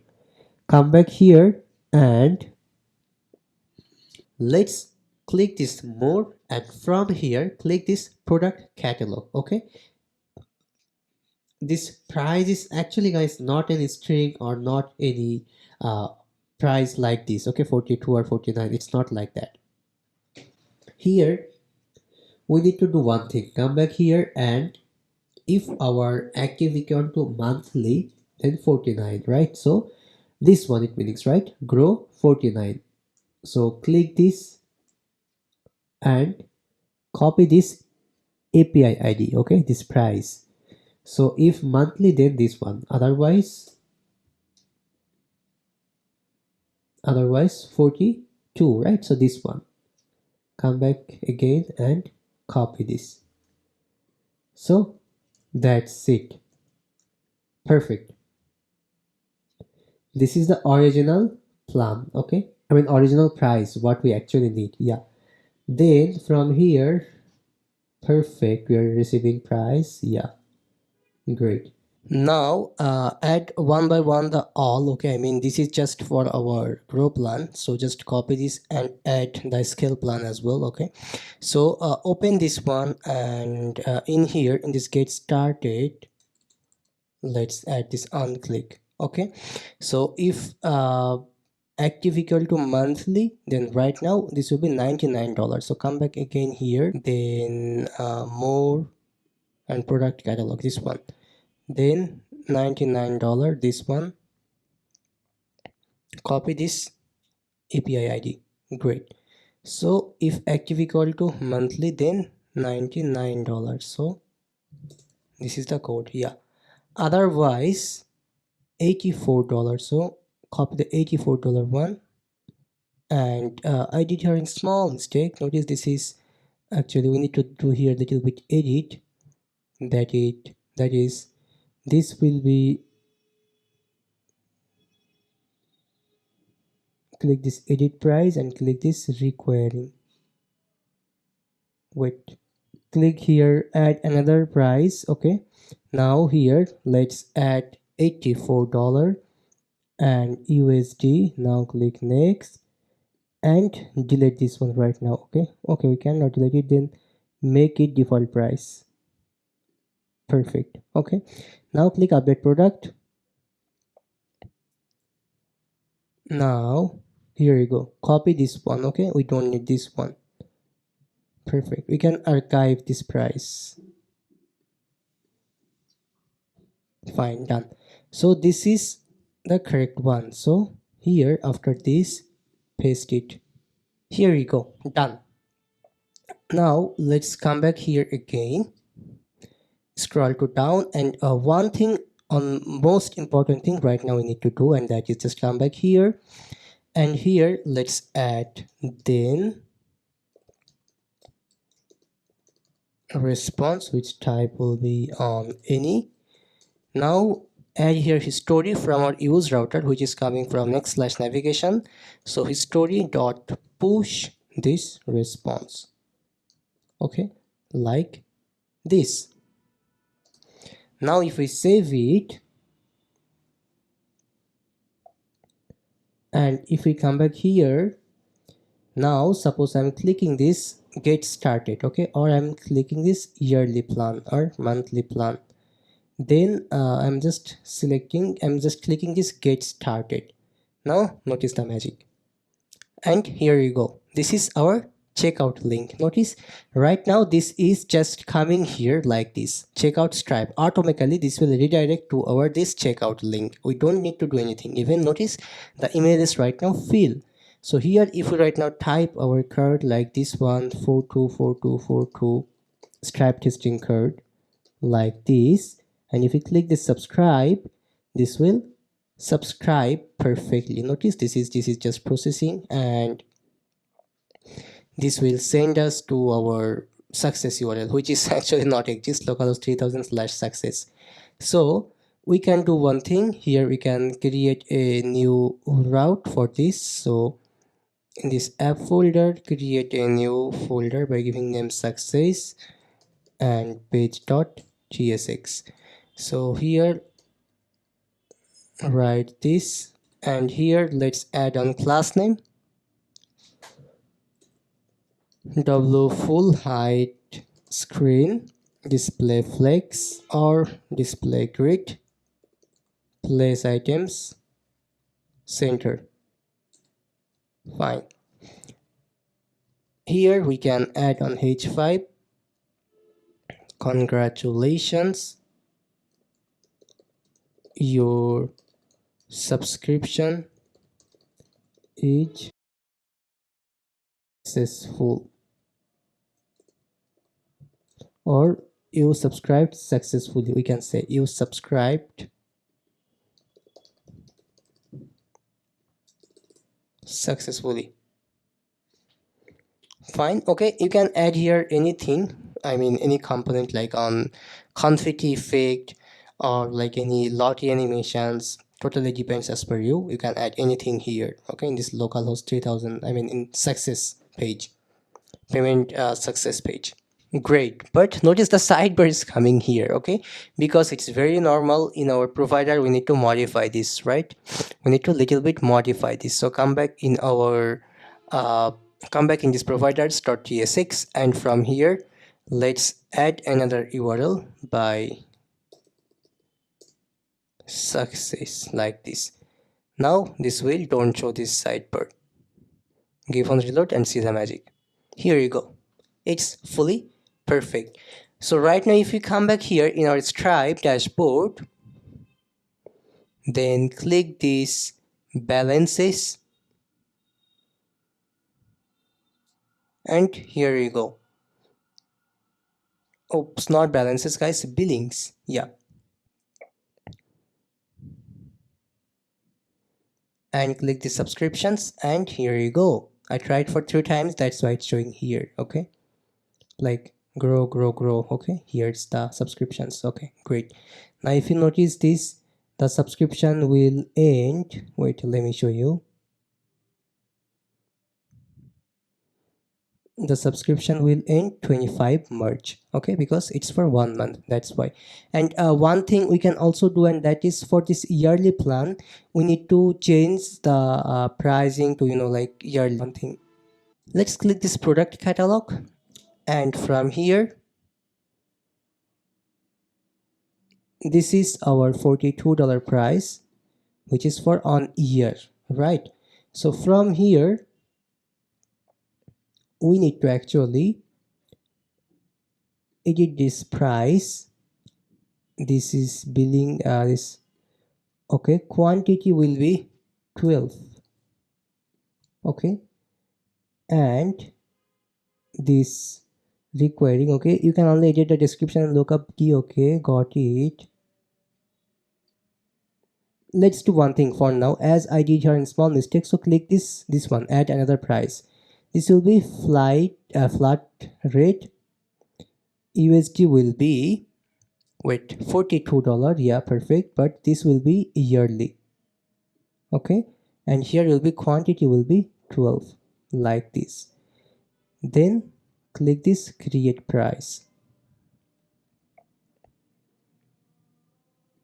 Come back here and let's click this more, and from here click this product catalog. Okay, this price is actually, guys, not any string or not any price like this. Okay, 42 or 49, it's not like that. Here we need to do one thing. Come back here, and if our active equal to monthly, then 49, right? So this one it means, right, grow 49. So click this and copy this API ID, okay, this price. So if monthly, then this one, otherwise 42, right? So this one, come back again and copy this. So that's it. Perfect. This is the original plan. Okay, I mean original price, what we actually need. Yeah, then from here, perfect, we are receiving price. Yeah, great. Now add one by one the all. Okay, I mean this is just for our grow plan, so just copy this and add the scale plan as well. Okay, so open this one, and in here in this get started, let's add this on click. Okay, so if active equal to monthly, then right now this will be $99. So come back again here, then more and product catalog, this one, then $99, this one, copy this API ID. Great. So if active equal to monthly, then $99. So this is the code. Yeah, otherwise $84. So copy the $84 one, and I did here a small mistake. Notice this is actually, we need to do here a little bit edit. that is this will be, click this edit price and click this requiring. Wait, click here, add another price. Okay, now here let's add $84 and USD. Now click next and delete this one right now. Okay, we cannot delete it, then make it default price. Perfect. Okay, now click update product. Now here you go, copy this one. Okay, we don't need this one. Perfect, we can archive this price. Fine, done. So this is the correct one. So here after this, paste it. Here you go, done. Now let's come back here again, scroll to down, and one thing, on most important thing right now we need to do, and that is just come back here, and here let's add then a response, which type will be on any. Now add here history from our use router, which is coming from next/navigation. So history dot push this response. Okay, like this. Now if we save it and if we come back here, now suppose I'm clicking this get started, okay, or I'm clicking this yearly plan or monthly plan, then I'm just clicking this get started. Now notice the magic, and here you go, this is our checkout link. Notice right now this is just coming here like this, checkout Stripe. Automatically this will redirect to our this checkout link. We don't need to do anything. Even notice the email is right now filled. So here if we right now type our card like this one, 424242 Stripe testing card like this, and if we click the subscribe, this will subscribe perfectly. Notice this is just processing, and this will send us to our success URL, which is actually not exist, localhost 3000/success. So we can do one thing here, we can create a new route for this. So in this app folder, create a new folder by giving name success and page.tsx. So here write this, and here let's add on class name w full height screen, display flex or display grid, place items, center. Fine. Here we can add on h5, congratulations, your subscription is successful, or you subscribed successfully. We can say you subscribed successfully. Fine. Okay, you can add here anything, I mean any component like on confetti effect or like any lottie animations, totally depends as per you. You can add anything here, okay, in this localhost 3000, I mean in success page, payment success page. Great, but notice the sidebar is coming here, okay, because it's very normal in our provider. We need to modify this, right? We need to little bit modify this. So come back in our come back in this providers.tsx, and from here let's add another URL by success like this. Now this will don't show this sidebar. Give on reload and see the magic. Here you go, it's fully perfect. So right now if you come back here in our Stripe dashboard, then click this balances, and here you go. Oops, not balances guys, billings. Yeah, and click the subscriptions, and here you go. I tried for 3 times, that's why it's showing here. Okay, like grow. Okay, here's the subscriptions. Okay, great. Now if you notice this, the subscription will end. Wait, let me show you. The subscription will end 25 March. Okay, because it's for 1 month, that's why. And one thing we can also do, and that is for this yearly plan, we need to change the pricing to, like, yearly one thing. Let's click this product catalog, and from here, this is our $42 price, which is for on year, right? So from here, we need to actually edit this price. This is billing, this, okay, quantity will be 12. Okay, and this requiring, okay, you can only edit the description and lookup key. Okay, got it. Let's do one thing for now, as I did here in small mistake. So click this one, add another price. This will be flat rate. USD will be, wait, $42. Yeah, perfect. But this will be yearly. Okay, and here will be quantity will be 12, like this. Then click this create price.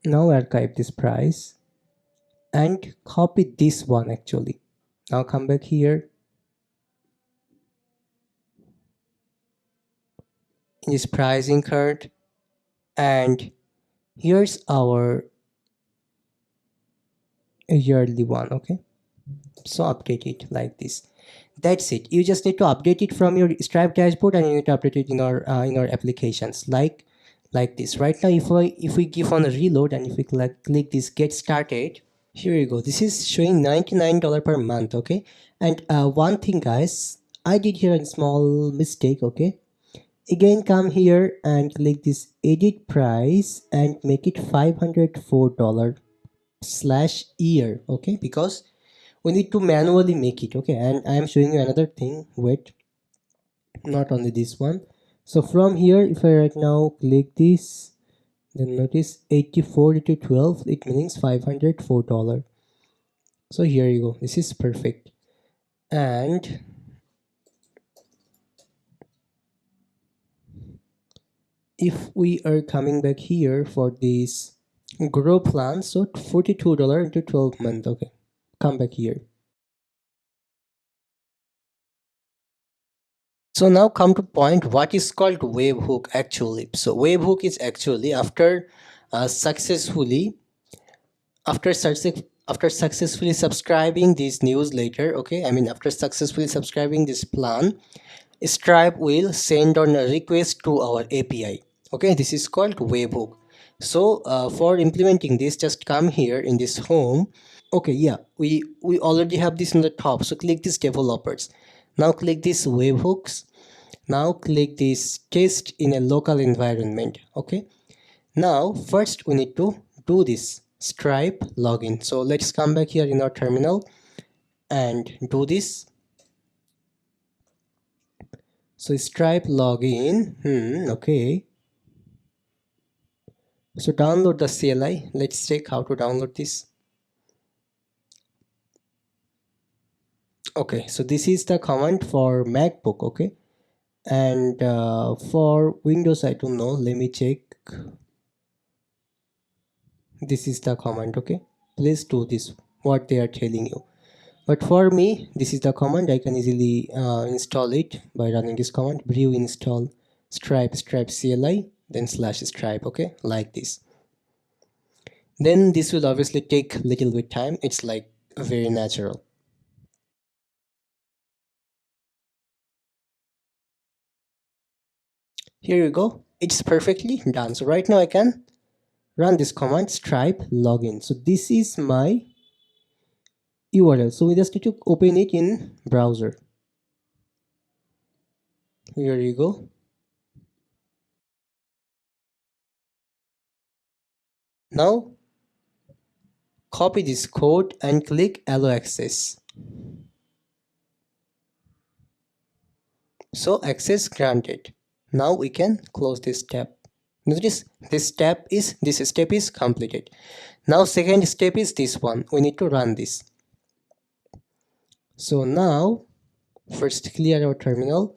Now archive this price and copy this one actually. Now come back here in this pricing card, and here's our yearly one. Okay, so update it like this. That's it. You just need to update it from your Stripe dashboard, and you need to update it in our applications like this. Right now, if we give on a reload, and if we click this get started, here you go. This is showing $99 per month. Okay, and one thing, guys, I did here a small mistake. Okay, again, come here and click this edit price and make it $504 slash year. Okay, because we need to manually make it. Okay, and I am showing you another thing. Wait, not only this one. So from here, if I right now click this, then notice 84 into 12, it means $504. So here you go. This is perfect. And if we are coming back here for this grow plan, so $42 into 12 months. Okay, come back here. So now come to point what is called webhook actually. So webhook is actually after successfully after successfully subscribing this newsletter. Okay, I mean after successfully subscribing this plan, Stripe will send on a request to our API. Okay, this is called webhook. So for implementing this, just come here in this home. Okay, yeah, we already have this in the top. So click this developers. Now click this webhooks. Now click this test in a local environment. Okay, now first we need to do this Stripe login. So let's come back here in our terminal and do this. So Stripe login. Okay, so download the CLI. Let's check how to download this. Okay, so this is the command for MacBook. Okay, and for Windows, I don't know. Let me check. This is the command. Okay, please do this what they are telling you. But for me, this is the command. I can easily install it by running this command: brew install stripe CLI, then slash stripe. Okay, like this. Then this will obviously take little bit time. It's like very natural. Here you go. It's perfectly done. So right now I can run this command stripe login. So this is my URL. So we just need to open it in browser. Here you go. Now copy this code and click allow access. So access granted. Now we can close this tab. Notice this step is completed. Now second step is this one. We need to run this. So now first clear our terminal.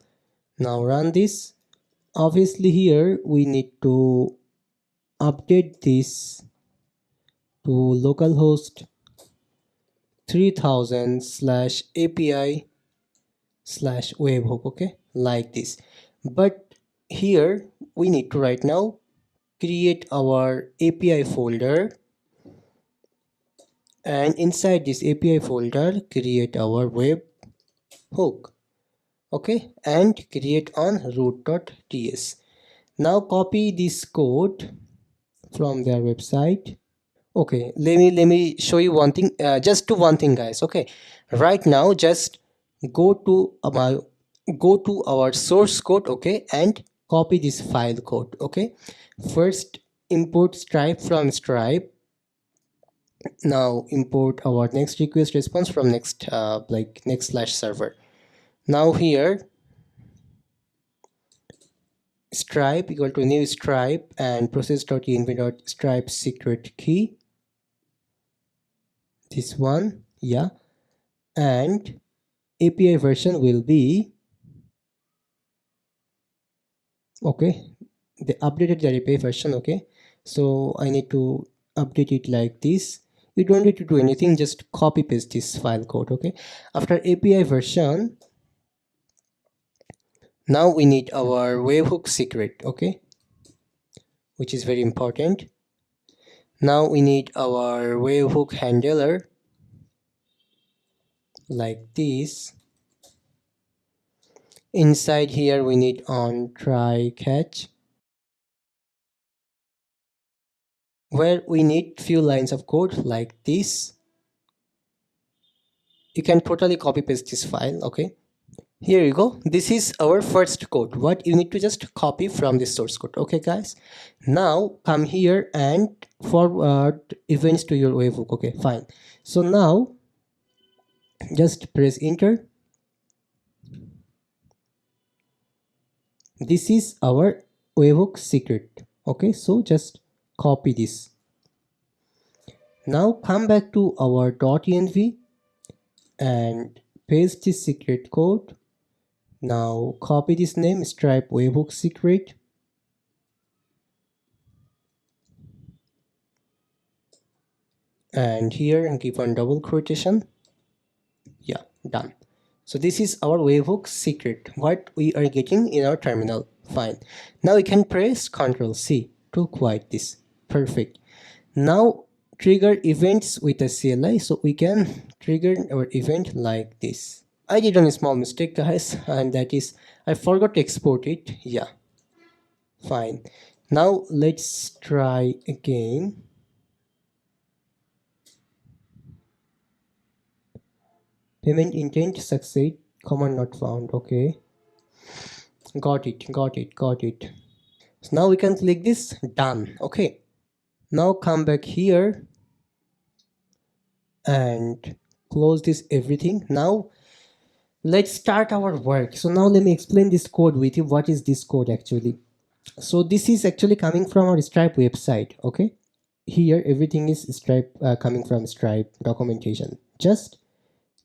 Now run this. Obviously here we need to update this to localhost 3000/API/webhook, okay, like this. But here we need to right now create our API folder, and inside this API folder create our webhook, okay, and create on root.ts. Now copy this code from their website. Okay, let me show you one thing, just do one thing guys. Okay, right now just go to our source code, okay, and copy this file code. Okay, first import stripe from stripe. Now import our next request response from next next/server. Now here stripe equal to new stripe and process.env.stripe secret key, this one, yeah, and API version will be, okay, they updated the API version. Okay, so I need to update it like this. You don't need to do anything, just copy paste this file code. Okay, after API version, now we need our webhook secret, okay, which is very important. Now we need our webhook handler like this. Inside here we need on try catch, where we need few lines of code like this. You can totally copy paste this file. Okay, here you go. This is our first code, what you need to just copy from this source code. Okay guys, now come here and forward events to your webhook. Okay, fine. So now just press enter. This is our webhook secret. Okay, so just copy this. Now come back to our .env and paste this secret code. Now copy this name, stripe webhook secret, and here and give one double quotation. Yeah, done. So this is our webhook secret, what we are getting in our terminal. Fine. Now we can press Ctrl C to quiet this. Perfect. Now trigger events with a CLI, so we can trigger our event like this. I did a small mistake guys, and that is I forgot to export it. Yeah, fine. Now let's try again. Payment intent succeed, command not found. Okay, got it. So now we can click this done. Okay, now come back here and close this everything. Now let's start our work. So now let me explain this code with you. What is this code actually? So this is actually coming from our Stripe website. Okay, here everything is Stripe, coming from Stripe documentation. Just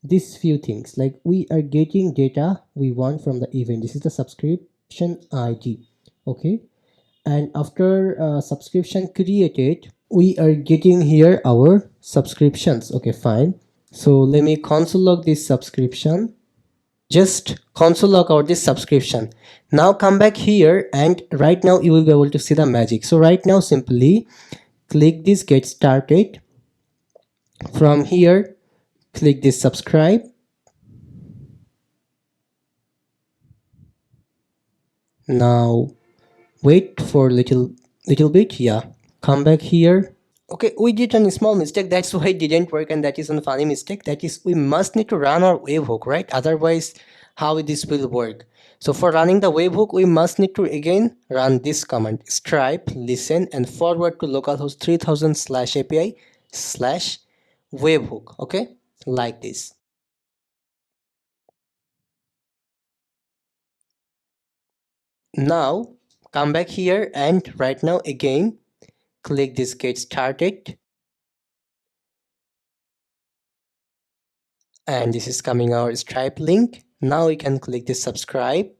these few things, like we are getting data we want from the event. This is the subscription ID. Okay, and after subscription created, we are getting here our subscriptions. Okay, fine. So let me console log this subscription. Just console log out this subscription. Now come back here, and right now you will be able to see the magic. So right now simply click this get started. From here click this subscribe. Now wait for little bit. Yeah, come back here. Okay, we did a small mistake, that's why it didn't work, and that is a funny mistake. That is, we must need to run our webhook, right? Otherwise how this will work? So for running the webhook, we must need to again run this command, stripe listen and forward to localhost 3000/API/webhook. Okay, like this. Now come back here and right now again click this get started, and this is coming our Stripe link. Now we can click this subscribe.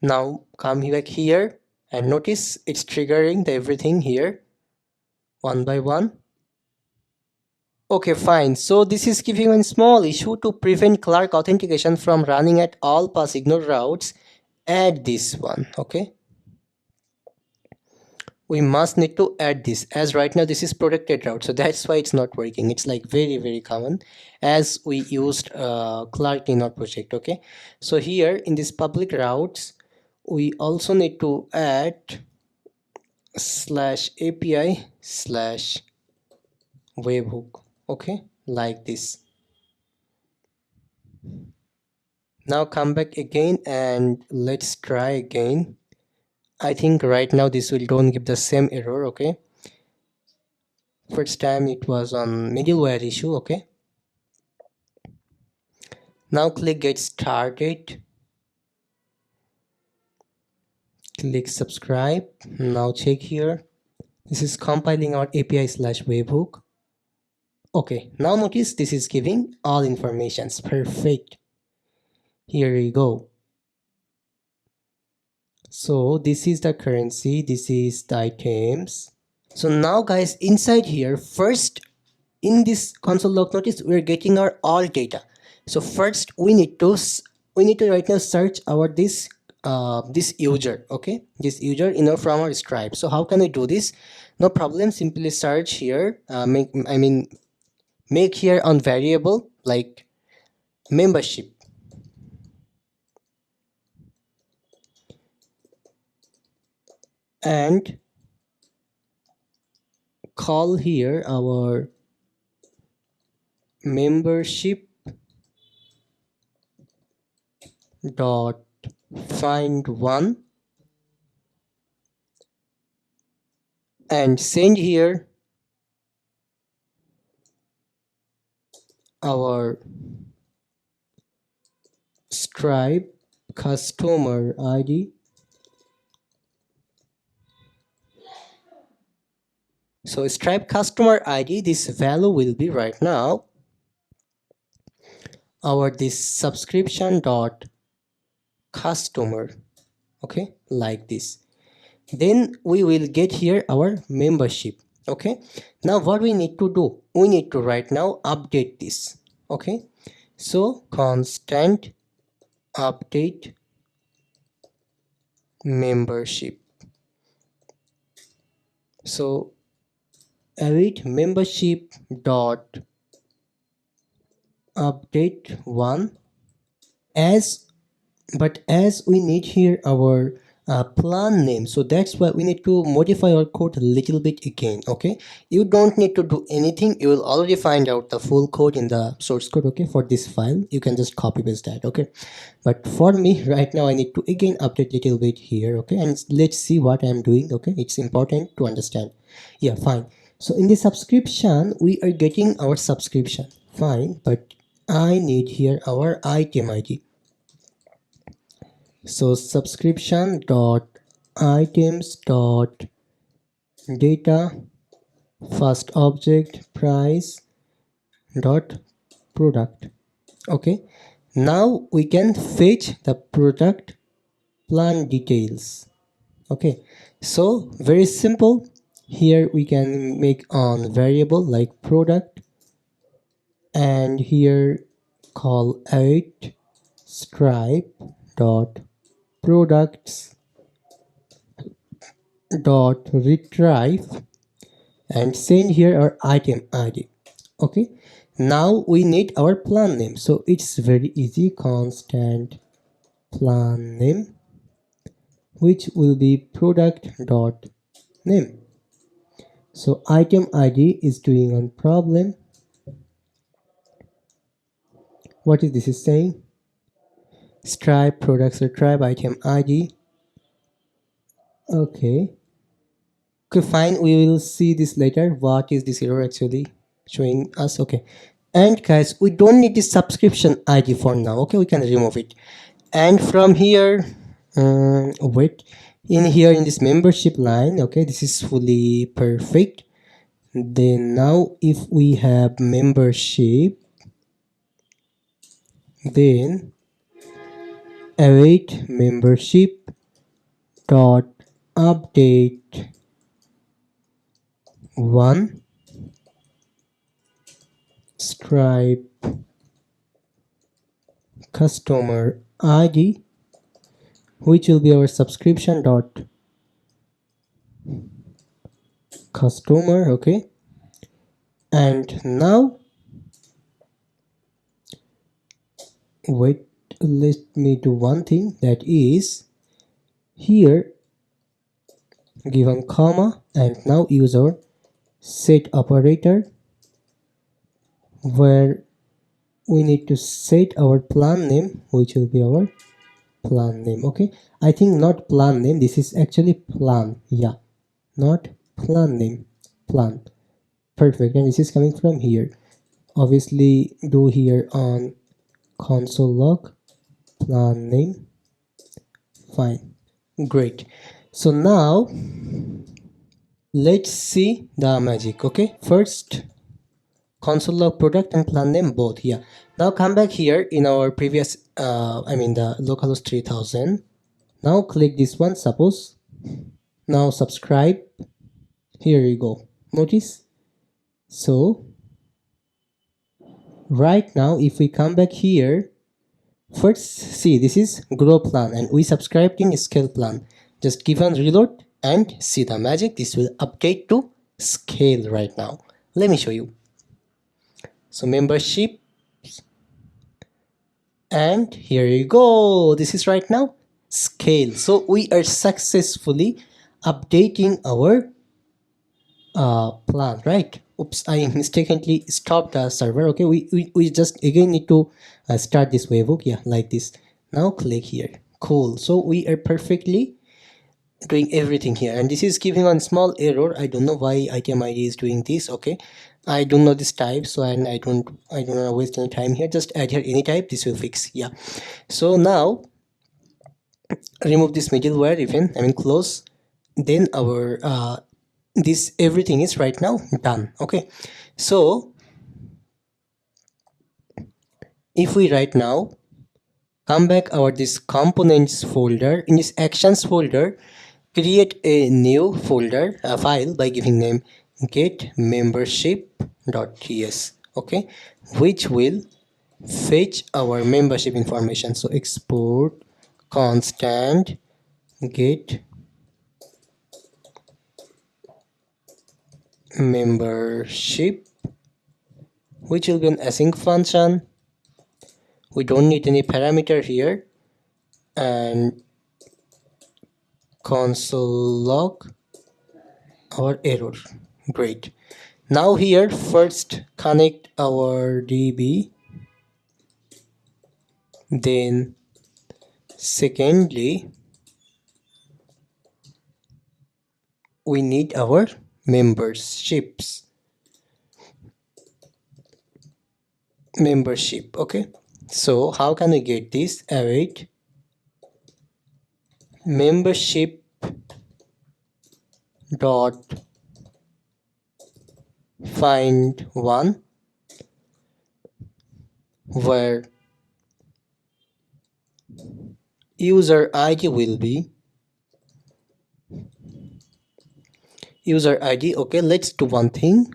Now come back here and notice it's triggering the everything here one by one. Okay, fine. So this is giving a small issue. To prevent Clark authentication from running at all pass ignore routes, add this one. Okay, we must need to add this, as right now this is protected route, so that's why it's not working. It's like very common, as we used Clark in our project. Okay, so here in this public routes we also need to add /API/webhook. Okay, like this. Now come back again and let's try again. I think right now this will don't give the same error. Okay, first time it was on middleware issue. Okay, now click get started, click subscribe. Now check here, this is compiling our API/webhook. Okay, now notice this is giving all informations. Perfect. Here we go. So this is the currency, this is the items. So now guys, inside here, first in this console log, notice we're getting our all data. So first we need to right now search our this user. Okay, this user from our Stripe. So how can we do this? No problem, simply search here, make here on variable like membership, and call here our membership dot find one, and send here our Stripe customer ID. So Stripe customer ID, this value will be right now our this subscription dot customer. Okay, like this. Then we will get here our membership. Okay, now what we need to do, we need to right now update this. Okay, so constant update membership. So await membership dot update one, as we need here our plan name, so that's why we need to modify our code a little bit again. Okay, you don't need to do anything, you will already find out the full code in the source code. Okay, for this file you can just copy paste that. Okay, but for me right now I need to again update little bit here. Okay, and let's see what I'm doing. Okay, it's important to understand. Yeah, fine. So in the subscription we are getting our subscription, fine, but I need here our item ID. So subscription dot items dot data first object price dot product. Okay, now we can fetch the product plan details. Okay, so very simple. Here we can make on variable like product, and here call out Stripe dot products dot retrieve, and send here our item ID. Okay, now we need our plan name, so it's very easy, constant plan name, which will be product dot name. So item ID is doing on problem. What is this is saying? Stripe products retrieve item ID. Okay, fine, we will see this later. What is this error actually showing us? Okay, and guys, we don't need this subscription ID for now. Okay, we can remove it, and from here wait, in here in this membership line. Okay, this is fully perfect. Then now if we have membership, then await membership dot update one Stripe customer ID, which will be our subscription dot customer. Okay, and now wait, let me do one thing, that is here given comma, and now use our set operator where we need to set our plan name, which will be our plan name. Okay, I think not plan name, this is actually plan. Yeah, not plan name, plan. Perfect. And this is coming from here. Obviously do here on console log plan name. Fine, great. So now let's see the magic. Okay, first console log product and plan name both. Yeah, now come back here in our previous the localhost 3000. Now click this one, suppose. Now subscribe. Here you go, notice. So right now if we come back here, first see this is grow plan and we subscribed in scale plan. Just give on reload and see the magic, this will update to scale right now. Let me show you. So membership, and here you go, this is right now scale. So we are successfully updating our plan, right? Oops, I mistakenly stopped the server. Okay, we just again need to start this webhook. Yeah, like this. Now click here. Cool. So we are perfectly doing everything here, and this is giving a small error. I don't know why item ID is doing this. Okay, I don't know this type, so and I don't want to waste any time here. Just add here any type, this will fix. Yeah, so now remove this middleware, even close. Then our this everything is right now done. Okay, so if we right now come back our this components folder, in this actions folder create a new folder, a file, by giving name get membership.ts. okay, which will fetch our membership information. So export constant get membership, which will be an async function. We don't need any parameter here, and console log our error. Great. Now here first connect our DB, then secondly we need our membership. Okay, so how can we get this? Await membership dot find one, where user ID will be user ID. Okay, let's do one thing.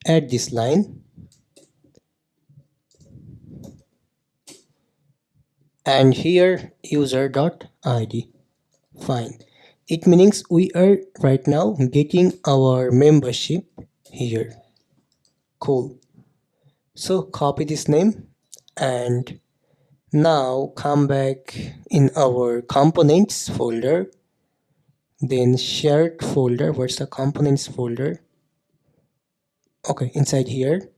Add this line and here user dot ID. Fine, it means we are right now getting our membership here. Cool. So copy this name and now come back in our components folder, then shared folder. Where's the components folder? Okay, inside here.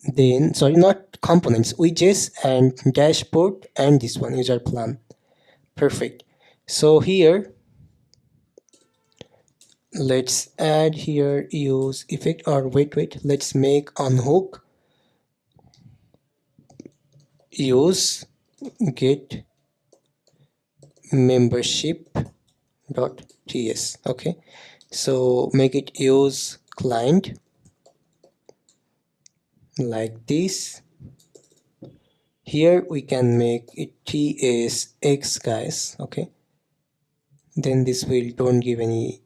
Then sorry, not components, widgets and dashboard, and this one user plan. Perfect. So here let's add here use effect, or wait, let's make on hook use get membership dot ts. Okay, so make it use client like this. Here we can make it tsx, guys. Okay, then this will don't give any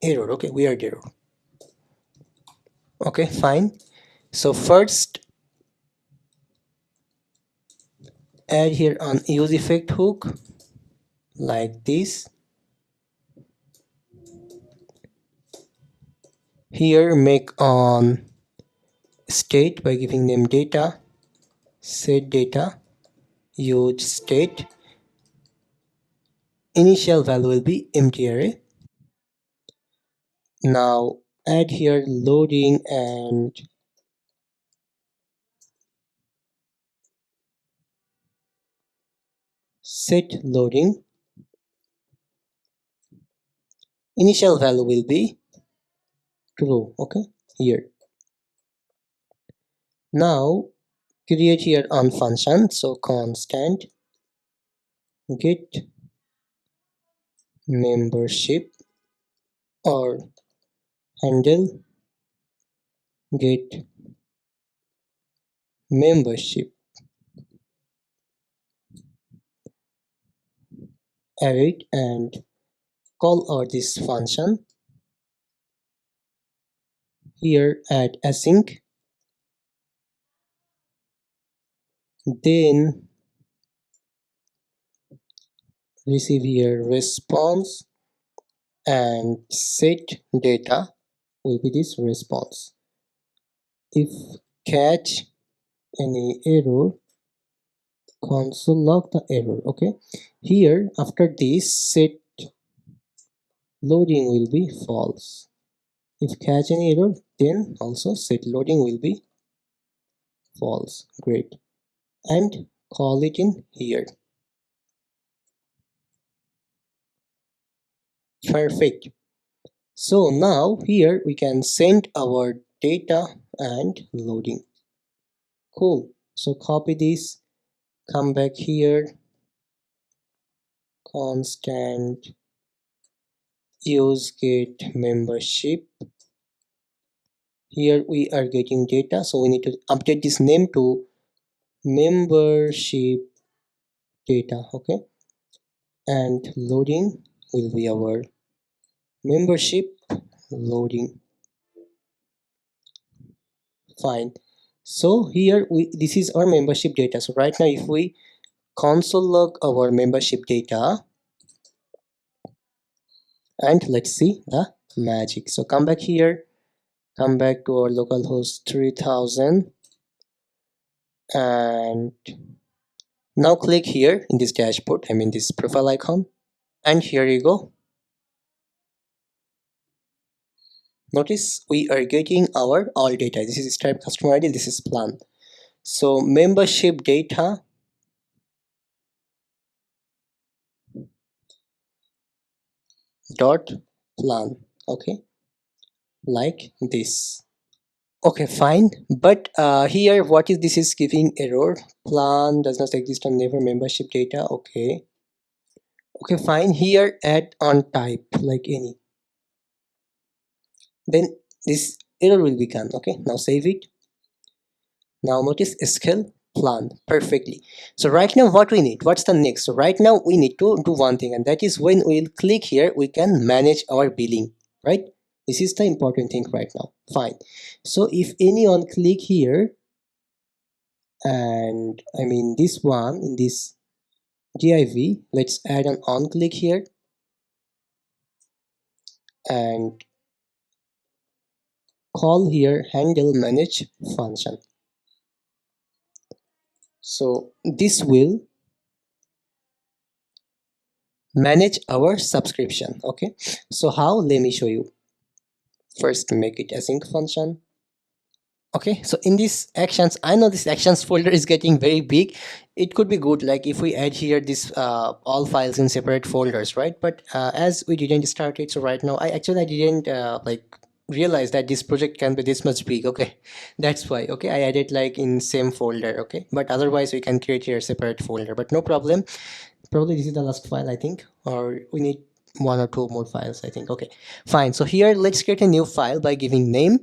error. Okay, weird error. Okay, fine. So first add here on use effect hook like this. Here make on state by giving them data, set data, use state, initial value will be empty array. Now add here loading and set loading, initial value will be true. Okay, here. Now create here on function, so constant get membership or handle get membership await and call out this function. Here add async, then receive here response and set data will be this response. If catch any error, console log the error. Okay, here after this set loading will be false. If catch any error, then also set loading will be false. Great, and call it in here. Perfect. So now here we can send our data and loading. Cool. So copy this, come back here, constant use get membership. Here we are getting data, so we need to update this name to membership data. Okay, and loading will be our membership loading. Fine. So here this is our membership data. So right now if we console log our membership data and let's see the magic. So come back here, come back to our localhost 3000 and now click here in this dashboard, I mean this profile icon, and here you go. Notice we are getting our all data. This is Stripe customer ID, this is plan. So membership data dot plan. Okay, like this. Okay, fine, but here what is this is giving error, plan does not exist on never membership data. Okay, fine, here add on type like any, then this error will be gone. Okay, now save it. Now notice scale plan perfectly. So right now what we need, what's the next? So right now we need to do one thing, and that is when we'll click here we can manage our billing, right? This is the important thing right now. Fine, so if anyone click here, and I mean this one in this div, let's add an on click here and call here handle manage function. So this will manage our subscription. Okay, so how, let me show you. First make it async function. Okay, so in these actions, I know this actions folder is getting very big. It could be good like if we add here this all files in separate folders, right? But as we didn't start it, so right now I didn't like realize that this project can be this much big. Okay, that's why. Okay, I added like in same folder. Okay, but otherwise we can create here a separate folder, but no problem. Probably this is the last file, I think, or we need one or two more files, I think. Okay, fine. So here let's create a new file by giving name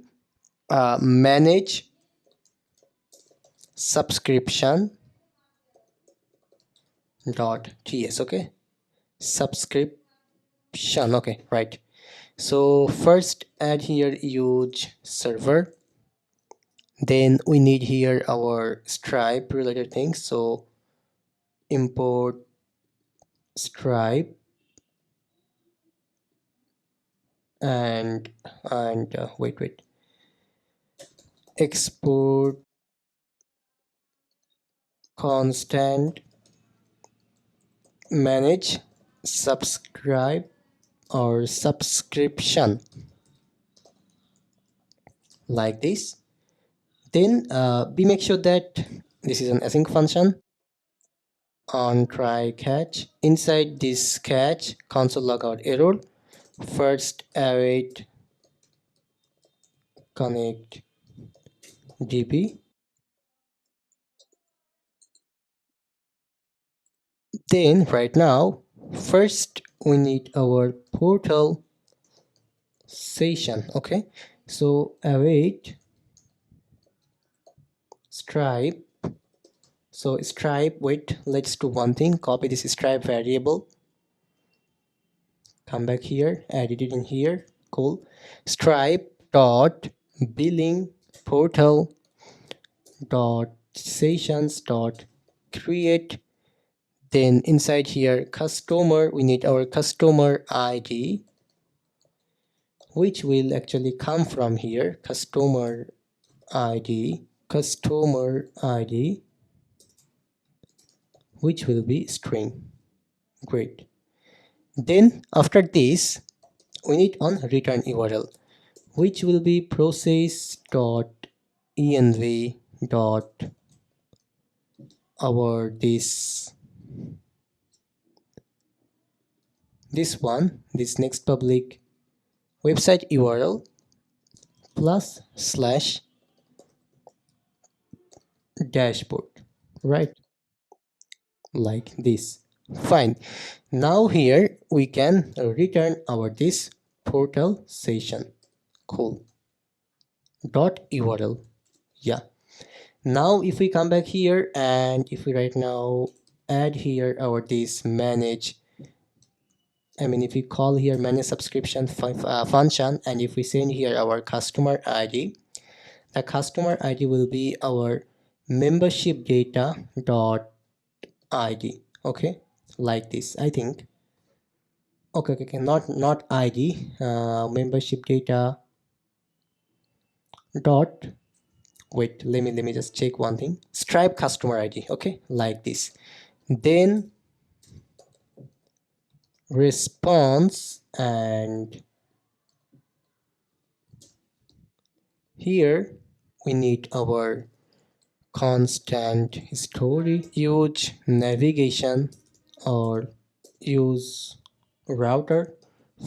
manage subscription dot ts. Okay, subscription. Okay, right. So first add here use server, then we need here our Stripe related things. So import Stripe and wait, export constant manage subscribe or subscription, like this. Then we make sure that this is an async function on try catch. Inside this catch console logout error, first await connect db. Then right now first we need our portal session. Okay, so await stripe. So stripe, wait, let's do one thing, copy this stripe variable, come back here, edit it in here. Cool. Stripe dot billing portal dot sessions dot create. Then inside here customer, we need our customer id, which will actually come from here, customer id, which will be string. Great. Then after this we need on return URL, which will be process.env dot our this one, this next public website URL plus slash dashboard, right? Like this. Fine. Now here we can return our this portal session. Cool. Dot URL. Yeah. Now if we come back here and if we right now add here our this manage, if we call here manage subscription function, and if we send here our customer ID, the customer ID will be our membership data dot ID. Okay, like this, I think. Okay, not ID, membership data dot, wait, let me just check one thing, Stripe customer ID. Okay, like this. Then response, and here we need our constant story, use navigation or use router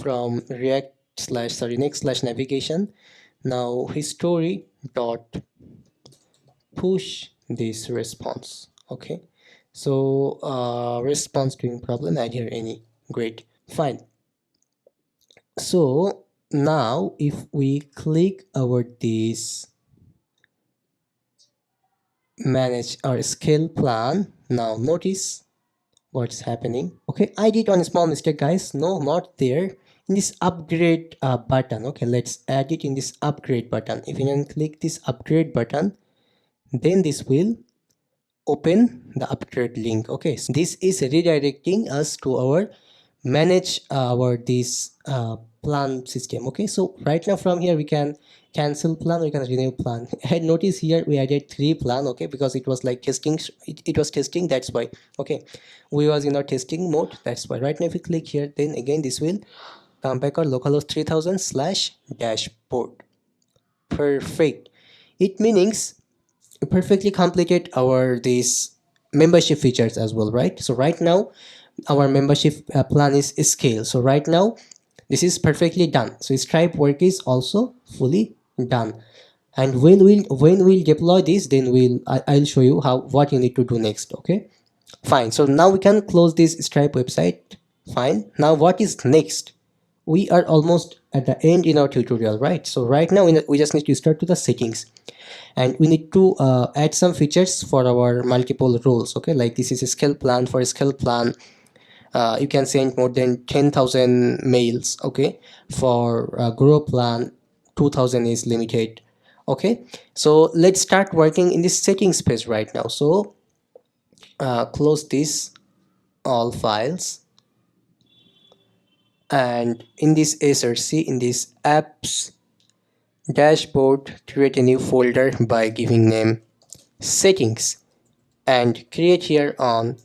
from next slash navigation. Now history dot push this response. Okay, so response doing problem, add here any. Great, fine. So now if we click our this manage our scale plan, now notice what's happening. Okay, I did one small mistake, guys. No, not there, in this upgrade button. Okay, let's add it in this upgrade button. If you can click this upgrade button, then this will open the upgrade link. Okay, so this is redirecting us to our manage our this plan system. Okay, so right now from here we can cancel plan, we can renew plan. I notice here we added 3 plan. Okay, because it was like testing, it was testing, that's why. Okay, we was in our testing mode, that's why. Right now if we click here, then again this will come back on localhost 3000 slash dashboard. Perfect. It means perfectly completed our this membership features as well, right? So right now our membership plan is scale. So right now this is perfectly done. So stripe work is also fully done. And when we'll deploy this, then I'll show you what you need to do next. Okay, fine. So now we can close this Stripe website. Fine. Now what is next? We are almost at the end in our tutorial, right? So right now we just need to start to the settings, and we need to add some features for our multiple roles. Okay, like this is a scale plan. For a scale plan, you can send more than 10,000 mails. Okay, for a grow plan, 2,000 is limited. Okay, so let's start working in this settings page right now. So close this all files, and in this src, in this apps dashboard, create a new folder by giving name settings, and create here on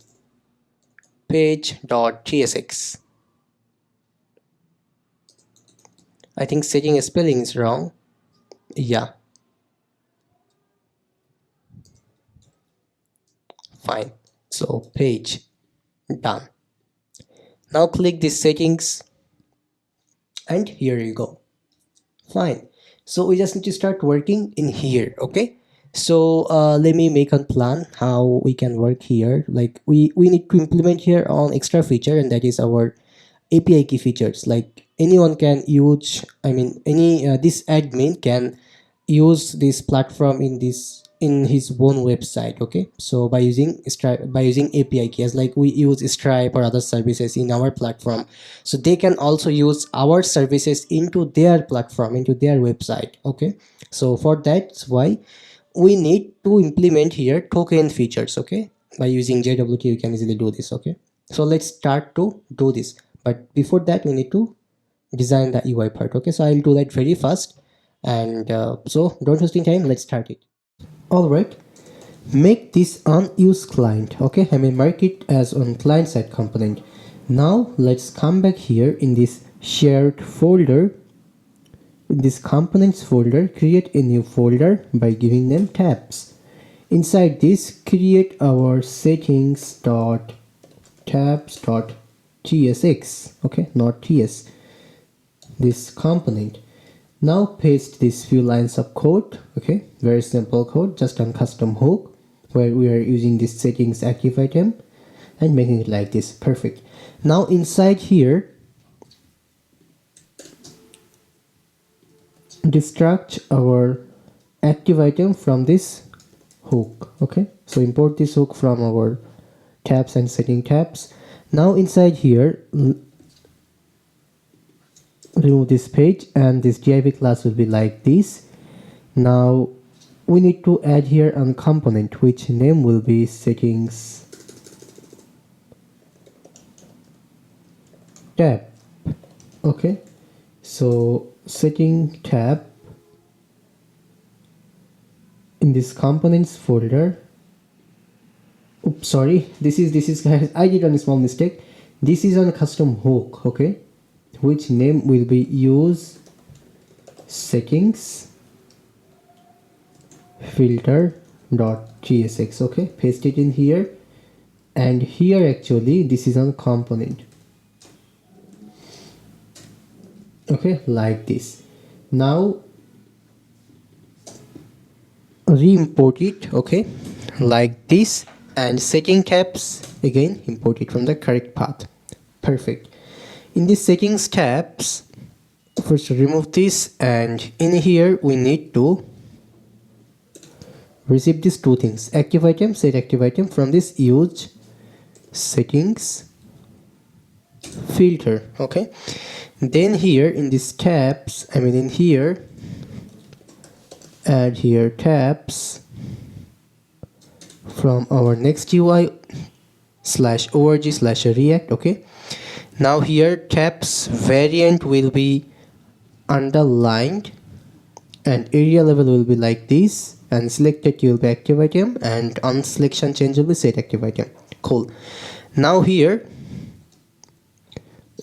page.tsx. I think setting spelling is wrong. Yeah, fine. So page, done. Now click this settings, and here you go. Fine. So we just need to start working in here. Okay, so let me make a plan how we can work here. Like we need to implement here on extra feature, and that is our API key features. Like anyone can use, I mean any this admin can use this platform in his own website. Okay, so by using Stripe, by using API keys, like we use Stripe or other services in our platform, so they can also use our services into their platform, into their website. Okay, so for that's why we need to implement here token features. Okay, by using JWT you can easily do this. Okay, so let's start to do this, but before that we need to design the UI part. Okay, so I'll do that very fast, and so don't wasting time, let's start it. All right, make this unused client. Okay, I mean mark it as on client side component. Now let's come back here in this shared folder. In this components folder, create a new folder by giving them tabs. Inside this, create our settings.tabs.tsx. Okay, not ts, this component. Now paste these few lines of code. Okay, very simple code, just on custom hook, where we are using this settings active item and making it like this. Perfect. Now inside here, distract our active item from this hook. Okay, so import this hook from our tabs and setting tabs. Now inside here, remove this page, and this div class will be like this. Now we need to add here a component which name will be settings tab. Okay, so setting tab in this components folder. Oops, sorry, this is guys, I did a small mistake. This is on custom hook. Okay, which name will be use settings filter.tsx. okay, paste it in here, and here actually this is on component. Okay, like this. Now re-import it. Okay, like this, and setting tabs again, import it from the correct path. Perfect. In this settings tabs, first remove this, and in here we need to receive these two things: active item, set active item from this use settings filter. Okay, then here in this tabs, I mean in here, add here tabs from our next UI /org/react. Okay, now here tabs variant will be underlined, and area level will be like this, and selected will be active item, and on selection change will be set active item. Cool. Now here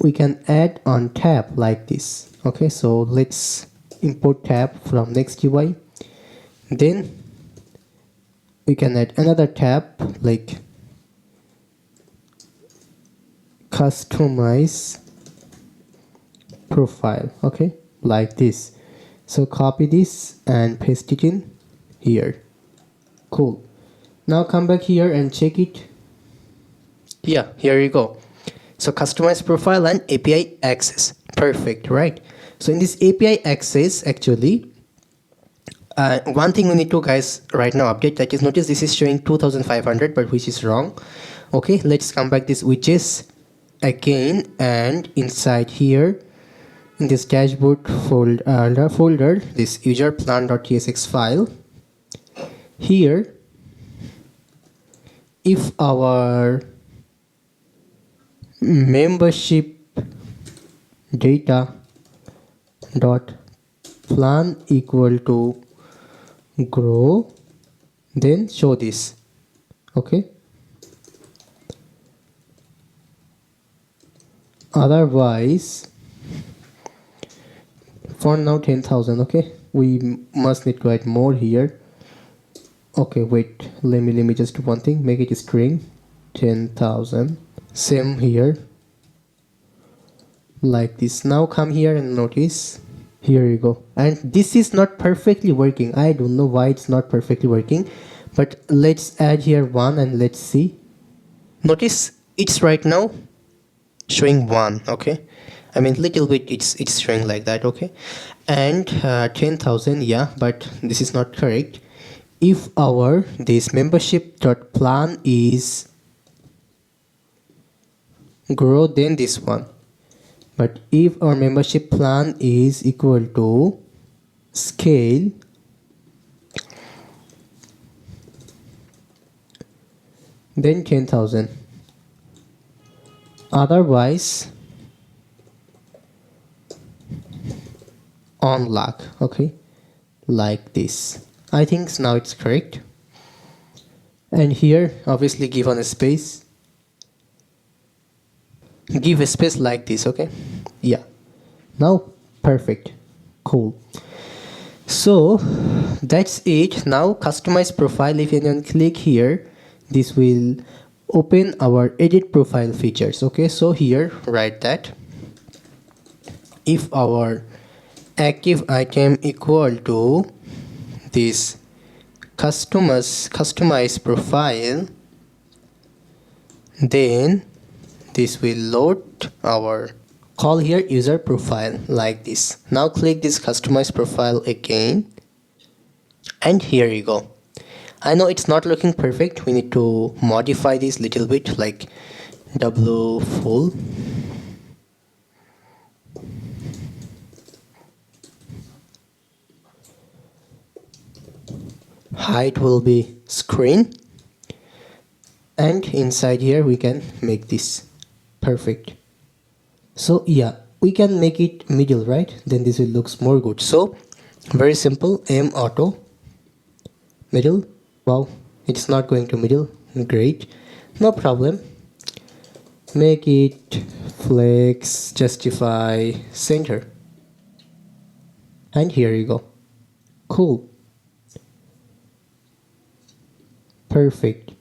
we can add on tab like this. Okay, so let's import tab from next UI. Then we can add another tab like customize profile, okay, like this. So copy this and paste it in here. Cool. Now come back here and check it. Yeah, here you go. So customize profile and API access. Perfect, right? So in this API access, actually, one thing we need to guys right now update, that is, notice this is showing 2500, but which is wrong. Okay, let's come back this widgets again, and inside here in this dashboard folder, this user plan.tsx file, here if our membership data dot plan equal to grow, then show this. Okay, otherwise for now 10,000. okay, we must need to add more here. Okay, wait, let me just do one thing, make it a string 10,000. Same here, like this. Now come here and notice, here you go, and this is not perfectly working. I don't know why it's not perfectly working, but let's add here one and let's see. Notice it's right now showing 1. okay, I mean little bit it's showing like that. Okay, and 10,000, yeah, but this is not correct. If our this membership dot plan is grow, then this one. But if our membership plan is equal to scale, then 10,000. Otherwise on lock. Okay, like this. I think now it's correct. And here obviously give on a space, give a space like this. Okay, yeah, now perfect, cool. So that's it. Now customize profile, if anyone click here, this will open our edit profile features. Okay, so here write that if our active item equal to this customize profile, then this will load our call here user profile like this. Now click this customize profile again, and here you go. I know it's not looking perfect, we need to modify this little bit, like w full, height will be screen, and inside here we can make this perfect. So yeah, we can make it middle, right? Then this will looks more good. So very simple, m auto middle. Wow, it's not going to middle. Great, no problem. Make it flex, justify, center, and here you go. Cool, perfect.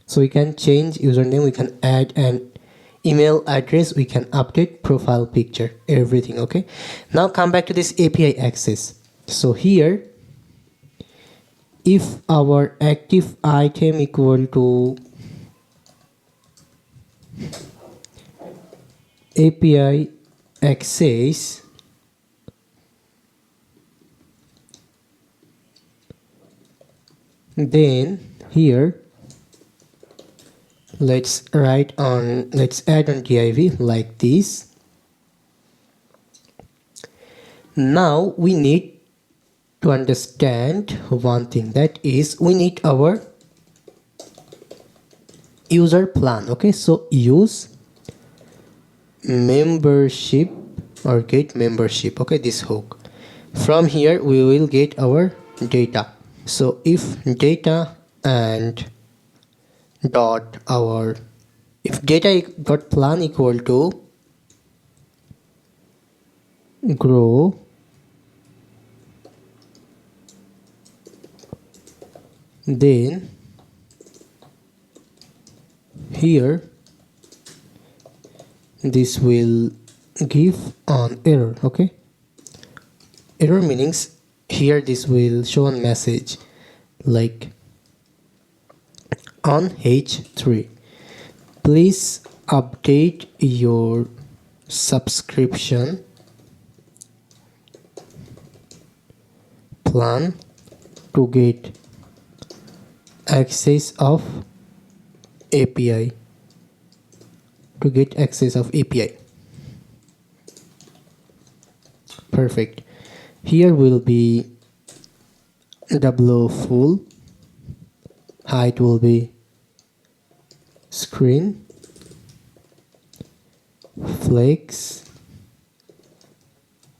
So we can change username, we can add an email address, we can update profile picture, everything. Okay, now come back to this API access. So here, if our active item equal to API access, then here let's add on div like this. Now we need to understand one thing, that is we need our user plan. Okay, so use membership or get membership. Okay, this hook, from here we will get our data. So if data and dot our, if data dot plan equal to grow, then here this will give an error. Okay, error meanings here this will show a message like on H3 please update your subscription plan to get access of API Perfect. Here will be W full, height will be screen, flex,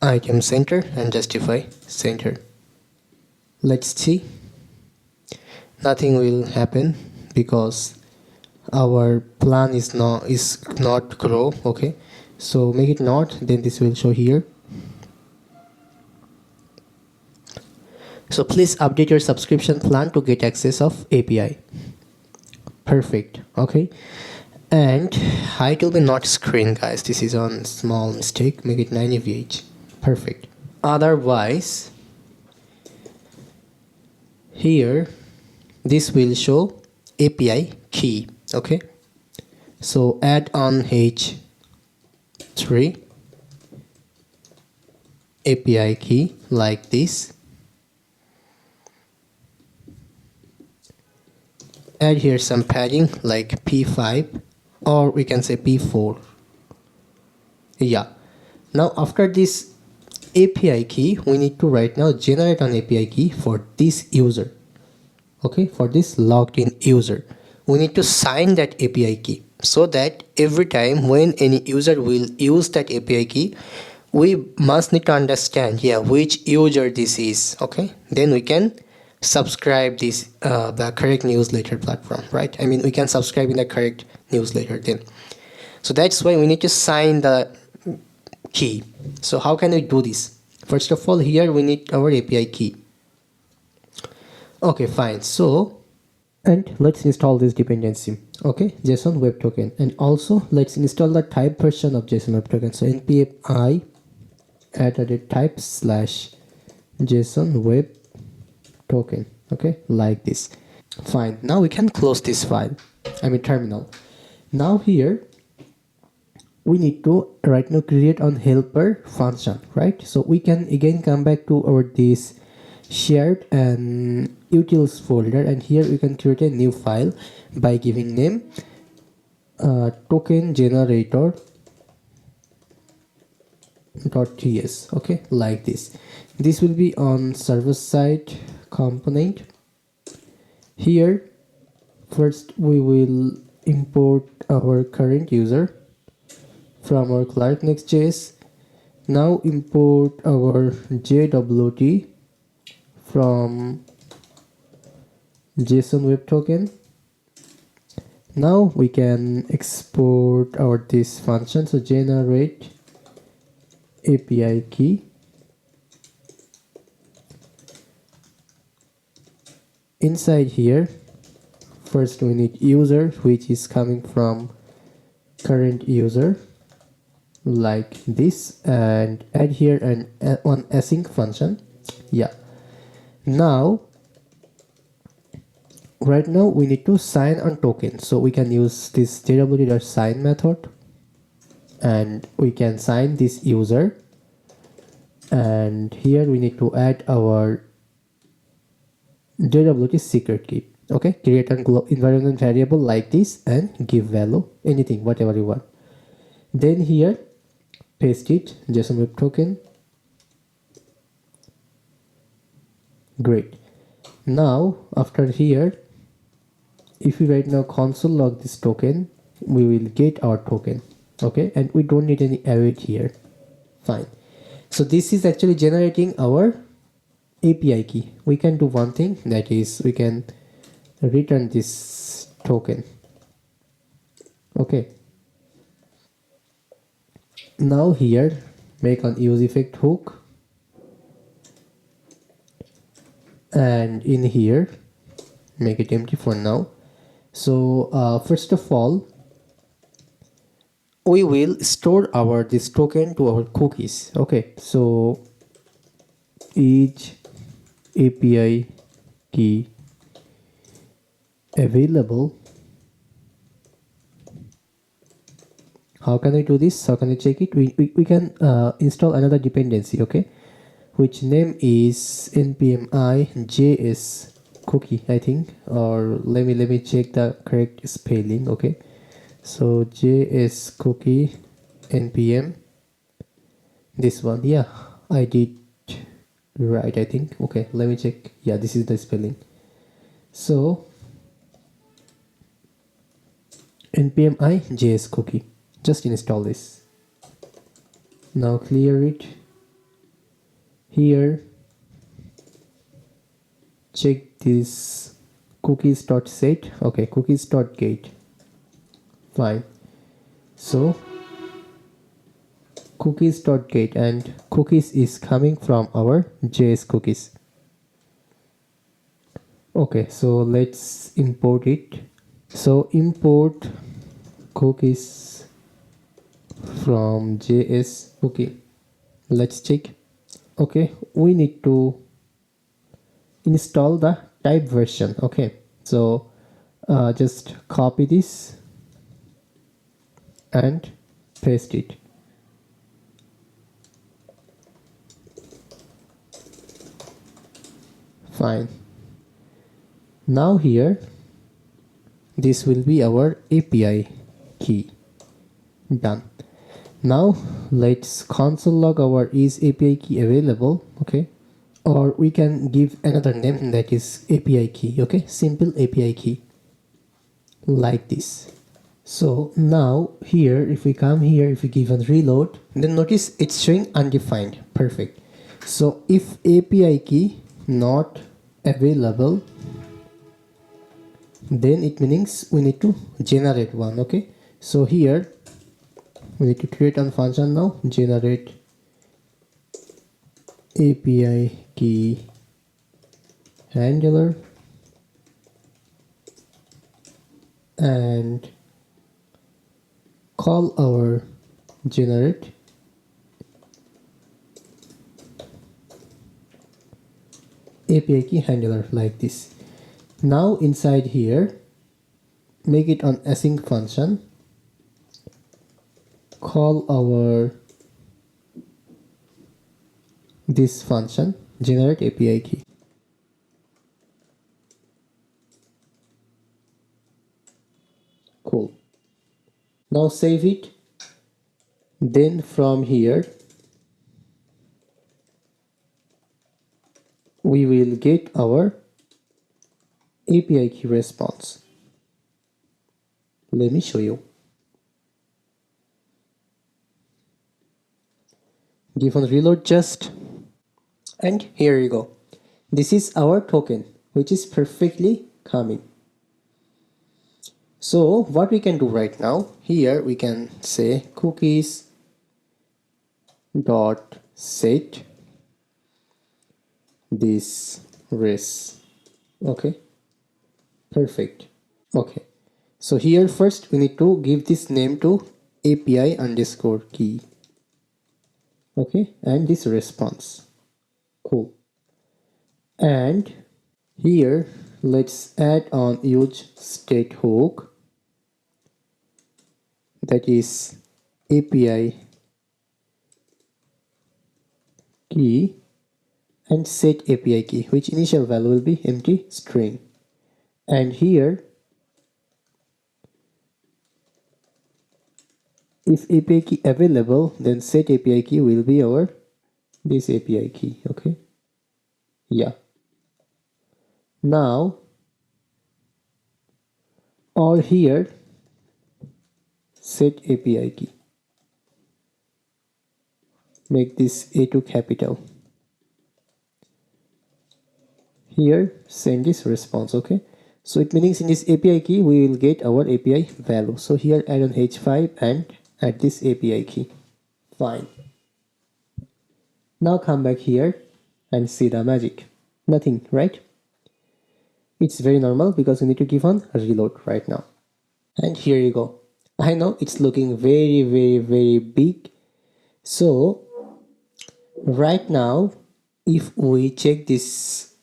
item center and justify center. Let's see. Nothing will happen because our plan is not grow. Okay, so make it not, then this will show here. So please update your subscription plan to get access of API. Perfect. Okay, and height will be not screen, guys. This is a small mistake. Make it 90 VH. Perfect. Otherwise, here this will show API key. Okay, so add on H3 API key like this. Add here some padding like P5 or we can say P4. Yeah. Now after this API key, we need to right now generate an API key for this user. Okay, for this logged in user. We need to sign that API key so that every time when any user will use that API key, we must need to understand which user this is. Okay, then we can subscribe this the correct newsletter platform, right? I mean, we can subscribe in the correct newsletter then. So that's why we need to sign the key. So how can we do this? First of all, here we need our API key. Okay, fine. So, and let's install this dependency. Okay, JSON web token, and also let's install the type version of JSON web token. So npm type / JSON web token. Okay, like this. Fine. Now we can close this file. I mean terminal. Now here we need to right now create on helper function, right? So we can again come back to our this shared and utils folder, and here we can create a new file by giving name token generator .ts. Okay, like this. This will be on server side component. Here first we will import our current user from our Clark Next.js. Now import our JWT from JSON web token. Now we can export our this function. So generate API key. Inside here, first we need user, which is coming from current user, like this, and add here an one async function. Yeah. Now right now we need to sign on token, so we can use this jwt.sign method and we can sign this user, and here we need to add our jwt secret key. Okay, create an environment variable like this and give value anything whatever you want. Then here paste it JSON web token. Great. Now after here, if we right now console log this token, we will get our token. Okay, and we don't need any await here. Fine. So this is actually generating our API key. We can do one thing, that is we can return this token. Okay, now here make an use effect hook, and in here make it empty for now. So first of all we will store our this token to our cookies. Okay, so each API key available. How can we do this? How can we check it? We can install another dependency, okay, which name is npm js cookie, I think, or let me check the correct spelling. Okay, so js cookie npm, this one. Yeah, I did right, I think. Okay, let me check. Yeah, this is the spelling. So npm js cookie, just install this. Now clear it. Here check this cookies.set. okay, cookies.get. fine. So cookies.get, and cookies is coming from our js cookies. Okay, so let's import it. So import cookies from js cookie. Let's check. Okay, we need to install the type version. Okay, so just copy this and paste it. Fine. Now here this will be our API key. Done. Now let's console log our is API key available. Okay, or we can give another name, that is API key. Okay, simple API key, like this. So now here, if we come here, if we give a reload, then notice it's showing undefined. Perfect. So if API key not available, then it means we need to generate one. Okay, so here we need to create a function now, generate API key handler, and call our generate API key handler, like this. Now inside here, make it an async function, call our this function, generate API key. Cool. Now save it. Then from here we will get our API key response. Let me show you. Give on reload just, and here you go. This is our token, which is perfectly coming. So what we can do right now, here we can say cookies dot set this res. Okay, perfect. Okay, so here first we need to give this name to API underscore key. Okay, and this response. Cool. And here let's add on use state hook, that is API key, and set API key, which initial value will be empty string. And here if API key available, then set API key will be our this API key. Okay, yeah. Now or here set API key, make this A to capital. Here send this response. Okay, so it means in this API key we will get our API value. So here add on h5 and add this API key. Fine. Now come back here and see the magic. Nothing, right? It's very normal because we need to give on a reload right now. And here you go. I know it's looking very big. So right now, if we check this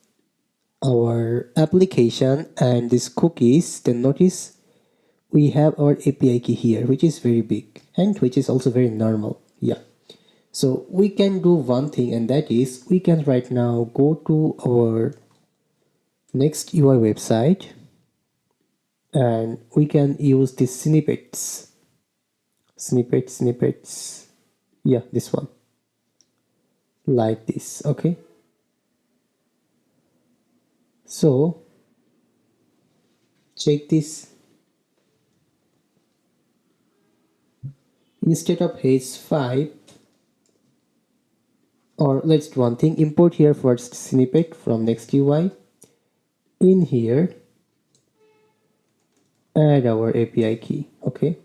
our application and this cookies, then notice we have our API key here, which is very big and which is also very normal. Yeah. So we can do one thing, and that is we can right now go to our next UI website and we can use these snippets. Yeah, this one, like this. Okay. So check this. Instead of h5, or let's do one thing, import here first snippet from next UI. In here, add our API key. Okay.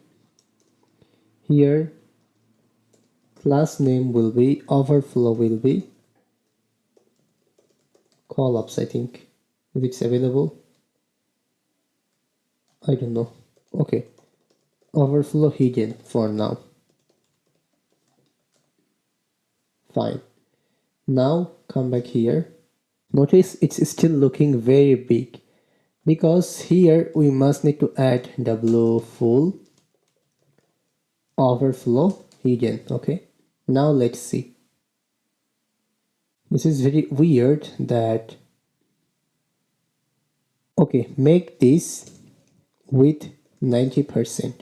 Here, class name will be, overflow will be call-ups, I think, if it's available. I don't know. Okay. Overflow hidden for now. Fine. Now come back here. Notice it's still looking very big because here we must need to add w full overflow hidden. Okay. Now let's see. This is very weird that, okay, make this with 90%.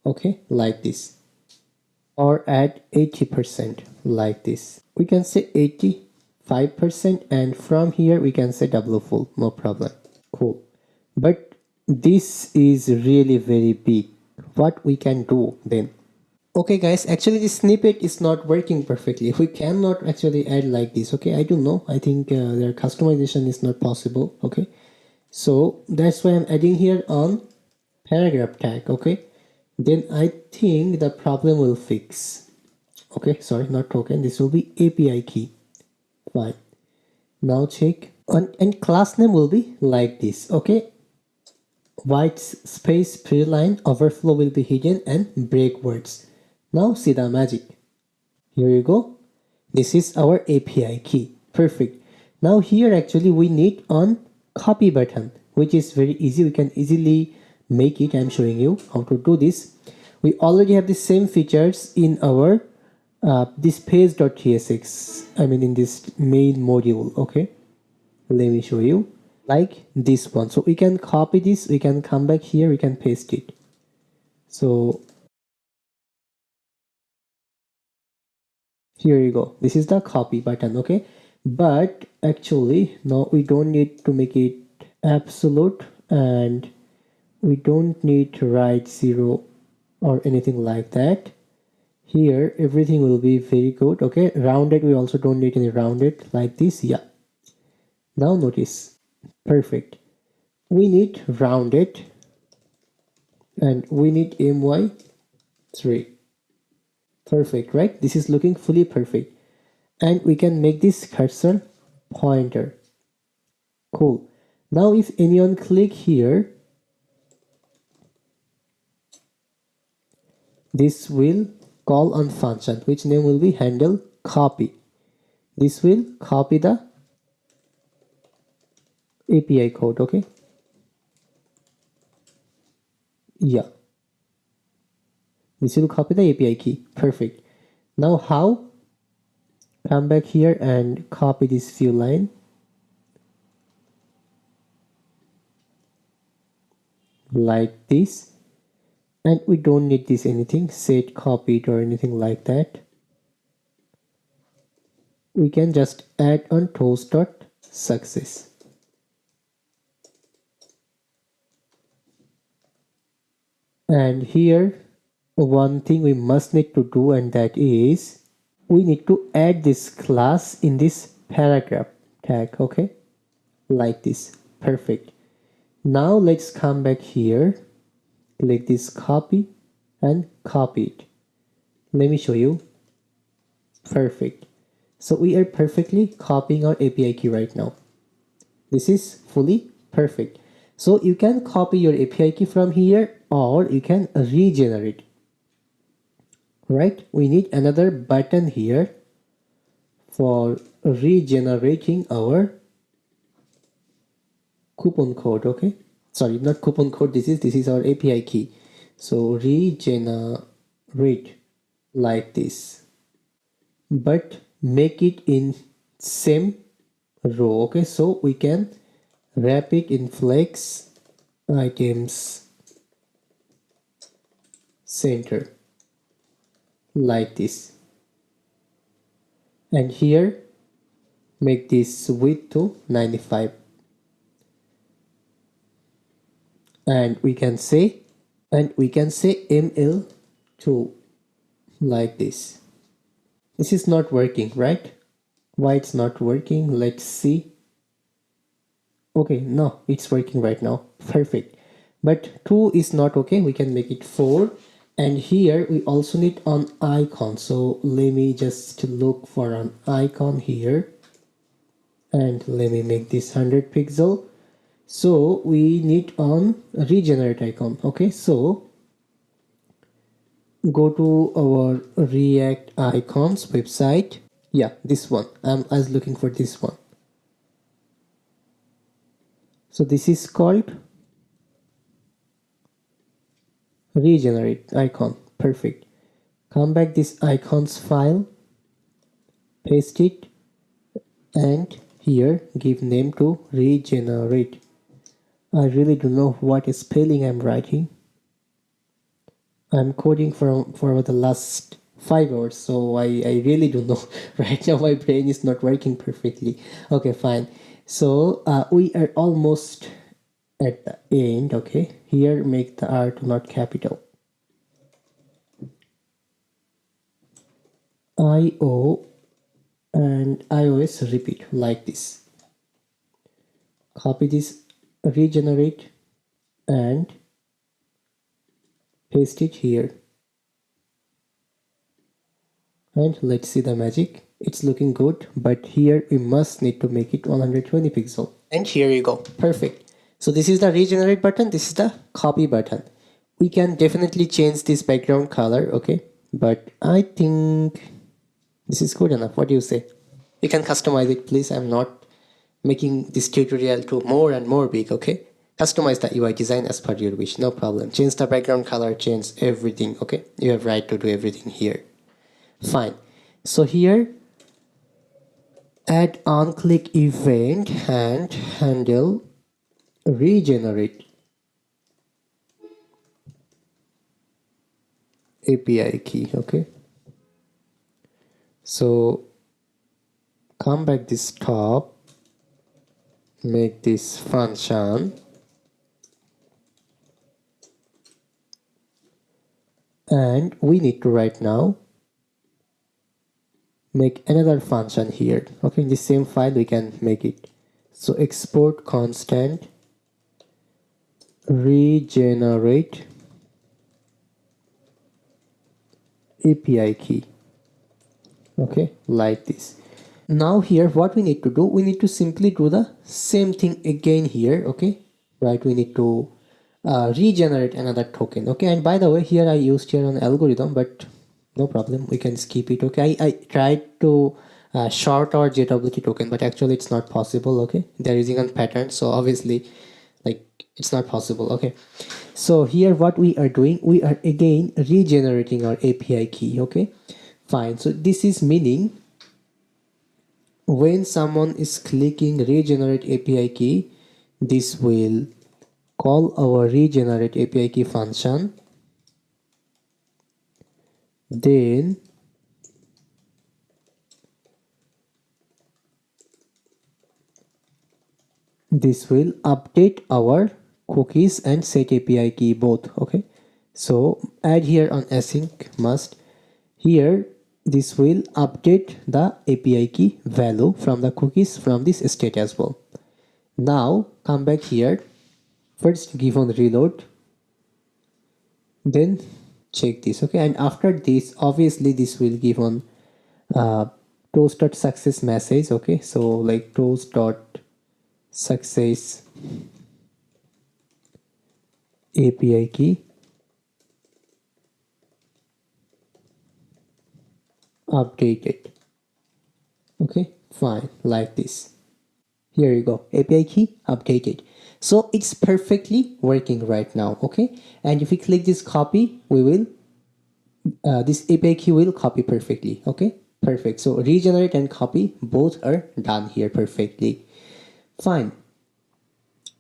Okay, like this, or add 80% like this. We can say 85%, and from here we can say double full, no problem. Cool. But this is really very big. What we can do then? Okay guys, actually this snippet is not working perfectly. We cannot actually add like this. Okay, I don't know. I think their customization is not possible. Okay, so that's why I'm adding here on paragraph tag. Okay, then I think the problem will fix. Okay, sorry, not token, this will be API key. Fine. Now check and class name will be like this. Okay, white space pre-line overflow will be hidden and break words. Now see the magic. Here you go. This is our API key. Perfect. Now here actually we need on copy button, which is very easy. We can easily make it. I'm showing you how to do this. We already have the same features in our this page.tsx. I mean in this main module. Okay. Let me show you like this one. So we can copy this. We can come back here. We can paste it. So here you go. This is the copy button. Okay, but actually no, we don't need to make it absolute, and we don't need to write 0 or anything like that. Here everything will be very good. Okay, rounded, we also don't need any rounded like this. Yeah, now notice, perfect. We need rounded and we need my3. Perfect, right? This is looking fully perfect. And we can make this cursor pointer. Cool. Now if anyone click here, this will call on function, which name will be handle copy. This will copy the API code. Okay, yeah, this will copy the API key. Perfect. Now how? Come back here and copy this few line like this, and we don't need this anything set copied or anything like that. We can just add on toast.success. And here one thing we must need to do, and that is we need to add this class in this paragraph tag. Okay, like this. Perfect. Now let's come back here, click this copy and copy it. Let me show you. Perfect. So we are perfectly copying our API key right now. This is fully perfect. So you can copy your API key from here or you can regenerate. Right? We need another button here for regenerating our coupon code. Okay, sorry, not coupon code, this is our API key. So regenerate like this, but make it in same row. Okay, so we can wrap it in flex items center like this, and here make this width to 95, and we can say ml2 like this. This is not working, right? Why it's not working? Let's see. Okay, no, it's working right now. Perfect. But 2 is not okay. We can make it 4. And here we also need an icon. So let me just look for an icon here. And let me make this 100 pixel. So we need an regenerate icon. Okay, so go to our React icons website. Yeah, this one. I was looking for this one. So this is called regenerate icon. Perfect. Come back this icons file, paste it, and here give name to regenerate. I really don't know what spelling I'm writing. I'm coding for the last 5 hours, so I really don't know. Right now my brain is not working perfectly. Okay, fine. So we are almost at the end. Okay, here make the art not capital. IO and iOS repeat like this. Copy this regenerate and paste it here, and let's see the magic. It's looking good, but here we must need to make it 120 pixel, and here you go. Perfect. So this is the regenerate button, this is the copy button. We can definitely change this background color, okay, but I think this is good enough. What do you say? You can customize it, please. I'm not making this tutorial to more and more big, okay? Customize the UI design as per your wish, no problem. Change the background color, change everything, okay? You have right to do everything here. Fine. So here, add on click event and handle regenerate API key, okay? So come back this top, make this function, and we need to right now make another function here. Okay, in the same file we can make it. So export constant regenerate API key. Okay, like this. Now here what we need to do, we need to simply do the same thing again here. Okay, right, we need to regenerate another token. Okay, and by the way, here I used here an algorithm, but no problem, we can skip it. Okay, I tried to short our JWT token, but actually it's not possible. Okay, they're using a pattern, so obviously like it's not possible. Okay, so here what we are doing, we are again regenerating our API key. Okay, fine. So this is meaning when someone is clicking regenerate API key, this will call our regenerate API key function, then this will update our cookies and set API key both. Okay, so add here on async must. Here this will update the API key value from the cookies from this state as well. Now come back here, first give on reload, then check this. Okay, and after this obviously this will give on toast.success message. Okay, so like toast.success API key updated. Okay, fine, like this. Here you go, API key updated. So it's perfectly working right now. Okay, and if we click this copy, we will this API key will copy perfectly. Okay, perfect. So regenerate and copy both are done here perfectly. Fine.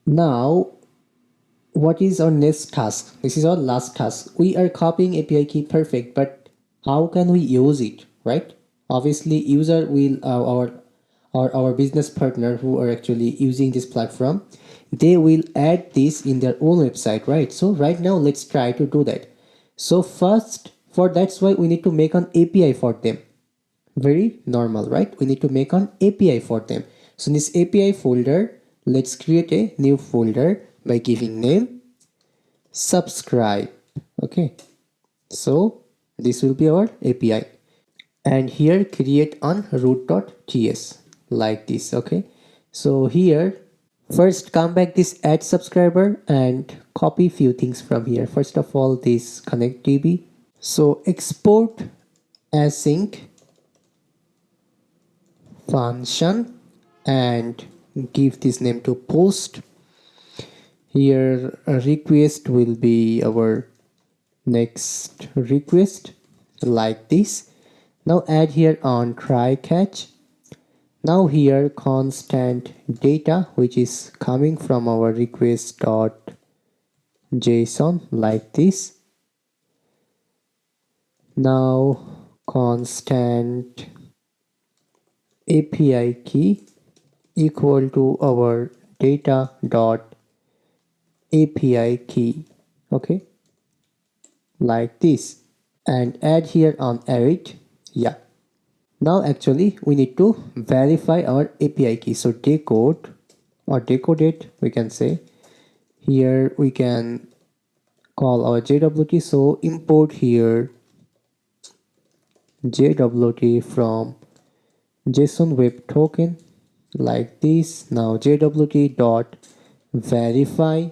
Now what is our next task? This is our last task. We are copying API key perfect, but how can we use it, right? Obviously user will our business partner who are actually using this platform, they will add this in their own website, right? So right now let's try to do that. So first, for that's why we need to make an API for them. Very normal, right? We need to make an API for them. So in this API folder, let's create a new folder by giving name subscribe. Okay, so this will be our API, and here create on root.ts like this. Okay, so here first come back this add subscriber and copy few things from here. First of all, this connectdb. So export async function and give this name to post. Here a request will be our next request like this. Now add here on try catch. Now here constant data which is coming from our request.json like this. Now constant API key equal to our data dot API key. Okay, like this, and add here on array. Yeah, now actually we need to verify our API key. So decode or decoded, we can say. Here we can call our JWT. So import here JWT from JSON web token like this. Now JWT dot verify.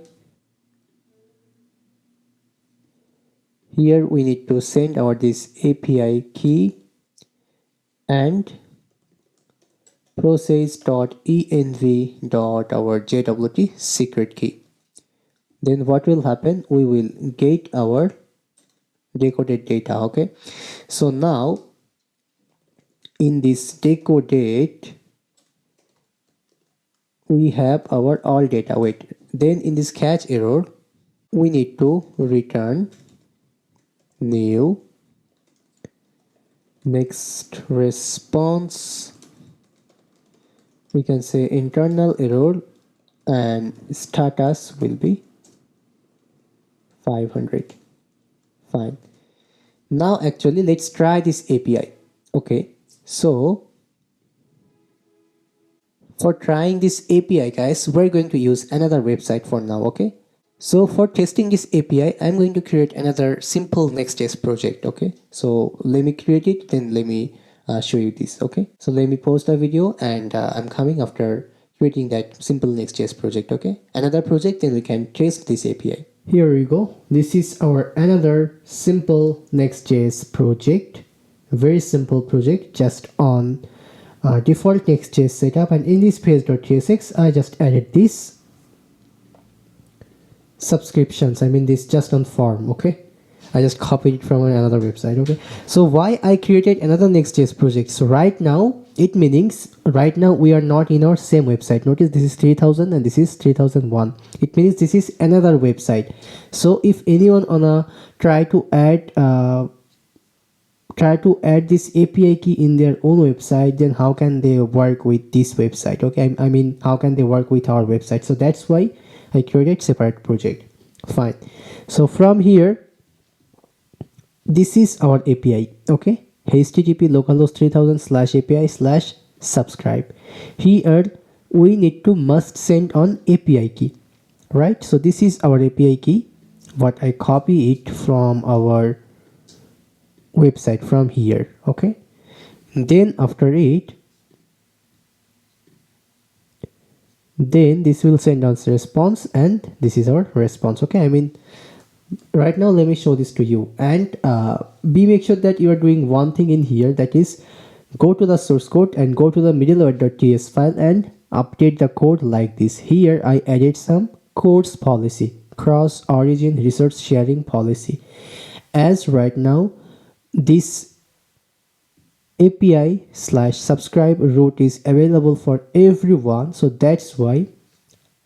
Here we need to send our this API key and process.env dot our JWT secret key. Then what will happen? We will get our decoded data. Okay, so now in this decoded we have our all data. Wait, then in this catch error we need to return new next response. We can say internal error and status will be 500. Fine. Now actually let's try this API. Okay, so for trying this API guys, we're going to use another website for now. Okay, so for testing this API, I'm going to create another simple Next.js project. Okay, so let me create it, then let me show you this. Okay, so let me pause the video and I'm coming after creating that simple Next.js project. Okay, another project, then we can test this API. Here we go. This is our another simple Next.js project. Very simple project, just on default Next.js setup, and in this page.tsx I just added this subscriptions. I mean this just on form. Okay, I just copied it from another website. Okay, so why I created another Next.js project? So right now it means right now we are not in our same website. Notice this is 3000 and this is 3001. It means this is another website. So if anyone wanna try to add this API key in their own website, then how can they work with this website? Okay, I mean how can they work with our website? So that's why I created separate project. Fine. So from here, this is our API. Okay, http localhost 3000/API/subscribe. Here we need to must send on API key, right? So this is our API key, what I copy it from our website from here. Okay, then after it Then this will send us a response, and this is our response. Okay, I mean, right now let me show this to you, and be make sure that you are doing one thing in here, that is go to the source code and go to the middleware.ts file and update the code like this. Here I added some codes policy, cross origin resource sharing policy, as right now this API / subscribe route is available for everyone, so that's why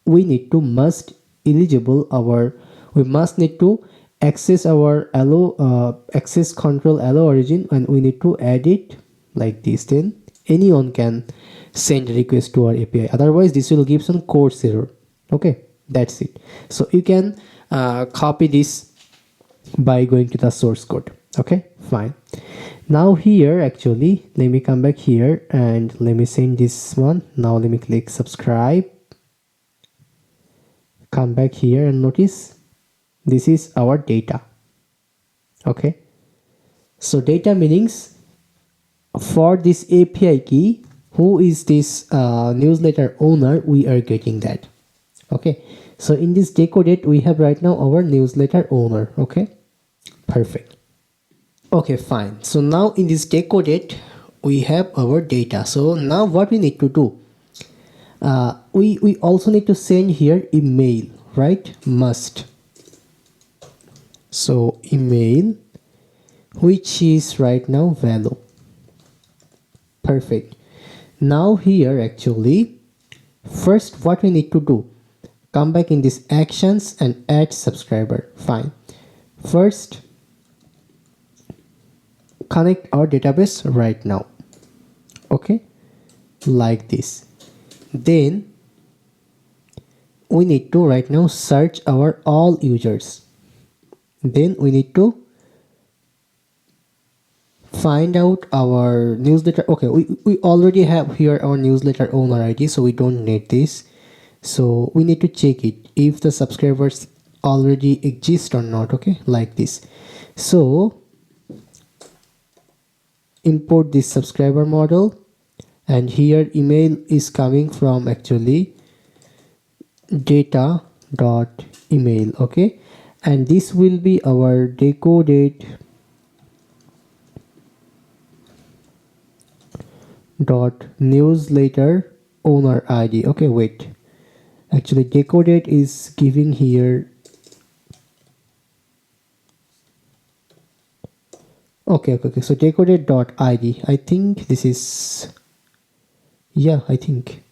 we need to must eligible our, we must need to access our allow access control allow origin, and we need to add it like this. Then anyone can send request to our API, otherwise this will give some course error. Okay, that's it. So you can copy this by going to the source code. Okay, fine. Now here, actually let me come back here and let me send this one. Now let me click subscribe, come back here, and notice this is our data. Okay, so data meanings for this API key, who is this newsletter owner, we are getting that. Okay, so in this decoded we have right now our newsletter owner. Okay, perfect. Okay, fine. So now in this decoded we have our data. So now what we need to do, we also need to send here email, right? Must. So email, which is right now value. Perfect. Now here, actually first what we need to do, come back in this actions and add subscriber. Fine. First connect our database right now. Okay, like this. Then we need to right now search our all users. Then we need to find out our newsletter. Okay, we already have here our newsletter owner ID, so we don't need this. So we need to check it if the subscribers already exist or not. Okay, like this. So import this subscriber model, and here email is coming from actually data.email. Okay, and this will be our decoded dot newsletter owner ID. Okay, wait, actually decoded is giving here. Okay, so decoded dot ID, I think this is, yeah, I think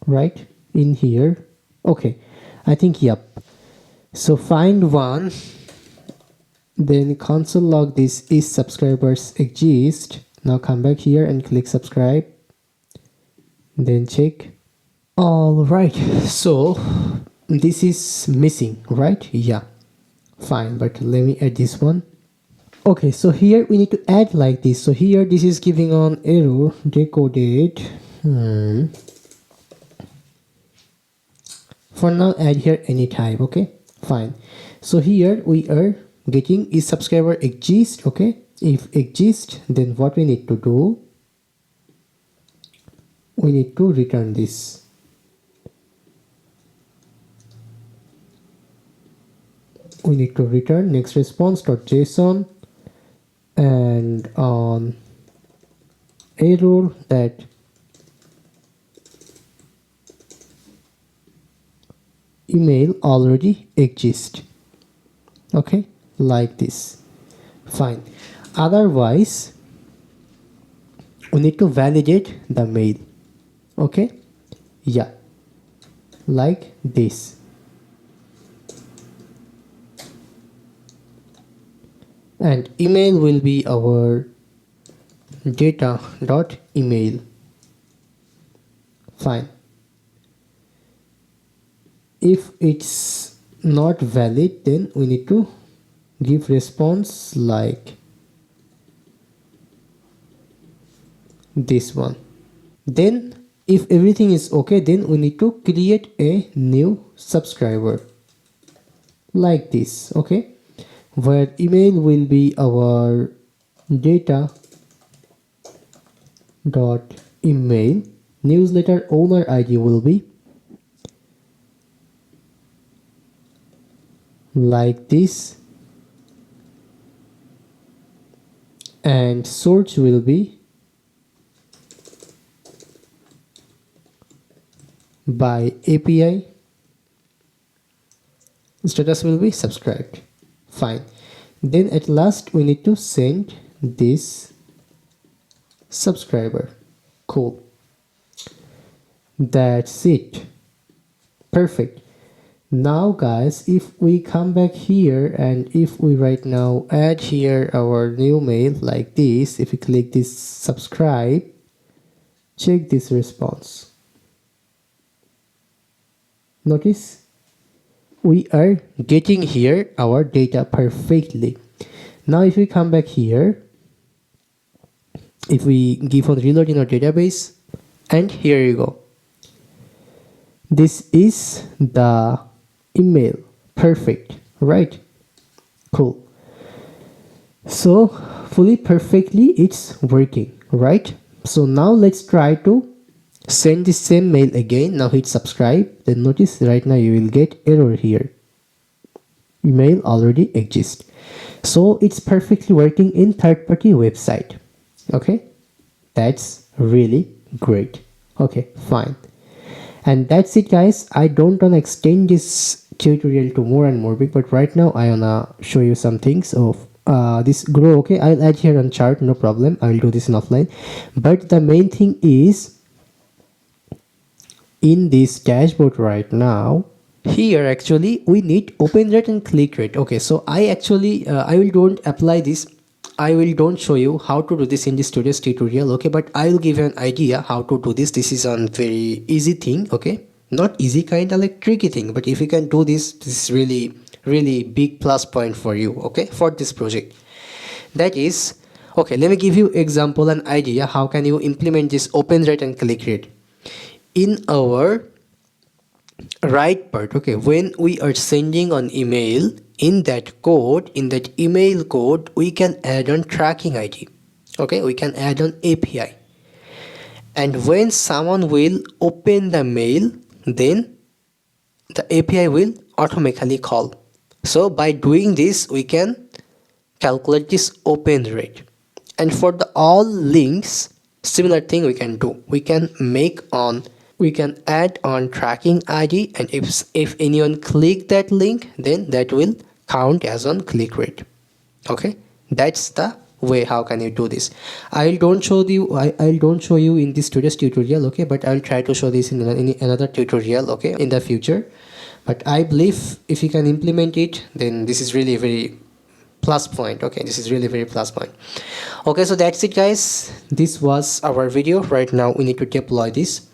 right in here. Okay, I think, yep. So find one, then console log this is subscribers exist. Now come back here and click subscribe, then check. All right, so this is missing, right? Yeah, fine, but let me add this one. Okay, so here we need to add like this. So here this is giving on error decoded. For now add here any type. Okay, fine. So here we are getting is subscriber exist. Okay, if exist, then what we need to do, we need to return this. We need to return next response.json, and on error that email already exists. Okay, like this. Fine. Otherwise we need to validate the mail. Okay, yeah, like this. And email will be our data.email. Fine. If it's not valid, then we need to give response like this one. Then if everything is okay, then we need to create a new subscriber like this. Okay, where email will be our data dot email, newsletter owner ID will be like this, and source will be by API, status will be subscribed. Fine. Then at last we need to send this subscriber. Cool. That's it. Perfect. Now guys, if we come back here and if we right now add here our new mail like this, if we click this subscribe, check this response. Notice we are getting here our data perfectly. Now if we come back here, if we give on reload in our database, and here you go, this is the email. Perfect, right? Cool. So fully perfectly it's working, right? So now let's try to send the same mail again. Now hit subscribe. Then notice right now you will get error here. Email already exists. So it's perfectly working in third-party website. Okay, that's really great. Okay, fine. And that's it guys. I don't want to extend this tutorial to more and more big, but right now I wanna show you some things of this grow. Okay, I'll add here on chart, no problem. I'll do this in offline, but the main thing is in this dashboard right now, here actually we need open rate and click rate. Okay, so I actually I will don't apply this, I will don't show you how to do this in this today's tutorial. Okay, but I will give you an idea how to do this. This is a very easy thing. Okay, not easy, kind of like tricky thing, but if you can do this, this is really big plus point for you. Okay, for this project. That is, okay, let me give you example and idea how can you implement this open rate and click rate in our right part. Okay, when we are sending an email, in that code, in that email code, we can add on tracking ID. Okay, we can add on API, and when someone will open the mail, then the API will automatically call. So by doing this we can calculate this open rate. And for the all links, similar thing we can do. We can add on tracking ID, and if anyone click that link, then that will count as on click rate. Okay, that's the way how can you do this. I don't show you in this today's tutorial. Okay, but I'll try to show this in another tutorial, okay, in the future. But I believe if you can implement it, then this is really very plus point. Okay, this is really very plus point. Okay, so that's it guys. This was our video. Right now we need to deploy this,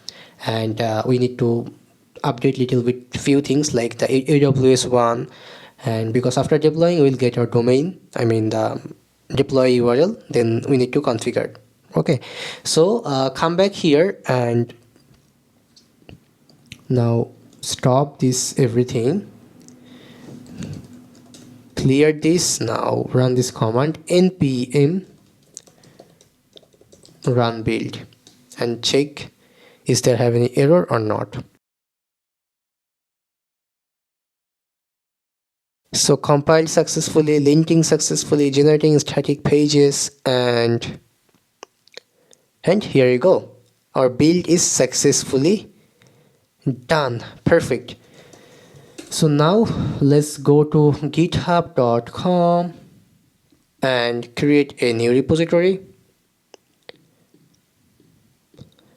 and we need to update little bit few things like the AWS one, and because after deploying we'll get our domain, I mean the deploy URL, then we need to configure. Okay, so come back here and now stop this everything, clear this. Now run this command npm run build and check is there have any error or not. So compiled successfully, linking successfully, generating static pages, and here you go, our build is successfully done. Perfect. So now let's go to github.com and create a new repository.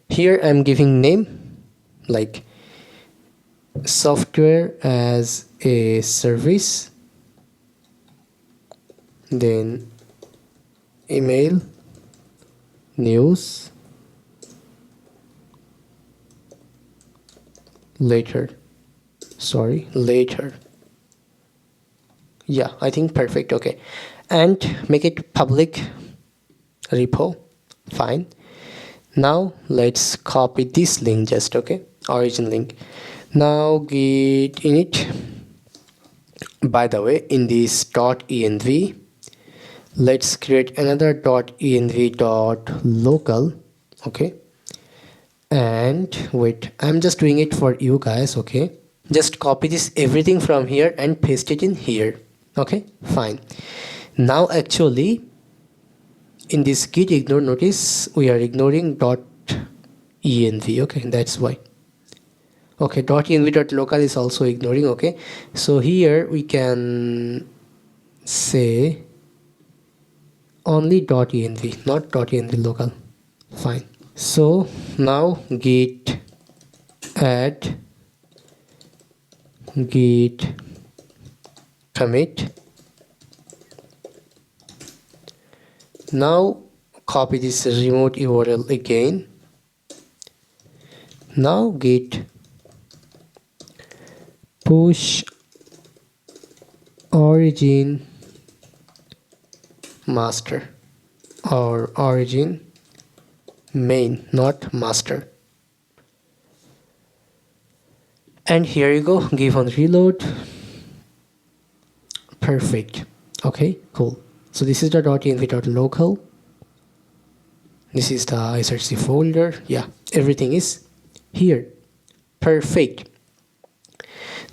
Here I'm giving name like software as a service, then email news later. Yeah, I think perfect. Okay, and make it public repo. Fine. Now let's copy this link, just okay, origin link. Now git init. By the way, in this .env, let's create another .env .local. Okay, And wait, I'm just doing it for you guys. Okay, just copy this everything from here and paste it in here. Okay, fine. Now actually in this git ignore, notice we are ignoring .env. Okay, that's why. Okay, .env.local is also ignoring. Okay, so here we can say only .env, not .env local. Fine. So now git add git commit. Now copy this remote URL again. Now git push origin master or origin main, not master. And here you go, give on reload. Perfect. Okay, cool. So this is the .env.local. This is the src folder. Yeah, everything is here. Perfect.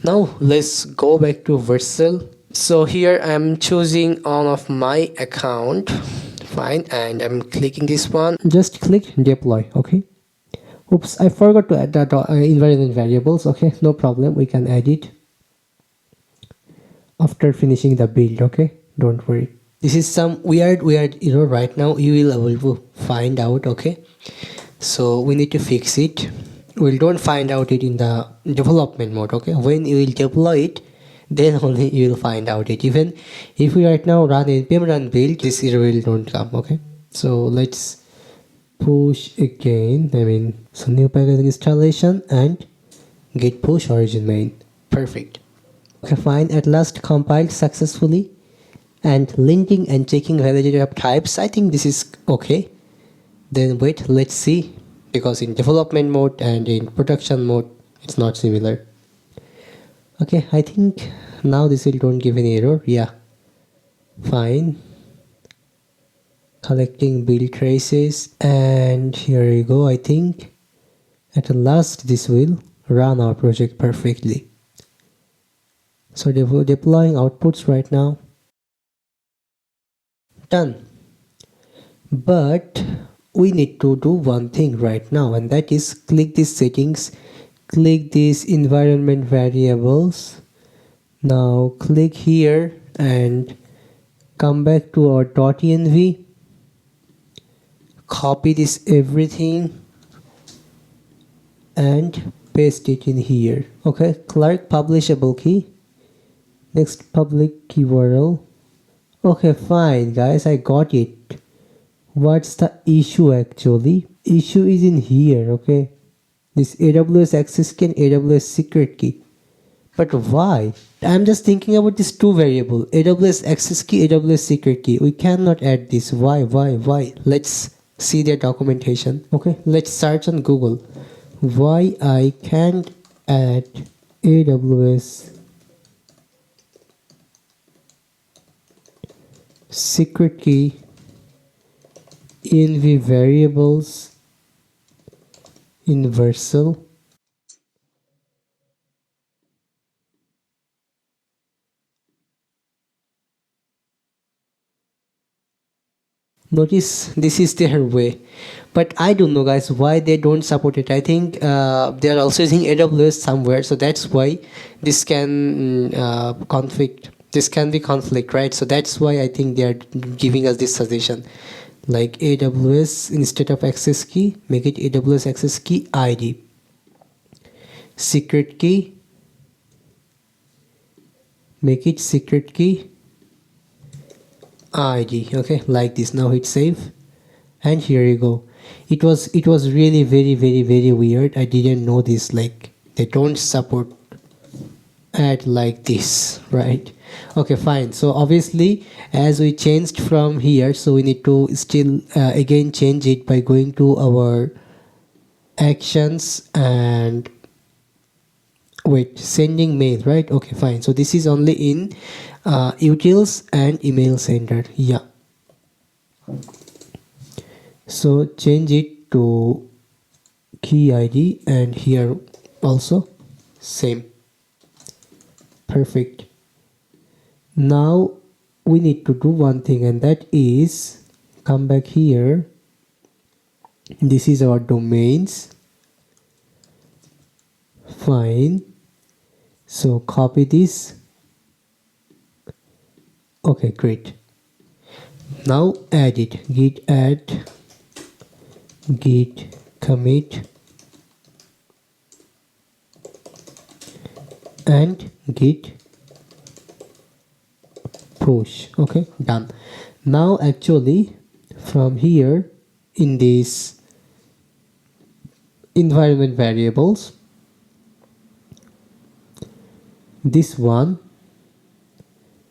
Now let's go back to Vercel. So here I'm choosing all of my account. Fine, and I'm clicking this one. Just click deploy. Okay. Oops, I forgot to add the environment variables. Okay, no problem, we can add it after finishing the build. Okay, don't worry. This is some weird error right now. You will able to find out. Okay, so we need to fix it. We don't find out it in the development mode. Okay, when you will deploy it, then only you will find out it. Even if we right now run npm run build, this error will don't come. Okay, so let's push again. So new package installation and git push origin main. Perfect. Okay, fine. At last compiled successfully, and linting and checking validity of types. I think this is okay. Then wait, let's see, because in development mode and in production mode it's not similar. Okay, I think now this will don't give any error. Yeah, fine. Collecting build traces, and here you go. I think at last this will run our project perfectly. So deploying outputs right now. Done. But we need to do one thing right now, and that is click these settings, click these environment variables. Now click here and come back to our .env. Copy this everything and paste it in here. Okay, Clark publishable key, next public URL. Okay, fine guys, I got it. What's the issue actually? Issue is in here. Okay, this AWS access key and AWS secret key. But why? I'm just thinking about this two variable, AWS access key, AWS secret key. We cannot add this. Why? Let's see their documentation. Okay, let's search on Google. Why I can't add AWS secret key in the variables in Vercel. Notice this is their way, but I don't know guys why they don't support it. I think they are also using AWS somewhere, so that's why this can this can be conflict, right? So that's why I think they are giving us this suggestion, like AWS instead of access key, make it AWS access key ID, secret key, make it secret key ID. Okay, like this. Now hit save, and here you go. It was really very weird. I didn't know this, like they don't support add like this, right? Okay, fine. So obviously as we changed from here, so we need to still again change it by going to our actions and wait, sending mail, right? Okay, fine. So this is only in utils and email sender. Yeah, so change it to key ID, and here also same. Perfect. Now we need to do one thing, and that is come back here. This is our domains. Fine. So copy this. Okay, great. Now add it. Git add, git commit, and git push. Okay, done. Now actually from here in these environment variables, this one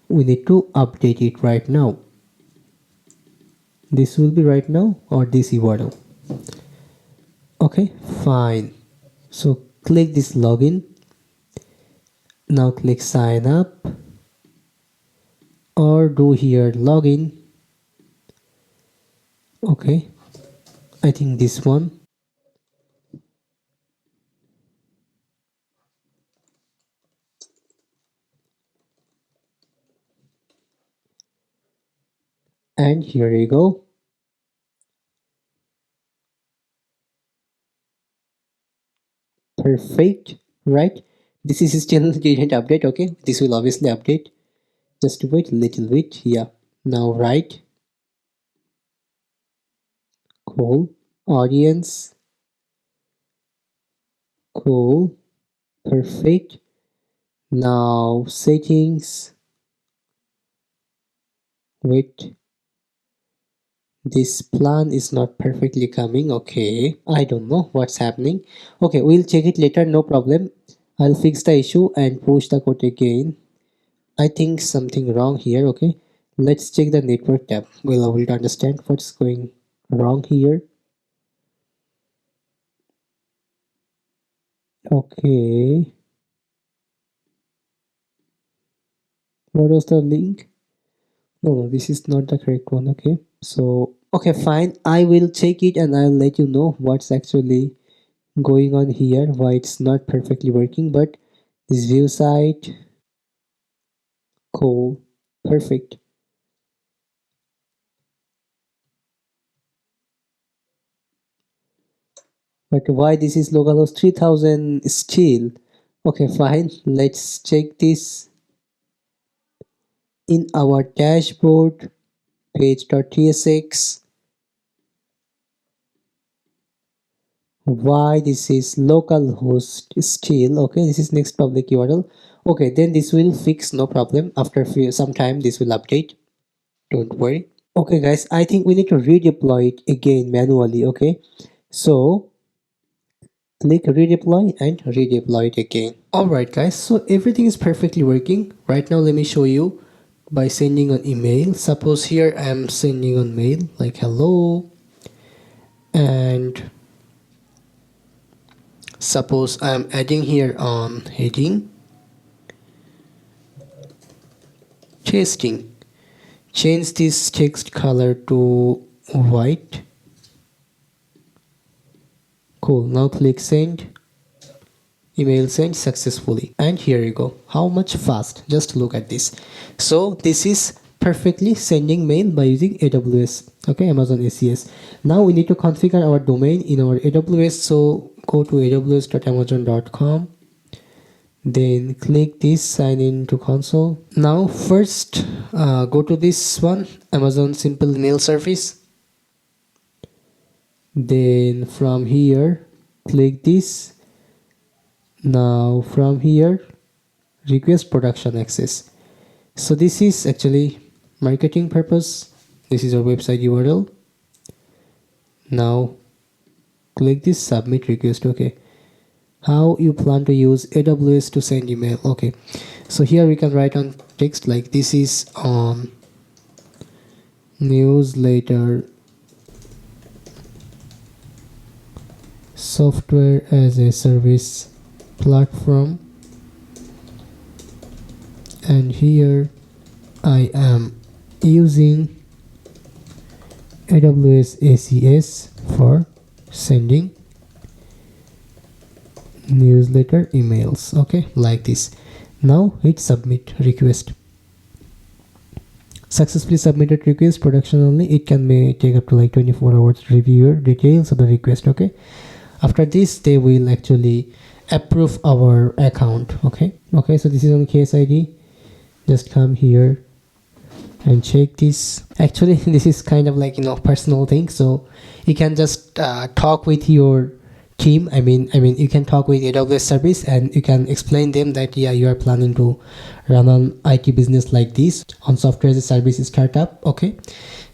we need to update it right now. This will be right now, or this URL. Okay, fine. So click this login. Now click sign up, or do here login. Okay, I think this one. And here you go. Perfect, right? This is still didn't update. Okay, this will obviously update. Just wait a little bit. Yeah, now right. Cool. Audience. Cool. Perfect. Now settings. Wait, this plan is not perfectly coming. Okay, I don't know what's happening. Okay, we'll check it later, no problem. I'll fix the issue and push the code again. I think something wrong here. Okay, let's check the network tab. We'll able to understand what's going wrong here. Okay, what was the link? No, this is not the correct one. Okay, so okay, fine, I will check it and I'll let you know what's actually going on here, why it's not perfectly working. But this view site, cool, perfect. But why this is localhost 3000 still? Okay, fine, let's check this in our dashboard page.tsx. Why this is localhost still? Okay, this is next public URL. Okay, then this will fix, no problem. After some time this will update, don't worry. Okay guys, I think we need to redeploy it again manually. Okay, so click redeploy and redeploy it again. Alright guys, so everything is perfectly working. Right now let me show you by sending an email. Suppose here I am sending an mail like hello, and suppose I am adding here on heading testing. Change this text color to white. Cool, now click send. Email sent successfully, and here you go. How much fast, just look at this. So this is perfectly sending mail by using AWS, okay, Amazon SES. Now we need to configure our domain in our AWS. So go to aws.amazon.com, then click this sign in to console. Now first go to this one, Amazon simple email service. Then from here click this. Now from here request production access. So this is actually marketing purpose. This is our website URL. Now click this submit request. Okay, how you plan to use AWS to send email. Okay, so here we can write on text like this is on newsletter software as a service platform, and here I am using AWS SES for sending newsletter emails. Okay, like this. Now hit submit request. Successfully submitted request, production only. It may take up to like 24 hours to review your details of the request. Okay, after this they will actually approve our account. Okay, so this is on case ID. Just come here and check this. Actually this is kind of like, personal thing, so you can just talk with your team. I mean you can talk with AWS service and you can explain them that yeah, you are planning to run an IT business like this on software as a service startup. Okay,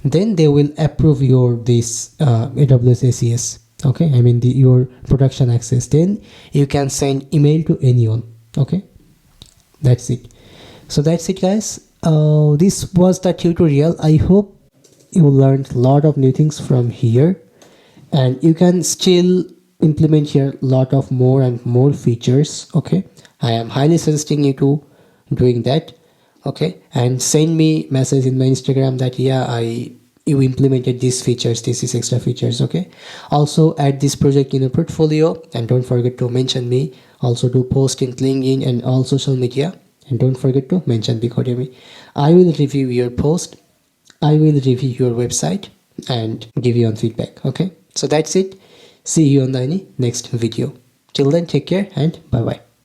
then they will approve your this AWS SES. Okay, your production access. Then you can send email to anyone. Okay, that's it. So that's it, guys. This was the tutorial. I hope you learned a lot of new things from here, and you can still implement here a lot of more and more features. Okay, I am highly suggesting you to doing that. Okay, and send me message in my Instagram that yeah, you implemented these features, this is extra features. Okay, also add this project in your portfolio, and don't forget to mention me. Also do post in LinkedIn and all social media, and don't forget to mention Becodemy. I will review your post, I will review your website and give you on feedback. Okay, so that's it. See you on the next video. Till then, take care and bye bye.